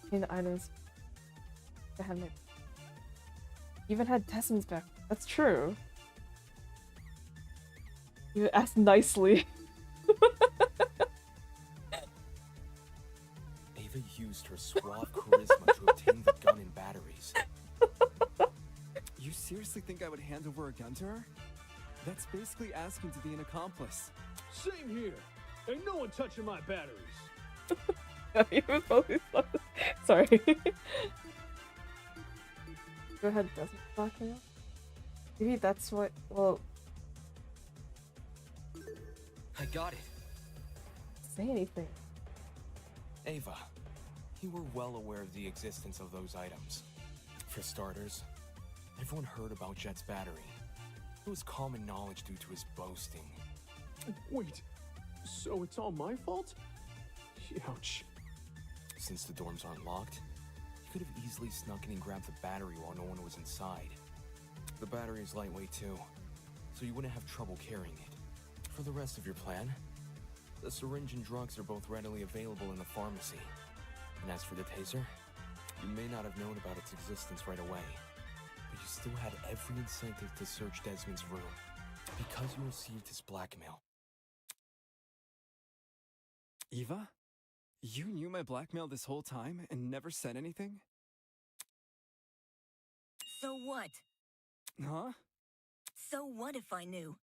obtain the items to have my... Even had Desmond's back. That's true. You asked nicely. Ava used her suave charisma to obtain the gun and batteries. You seriously think I would hand over a gun to her? That's basically asking to be an accomplice. Same here. Ain't no one touching my batteries. He was focused on sorry. Go ahead, Desmond Blackmail. Maybe that's what. Well, I got it. say anything. Ava, you were well aware of the existence of those items. For starters, everyone heard about Jet's battery. It was common knowledge due to his boasting. Wait, so it's all my fault? Ouch. Since the dorms aren't locked, you could have easily snuck in and grabbed the battery while no one was inside. The battery is lightweight too, so you wouldn't have trouble carrying it. For the rest of your plan, the syringe and drugs are both readily available in the pharmacy. And as for the taser, you may not have known about its existence right away, but you still had every incentive to search Desmond's room, because you received his blackmail. Eva? You knew my blackmail this whole time and never said anything? So what? Huh? So what if I knew?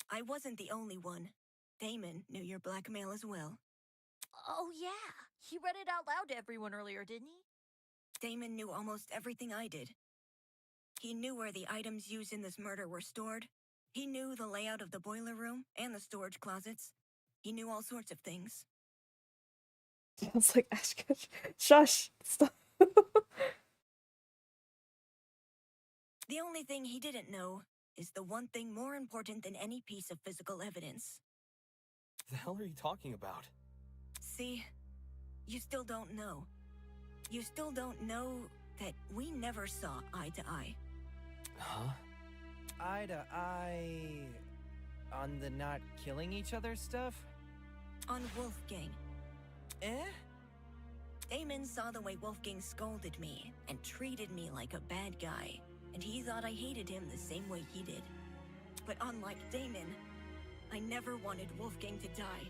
I wasn't the only one. Damon knew your blackmail as well. Oh, yeah. He read it out loud to everyone earlier, didn't he? Damon knew almost everything I did. He knew where the items used in this murder were stored. He knew the layout of the boiler room and the storage closets. He knew all sorts of things. Sounds like Ashka. Shush! Stop. The only thing he didn't know is the one thing more important than any piece of physical evidence. The hell are you talking about? See, you still don't know. You still don't know that we never saw eye to eye. Huh? Eye to eye on the not killing each other stuff? On Wolfgang. Eh? Damon saw the way Wolfgang scolded me and treated me like a bad guy, and he thought I hated him the same way he did. But unlike Damon, I never wanted Wolfgang to die.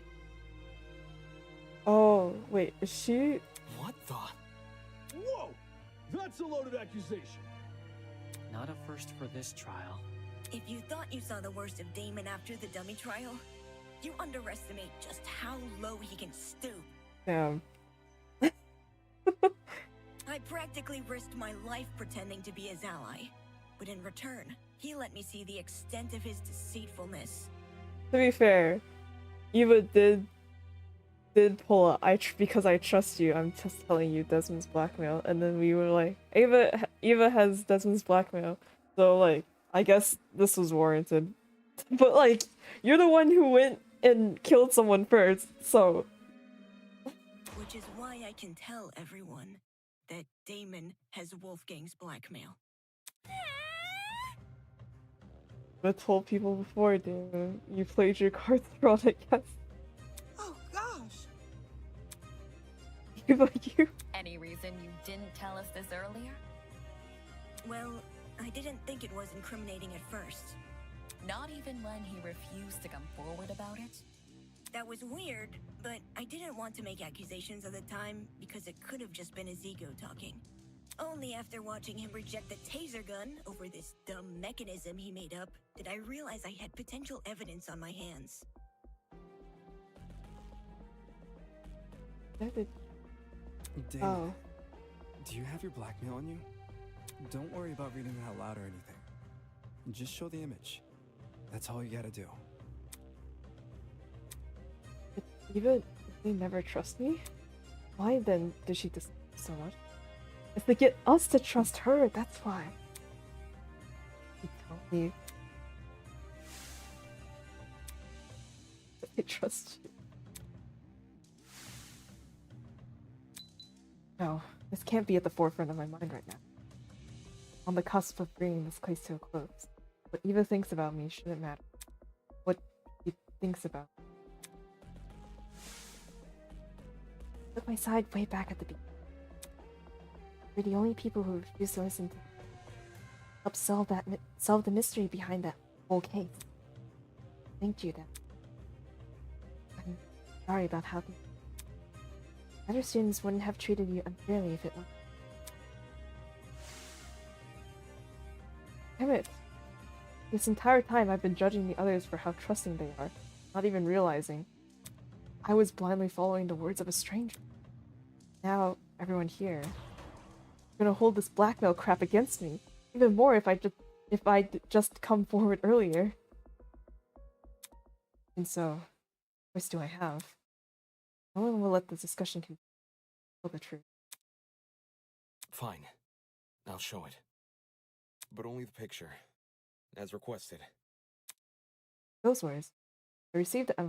Oh, wait, is she? What the? Whoa! That's a loaded accusation. Not a first for this trial. If you thought you saw the worst of Damon after the dummy trial, you underestimate just how low he can stoop. Damn. I practically risked my life pretending to be his ally, but in return, he let me see the extent of his deceitfulness. To be fair, Eva did pull a because I trust you. I'm just telling you Desmond's blackmail, and then we were like, Eva has Desmond's blackmail, so like I guess this was warranted. But like you're the one who went and killed someone first, so. Which is why I can tell everyone that Damon has Wolfgang's blackmail. I told people before, Damon. You played your cards wrong, I guess. Oh, gosh. You. Any reason you didn't tell us this earlier? Well, I didn't think it was incriminating at first. Not even when he refused to come forward about it? That was weird, but I didn't want to make accusations at the time because it could have just been his ego talking. Only after watching him reject the taser gun over this dumb mechanism he made up did I realize I had potential evidence on my hands. Damon, do you have your blackmail on you? Don't worry about reading it out loud or anything. Just show the image. That's all you gotta do. Even if they never trust me, why then did she dislike me so much? If they get us to trust her, that's why. She told me that they trust you. No, this can't be at the forefront of my mind right now. On the cusp of bringing this case to a close. What Eva thinks about me shouldn't matter. What she thinks about me. Took my side way back at the beginning. We're the only people who refuse to listen to help solve the mystery behind that whole case. Thank you, then. I'm sorry about how. Other students wouldn't have treated you unfairly if it were. Damn it. This entire time I've been judging the others for how trusting they are, not even realizing I was blindly following the words of a stranger. Now, everyone here is gonna hold this blackmail crap against me. Even more if I'd just come forward earlier. And so, what choice do I have? No one will let this discussion continue. Tell the truth. Fine. I'll show it. But only the picture, as requested. Those words. I retrieved the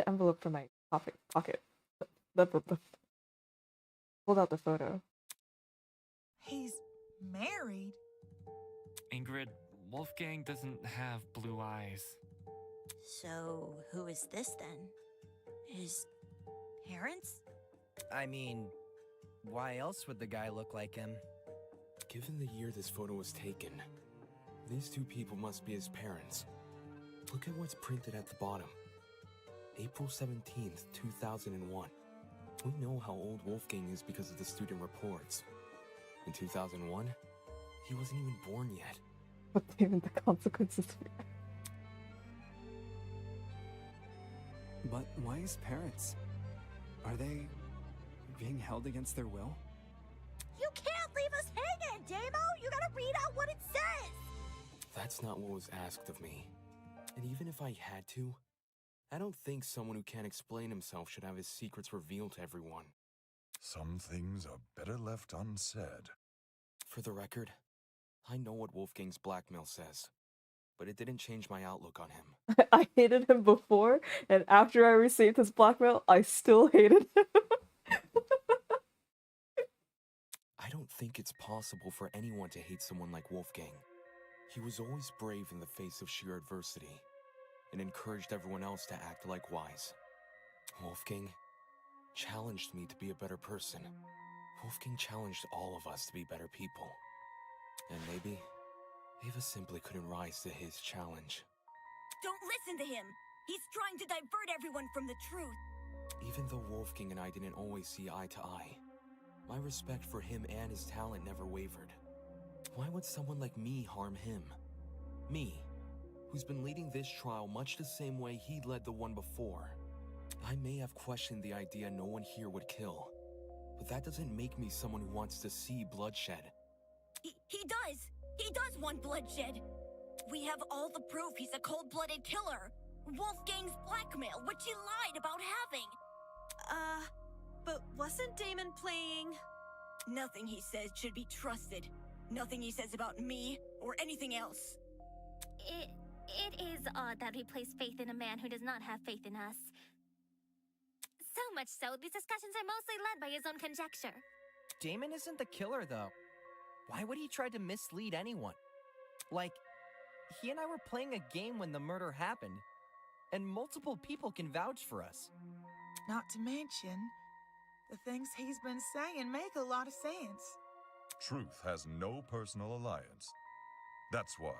envelope from my pocket. Pulled out the photo. He's married? Ingrid, Wolfgang doesn't have blue eyes. So, who is this then? His parents? I mean, why else would the guy look like him? Given the year this photo was taken, these two people must be his parents. Look at what's printed at the bottom. April 17th, 2001. We know how old Wolfgang is because of the student reports. In 2001, he wasn't even born yet. But even the consequences of it. But why his parents? Are they being held against their will? You can't leave us hanging, Damo! You gotta read out what it says! That's not what was asked of me. And even if I had to, I don't think someone who can't explain himself should have his secrets revealed to everyone. Some things are better left unsaid. For the record, I know what Wolfgang's blackmail says, but it didn't change my outlook on him. I hated him before, and after I received his blackmail, I still hated him. I don't think it's possible for anyone to hate someone like Wolfgang. He was always brave in the face of sheer adversity, and encouraged everyone else to act likewise. Wolfgang challenged me to be a better person. Wolfgang challenged all of us to be better people. And maybe Ava simply couldn't rise to his challenge. Don't listen to him! He's trying to divert everyone from the truth. Even though Wolfgang and I didn't always see eye to eye, my respect for him and his talent never wavered. Why would someone like me harm him? Me, who's been leading this trial much the same way he led the one before. I may have questioned the idea no one here would kill, but that doesn't make me someone who wants to see bloodshed. He does! He does want bloodshed! We have all the proof he's a cold-blooded killer! Wolfgang's blackmail, which he lied about having! But wasn't Damon playing? Nothing he says should be trusted. Nothing he says about me, or anything else. It is odd that we place faith in a man who does not have faith in us. So much so, these discussions are mostly led by his own conjecture. Damon isn't the killer, though. Why would he try to mislead anyone? Like, he and I were playing a game when the murder happened, and multiple people can vouch for us. Not to mention, the things he's been saying make a lot of sense. Truth has no personal alliance. That's why.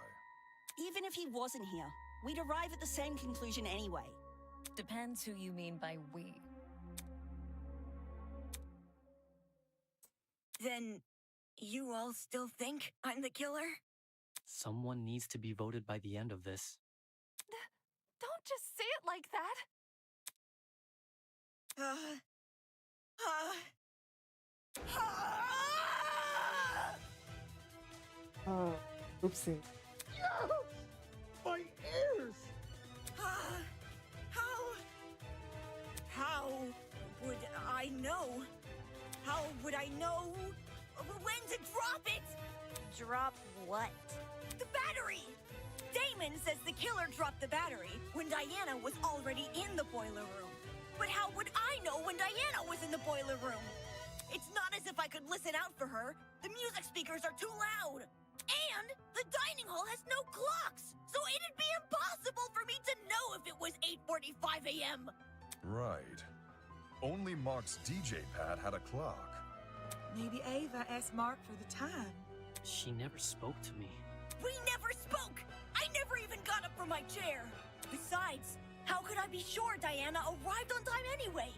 Even if he wasn't here, we'd arrive at the same conclusion anyway. Depends who you mean by we. Then, you all still think I'm the killer? Someone needs to be voted by the end of this. Don't just say it like that! Oh, oopsie. My ears! How would I know? How would I know when to drop it? Drop what? The battery! Damon says the killer dropped the battery when Diana was already in the boiler room. But how would I know when Diana was in the boiler room? It's not as if I could listen out for her. The music speakers are too loud. And the dining hall has no clocks, so it'd be impossible for me to know if it was 8:45 a.m. Right. Only Mark's DJ pad had a clock. Maybe Ava asked Mark for the time. She never spoke to me. We never spoke! I never even got up from my chair! Besides, how could I be sure Diana arrived on time anyway?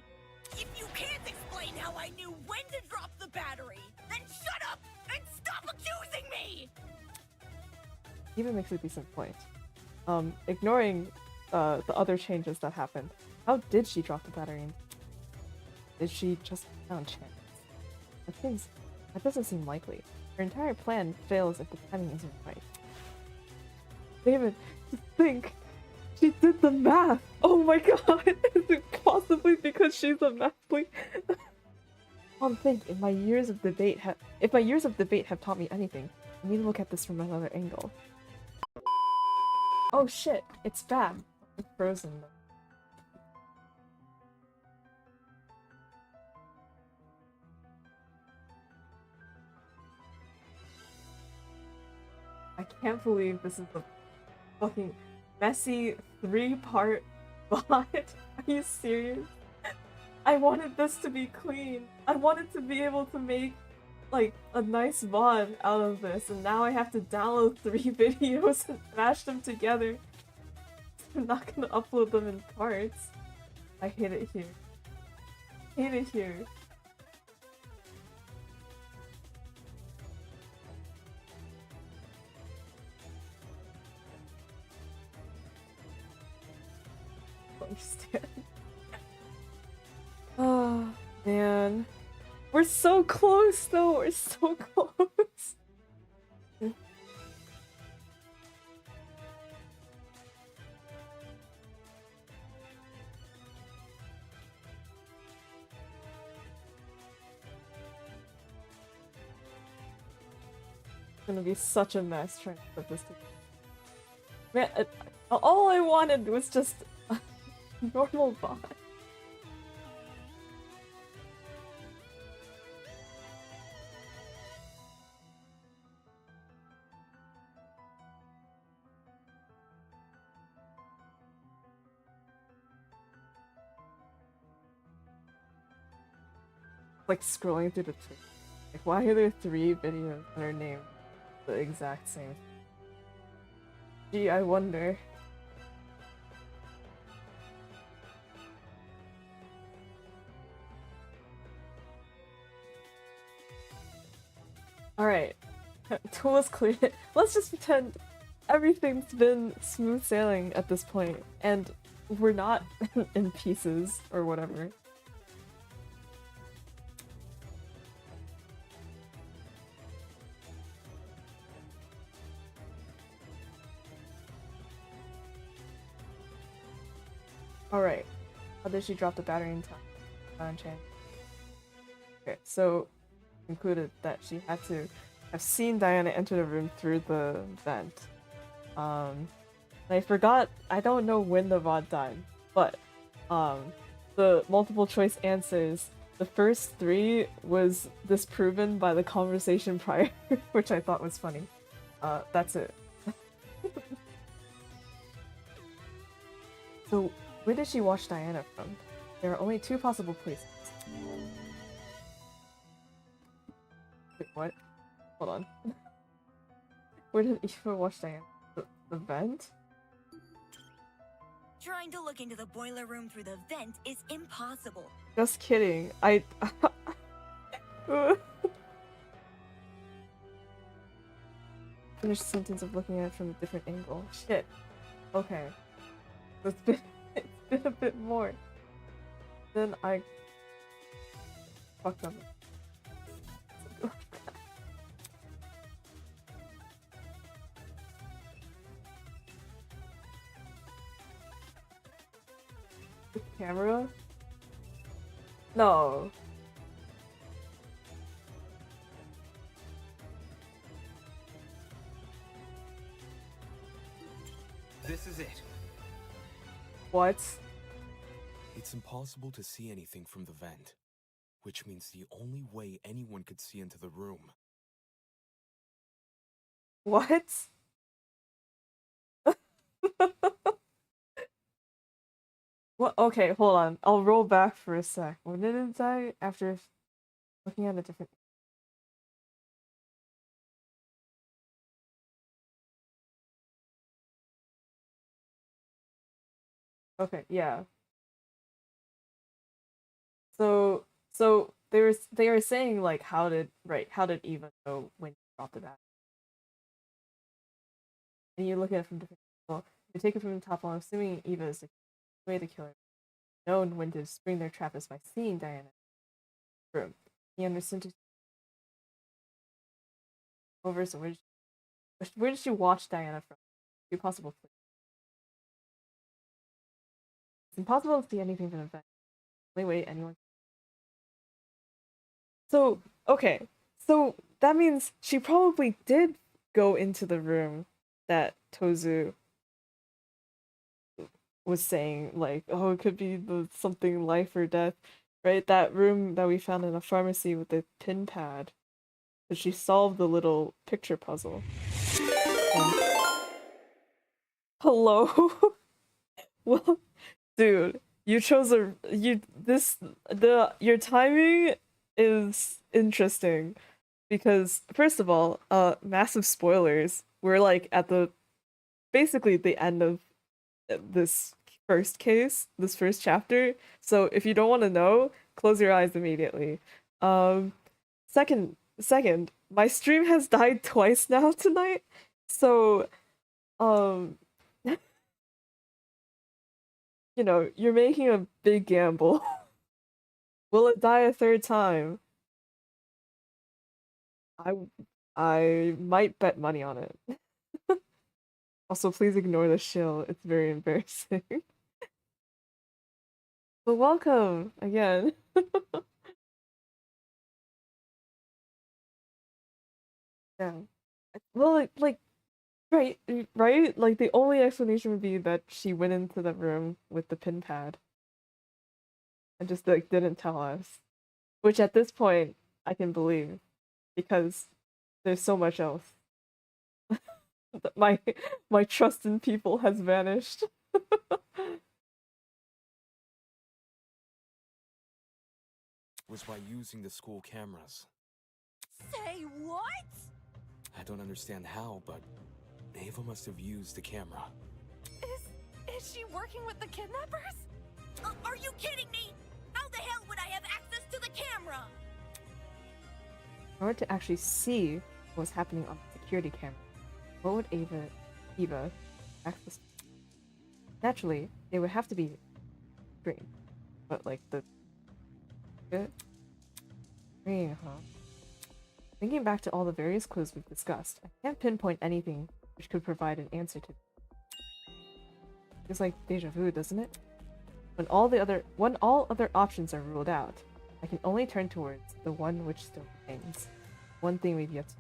If you can't explain how I knew when to drop the battery, then shut up and stop accusing me! Even makes a decent point. Ignoring the other changes that happened, how did she drop the battery? Did she just on chance? That doesn't seem likely. Her entire plan fails if the timing isn't right. David, just think! She did the math! Oh my god! Is it possibly because she's a math queen? Think, if my years of debate have taught me anything, I need to look at this from another angle. Oh shit, it's bad. It's frozen. I can't believe this is a fucking messy 3-part VOD. Are you serious? I wanted this to be clean. I wanted to be able to make like a nice VOD out of this, and now I have to download 3 videos and mash them together. I'm not gonna upload them in parts. I hate it here. Hate it here. Understand. Oh man, we're so close though. We're so close. It's gonna be such a mess trying to put this together. Man, all I wanted was just a normal bot. Like scrolling through the Twitter. Like, why are there 3 videos that are named the exact same? Gee, I wonder. Alright. Tool is clear. Let's just pretend everything's been smooth sailing at this point, and we're not in pieces or whatever. Alright. How did she drop the battery in time? Okay, so concluded that she had to have seen Diana enter the room through the vent. I forgot, I don't know when the VOD died, but the multiple choice answers, the first 3 was disproven by the conversation prior, which I thought was funny. That's it. So, where did she watch Diana from? There are only 2 possible places. Wait, what? Hold on. Where did Eva watch Diana? The vent? Trying to look into the boiler room through the vent is impossible. Just kidding. Finish the sentence of looking at it from a different angle. Shit. Okay. It's been a bit more. Then I fucked up. The camera? No. This is it. What? It's impossible to see anything from the vent, which means the only way anyone could see into the room. What? What? Okay, hold on. I'll roll back for a sec. When did it die? After looking at a different... Okay, yeah. So they were saying like how did Eva know when you dropped the bat? And you look at it from different people. You take it from the top. Well, I'm assuming Eva is the way the killer known when to spring their trap is by seeing Diana room. He understood over. So where did she watch Diana from? Two possible places. It's impossible to see anything from the event. Only way anyone. So okay, so that means she probably did go into the room that Tozu was saying, like, oh, it could be the something life or death, right? That room that we found in a pharmacy with the pin pad. But she solved the little picture puzzle. Hello? Well, dude, you chose your timing is interesting because first of all, massive spoilers. We're like at basically the end of this first case, this first chapter. So if you don't want to know, close your eyes immediately. Second, my stream has died twice now tonight. So you know, you're making a big gamble. Will it die a third time? I might bet money on it. Also, please ignore the shill. It's very embarrassing. But welcome again. Yeah. Well, like, right, right? Like, the only explanation would be that she went into the room with the pin pad and just, like, didn't tell us. Which, at this point, I can believe. Because there's so much else. My trust in people has vanished. Was by using the school cameras. Say what? I don't understand how, but Ava must have used the camera. Is she working with the kidnappers? Are you kidding me? How the hell would I have access to the camera? In order to actually see what was happening on the security camera, what would Eva access? Naturally, it would have to be green, but like the green, huh? Thinking back to all the various clues we've discussed, I can't pinpoint anything which could provide an answer to. It's like deja vu, doesn't it? When all other options are ruled out, I can only turn towards the one which still remains. One thing we've yet to.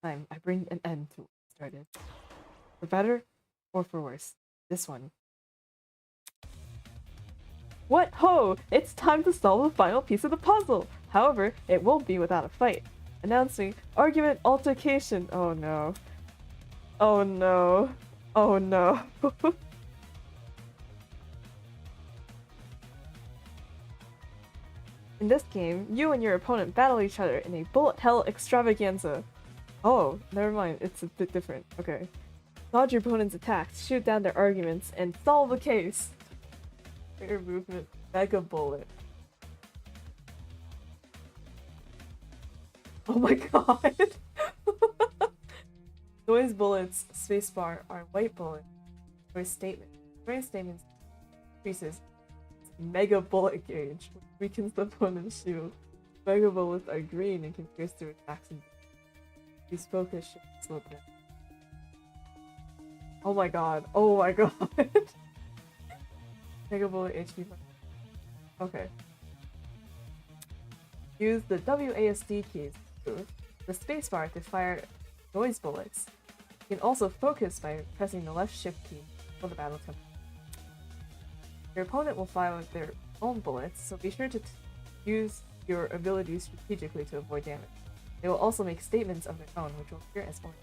Time I bring an end to what started. For better or for worse. This one. What ho! It's time to solve the final piece of the puzzle! However, it won't be without a fight. Announcing argument altercation. Oh no. Oh no. Oh no. In this game, you and your opponent battle each other in a bullet hell extravaganza. Oh, never mind, it's a bit different. Okay. Dodge your opponent's attacks, shoot down their arguments, and solve the case! Air movement, mega bullet. Oh my god! Noise bullets, spacebar, are white bullets. Noise statement. Noise statements increases mega bullet gauge, which weakens the opponent's shield. Mega bullets are green and can pierce through attacks and use focus should slow down. Oh my god. Oh my god. Mega bullet HP. Okay. Use the WASD keys, the spacebar to fire noise bullets. You can also focus by pressing the left shift key for the battle tempo. Your opponent will fire with their own bullets, so be sure to use your abilities strategically to avoid damage. They will also make statements of their own, which will appear as orders.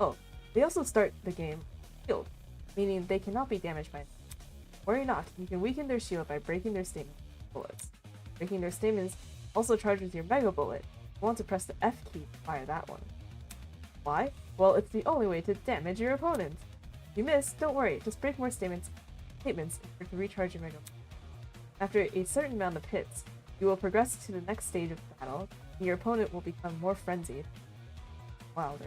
Oh, they also start the game shield, meaning they cannot be damaged by it. Worry not, you can weaken their shield by breaking their statement bullets. Breaking their statements also charges your mega bullet. You want to press the F key to fire that one. Why? Well, it's the only way to damage your opponent. If you miss, don't worry, just break more statements statements in order to recharge your Mega. After a certain amount of hits, you will progress to the next stage of the battle, and your opponent will become more frenzied, wilder.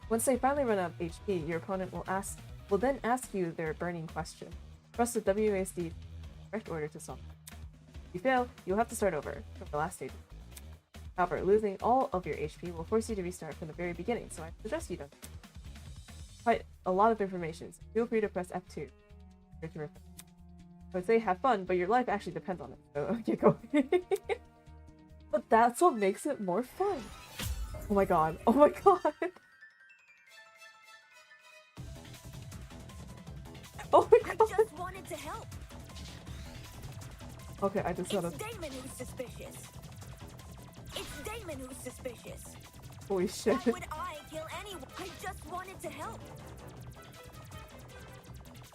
Once they finally run out of HP, your opponent will then ask you their burning question. Press the WASD in the correct order to solve it. If you fail, you'll have to start over from the last stage. However, losing all of your HP will force you to restart from the very beginning, so I suggest you don't. Quite a lot of information, so feel free to press F2. I would say have fun, but your life actually depends on it, so get going. But that's what makes it more fun. Oh my god, oh my god. Oh my god. I just wanted to help. Okay, I just gotta... It's Damon who's suspicious. It's Damon who's suspicious. Holy shit. Why would I kill anyone? I just wanted to help.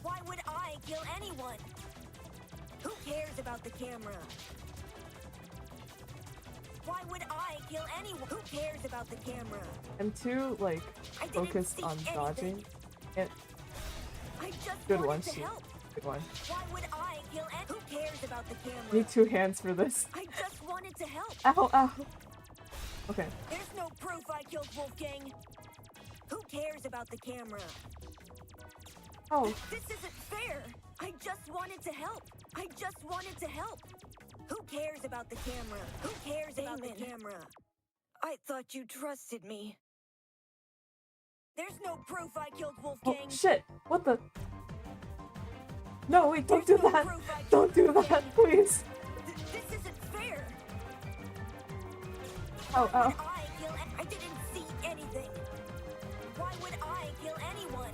Why would I kill anyone? Who cares about the camera? Why would I kill anyone? Who cares about the camera? I'm too, like, focused on dodging. And... I just Good wanted one, to shoot. help. Good one. Why would I kill Who cares about the camera? Need 2 hands for this. I just wanted to help. Ow, ow. Okay. There's no proof I killed Wolfgang. Who cares about the camera? Oh. This isn't fair. I just wanted to help. I just wanted to help. Who cares about the camera? Who cares about the camera? I thought you trusted me. There's no proof I killed Wolfgang. Oh, shit. What the? No, wait, don't do that. Don't do that, please. This isn't fair. Ow, ow. I didn't see anything. Why would I kill anyone?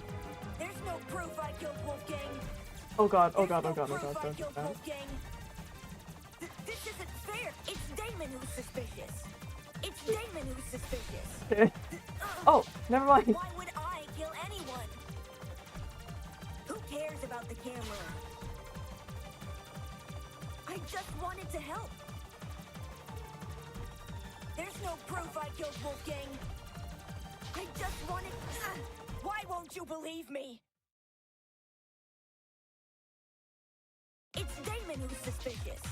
There's no proof I killed Wolfgang. Oh god, oh god, oh god, oh god, don't do that. Wolfgang. This isn't fair. It's Damon who's suspicious. It's Damon who's suspicious. Oh, never mind. Why would I kill anyone? Who cares about the camera? I just wanted to help. There's no proof I killed Wolfgang. I just wanted... Why won't you believe me? It's Damon who's suspicious.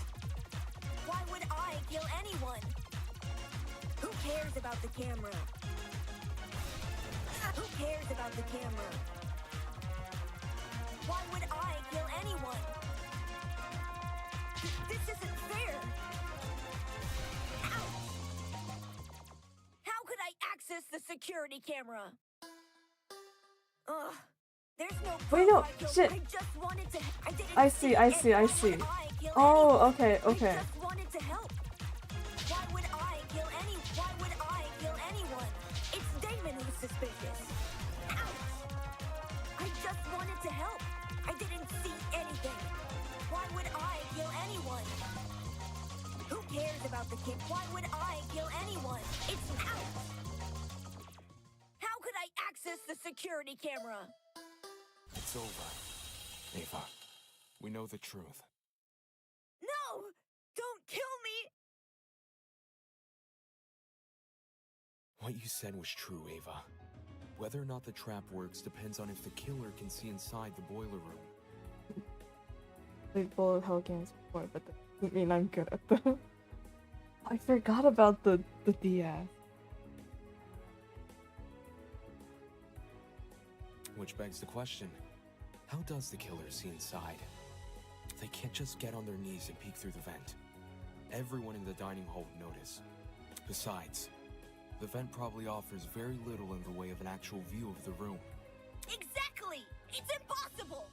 Why would I kill anyone? Who cares about the camera? Who cares about the camera? Why would I kill anyone? This isn't fair. Ow! How could I access the security camera? Ugh. There's no Wait, no, proof I killed- shit. I just wanted to. I didn't I see, I see, I see. Oh, okay, okay. I just wanted to help. Why would I kill any? Why would I kill anyone? It's Damon who's suspicious. Ouch! I just wanted to help. I didn't see anything. Why would I kill anyone? Who cares about the kid? Why would I kill anyone? It's ouch! How could I access the security camera? It's over. Ava, we know the truth. No! Don't kill me! What you said was true, Ava. Whether or not the trap works depends on if the killer can see inside the boiler room. Played bullet hell games before, but that doesn't mean I'm good at them. I forgot about the DS. Which begs the question, how does the killer see inside? They can't just get on their knees and peek through the vent. Everyone in the dining hall would notice. Besides, the vent probably offers very little in the way of an actual view of the room. Exactly! It's impossible!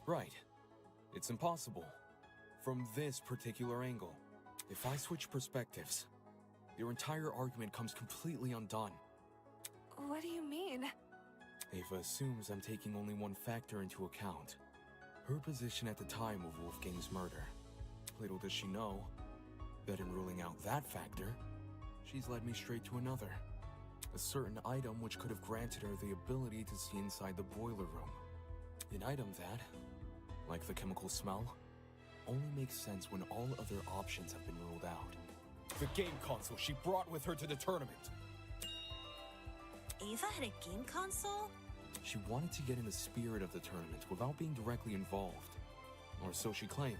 Right. It's impossible. From this particular angle. If I switch perspectives, your entire argument comes completely undone. What do you mean? Ava assumes I'm taking only one factor into account. Her position at the time of Wolfgang's murder. Little does she know that in ruling out that factor, she's led me straight to another. A certain item which could have granted her the ability to see inside the boiler room. An item that, like the chemical smell, only makes sense when all other options have been ruled out. The game console she brought with her to the tournament. Ava had a game console? She wanted to get in the spirit of the tournament without being directly involved, or so she claimed.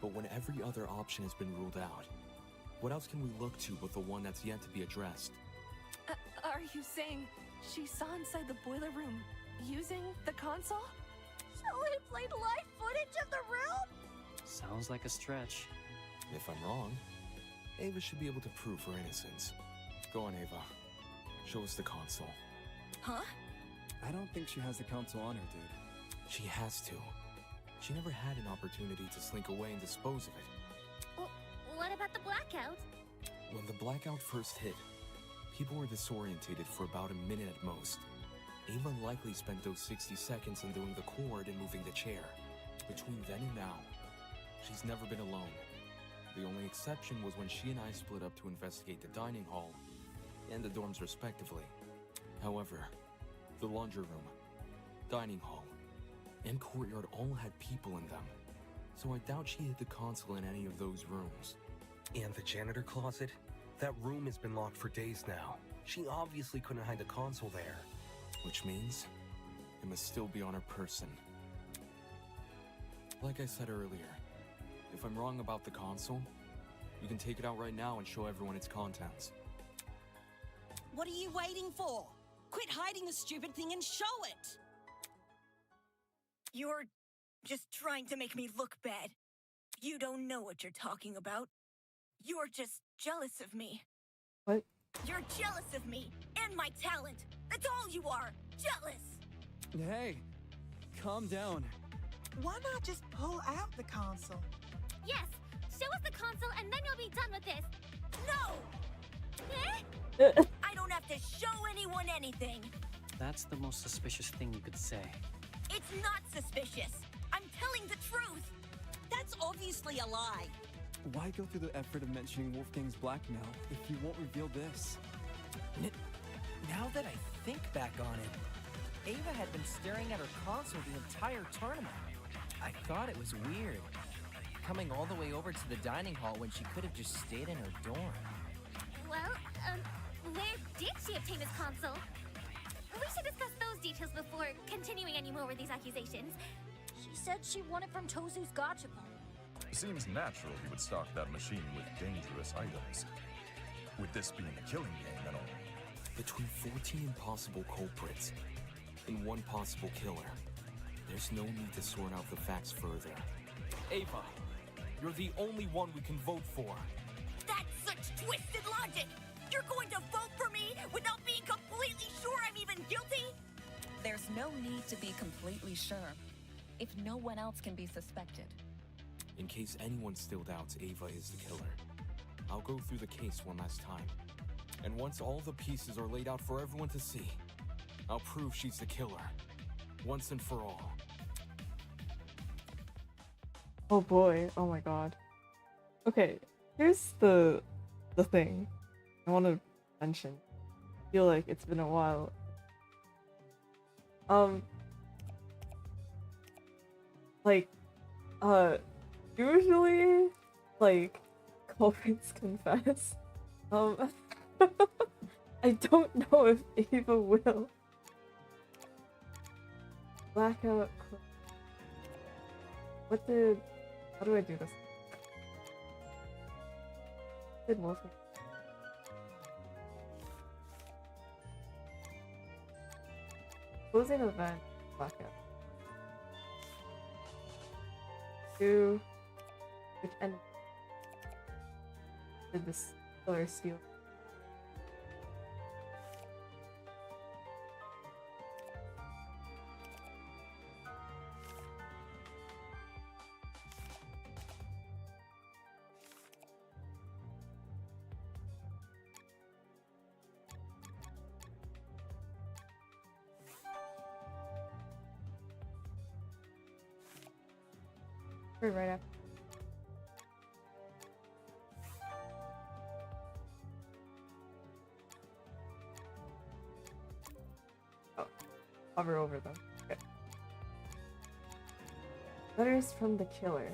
But when every other option has been ruled out, what else can we look to but the one that's yet to be addressed? Are you saying she saw inside the boiler room using the console? So he played live footage of the room? Sounds like a stretch. If I'm wrong, Ava should be able to prove her innocence. Go on, Ava. Show us the console. Huh? I don't think she has the console on her, dude. She has to. She never had an opportunity to slink away and dispose of it. Well, what about the blackout? When the blackout first hit, people were disorientated for about a minute at most. Ava likely spent those 60 seconds undoing the cord and moving the chair. Between then and now, she's never been alone. The only exception was when she and I split up to investigate the dining hall and the dorms respectively. However, the laundry room, dining hall, and courtyard all had people in them, so I doubt she hid the console in any of those rooms. And the janitor closet? That room has been locked for days now. She obviously couldn't hide the console there. Which means it must still be on her person. Like I said earlier, if I'm wrong about the console, you can take it out right now and show everyone its contents. What are you waiting for? Quit hiding the stupid thing and show it! You're just trying to make me look bad. You don't know what you're talking about. You're just jealous of me. What? You're jealous of me and my talent. That's all you are. Jealous. Hey, calm down. Why not just pull out the console? Yes, show us the console and then you'll be done with this. No! Eh? I don't have to show anyone anything. That's the most suspicious thing you could say. It's not suspicious. I'm telling the truth. That's obviously a lie. Why go through the effort of mentioning Wolfgang's blackmail if you won't reveal this? Now that I think back on it, Ava had been staring at her console the entire tournament. I thought it was weird, coming all the way over to the dining hall when she could have just stayed in her dorm. Well, where did she obtain this console? We should discuss those details before continuing any more with these accusations. She said she won it from Tozu's gachapon. Seems natural he would stock that machine with dangerous items. With this being a killing game and all. Between 14 possible culprits and one possible killer, there's no need to sort out the facts further. Ava, you're the only one we can vote for. That's such twisted logic. You're going to vote for me without being completely sure I'm even guilty? There's no need to be completely sure, if no one else can be suspected. In case anyone still doubts Ava is the killer, I'll go through the case one last time. And once all the pieces are laid out for everyone to see, I'll prove she's the killer, once and for all. Oh boy, oh my god. Okay, here's the thing I want to mention. I feel like it's been a while. Like, usually, like, culprits confess. I don't know if Ava will. Blackout. What did... How do I do this? Did Wolfgang? Closing event. Blackout. To... Which end did this killer steal? Right after. Oh, hover over them. Okay. Letters from the killer.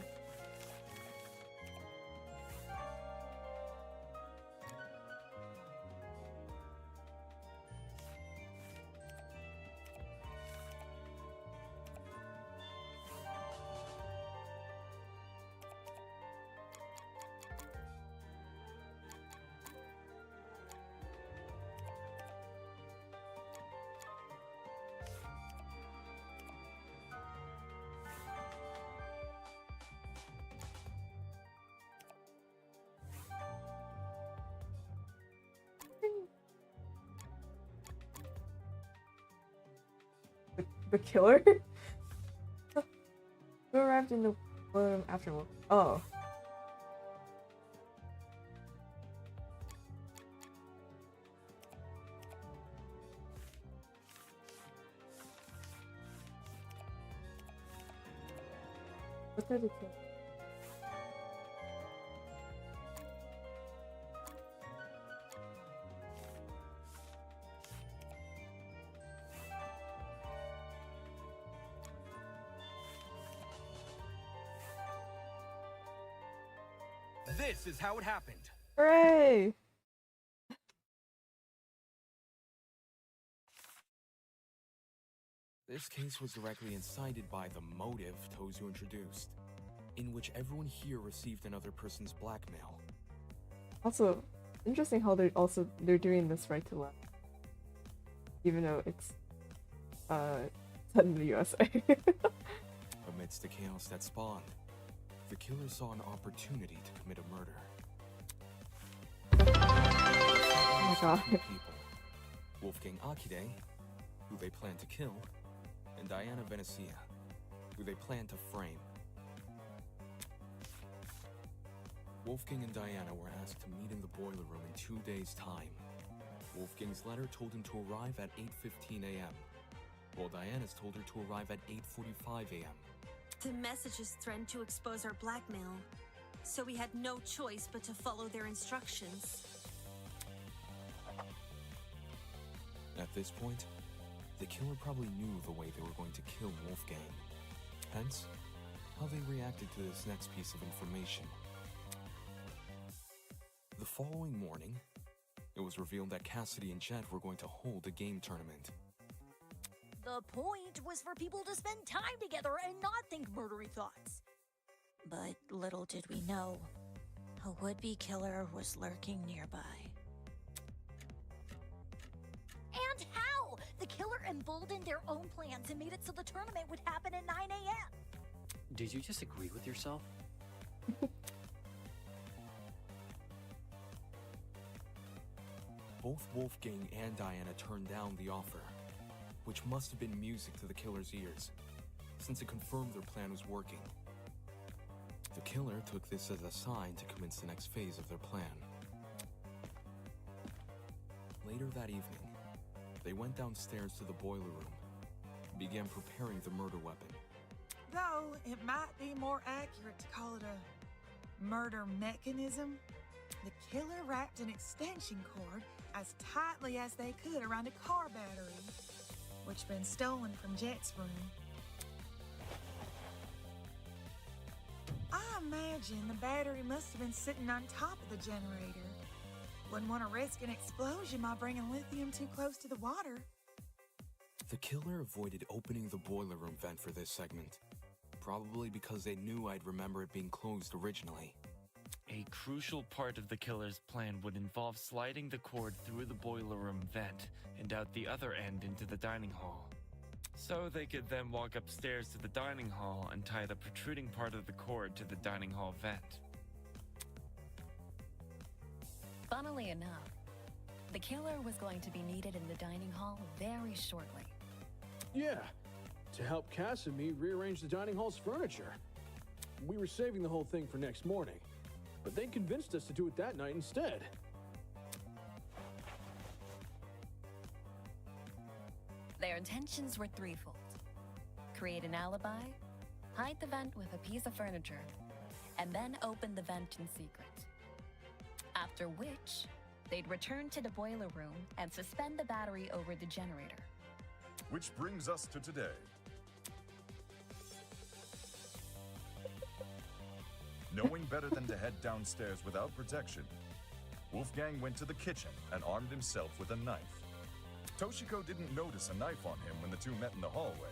The killer? Who arrived in the room after? Oh. What did it kill? This is how it happened. Hooray! This case was directly incited by the motive Tozu introduced, in which everyone here received another person's blackmail. Also, interesting how they're doing this right to left, even though it's set in the USA. Amidst the chaos that spawned, the killer saw an opportunity to commit a murder. Oh my god. Two people, Wolfgang Akide, who they planned to kill, and Diana Venezia, who they planned to frame. Wolfgang and Diana were asked to meet in the boiler room in 2 days' time. Wolfgang's letter told him to arrive at 8:15 a.m., while Diana's told her to arrive at 8:45 a.m. The messages threatened to expose our blackmail, so we had no choice but to follow their instructions. At this point, the killer probably knew the way they were going to kill Wolfgang. Hence, how they reacted to this next piece of information. The following morning, it was revealed that Cassidy and Jet were going to hold a game tournament. The point was for people to spend time together and not think murdery thoughts. But little did we know, a would-be killer was lurking nearby. And how? The killer emboldened their own plans and made it so the tournament would happen at 9 a.m. Did you just agree with yourself? Both Wolfgang and Diana turned down the offer, which must have been music to the killer's ears, since it confirmed their plan was working. The killer took this as a sign to commence the next phase of their plan. Later that evening, they went downstairs to the boiler room, and began preparing the murder weapon. Though it might be more accurate to call it a murder mechanism, the killer wrapped an extension cord as tightly as they could around a car battery, which had been stolen from Jet's room. I imagine the battery must have been sitting on top of the generator. Wouldn't want to risk an explosion by bringing lithium too close to the water. The killer avoided opening the boiler room vent for this segment, probably because they knew I'd remember it being closed originally. A crucial part of the killer's plan would involve sliding the cord through the boiler room vent and out the other end into the dining hall. So they could then walk upstairs to the dining hall and tie the protruding part of the cord to the dining hall vent. Funnily enough, the killer was going to be needed in the dining hall very shortly. Yeah, to help Cass and me rearrange the dining hall's furniture. We were saving the whole thing for next morning, but they convinced us to do it that night instead. Their intentions were threefold. Create an alibi, hide the vent with a piece of furniture, and then open the vent in secret. After which, they'd return to the boiler room and suspend the battery over the generator. Which brings us to today. Knowing better than to head downstairs without protection, Wolfgang went to the kitchen and armed himself with a knife. Toshiko didn't notice a knife on him when the two met in the hallway,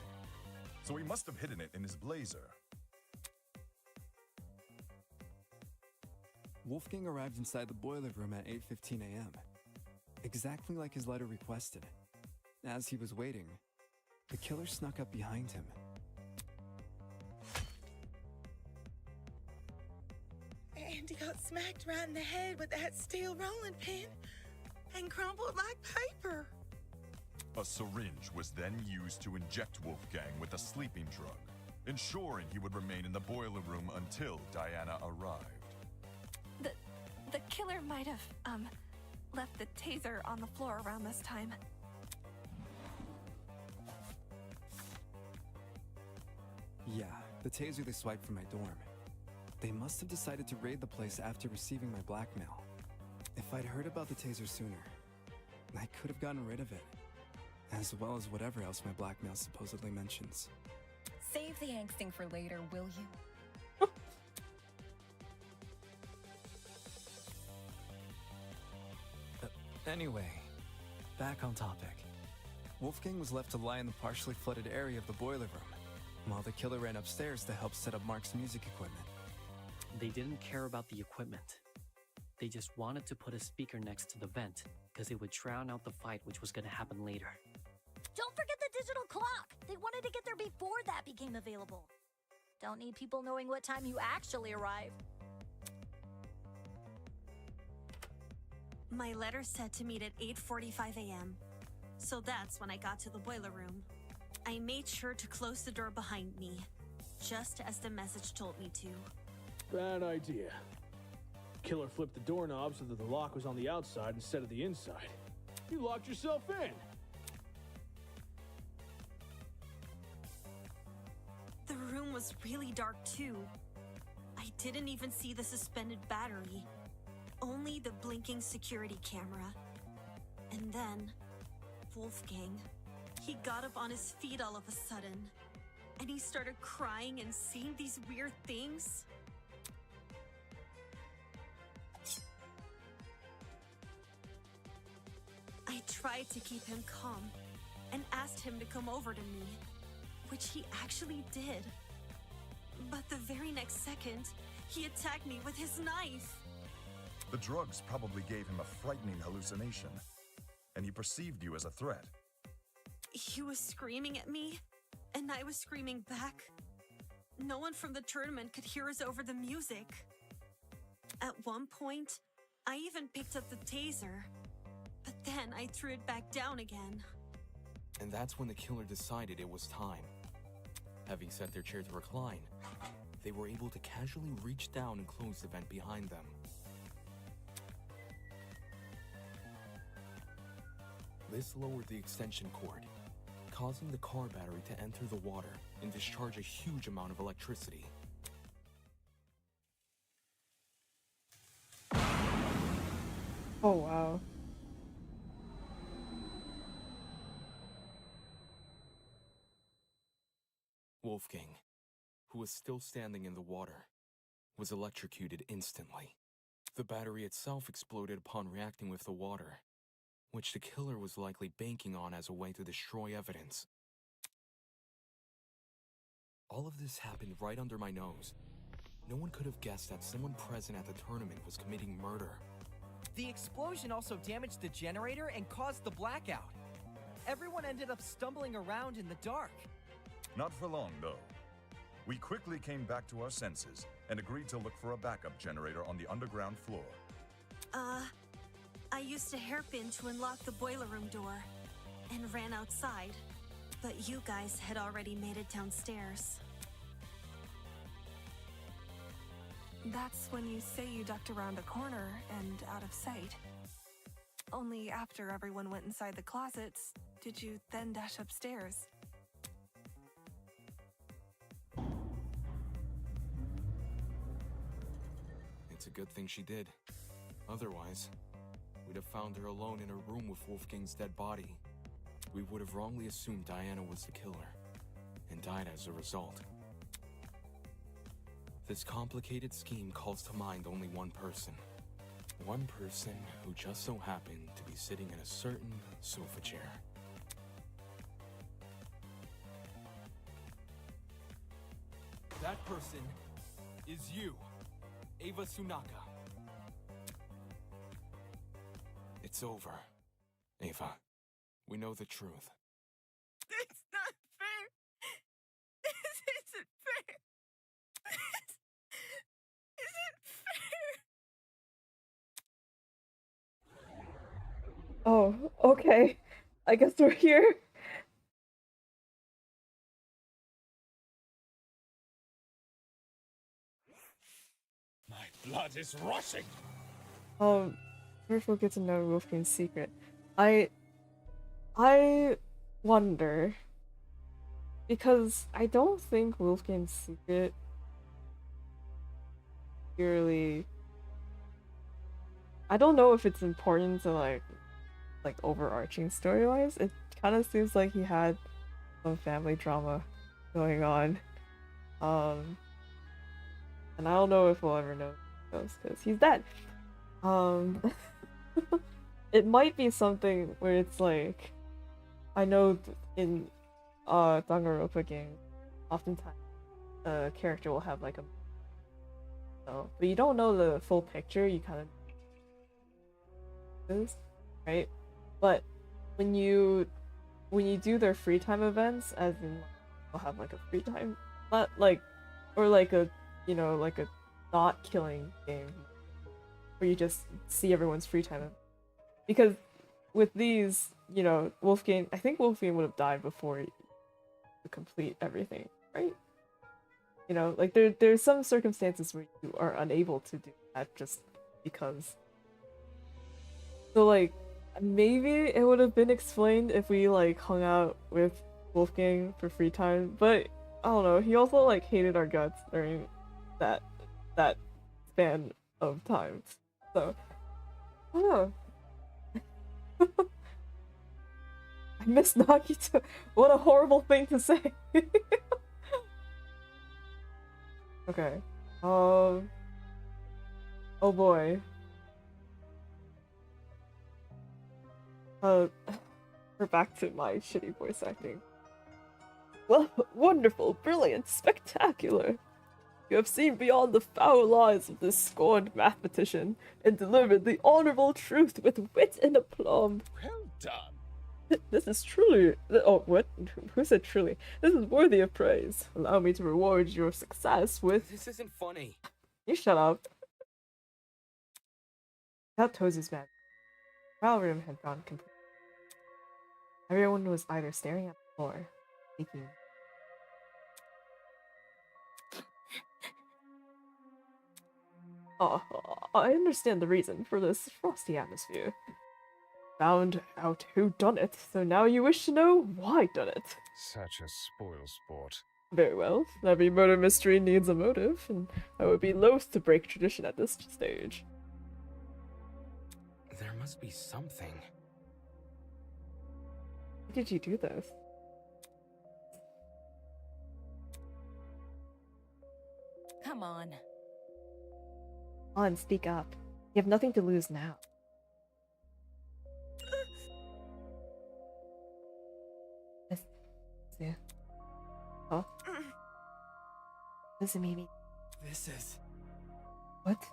so he must have hidden it in his blazer. Wolfgang arrived inside the boiler room at 8:15 a.m., exactly like his letter requested. As he was waiting, the killer snuck up behind him. And he got smacked right in the head with that steel rolling pin and crumpled like paper. A syringe was then used to inject Wolfgang with a sleeping drug, ensuring he would remain in the boiler room until Diana arrived. The killer might have, left the taser on the floor around this time. Yeah, the taser they swiped from my dorm. They must have decided to raid the place after receiving my blackmail. If I'd heard about the taser sooner, I could have gotten rid of it. As well as whatever else my blackmail supposedly mentions. Save the angsting for later, will you? Anyway, back on topic. Wolfgang was left to lie in the partially flooded area of the boiler room, while the killer ran upstairs to help set up Mark's music equipment. They didn't care about the equipment. They just wanted to put a speaker next to the vent, because it would drown out the fight which was gonna happen later. Don't forget the digital clock! They wanted to get there before that became available. Don't need people knowing what time you actually arrive. My letter said to meet at 8:45 a.m. So that's when I got to the boiler room. I made sure to close the door behind me, just as the message told me to. Bad idea. Killer flipped the doorknob so that the lock was on the outside instead of the inside. You locked yourself in. The room was really dark too. I didn't even see the suspended battery, only the blinking security camera. And then, Wolfgang, he got up on his feet all of a sudden, and he started crying and saying these weird things. I tried to keep him calm and asked him to come over to me, which he actually did. But the very next second, he attacked me with his knife. The drugs probably gave him a frightening hallucination, and he perceived you as a threat. He was screaming at me, and I was screaming back. No one from the tournament could hear us over the music. At one point, I even picked up the taser, but then I threw it back down again. And that's when the killer decided it was time. Having set their chair to recline, they were able to casually reach down and close the vent behind them. This lowered the extension cord, causing the car battery to enter the water and discharge a huge amount of electricity. Oh, wow. Wolfgang, who was still standing in the water, was electrocuted instantly. The battery itself exploded upon reacting with the water, which the killer was likely banking on as a way to destroy evidence. All of this happened right under my nose. No one could have guessed that someone present at the tournament was committing murder. The explosion also damaged the generator and caused the blackout. Everyone ended up stumbling around in the dark. Not for long, though. We quickly came back to our senses and agreed to look for a backup generator on the underground floor. I used a hairpin to unlock the boiler room door and ran outside, but you guys had already made it downstairs. That's when you say you ducked around a corner and out of sight. Only after everyone went inside the closets, did you then dash upstairs. It's a good thing she did. Otherwise, we'd have found her alone in a room with Wolfgang's dead body. We would have wrongly assumed Diana was the killer, and died as a result. This complicated scheme calls to mind only one person. One person who just so happened to be sitting in a certain sofa chair. That person is you, Ava Sunaka. It's over, Ava. We know the truth. It's not fair. This isn't fair. This isn't fair. Oh, okay. I guess we're here. My blood is rushing. First we'll get to know Wolfgang's secret. I wonder, because I don't think Wolfgang's secret purely. I don't know if it's important to like overarching story-wise. It kind of seems like he had some family drama going on, and I don't know if we'll ever know those because he's dead. It might be something where it's like, I know in Danganronpa games, oftentimes a character will have like a but you don't know the full picture. You kind of right, but when you do their free time events, as in they'll have like a free time, not like or like a like a not killing game where you just see everyone's free time. Because with these, Wolfgang, I think Wolfgang would have died before you complete everything, right? Like there's some circumstances where you are unable to do that just because. So like, maybe it would have been explained if we like hung out with Wolfgang for free time, but I don't know, he also like hated our guts during that span of time. So, I don't know. I miss Nagito. What a horrible thing to say. Okay. Oh boy. We're back to my shitty voice acting. Well, wonderful, brilliant, spectacular. You have seen beyond the foul lies of this scorned mathematician and delivered the honorable truth with wit and aplomb. Well done. This is truly. Oh, what? Who said truly? This is worthy of praise. Allow me to reward your success with. This isn't funny. You shut up. That Tozu's mad. The trial room had gone complete. Everyone was either staring at the floor, thinking. Oh, I understand the reason for this frosty atmosphere. Found out who done it, so now you wish to know why done it. Such a spoilsport. Very well. Every murder mystery needs a motive, and I would be loath to break tradition at this stage. There must be something. Why did you do this? Come on. Come on, speak up. You have nothing to lose now. Yeah. Oh. Listen, Mimi. This is... What?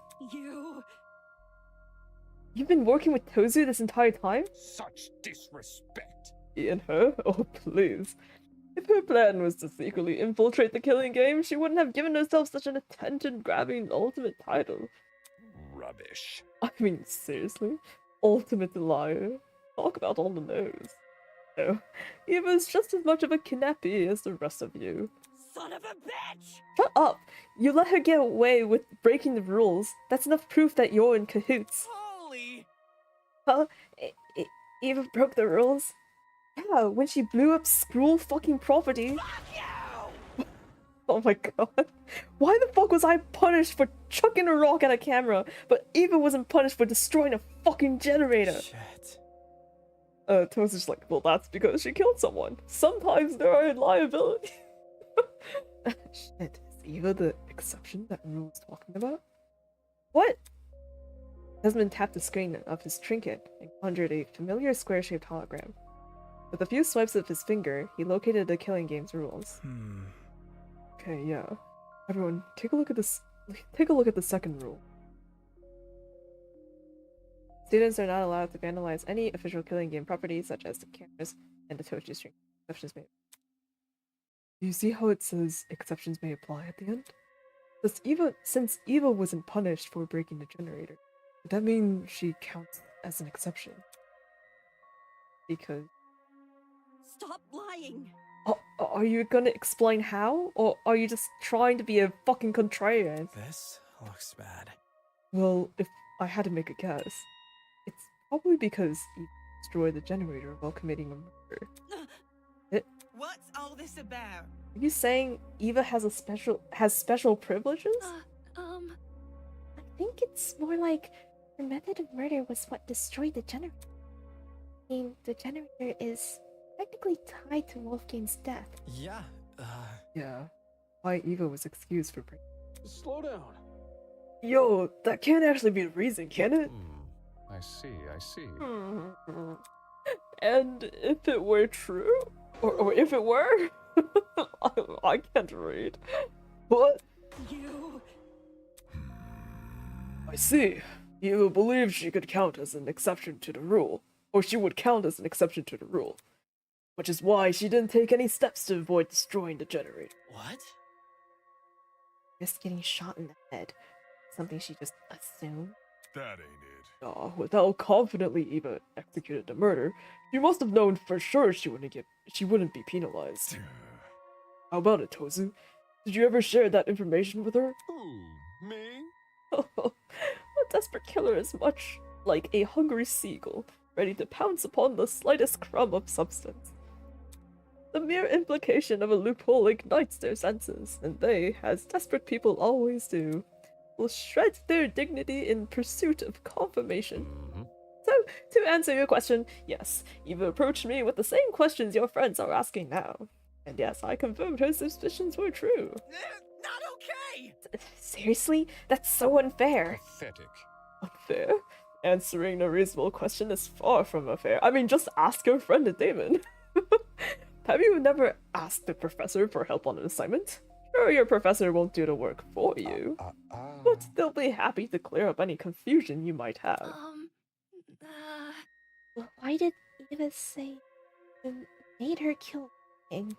You've been working with Tozu this entire time? Such disrespect. And her? Oh, please. If her plan was to secretly infiltrate the killing game, she wouldn't have given herself such an attention-grabbing ultimate title. Rubbish. I mean, seriously? Ultimate liar? Talk about on the nose. No, Eva's just as much of a knappy as the rest of you. son of a bitch! Shut up! You let her get away with breaking the rules. That's enough proof that you're in cahoots. Holy! Huh? Eva broke the rules? Yeah, when she blew up Skrull fucking property. Fuck you! Oh my god. Why the fuck was I punished for chucking a rock at a camera, but Eva wasn't punished for destroying a fucking generator? Shit. Tozu's like, well, that's because she killed someone. Sometimes there are liabilities. Shit, is Eva the exception that Rule's talking about? What? Desmond tapped the screen of his trinket and conjured a familiar square-shaped hologram. With a few swipes of his finger, he located the killing game's rules. Okay, yeah. Everyone, take a look at this. Take a look at the second rule. Students are not allowed to vandalize any official killing game properties, such as the cameras and the Tochi string. Exceptions may. Do you see how it says exceptions may apply at the end? Since Eva wasn't punished for breaking the generator, would that mean she counts as an exception? Because Stop lying. Are you gonna explain how? Or are you just trying to be a fucking contrarian? This looks bad. Well, if I had to make a guess, it's probably because you destroyed the generator while committing a murder. What's all this about? Are you saying Eva has special privileges? I think it's more like her method of murder was what destroyed the generator. I mean, the generator is technically tied to Wolfgang's death. Yeah, Yeah. Why Eva was excused for breaking. Slow down. Yo, that can't actually be the reason, can it? I see. And if it were true? Or if it were? I can't read. What? You... I see. Eva believed she could count as an exception to the rule. Or she would count as an exception to the rule. Which is why she didn't take any steps to avoid destroying the generator. What? Just getting shot in the head. Something she just assumed. That ain't it. With how confidently Eva executed the murder, she must have known for sure she wouldn't be penalized. How about it, Tozu? Did you ever share that information with her? Who? Me? A desperate killer is much like a hungry seagull, ready to pounce upon the slightest crumb of substance. The mere implication of a loophole ignites their senses, and they, as desperate people always do, will shred their dignity in pursuit of confirmation. So, to answer your question, yes, Eva approached me with the same questions your friends are asking now. And yes, I confirmed her suspicions were true. Not okay! Seriously? That's so unfair. Pathetic. Unfair? Answering a reasonable question is far from unfair. I mean, just ask your friend Damon. Have you never asked the professor for help on an assignment? Sure, your professor won't do the work for you, but they'll be happy to clear up any confusion you might have. Well, why did Eva say you made her kill Wolfgang?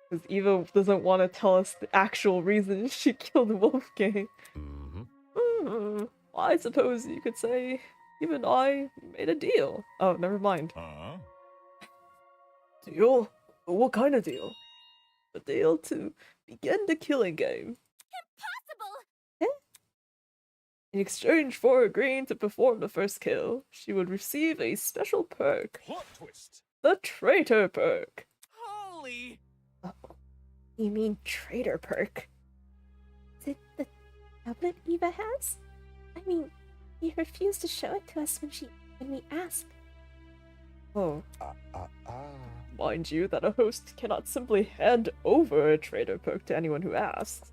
Because Eva doesn't want to tell us the actual reason she killed Wolfgang. I suppose you could say even I made a deal. Oh, never mind. Deal? What kind of deal? A deal to begin the killing game. Impossible! In exchange for agreeing to perform the first kill, she would receive a special perk. Plot twist. The Traitor Perk. Holy! You mean traitor perk? Is it the tablet Eva has? I mean, you refused to show it to us when we asked. Oh. Mind you that a host cannot simply hand over a traitor perk to anyone who asks.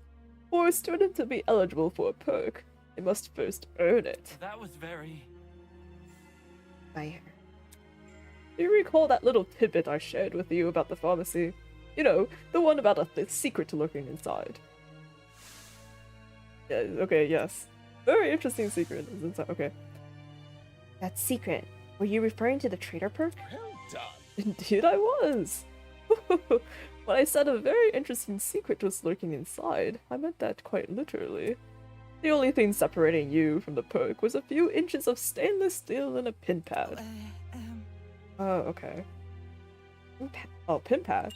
For a student to be eligible for a perk, they must first earn it. That was very... By her. Do you recall that little tidbit I shared with you about the pharmacy? You know, the one about the secret lurking inside. Yeah, okay, yes. Very interesting secret is inside. Okay. That secret. Were you referring to the traitor perk? Well done. Indeed I was! When I said a very interesting secret was lurking inside, I meant that quite literally. The only thing separating you from the perk was a few inches of stainless steel and a pin pad. Oh, okay. Oh, pin pad?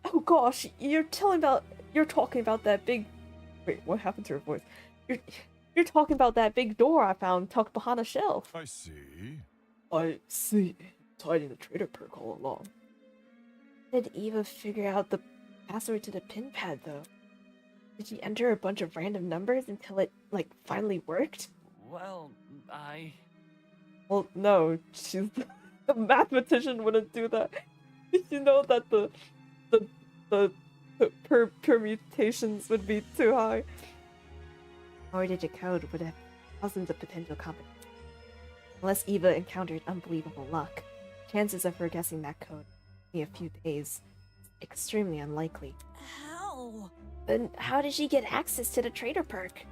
Oh gosh, you're talking about that big... Wait, what happened to her voice? You're talking about that big door I found tucked behind a shelf. I see. I see. It's hiding the traitor perk all along. Did Eva figure out the password to the pin pad, though? Did she enter a bunch of random numbers until it, finally worked? Well, Well, no, she's... The mathematician wouldn't do that. You know that the permutations would be too high. 4-digit code would have thousands of potential combinations. Unless Eva encountered unbelievable luck, chances of her guessing that code in a few days is extremely unlikely. How? Then how did she get access to the traitor perk?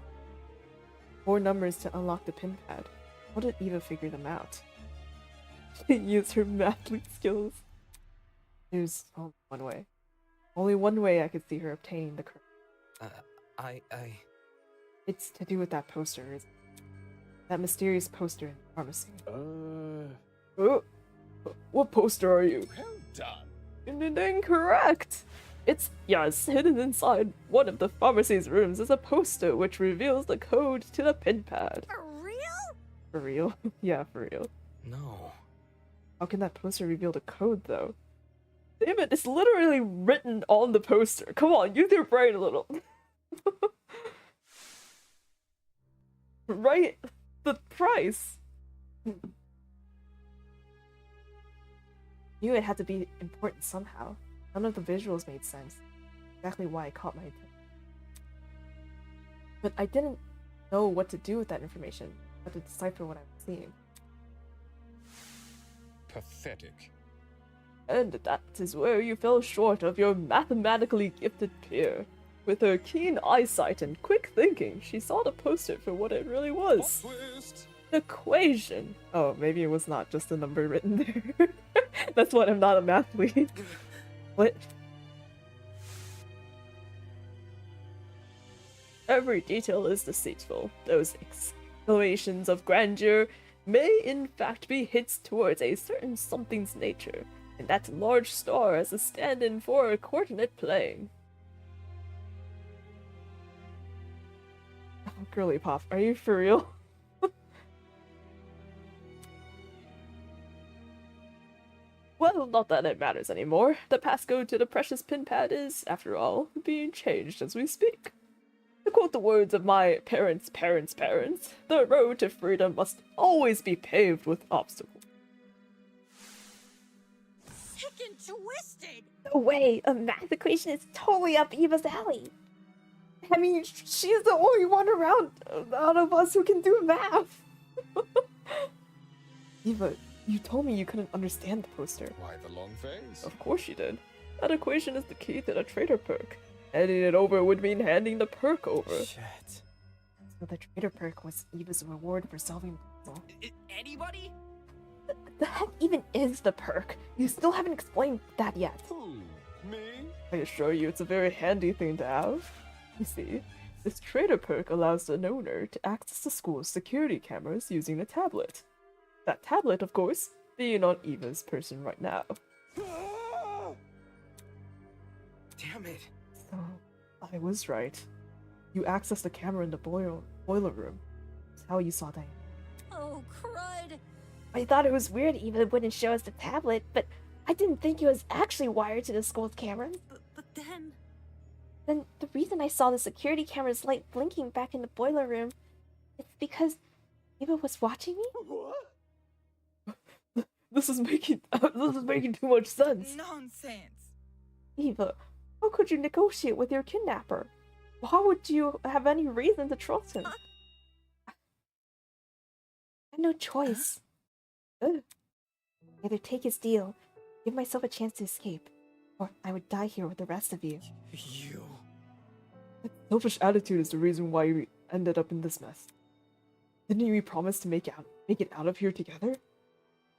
4 numbers to unlock the pin pad. How did Eva figure them out? She used her mathly skills. There's only one way. Only one way I could see her obtaining the code. It's to do with that poster, isn't it? That mysterious poster in the pharmacy. Oh, what poster are you? Well done. Incorrect! It's, yes, hidden inside one of the pharmacy's rooms is a poster which reveals the code to the pin pad. For real? For real? Yeah, for real. No. How can that poster reveal the code, though? Damn it, it's literally written on the poster. Come on, use your brain a little. Right? The price. Knew it had to be important somehow. None of the visuals made sense. Exactly why it caught my attention. But I didn't know what to do with that information, how to decipher what I was seeing. Pathetic. And that is where you fell short of your mathematically gifted peer. With her keen eyesight and quick thinking, she saw the poster for what it really was. An equation. Oh, maybe it was not just a number written there. That's why I'm not a mathlete. What? Every detail is deceitful. Those exclamations of grandeur may in fact be hints towards a certain something's nature, and that large star as a stand-in for a coordinate plane. Oh, girly pop, are you for real? Well, not that it matters anymore. The passcode to the precious pin pad is, after all, being changed as we speak. To quote the words of my parents' parents' parents, the road to freedom must always be paved with obstacles. Sick and twisted! No way! A math equation is totally up Eva's alley. I mean, she's the only one around out of us who can do math. Eva, you told me you couldn't understand the poster. Why the long face? Of course you did. That equation is the key to the traitor perk. Handing it over would mean handing the perk over. Shit. So the traitor perk was Eva's reward for solving the puzzle. Anybody? The heck even is the perk? You still haven't explained that yet. Who? Me? I assure you it's a very handy thing to have. You see, this traitor perk allows an owner to access the school's security cameras using a tablet. That tablet, of course, being on Eva's person right now. Damn it. So, I was right. You accessed the camera in the boiler room. That's how you saw Diana. Oh, crud. I thought it was weird Eva wouldn't show us the tablet, but I didn't think it was actually wired to the school's cameras. But then... Then the reason I saw the security camera's light blinking back in the boiler room is because Eva was watching me? What? This is making too much sense. Nonsense. Eva, how could you negotiate with your kidnapper? Why would you have any reason to trust him? I had no choice. Either take his deal, give myself a chance to escape, or I would die here with the rest of you. You. That selfish attitude is the reason why we ended up in this mess. Didn't we promise to make it out of here together?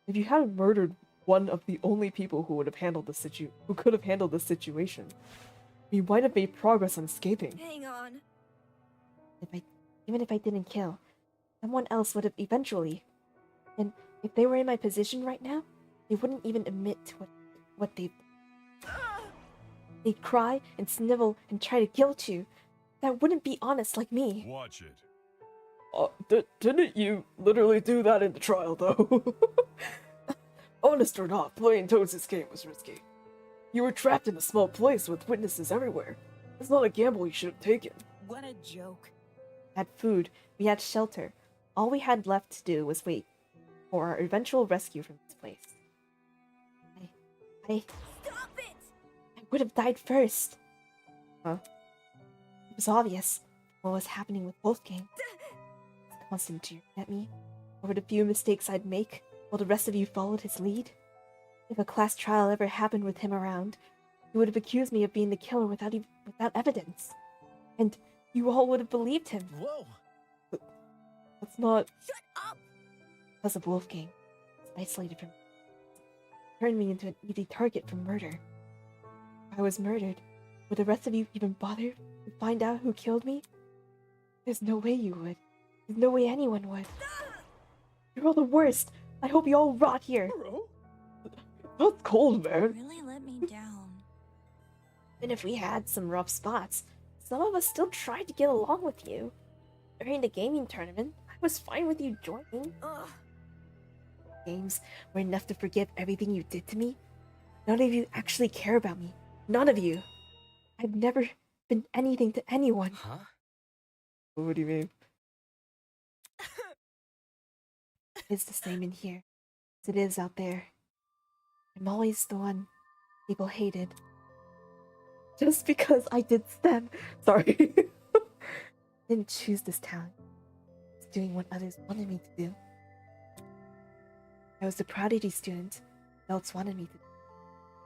If you hadn't murdered one of the only people who could have handled the situation, we might have made progress on escaping. Hang on. Even if I didn't kill, someone else would have eventually. And if they were in my position right now, they wouldn't even admit to what they've done. They'd cry and snivel and try to guilt you. That wouldn't be honest like me. Watch it. Didn't you literally do that in the trial, though? Honest or not, playing Toads' game was risky. You were trapped in a small place with witnesses everywhere. It's not a gamble you should have taken. What a joke. We had food, we had shelter. All we had left to do was wait for our eventual rescue from this place. Stop it! I would have died first. Huh? It was obvious what was happening with Wolfgang. It's constant jeering at me over the few mistakes I'd make while the rest of you followed his lead. If a class trial ever happened with him around, he would have accused me of being the killer without evidence. And you all would have believed him. Whoa! That's not... Shut up! Because of Wolfgang, I was isolated from turned me into an easy target for murder. If I was murdered, would the rest of you even bother to find out who killed me? There's no way you would. There's no way anyone would. You're all the worst. I hope you all rot here. That's cold, man. Really let me down. And if we had some rough spots, some of us still tried to get along with you. During the gaming tournament, I was fine with you joining. Ugh. Games were enough to forgive everything you did to me. None of you actually care about me. None of you. I've never been anything to anyone. Huh? What do you mean? It's the same in here as it is out there. I'm always the one people hated. Just because I did STEM. Sorry. Didn't choose this talent. I was doing what others wanted me to do. I was the prodigy student adults wanted me to.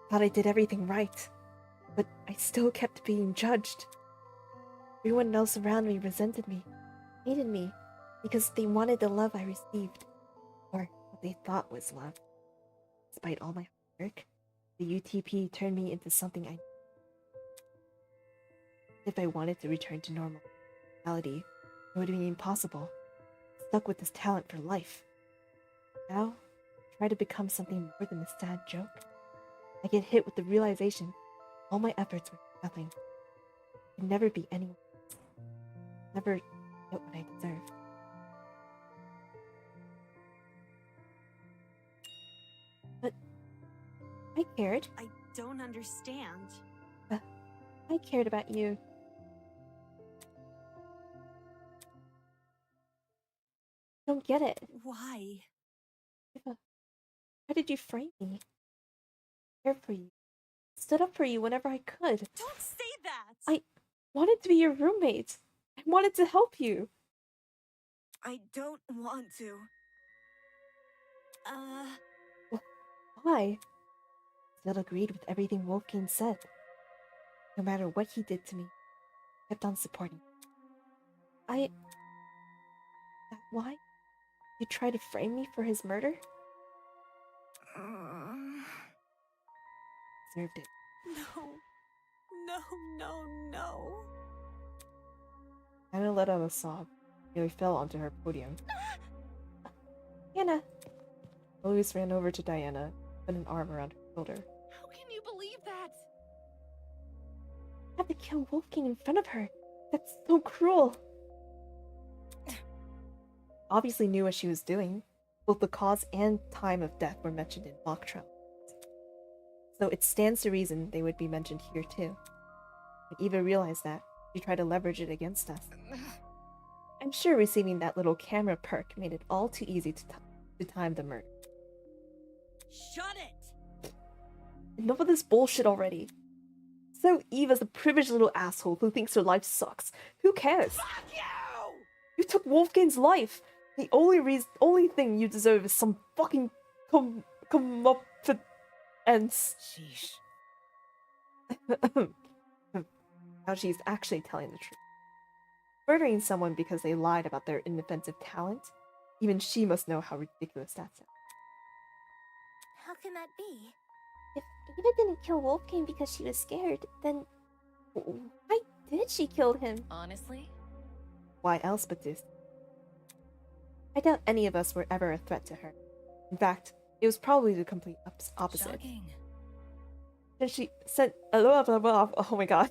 Thought I did everything right, but I still kept being judged. Everyone else around me resented me, hated me, because they wanted the love I received, or what they thought was love. Despite all my hard work, the UTP turned me into something I. If I wanted to return to normal reality, it would be impossible. Stuck with this talent for life. Now, I try to become something more than a sad joke. I get hit with the realization all my efforts were for nothing. I could never be anyone else. Never get what I deserved. But I cared. I don't understand. I cared about you. I don't get it. Why? Why did you frame me? I cared for you. Stood up for you whenever I could. Don't say that! I wanted to be your roommate. I wanted to help you. I don't want to. Why? Still agreed with everything Wolfgang said. No matter what he did to me, I kept on supporting him. Is that why? You tried to frame me for his murder? Deserved it. No. No. Anna let out a sob. Nearly fell onto her podium. Hannah! Louise ran over to Diana, put an arm around her shoulder. How can you believe that? I had to kill Wolfgang in front of her. That's so cruel. Obviously knew what she was doing. Both the cause and time of death were mentioned in mock trial. So it stands to reason they would be mentioned here too. When Eva realized that, she tried to leverage it against us. I'm sure receiving that little camera perk made it all too easy to time the murder. Shut it! Enough of this bullshit already. So Eva's a privileged little asshole who thinks her life sucks. Who cares? Fuck you! You took Wolfgang's life. The only thing you deserve is some fucking come up to ends. Sheesh. Now she's actually telling the truth. Murdering someone because they lied about their inoffensive talent, even she must know how ridiculous that sounds. How can that be? If Eva didn't kill Wolfgang because she was scared, then why did she kill him? Honestly? Why else but this? I doubt any of us were ever a threat to her. In fact, it was probably the complete opposite. Shocking. Then she said, oh my god.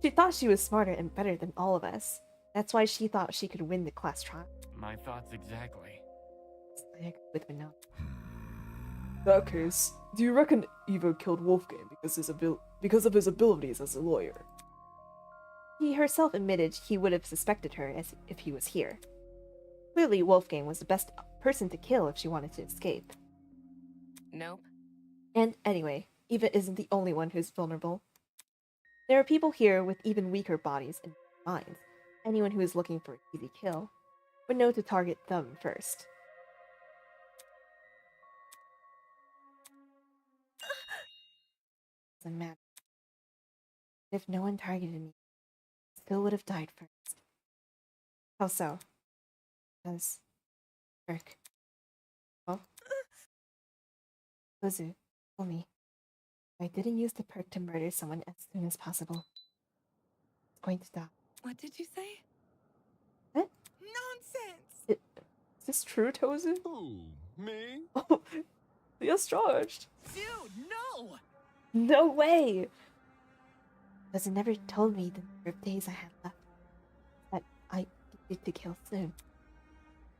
She thought she was smarter and better than all of us. That's why she thought she could win the class trial. My thoughts exactly. I agree with me now. In that case, do you reckon Eva killed Wolfgang because of his abilities as a lawyer? He herself admitted he would have suspected her as if he was here. Clearly, Wolfgang was the best person to kill if she wanted to escape. Nope. And anyway, Eva isn't the only one who's vulnerable. There are people here with even weaker bodies and minds. Anyone who is looking for an easy kill would know to target them first. Doesn't matter. If no one targeted me, I still would have died first. How so? Because Kirk. Oh? Ozu, tell me. If I didn't use the perk to murder someone as soon as possible, it's going to stop. What did you say? What? Nonsense! Is this true, Tozu? Who? Me? Oh, Yes, charged. Dude, no! No way! Because it never told me the number of days I had left. That I needed to kill soon.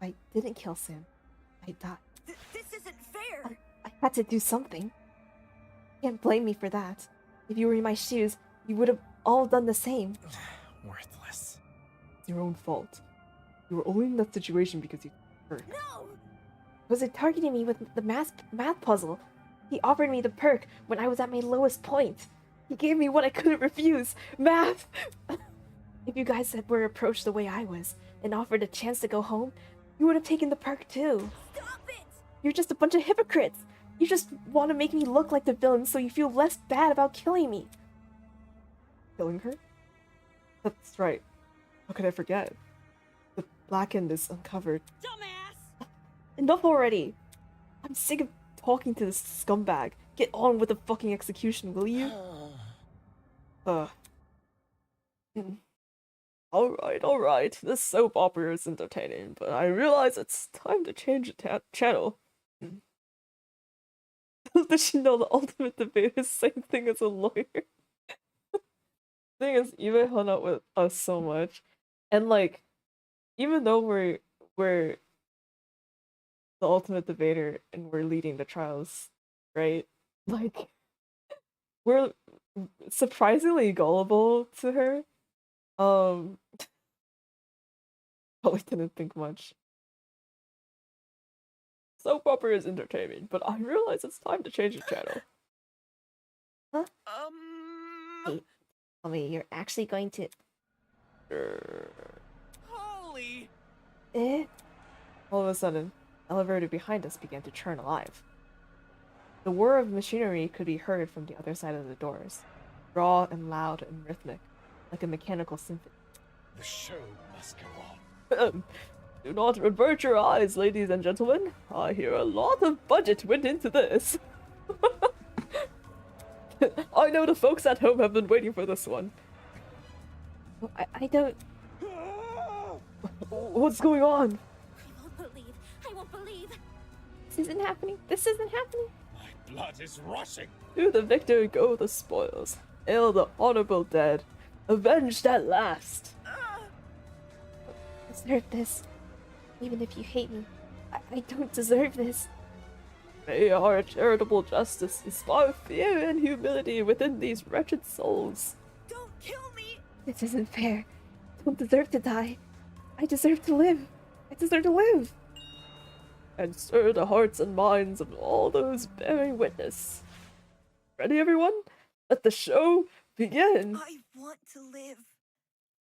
If I didn't kill soon, I'd die. This isn't fair! I had to do something. You can't blame me for that. If you were in my shoes, you would have all done the same. Worthless. It's your own fault. You were only in that situation because you hurt. No! Was it targeting me with the math puzzle? He offered me the perk when I was at my lowest point. He gave me what I couldn't refuse. Math! If you guys were approached the way I was, and offered a chance to go home, you would have taken the perk too. Stop it! You're just a bunch of hypocrites. You just want to make me look like the villain so you feel less bad about killing me. Killing her? That's right. How could I forget? The black end is uncovered. Dumbass! Enough already! I'm sick of talking to this scumbag. Get on with the fucking execution, will you? Alright. This soap opera is entertaining, but I realize it's time to change the channel. Does she know the ultimate debate is the same thing as a lawyer? Thing is, Eve hung out with us so much, and like, even though we're the ultimate debater and we're leading the trials, right? Like, we're surprisingly gullible to her. Probably didn't think much. Soap opera is entertaining, but I realize it's time to change the channel. Huh? Hey, tell me, you're actually going to... Holy! All of a sudden, the elevator behind us began to churn alive. The whir of machinery could be heard from the other side of the doors, raw and loud and rhythmic, like a mechanical symphony. The show must go on. Do not avert your eyes, ladies and gentlemen. I hear a lot of budget went into this. I know the folks at home have been waiting for this one. I don't... What's going on? I won't believe. This isn't happening. This isn't happening. My blood is rushing. To the victor go the spoils. Hail the honorable dead. Avenged at last. I deserve this. Even if you hate me, I don't deserve this. May our charitable justice inspire fear and humility within these wretched souls. Don't kill me! This isn't fair. I don't deserve to die. I deserve to live. I deserve to live. And stir the hearts and minds of all those bearing witness. Ready, everyone? Let the show begin! I want to live.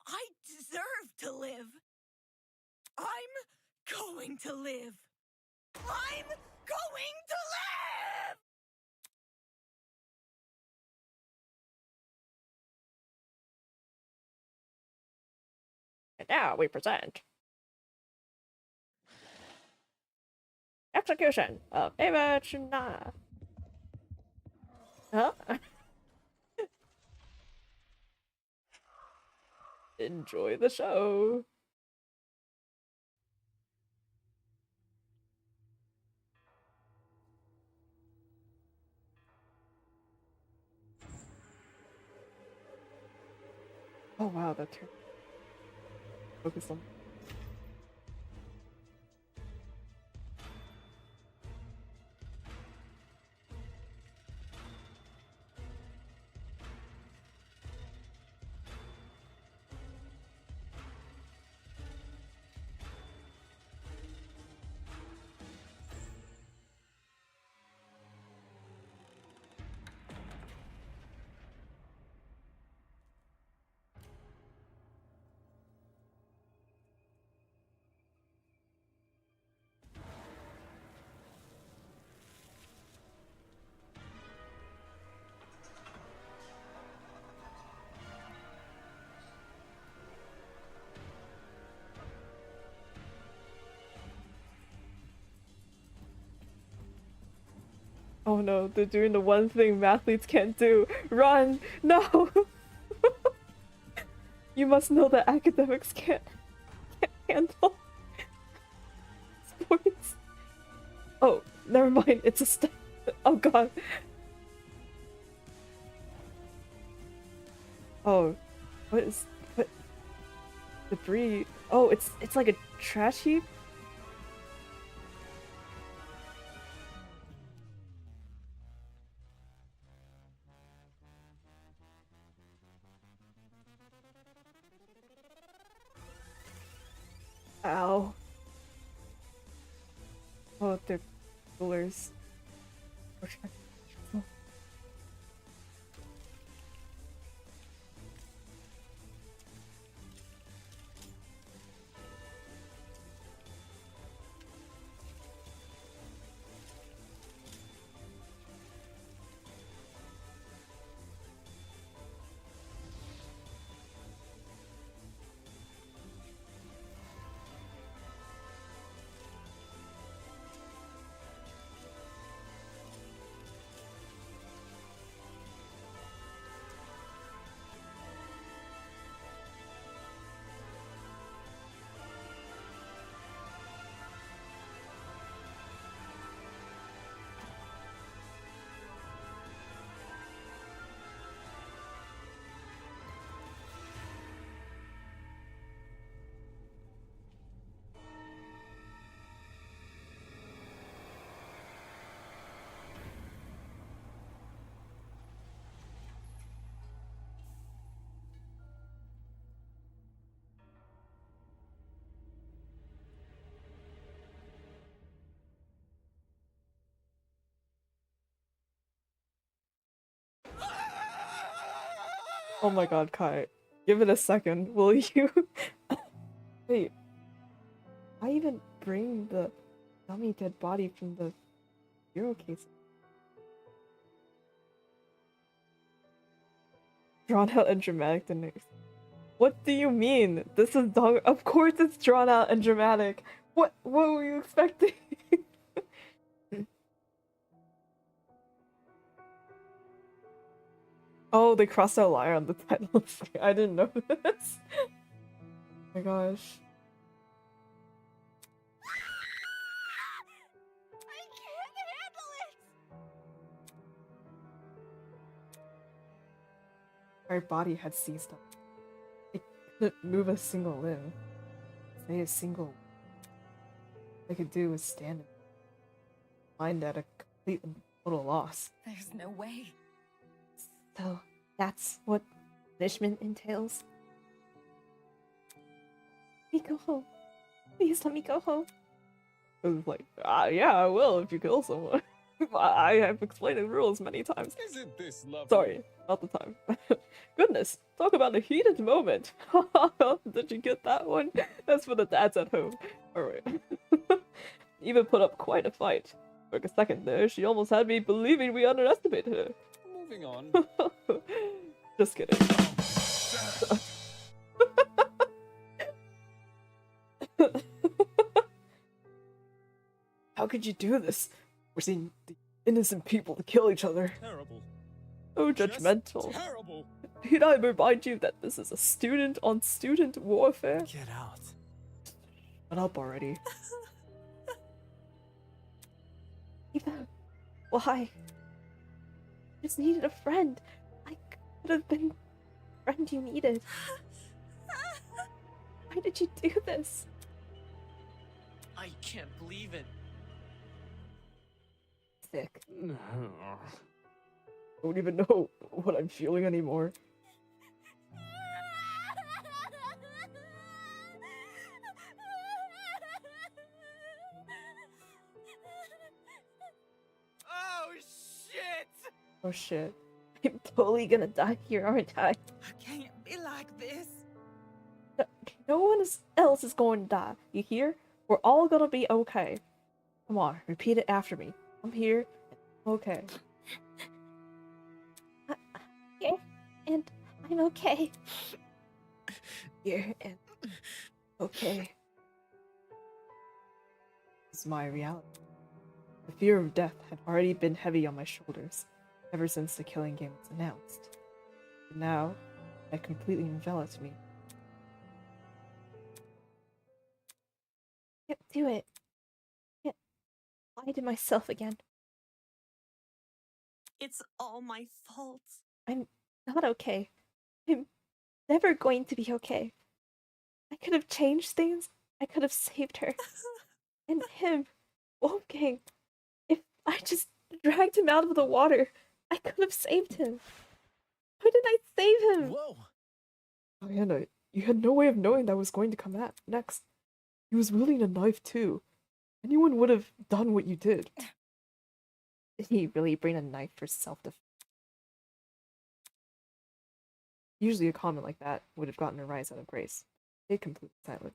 I deserve to live. I'm going to live. I'm going to live! And now we present Execution of Eva Chuna. Huh? Enjoy the show. Oh wow, that turned. Focus on. Oh no, they're doing the one thing mathletes can't do. Run! No! You must know that academics can't handle sports. Oh, never mind, it's a Oh god. Oh, what debris? Oh, it's like a trash heap. Ow. Oh, they're coolers. Oh my god, Kai. Give it a second, will you? Wait. I even bring the dummy dead body from the hero case. Drawn out and dramatic the next. What do you mean? This is dog. Of course it's drawn out and dramatic. What were you expecting? Oh, they crossed out liar on the title. I didn't know this. Oh my gosh. I can't handle it! Our body had seized up. It couldn't move a single limb. Say a single. All I could do was stand and mind at a complete and total loss. There's no way. So, that's what punishment entails? Let me go home. Please let me go home. I was like, yeah, I will if you kill someone. I have explained the rules many times. Isn't this lovely? Sorry, not the time. Goodness, talk about a heated moment. Did you get that one? That's for the dads at home. Alright. Even put up quite a fight. For a second there, she almost had me believing we underestimated her. Moving on. Just kidding. How could you do this? We're seeing the innocent people to kill each other. Terrible. So judgmental. Just terrible. Need I remind you that this is a student-on-student warfare? Get out. Shut up already. Eva, why? I just needed a friend. I could have been the friend you needed. Why did you do this? I can't believe it. Sick. I don't even know what I'm feeling anymore. Oh shit! Oh shit. I'm totally gonna die here, aren't I? I can't be like this. No one else is going to die. You hear? We're all gonna be okay. Come on, repeat it after me. I'm here. Okay. Yeah, and I'm okay. Here and okay. This is my reality. The fear of death had already been heavy on my shoulders ever since the killing game was announced. But now, it completely enveloped me. Can't do it. Can't lie to myself again. It's all my fault. I'm not okay. I'm never going to be okay. I could have changed things. I could have saved her. And him, Wolfgang. If I just dragged him out of the water, I could have saved him. Why did I save him? Whoa! Diana, you had no way of knowing that was going to come at next. He was wielding a knife too. Anyone would have done what you did. Did he really bring a knife for self-defense? Usually a comment like that would have gotten a rise out of Grace. It completely silent.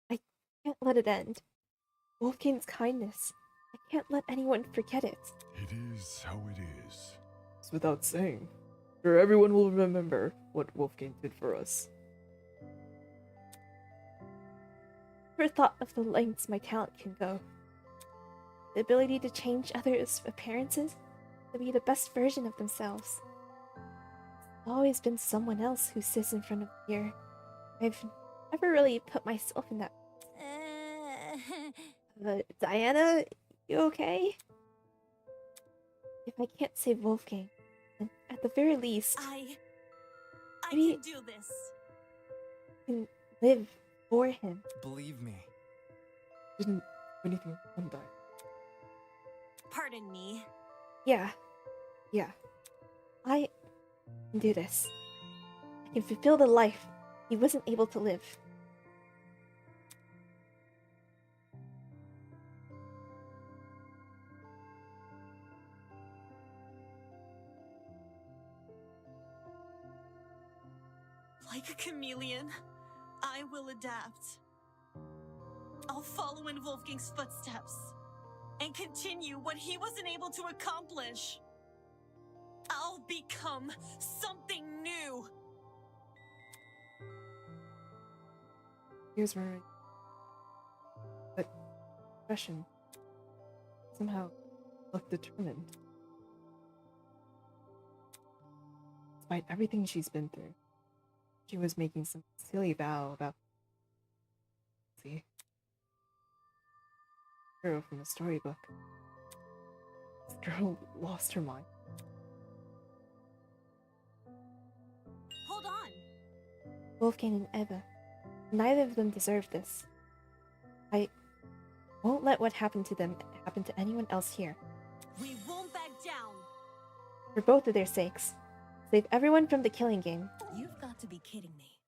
I can't let it end. Wolfgang's kindness. I can't let anyone forget it. It is how it is. It's without saying. Sure, everyone will remember what Wolfgang did for us. Never thought of the lengths my talent can go. The ability to change others' appearances, to be the best version of themselves. It's always been someone else who sits in front of the mirror. I've never really put myself in that. Diana, you okay? If I can't save Wolfgang, then at the very least, I maybe can do this. I can live for him. Believe me. Didn't do anything one die. Pardon me. Yeah. I can do this. I can fulfill the life he wasn't able to live. Like a chameleon, I will adapt. I'll follow in Wolfgang's footsteps and continue what he wasn't able to accomplish. I'll become something new. Here's where that expression somehow looked determined. Despite everything she's been through, she was making some silly vow about hero from a storybook. This girl lost her mind. Hold on. Wolfgang and Eva. Neither of them deserve this. I won't let what happened to them happen to anyone else here. We won't back down. For both of their sakes. Save everyone from the killing game. You've got to be kidding me.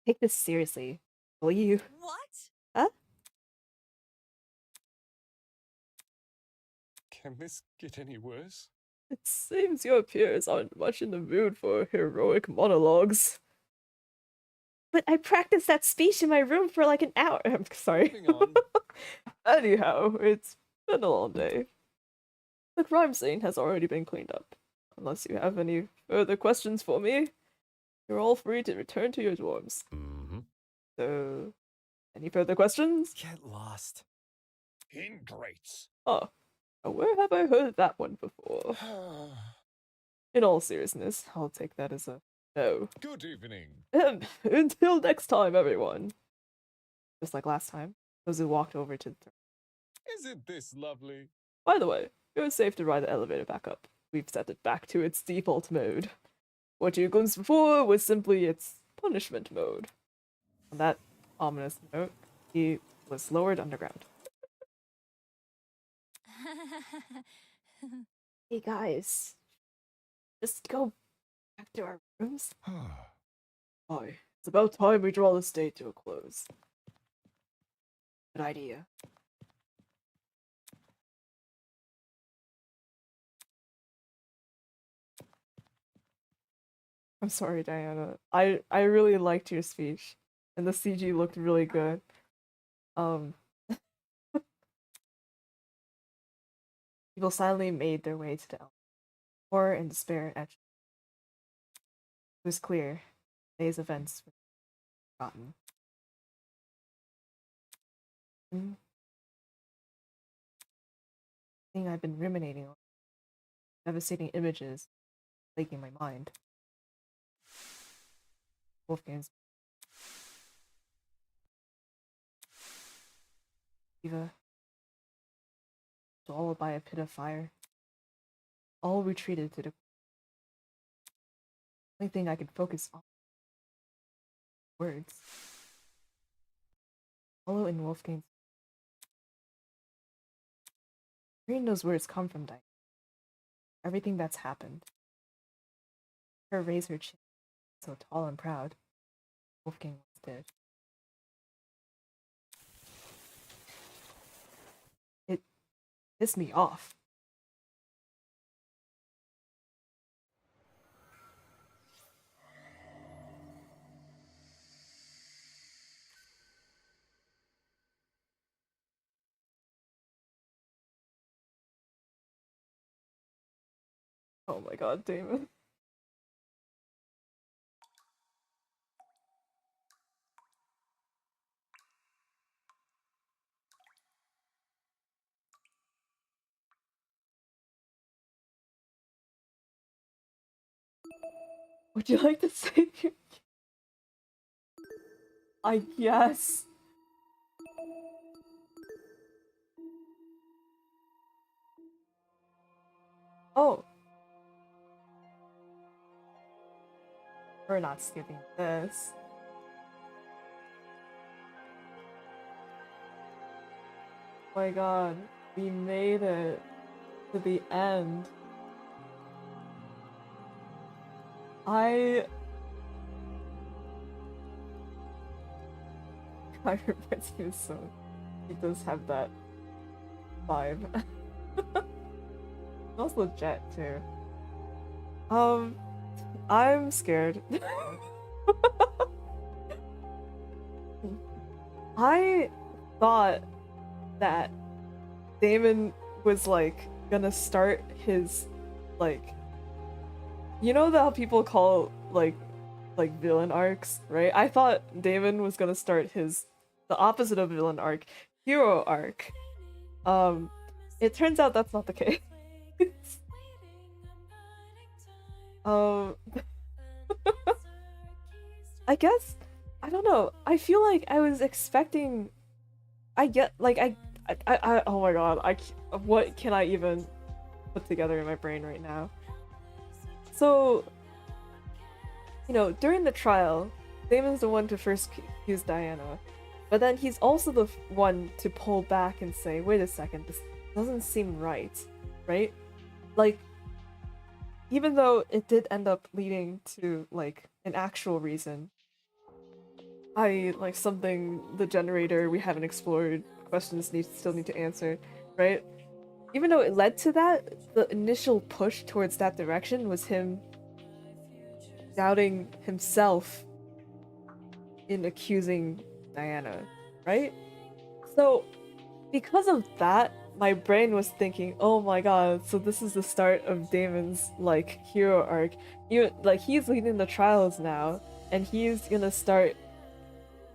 Take this seriously, will you? What? Huh? Can this get any worse? It seems your peers aren't much in the mood for heroic monologues. But I practiced that speech in my room for like an hour. I'm sorry. Moving on. Anyhow, it's been a long day. The crime scene has already been cleaned up. Unless you have any further questions for me, you're all free to return to your dorms. Mm-hmm. So, any further questions? Get lost. Ingrates. Oh, now where have I heard that one before? In all seriousness, I'll take that as a no. Good evening. Until next time, everyone. Just like last time, Ozu walked over to the terminal. Isn't this lovely? By the way, it was safe to ride the elevator back up. We've set it back to its default mode. What you glimpsed before was simply its punishment mode. On that ominous note, he was lowered underground. Hey guys, just go back to our rooms. Aye, it's about time we draw this day to a close. Good idea. I'm sorry, Diana. I really liked your speech, and the CG looked really good. People silently made their way to the elm. Horror and despair etched. It was clear today's events were forgotten. Thing I've been ruminating on. Devastating images plaguing my mind. Wolfgang's Eva swallowed by a pit of fire. All retreated to the only thing I could focus on. Words. Follow in Wolfgang's. Hearing those words come from Diane. Everything that's happened. Her raise her chin, so tall and proud. Wolfgang was dead. It pissed me off. Oh my god, Damon. Would you like to say your... I guess. Oh. We're not skipping this. Oh my god, we made it to the end. I reminds me of so. He does have that vibe. Also Jet too. I'm scared. I thought that Damon was like gonna start his like, you know how people call like villain arcs, right? I thought Damon was gonna start the opposite of villain arc, hero arc. It turns out that's not the case. I guess, I don't know. I feel like I was expecting. Oh my god, what can I even put together in my brain right now? So, during the trial, Damon's the one to first accuse Diana, but then he's also the one to pull back and say, wait a second, this doesn't seem right? Like, even though it did end up leading to, like, an actual reason, something the generator we haven't explored, questions still need to answer, right? Even though it led to that, the initial push towards that direction was him doubting himself in accusing Diana, right? So, because of that, my brain was thinking, oh my god, so this is the start of Damon's, like, hero arc. He's leading the trials now, and he's gonna start,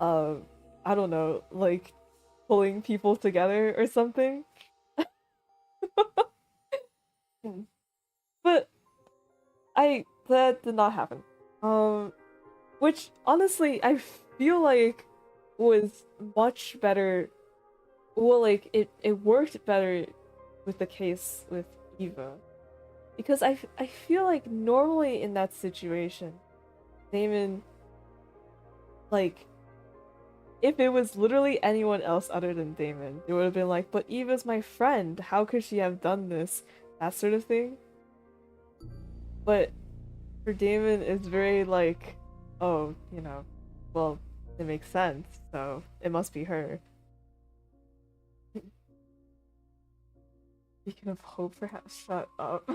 I don't know, like, pulling people together or something. But that did not happen. Which honestly I feel like was much better. Well, like it worked better with the case with Eva, because I feel like normally in that situation, Damon, like, if it was literally anyone else other than Damon, it would have been like, but Eva's my friend, how could she have done this? That sort of thing. But for Damon, it's very like, oh, well, it makes sense, so it must be her. Speaking of hope, perhaps shut up.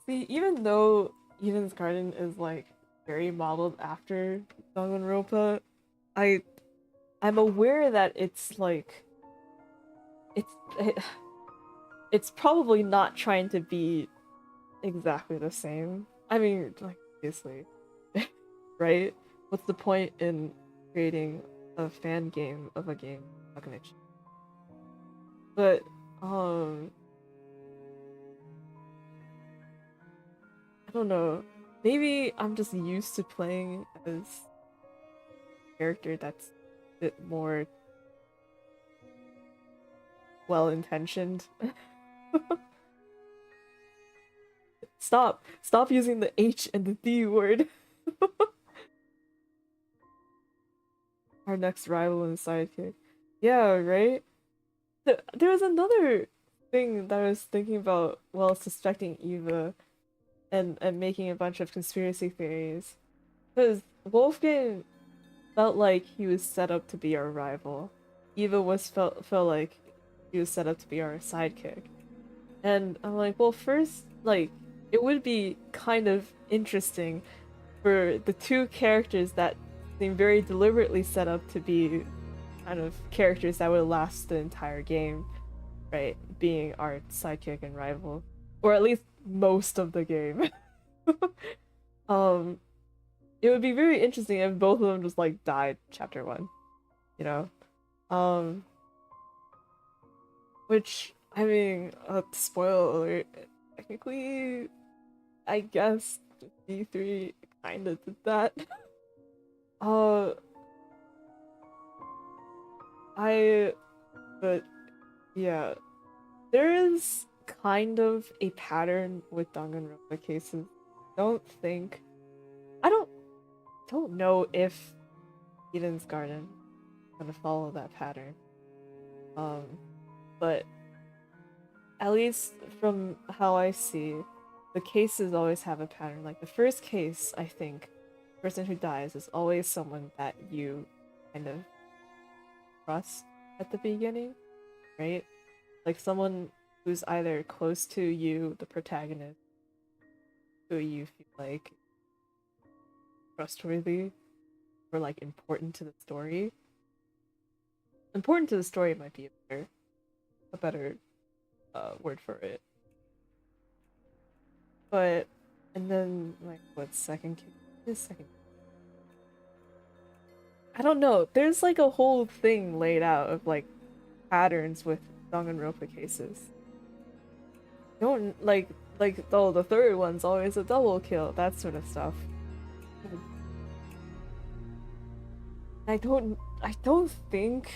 See, even though Eden's Garden is like very modeled after Danganronpa, I'm aware that it's like it's probably not trying to be exactly the same. I mean, like, obviously, right? What's the point in creating a fan game of a game? Not gonna change. But I don't know. Maybe I'm just used to playing as a character that's a bit more well-intentioned. Stop using the H and the D word. Our next rival and sidekick. Yeah, right? There was another thing that I was thinking about while suspecting Eva and making a bunch of conspiracy theories. Because Wolfgang felt like he was set up to be our rival. Eva felt like he was set up to be our sidekick. And I'm like, well, first, like, it would be kind of interesting for the two characters that seem very deliberately set up to be kind of characters that would last the entire game, right? Being our sidekick and rival. Or at least most of the game. It would be very interesting if both of them just like died chapter 1, you know? Which, I mean, spoiler alert, technically, I guess D3 kinda did that. But yeah, there is kind of a pattern with Danganronpa cases. I don't know if Eden's Garden is gonna follow that pattern. But at least from how I see, the cases always have a pattern. Like the first case, I think, the person who dies is always someone that you kind of trust at the beginning, right? Like someone who's either close to you, the protagonist, who you feel like trustworthy or like important to the story. Important to the story might be a better word for it. But and then like what second case? This second. I don't know. There's like a whole thing laid out of like patterns with Danganronpa cases. Don't like oh, the third one's always a double kill, that sort of stuff. I don't think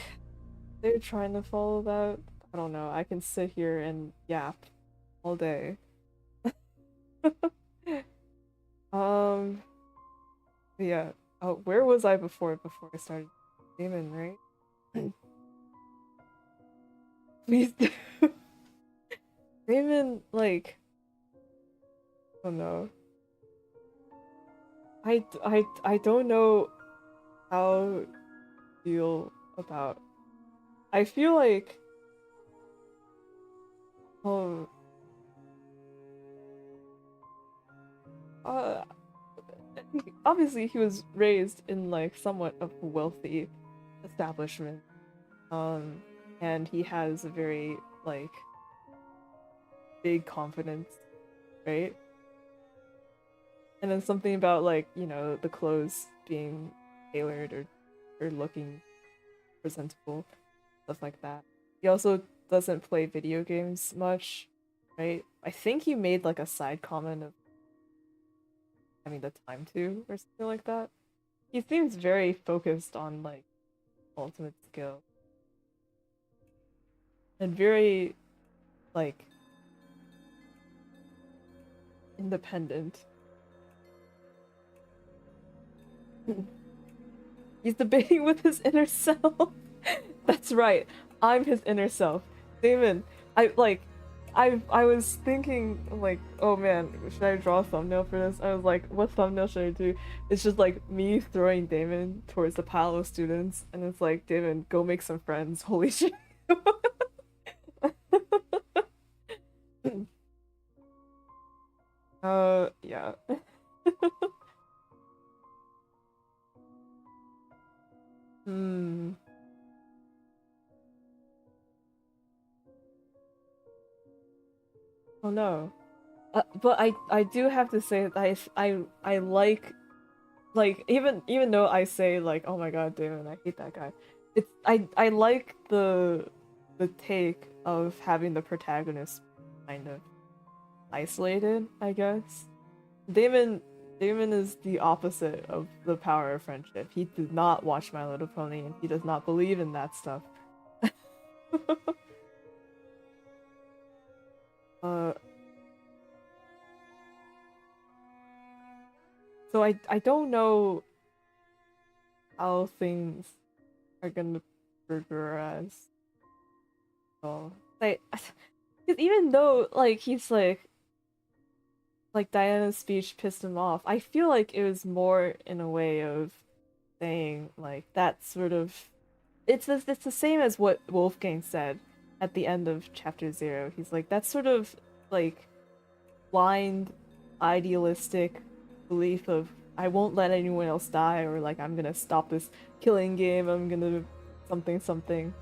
they're trying to follow that. I don't know. I can sit here and yap all day. Yeah. Oh, where was I before I started gaming, right? Please Damon, like, oh no. I don't know how to feel about. I feel like, obviously he was raised in like somewhat of a wealthy establishment, and he has a very like big confidence, right? And then something about like, you know, the clothes being tailored or looking presentable, stuff like that. He also doesn't play video games much, right? I think he made like a side comment of having the time to or something like that. He seems very focused on like ultimate skill. And very like independent. He's debating with his inner self. That's right. I'm his inner self. Damon, I was thinking like, oh man, should I draw a thumbnail for this? I was like, what thumbnail should I do? It's just like me throwing Damon towards the pile of students, and it's like, Damon, go make some friends. Holy shit. Yeah. Oh no. But I do have to say that I like even though I say like, oh my god, Damon, I hate that guy. It's I like the take of having the protagonist kind of isolated, I guess. Damon is the opposite of the power of friendship. He did not watch My Little Pony and he does not believe in that stuff. Uh, so I don't know how things are gonna progress. So like, because even though like he's like Diana's speech pissed him off, I feel like it was more in a way of saying like that sort of it's the same as what Wolfgang said at the end of chapter 0. He's like that sort of like blind idealistic belief of I won't let anyone else die, or like I'm gonna stop this killing game, I'm gonna something something.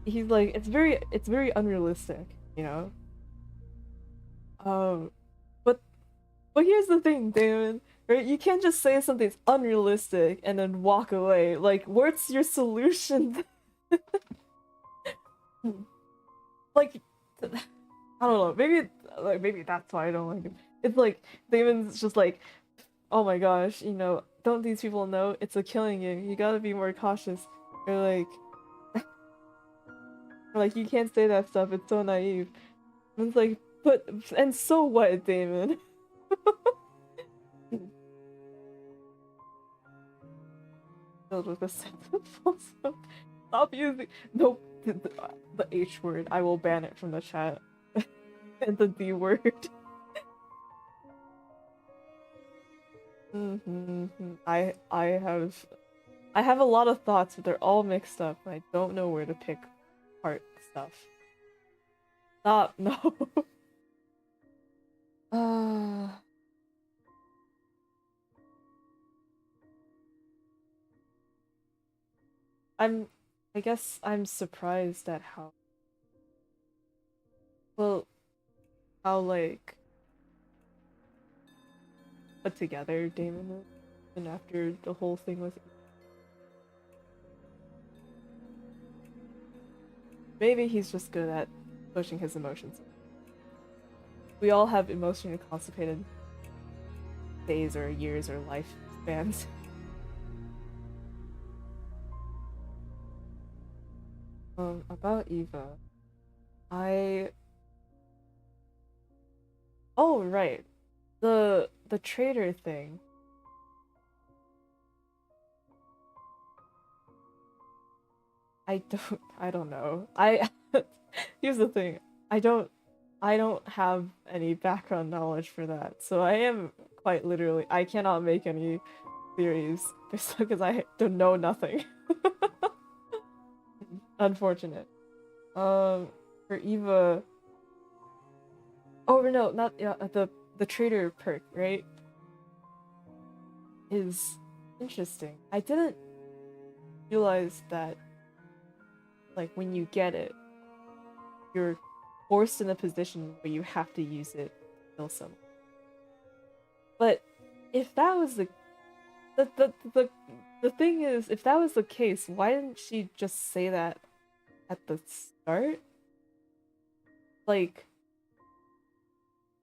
He's like it's very unrealistic, you know? But here's the thing, Damon, right? You can't just say something's unrealistic and then walk away. Like, what's your solution? Like, I don't know. Maybe that's why I don't like him. It's like Damon's just like, oh my gosh, you know, don't these people know it's a killing game? You gotta be more cautious. Or like, or like you can't say that stuff. It's so naive. And it's like, but and so what, Damon? Filled with a sense of falsehood. Stop using the H word. I will ban it from the chat. And the D word. I have a lot of thoughts, but they're all mixed up. I don't know where to pick apart stuff. Stop, no. I guess I'm surprised at how like put together Damon is, and after the whole thing with maybe he's just good at pushing his emotions. We all have emotionally constipated days or years or life spans. About Eva, oh right, the traitor thing. I don't know. Here's the thing. I don't have any background knowledge for that. So I am quite literally I cannot make any theories because I don't know nothing. Unfortunate. For Eva. Oh no, not yeah, the traitor perk, right? Is interesting. I didn't realize that like when you get it, you're forced in a position where you have to use it to kill someone. But if that was the thing is, if that was the case, why didn't she just say that at the start? Like,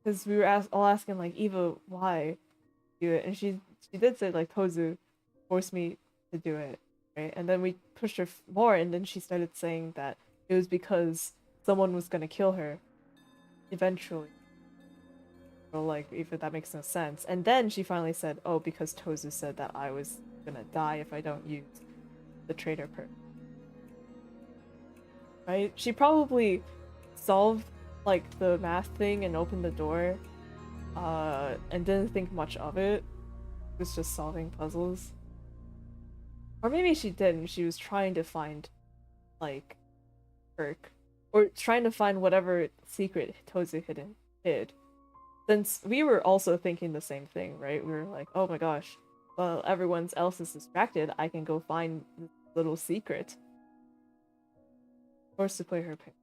because we were all asking like Eva why do it, and she did say like Tozu forced me to do it, right? And then we pushed her more, and then she started saying that it was because someone was gonna kill her eventually. Or like, if that makes no sense. And then she finally said, oh, because Tozu said that I was gonna die if I don't use the traitor perk. Right? She probably solved like the math thing and opened the door and didn't think much of it. It was just solving puzzles. Or maybe she didn't. She was trying to find like perk, or trying to find whatever secret Tozu hid. Since we were also thinking the same thing, right? We were like, oh my gosh, well, everyone else is distracted, I can go find this little secret. Forced to play her pick.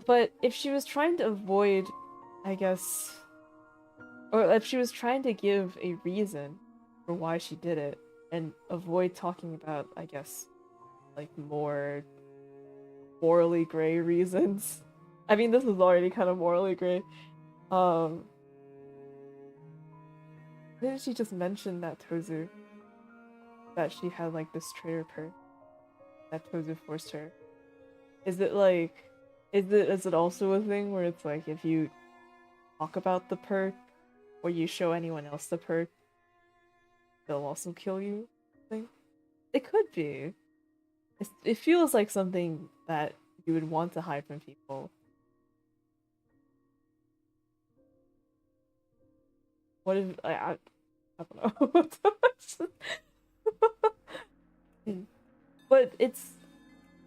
But if she was trying to avoid, I guess, or if she was trying to give a reason for why she did it, and avoid talking about, I guess, like more morally gray reasons. I mean, this is already kind of morally gray. Didn't she just mention that Tozu, that she had like this traitor perk? that Tozu forced her. Is it also a thing where it's like if you talk about the perk or you show anyone else the perk, they'll also kill you? Thing? It could be. It feels like something that you would want to hide from people. What if I don't know.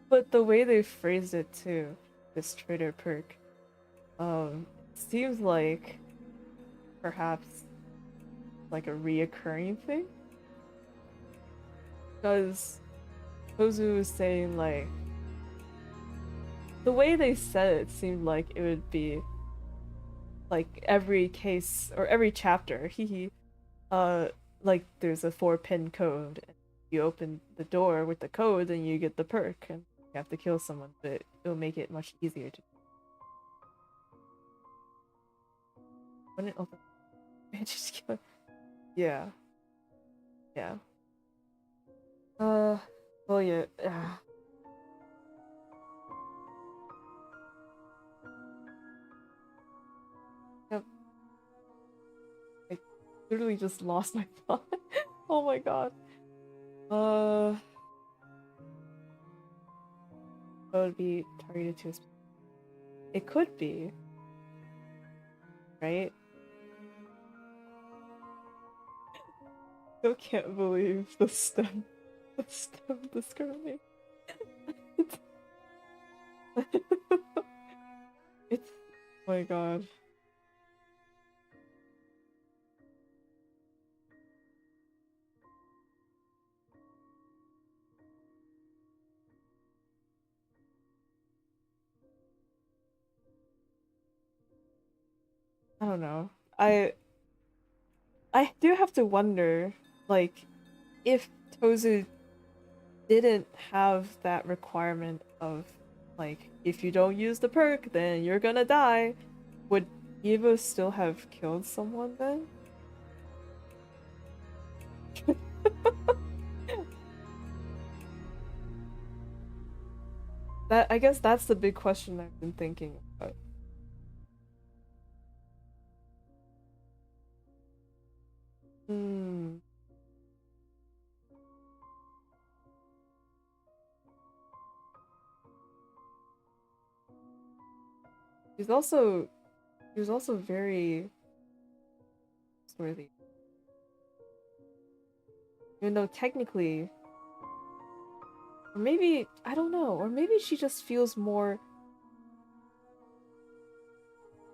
But the way they phrased it too, this traitor perk, seems like perhaps like a reoccurring thing. Because Tozu was saying like the way they said it seemed like it would be like every case or every chapter, like there's a 4-pin code. You open the door with the code and you get the perk and you have to kill someone, but it'll make it much easier to. When it opens, just kill. Yeah. Yeah. Well, yeah. Yep. I literally just lost my thought. Oh my god. That would be targeted to a it could be. Right? Still can't believe the STEM discrimination. It's oh my god. I don't know. I do have to wonder, like, if Tozu didn't have that requirement of, like, if you don't use the perk, then you're gonna die, would Eva still have killed someone then? I guess that's the big question I've been thinking about. Hmm. She was also very swarthy. Even though technically, or maybe, I don't know, or maybe she just feels more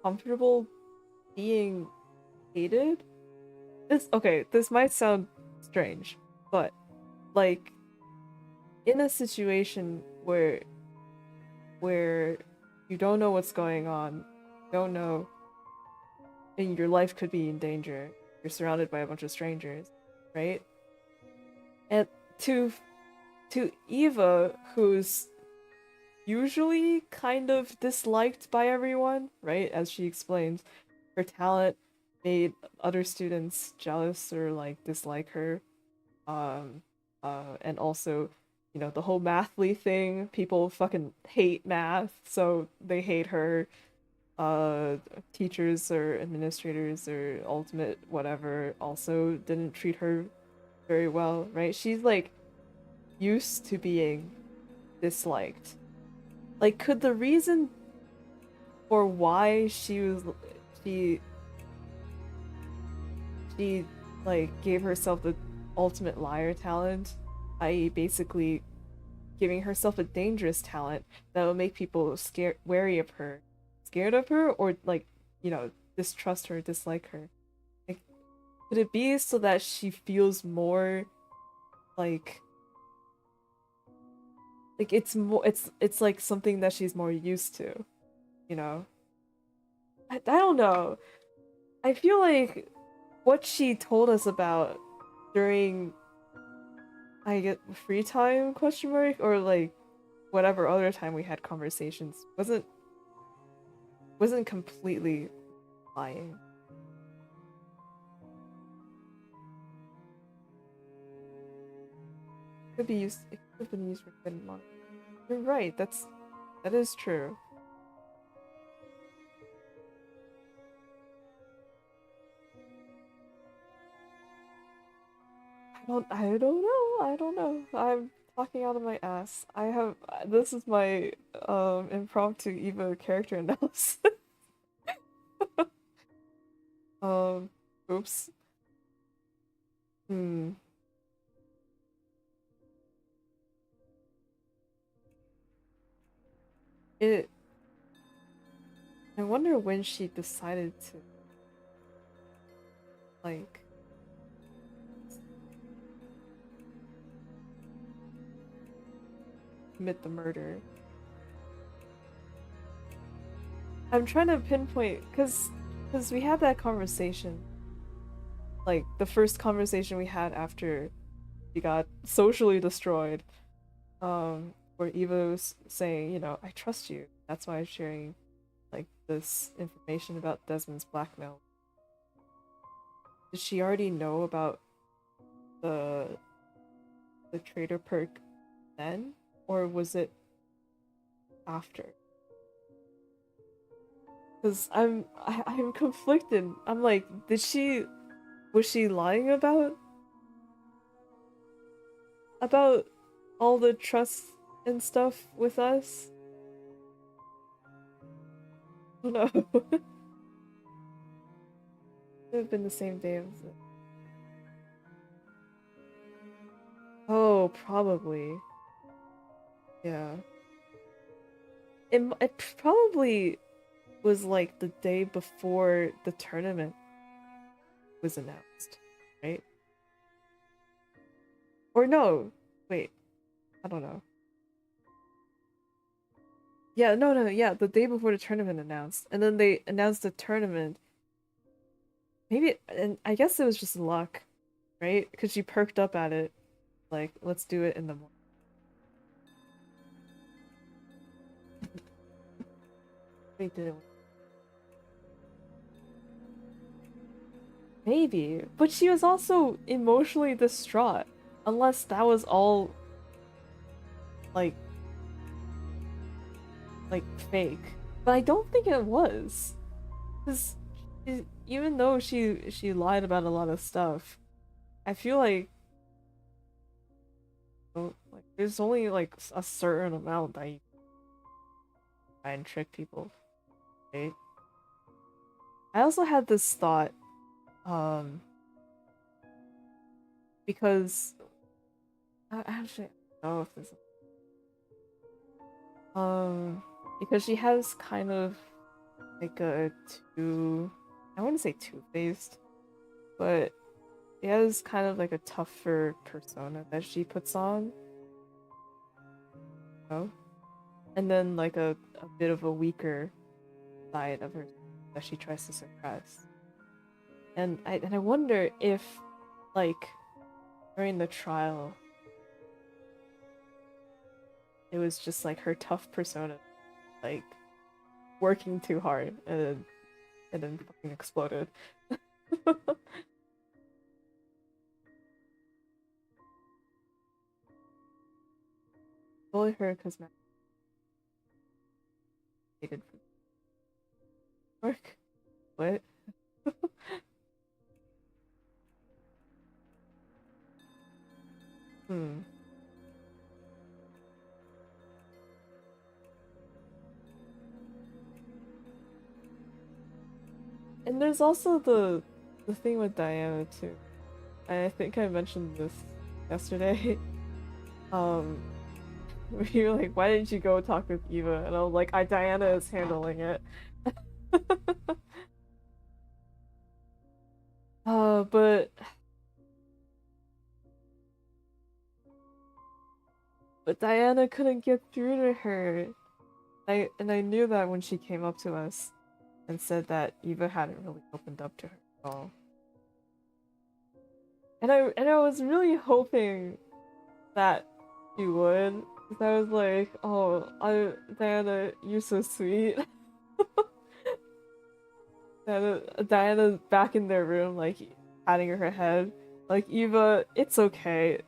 comfortable being hated? This might sound strange, but like in a situation where you don't know what's going on, don't know, and your life could be in danger. You're surrounded by a bunch of strangers, right? And to Eva, who's usually kind of disliked by everyone, right? As she explains, her talent made other students jealous or like dislike her. And also, you know, the whole mathly thing, people fucking hate math, so they hate her. Teachers or administrators or ultimate whatever also didn't treat her very well, right? She's like used to being disliked. Like, could the reason for why she like gave herself the ultimate liar talent, i.e. basically giving herself a dangerous talent that will make people wary of her, scared of her, or like, you know, distrust her, dislike her. Like, could it be so that she feels more like it's like something that she's more used to, you know? I don't know. I feel like what she told us about during I get free time question mark or like whatever other time we had conversations wasn't completely lying. It have been used for good money. You're right, that is true. I don't know. I'm talking out of my ass. This is my impromptu Eva character analysis. Oops. It I wonder when she decided to like commit the murder. I'm trying to pinpoint because we had that conversation, like the first conversation we had after she got socially destroyed, where Eva was saying, you know, I trust you. That's why I'm sharing like this information about Desmond's blackmail. Did she already know about the trader perk then, or was it after? Because I'm conflicted. I'm like, was she lying about all the trust and stuff with us? I don't know. It would have been the same day as it. Oh, probably. Yeah. It probably was like the day before the tournament was announced, right? Or no, wait, I don't know. Yeah, no, yeah, the day before the tournament announced, and then they announced the tournament. Maybe, and I guess it was just luck, right? Because she perked up at it, like, let's do it in the morning. Wait, did it? Maybe, but she was also emotionally distraught, unless that was all like fake. But I don't think it was, because even though she lied about a lot of stuff, I feel like there's only like a certain amount that you try and trick people, right? I also had this thought, because I actually don't know if this because she has kind of like a I wouldn't say two-faced, but she has kind of like a tougher persona that she puts on. Oh, and then like a bit of a weaker side of her that she tries to suppress. And I wonder if, like, during the trial, it was just like her tough persona, like, working too hard and then fucking exploded. Only her because Matt hated work. What? And there's also the thing with Diana too. I think I mentioned this yesterday. We were like, why didn't you go talk with Eva? And I was like, Diana is handling it. But Diana couldn't get through to her. I knew that when she came up to us and said that Eva hadn't really opened up to her at all. And I was really hoping that she would. Because I was like, oh, Diana, you're so sweet. Diana's back in their room, like, patting her head. Like, Eva, it's okay.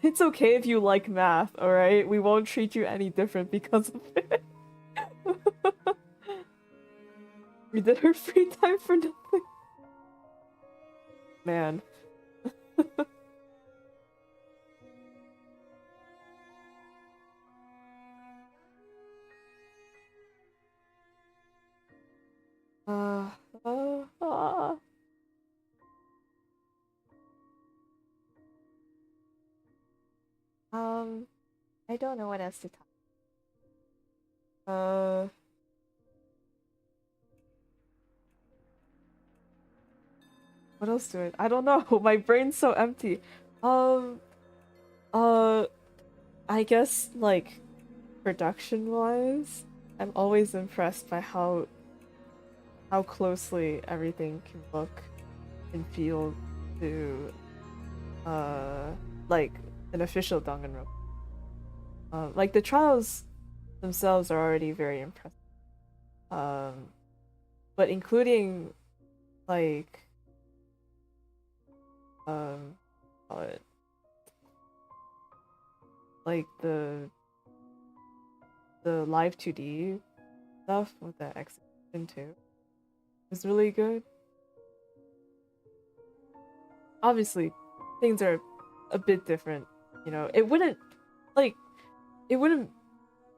It's okay if you like math, alright? We won't treat you any different because of it. We did her free time for nothing. Man. uh, uh, uh. I don't know what else to talk. What else do I don't know. My brain's so empty. I guess like production-wise, I'm always impressed by how closely everything can look and feel to like an official Danganronpa. Like the trials themselves are already very impressive. But including like call it like the live 2D stuff with the execution too is really good. Obviously, things are a bit different, you know. It wouldn't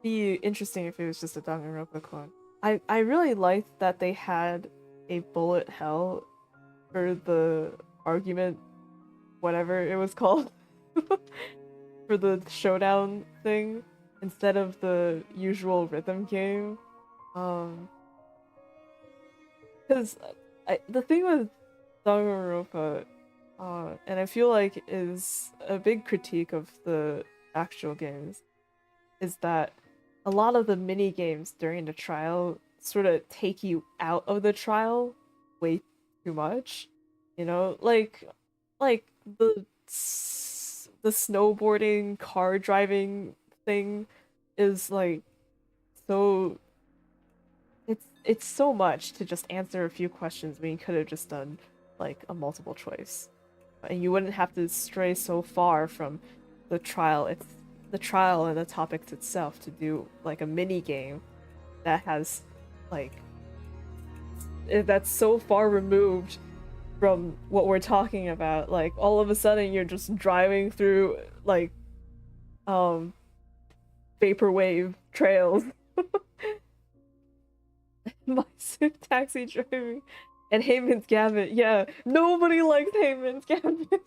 be interesting if it was just a Danganronpa clone. I really liked that they had a bullet hell for the argument, whatever it was called, for the showdown thing instead of the usual rhythm game. Because the thing with Danganronpa, and I feel like is a big critique of the actual games, is that a lot of the mini games during the trial sort of take you out of the trial way too much. You know, like the snowboarding, car driving thing is like so it's so much to just answer a few questions when you could have just done like a multiple choice. And you wouldn't have to stray so far from the trial and the topics itself to do like a mini game that has like that's so far removed from what we're talking about. Like all of a sudden you're just driving through like vaporwave trails. Bicycle taxi driving and Heyman's Gambit. Yeah, nobody likes Heyman's Gambit.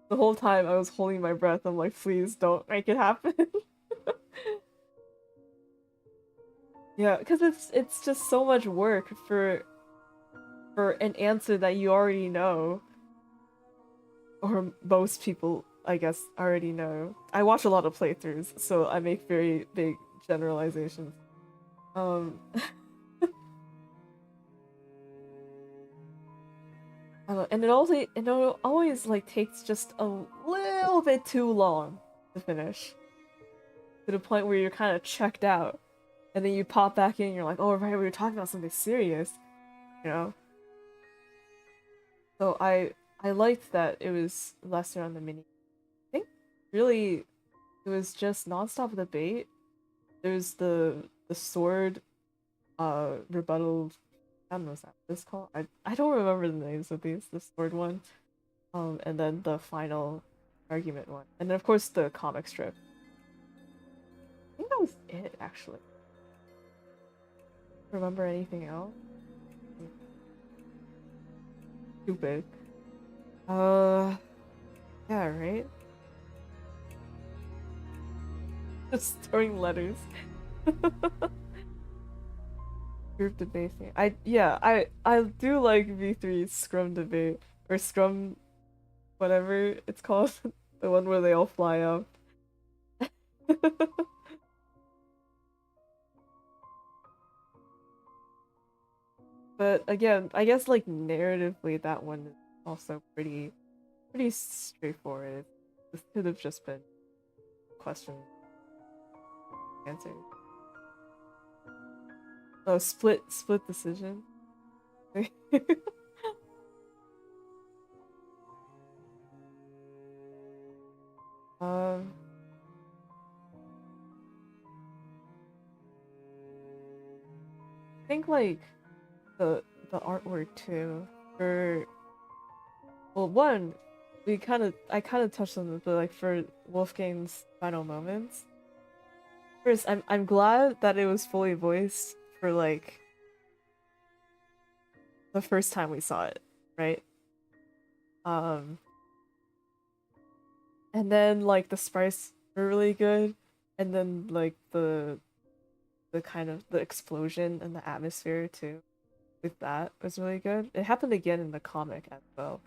The whole time I was holding my breath. I'm like, please don't make it happen. Yeah, because it's just so much work for an answer that you already know, or most people, I guess, already know. I watch a lot of playthroughs, so I make very big generalizations. And it always like takes just a little bit too long to finish, to the point where you're kind of checked out, and then you pop back in and you're like, oh right, we were talking about something serious, you know. So I liked that it was lesser on the mini. I think really it was just non-stop debate. There's the sword rebuttal. I don't know what this called. I don't remember the names of these. The sword one, and then the final argument one, and then of course the comic strip. I think that was it actually. Remember anything else? Stupid. Yeah, right. Just throwing letters. Group debate thing. I do like V3's Scrum debate or Scrum, whatever it's called, the one where they all fly up. But again, I guess like narratively that one is also pretty straightforward. This could have just been question answered. Oh, split decision. think like the artwork too. For well, one, I kind of touched on it, but like for Wolfgang's final moments. First, I'm glad that it was fully voiced for like the first time we saw it, right? And then like the sprites were really good, and then like the kind of the explosion and the atmosphere too with that was really good. It happened again in the comic as well.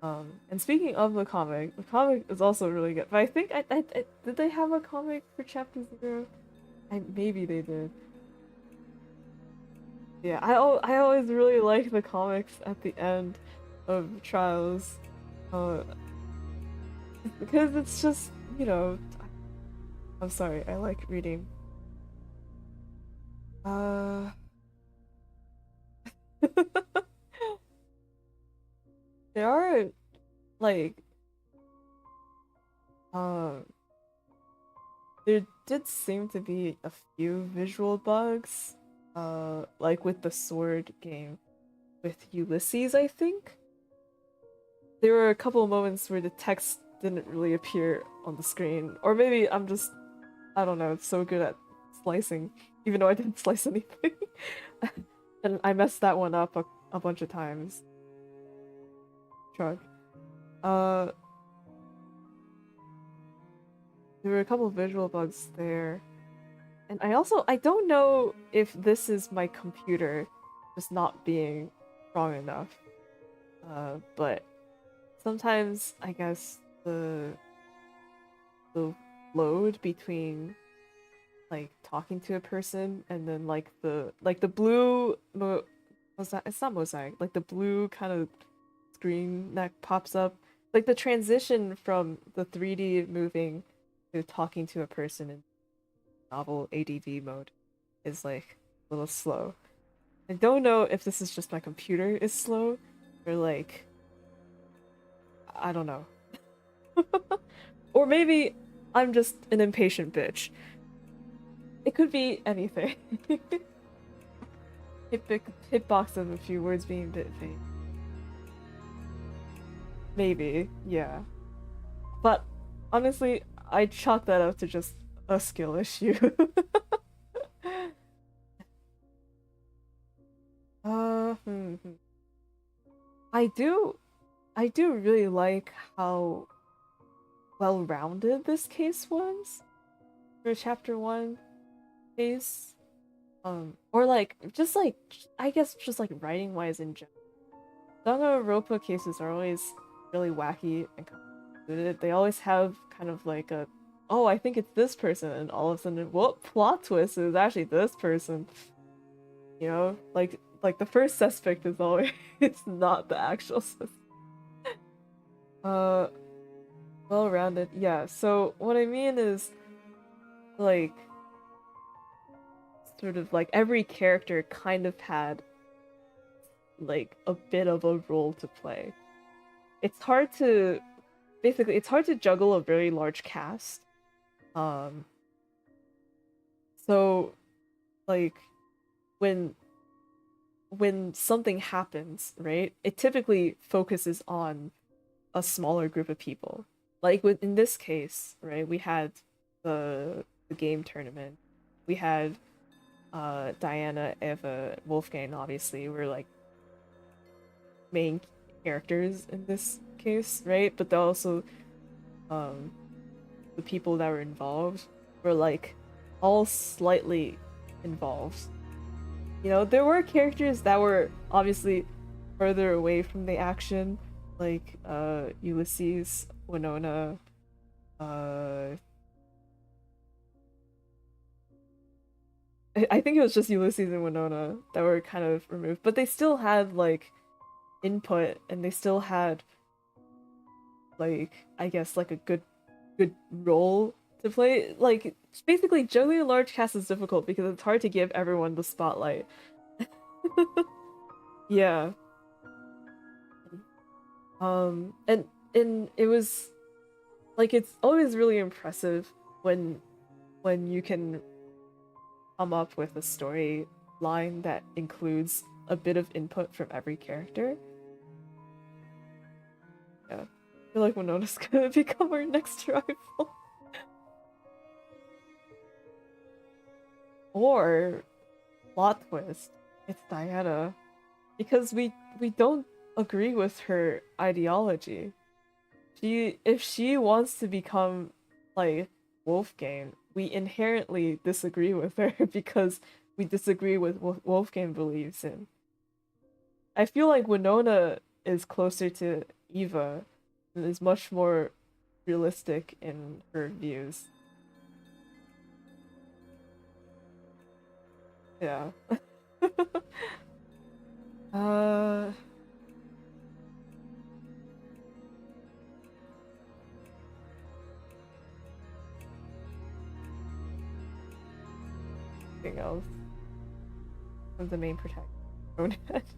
And speaking of the comic is also really good. But I think I did they have a comic for Chapter 0? Maybe they did. Yeah, I always really like the comics at the end of Trials, because it's just, you know, I'm sorry, I like reading. There are like there did seem to be a few visual bugs, like with the sword game with Ulysses, I think. There were a couple of moments where the text didn't really appear on the screen, or maybe I'm just, I don't know, so good at slicing, even though I didn't slice anything. And I messed that one up a bunch of times. Shrug. There were a couple of visual bugs there. And I don't know if this is my computer just not being strong enough. But sometimes I guess the load between like talking to a person and then like the blue what's that? It's not mosaic. Like the blue kind of screen that pops up. Like the transition from the 3D moving to talking to a person in novel ADV mode is like a little slow. I don't know if this is just my computer is slow or like I don't know. Or maybe I'm just an impatient bitch. It could be anything. Hitbox of a few words being a bit vague. Maybe, yeah. But honestly, I chalk that up to just a skill issue. I do really like how well-rounded this case was for Chapter 1 case. Or like, just like, I guess just like writing-wise in general. Danganronpa cases are always really wacky and convoluted. They always have kind of like a, oh, I think it's this person, and all of a sudden, what plot twist is actually this person? You know, like the first suspect is always it's not the actual suspect. Well-rounded, yeah. So what I mean is, like, sort of like every character kind of had like a bit of a role to play. It's hard to juggle a very large cast. So like when something happens, right? It typically focuses on a smaller group of people. Like in this case, right? We had the game tournament. We had Diana, Eva, Wolfgang obviously were like main characters in this case, right? But also the people that were involved were like all slightly involved. You know, there were characters that were obviously further away from the action, like Ulysses, Winona, I think it was just Ulysses and Winona that were kind of removed, but they still had like input and they still had like, I guess, like a good role to play. Like basically juggling a large cast is difficult because it's hard to give everyone the spotlight. Yeah. And it was like, it's always really impressive when you can come up with a story line that includes a bit of input from every character. Yeah. I feel like Winona's gonna become our next rival. Or plot twist, it's Diana. Because we don't agree with her ideology. If she wants to become like Wolfgang, we inherently disagree with her because we disagree with what Wolfgang believes in. I feel like Winona is closer to Eva and is much more realistic in her views. Yeah. uh Anything else of the main protagonist.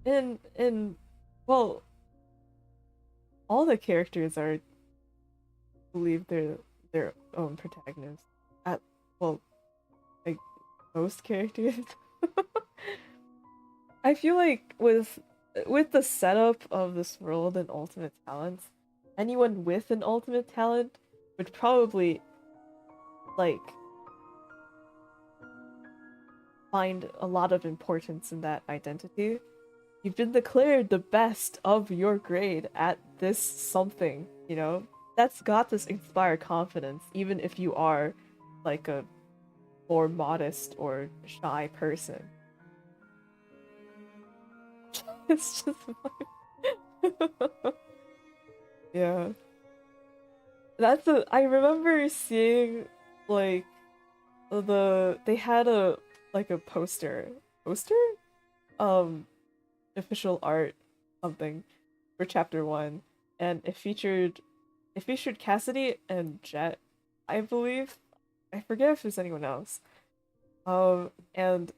And well, all the characters are believe they're their own protagonists. Well, like most characters. I feel like with the setup of this world and ultimate talents, anyone with an ultimate talent would probably like find a lot of importance in that identity. You've been declared the best of your grade at this something, you know? That's got to inspire confidence, even if you are like a more modest or shy person. It's just yeah. I remember seeing like they had a poster official art something for chapter 1, and it featured Cassidy and Jet, I believe. I forget if there's anyone else. And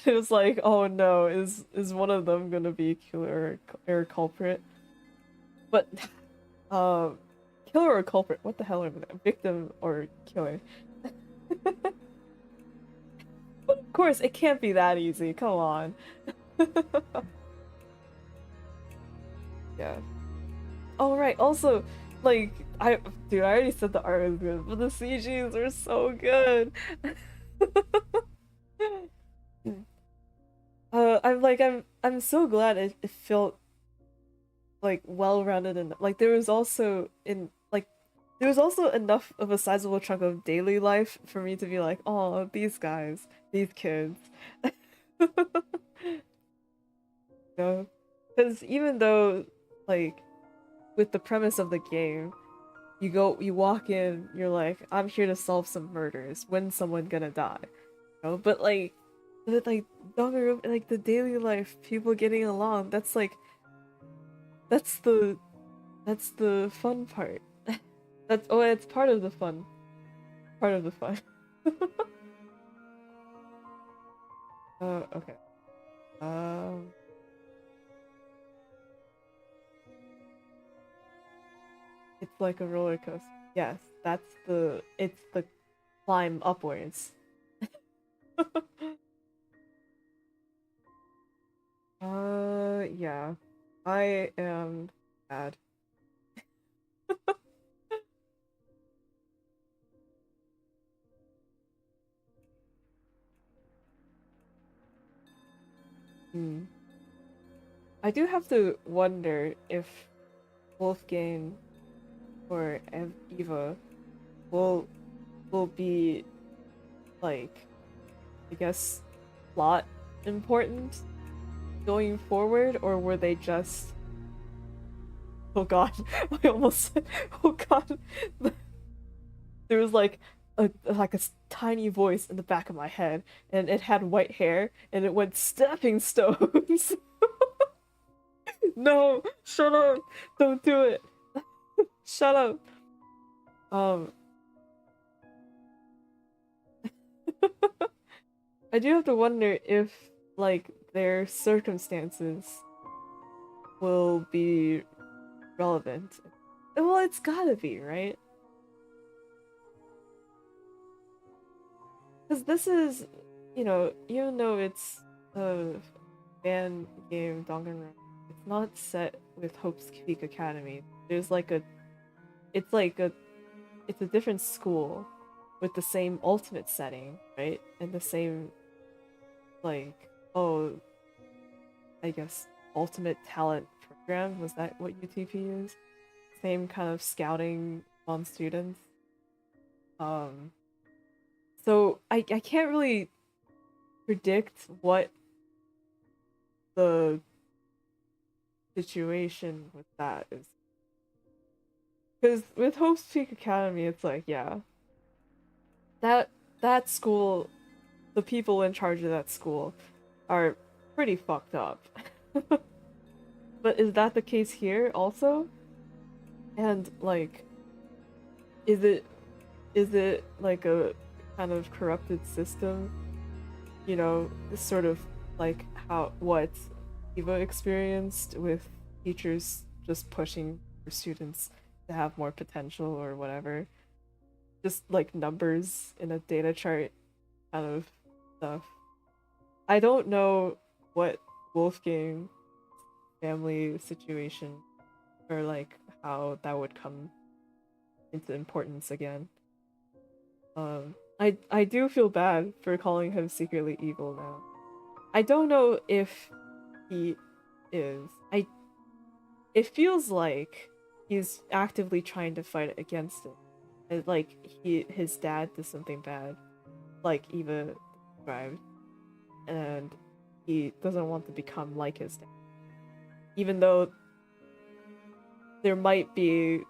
it was like, oh no, is one of them gonna be killer or culprit? But killer or culprit? What the hell are they? Victim or killer? But of course, it can't be that easy. Come on. Yeah. Oh right. Also, like I already said the art was good, but the CGs are so good. I'm so glad it felt like well-rounded, and like there was also enough of a sizable chunk of daily life for me to be like, oh, these guys, these kids. No, because even though like with the premise of the game, you walk in, you're like, I'm here to solve some murders. When's someone gonna die? You know? But like younger, like the daily life, people getting along, that's the fun part. It's part of the fun. Part of the fun. Okay. It's like a roller coaster. Yes, it's the climb upwards. Yeah. I am bad. I do have to wonder if Wolfgang or Eva will be like, I guess, plot important going forward, or were they just oh god, I almost said, oh god. There was like a tiny voice in the back of my head, and it had white hair, and it went stepping stones. No, shut up! Don't do it. Shut up. I do have to wonder if like their circumstances will be relevant. Well, it's gotta be, right? Because this is, you know, even though it's a fan game Danganronpa, it's not set with Hope's Peak Academy. There's like a, it's like a, it's a different school with the same ultimate setting, right? And the same, like, oh, I guess, ultimate talent program. Was that what UTP is? Same kind of scouting on students. So I can't really predict what the situation with that is. Because with Hope's Peak Academy, it's like, yeah, that school, the people in charge of that school are pretty fucked up. But is that the case here also? And like, is it like a kind of corrupted system? You know, this sort of like what Eva experienced with teachers just pushing for students to have more potential or whatever. Just like numbers in a data chart kind of stuff. I don't know what Wolfgang family situation or like how that would come into importance again. I do feel bad for calling him secretly evil now. I don't know if he is. It feels like he's actively trying to fight against it. And like his dad did something bad, like Eva described, and he doesn't want to become like his dad. Even though there might be,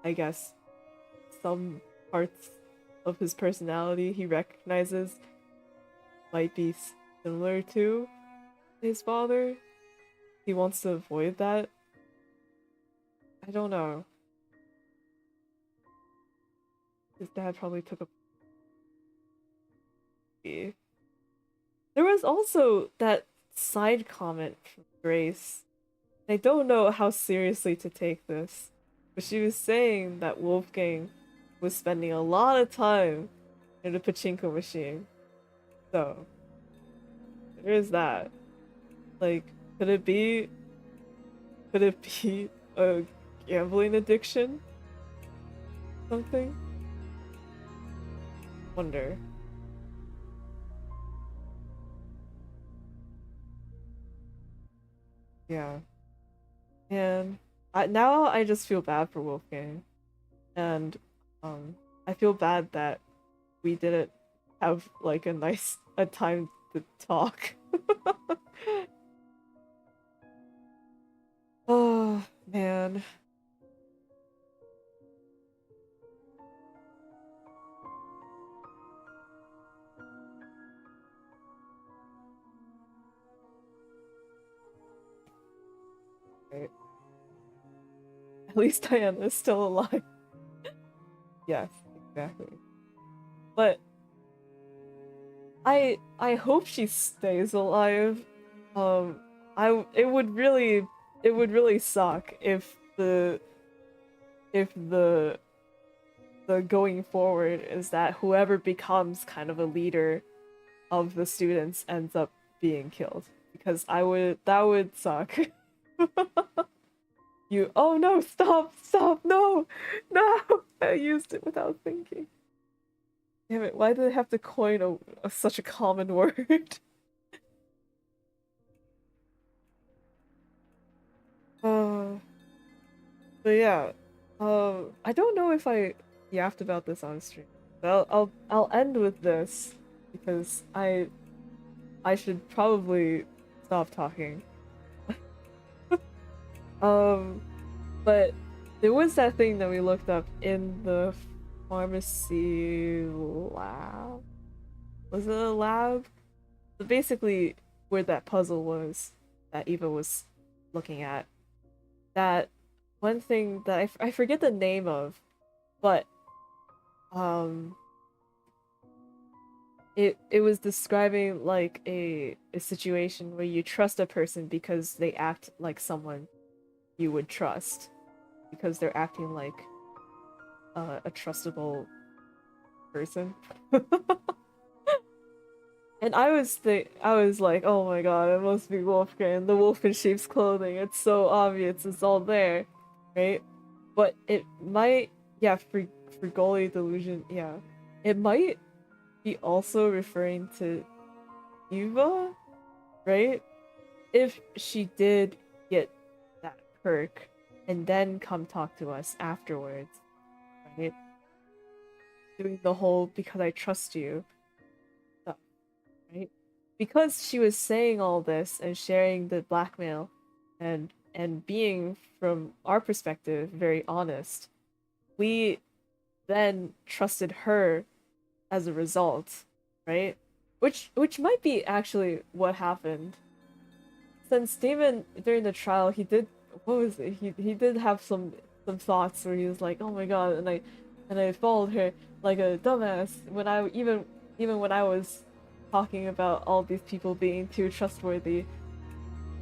I guess, some parts of his personality he recognizes might be similar to his father. He wants to avoid that. I don't know. His dad probably took a... There was also that side comment from Grace. I don't know how seriously to take this, but she was saying that Wolfgang was spending a lot of time in the pachinko machine. So, there is that. Like, could it be a gambling addiction? Something? Wonder. Yeah. And now I just feel bad for Wolfgang. And I feel bad that we didn't have like a time to talk. Oh man. Right. At least Diana's still alive. Yes, exactly. But I hope she stays alive. It would really suck if the going forward is that whoever becomes kind of a leader of the students ends up being killed, because that would suck. Oh no, stop, no, I used it without thinking. Damn it, why did I have to coin such a common word? But yeah, I don't know if I yapped about this on stream, but I'll end with this because I should probably stop talking. But there was that thing that we looked up in the pharmacy lab. Was it a lab? So basically, where that puzzle was that Eva was looking at. That one thing that I forget the name of, but it was describing like a situation where you trust a person because they act like someone you would trust, because they're acting like a trustable person. And I was like, oh my god, it must be Wolfgang, the wolf in sheep's clothing. It's so obvious, it's all there, right? But it might, yeah, for Goli delusion, yeah, it might be also referring to Eva, right? If she did get that perk and then come talk to us afterwards, right? Doing the whole because I trust you stuff, right? Because she was saying all this and sharing the blackmail and being, from our perspective, very honest, we then trusted her as a result, right? Which might be actually what happened. Since Damon during the trial, he did, what was it? He did have some thoughts where he was like, oh my god, and I followed her like a dumbass when I even when I was talking about all these people being too trustworthy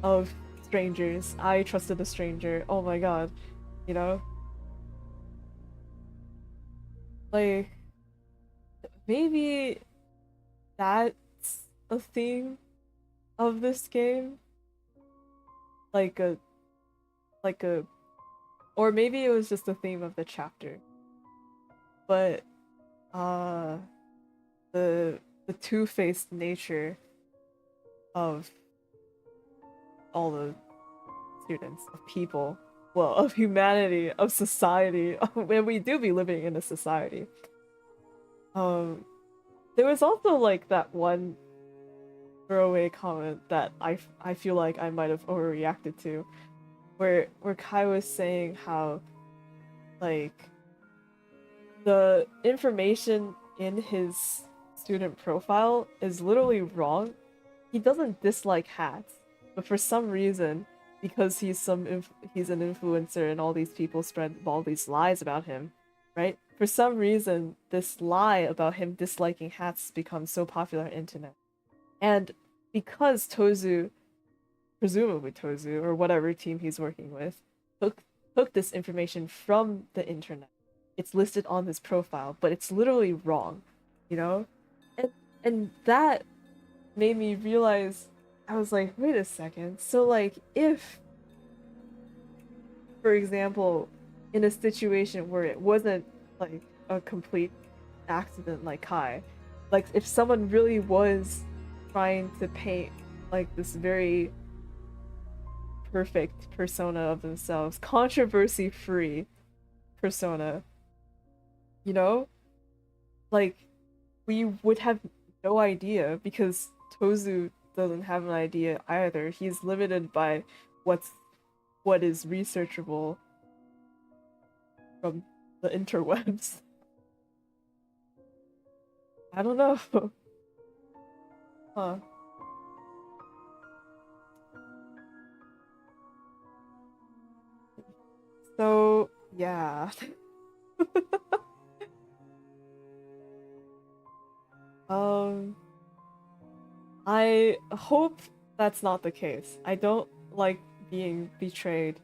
of strangers. I trusted a stranger. Oh my god, you know? Like, maybe that's a theme of this game. Like a, or maybe it was just the theme of the chapter. But, the two-faced nature of all the students, of people, well, of humanity, of society, and we do be living in a society. There was also like that one throwaway comment that I feel like I might have overreacted to, where Kai was saying how, like, the information in his student profile is literally wrong. He doesn't dislike hats, but for some reason, because he's an influencer and all these people spread all these lies about him, right? For some reason, this lie about him disliking hats becomes so popular on the internet. And because Tozu, presumably Tozu, or whatever team he's working with, took this information from the internet, it's listed on his profile, but it's literally wrong, you know? And that made me realize, I was like, wait a second, so like, if, for example, in a situation where it wasn't like a complete accident like Kai, like if someone really was trying to paint like this very perfect persona of themselves, controversy-free persona, you know? Like, we would have no idea because Tozu doesn't have an idea either. He's limited by what is researchable from the interwebs. I don't know. Huh. So, yeah. I hope that's not the case. I don't like being betrayed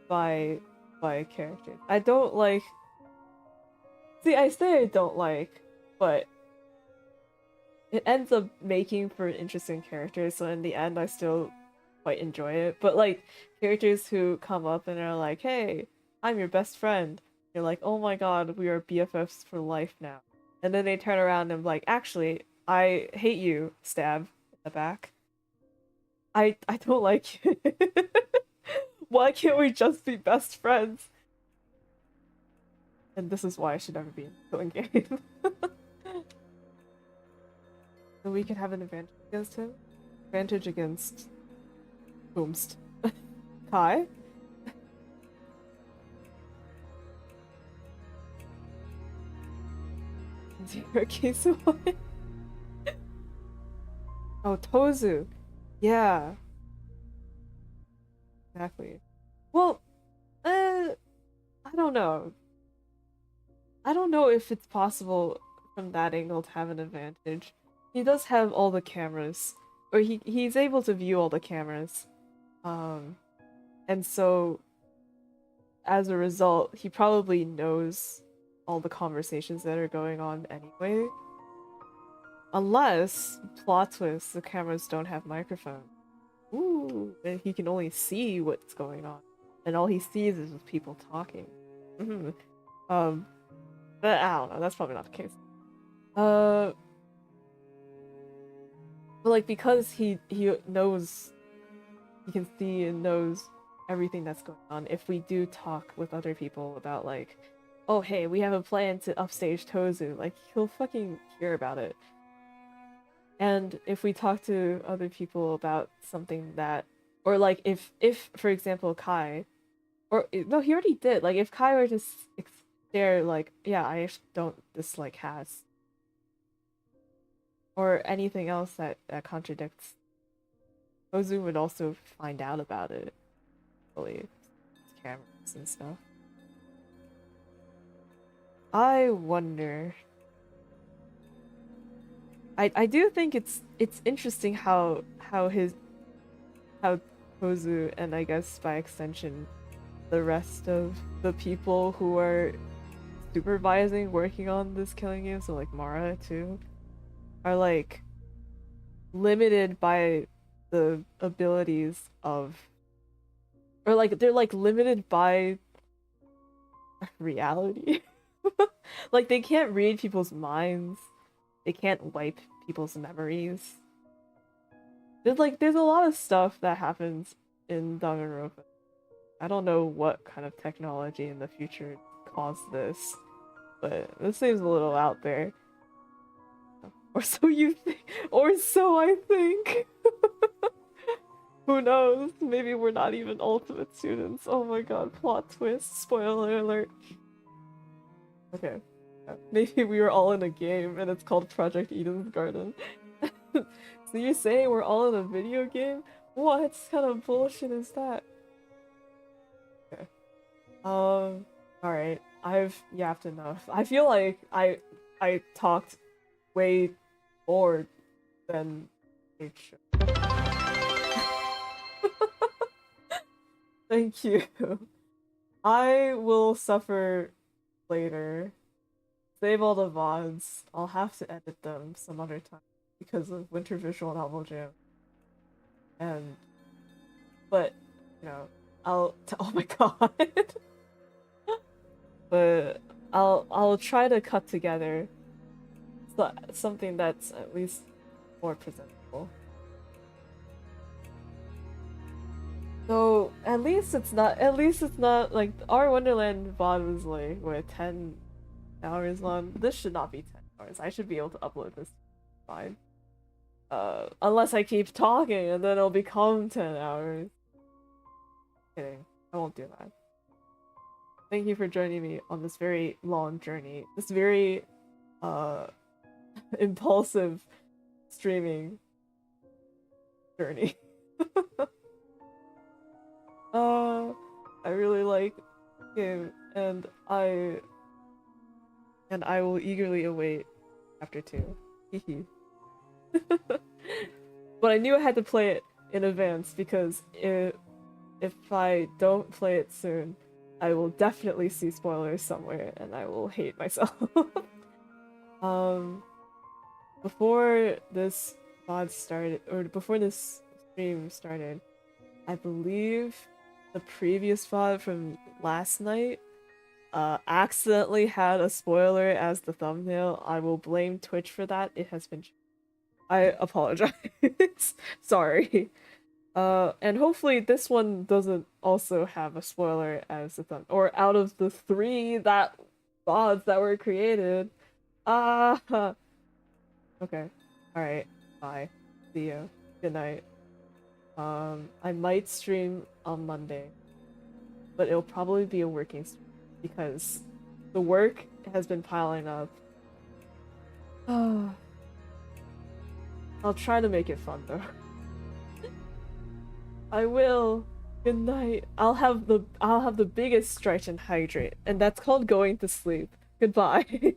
by characters. I don't like. See, I say I don't like, but it ends up making for interesting characters, so in the end I still quite enjoy it. But like characters who come up and are like, hey, I'm your best friend. You're like, oh my god, we are BFFs for life now. And then they turn around and like, actually, I hate you, stab in the back. I don't like you. Why can't we just be best friends? And this is why I should never be in a killing game. So we can have an advantage against him? Advantage against whomst? Kai? Zero case of one. Oh, Tozu. Yeah. Exactly. Well, I don't know. I don't know if it's possible from that angle to have an advantage. He does have all the cameras, or he's able to view all the cameras. And so as a result, he probably knows all the conversations that are going on anyway. Unless, plot twist, the cameras don't have microphones. Ooh, and he can only see what's going on. And all he sees is people talking. But I don't know, that's probably not the case. But like, because he knows, he can see and knows everything that's going on, if we do talk with other people about like, oh hey, we have a plan to upstage Tozu, like, he'll fucking hear about it. And if we talk to other people about something that, or like if for example Kai, or no, he already did, like if Kai were to share like, yeah, I actually don't dislike Has, or anything else that contradicts, Ozu would also find out about it. Really, cameras and stuff. I wonder. I do think it's interesting how Ozu, and I guess by extension the rest of the people who are supervising, working on this killing game, so like Mara too, are like limited by the abilities of, or like they're like limited by reality. Like they can't read people's minds, they can't wipe people's memories. There's a lot of stuff that happens in Danganronpa. I don't know what kind of technology in the future caused this, but this seems a little out there. Or so you think, or so I think. Who knows? Maybe we're not even ultimate students. Oh my god, plot twist, spoiler alert. Okay. Maybe we were all in a game and it's called Project Eden's Garden. So you're saying we're all in a video game? What kind of bullshit is that? Okay. Alright. I've yapped enough. I feel like I talked way more than it should. Thank you. I will suffer later. Save all the VODs. I'll have to edit them some other time because of Winter Visual Novel Jam. But, you know, oh my god. But I'll try to cut together something that's at least more presentable. So at least it's not like our Wonderland VOD was like what, 10 hours long. This should not be 10 hours. I should be able to upload this fine. Unless I keep talking and then it'll become 10 hours. Kidding. I won't do that. Thank you for joining me on this very long journey. This very impulsive streaming journey. I really like him, and I will eagerly await Chapter 2. Hehe. But I knew I had to play it in advance because if I don't play it soon, I will definitely see spoilers somewhere and I will hate myself. Before this VOD started, or before this stream started, I believe the previous VOD from last night accidentally had a spoiler as the thumbnail. I will blame Twitch for that. It has been... I apologize. Sorry. And hopefully this one doesn't also have a spoiler as the thumb, or out of the 3 VODs that were created. Okay. Alright. Bye. See ya. Good night. I might stream on Monday, but it'll probably be a working stream because the work has been piling up. I'll try to make it fun though. I will. Good night. I'll have the biggest stretch and hydrate, and that's called going to sleep. Goodbye.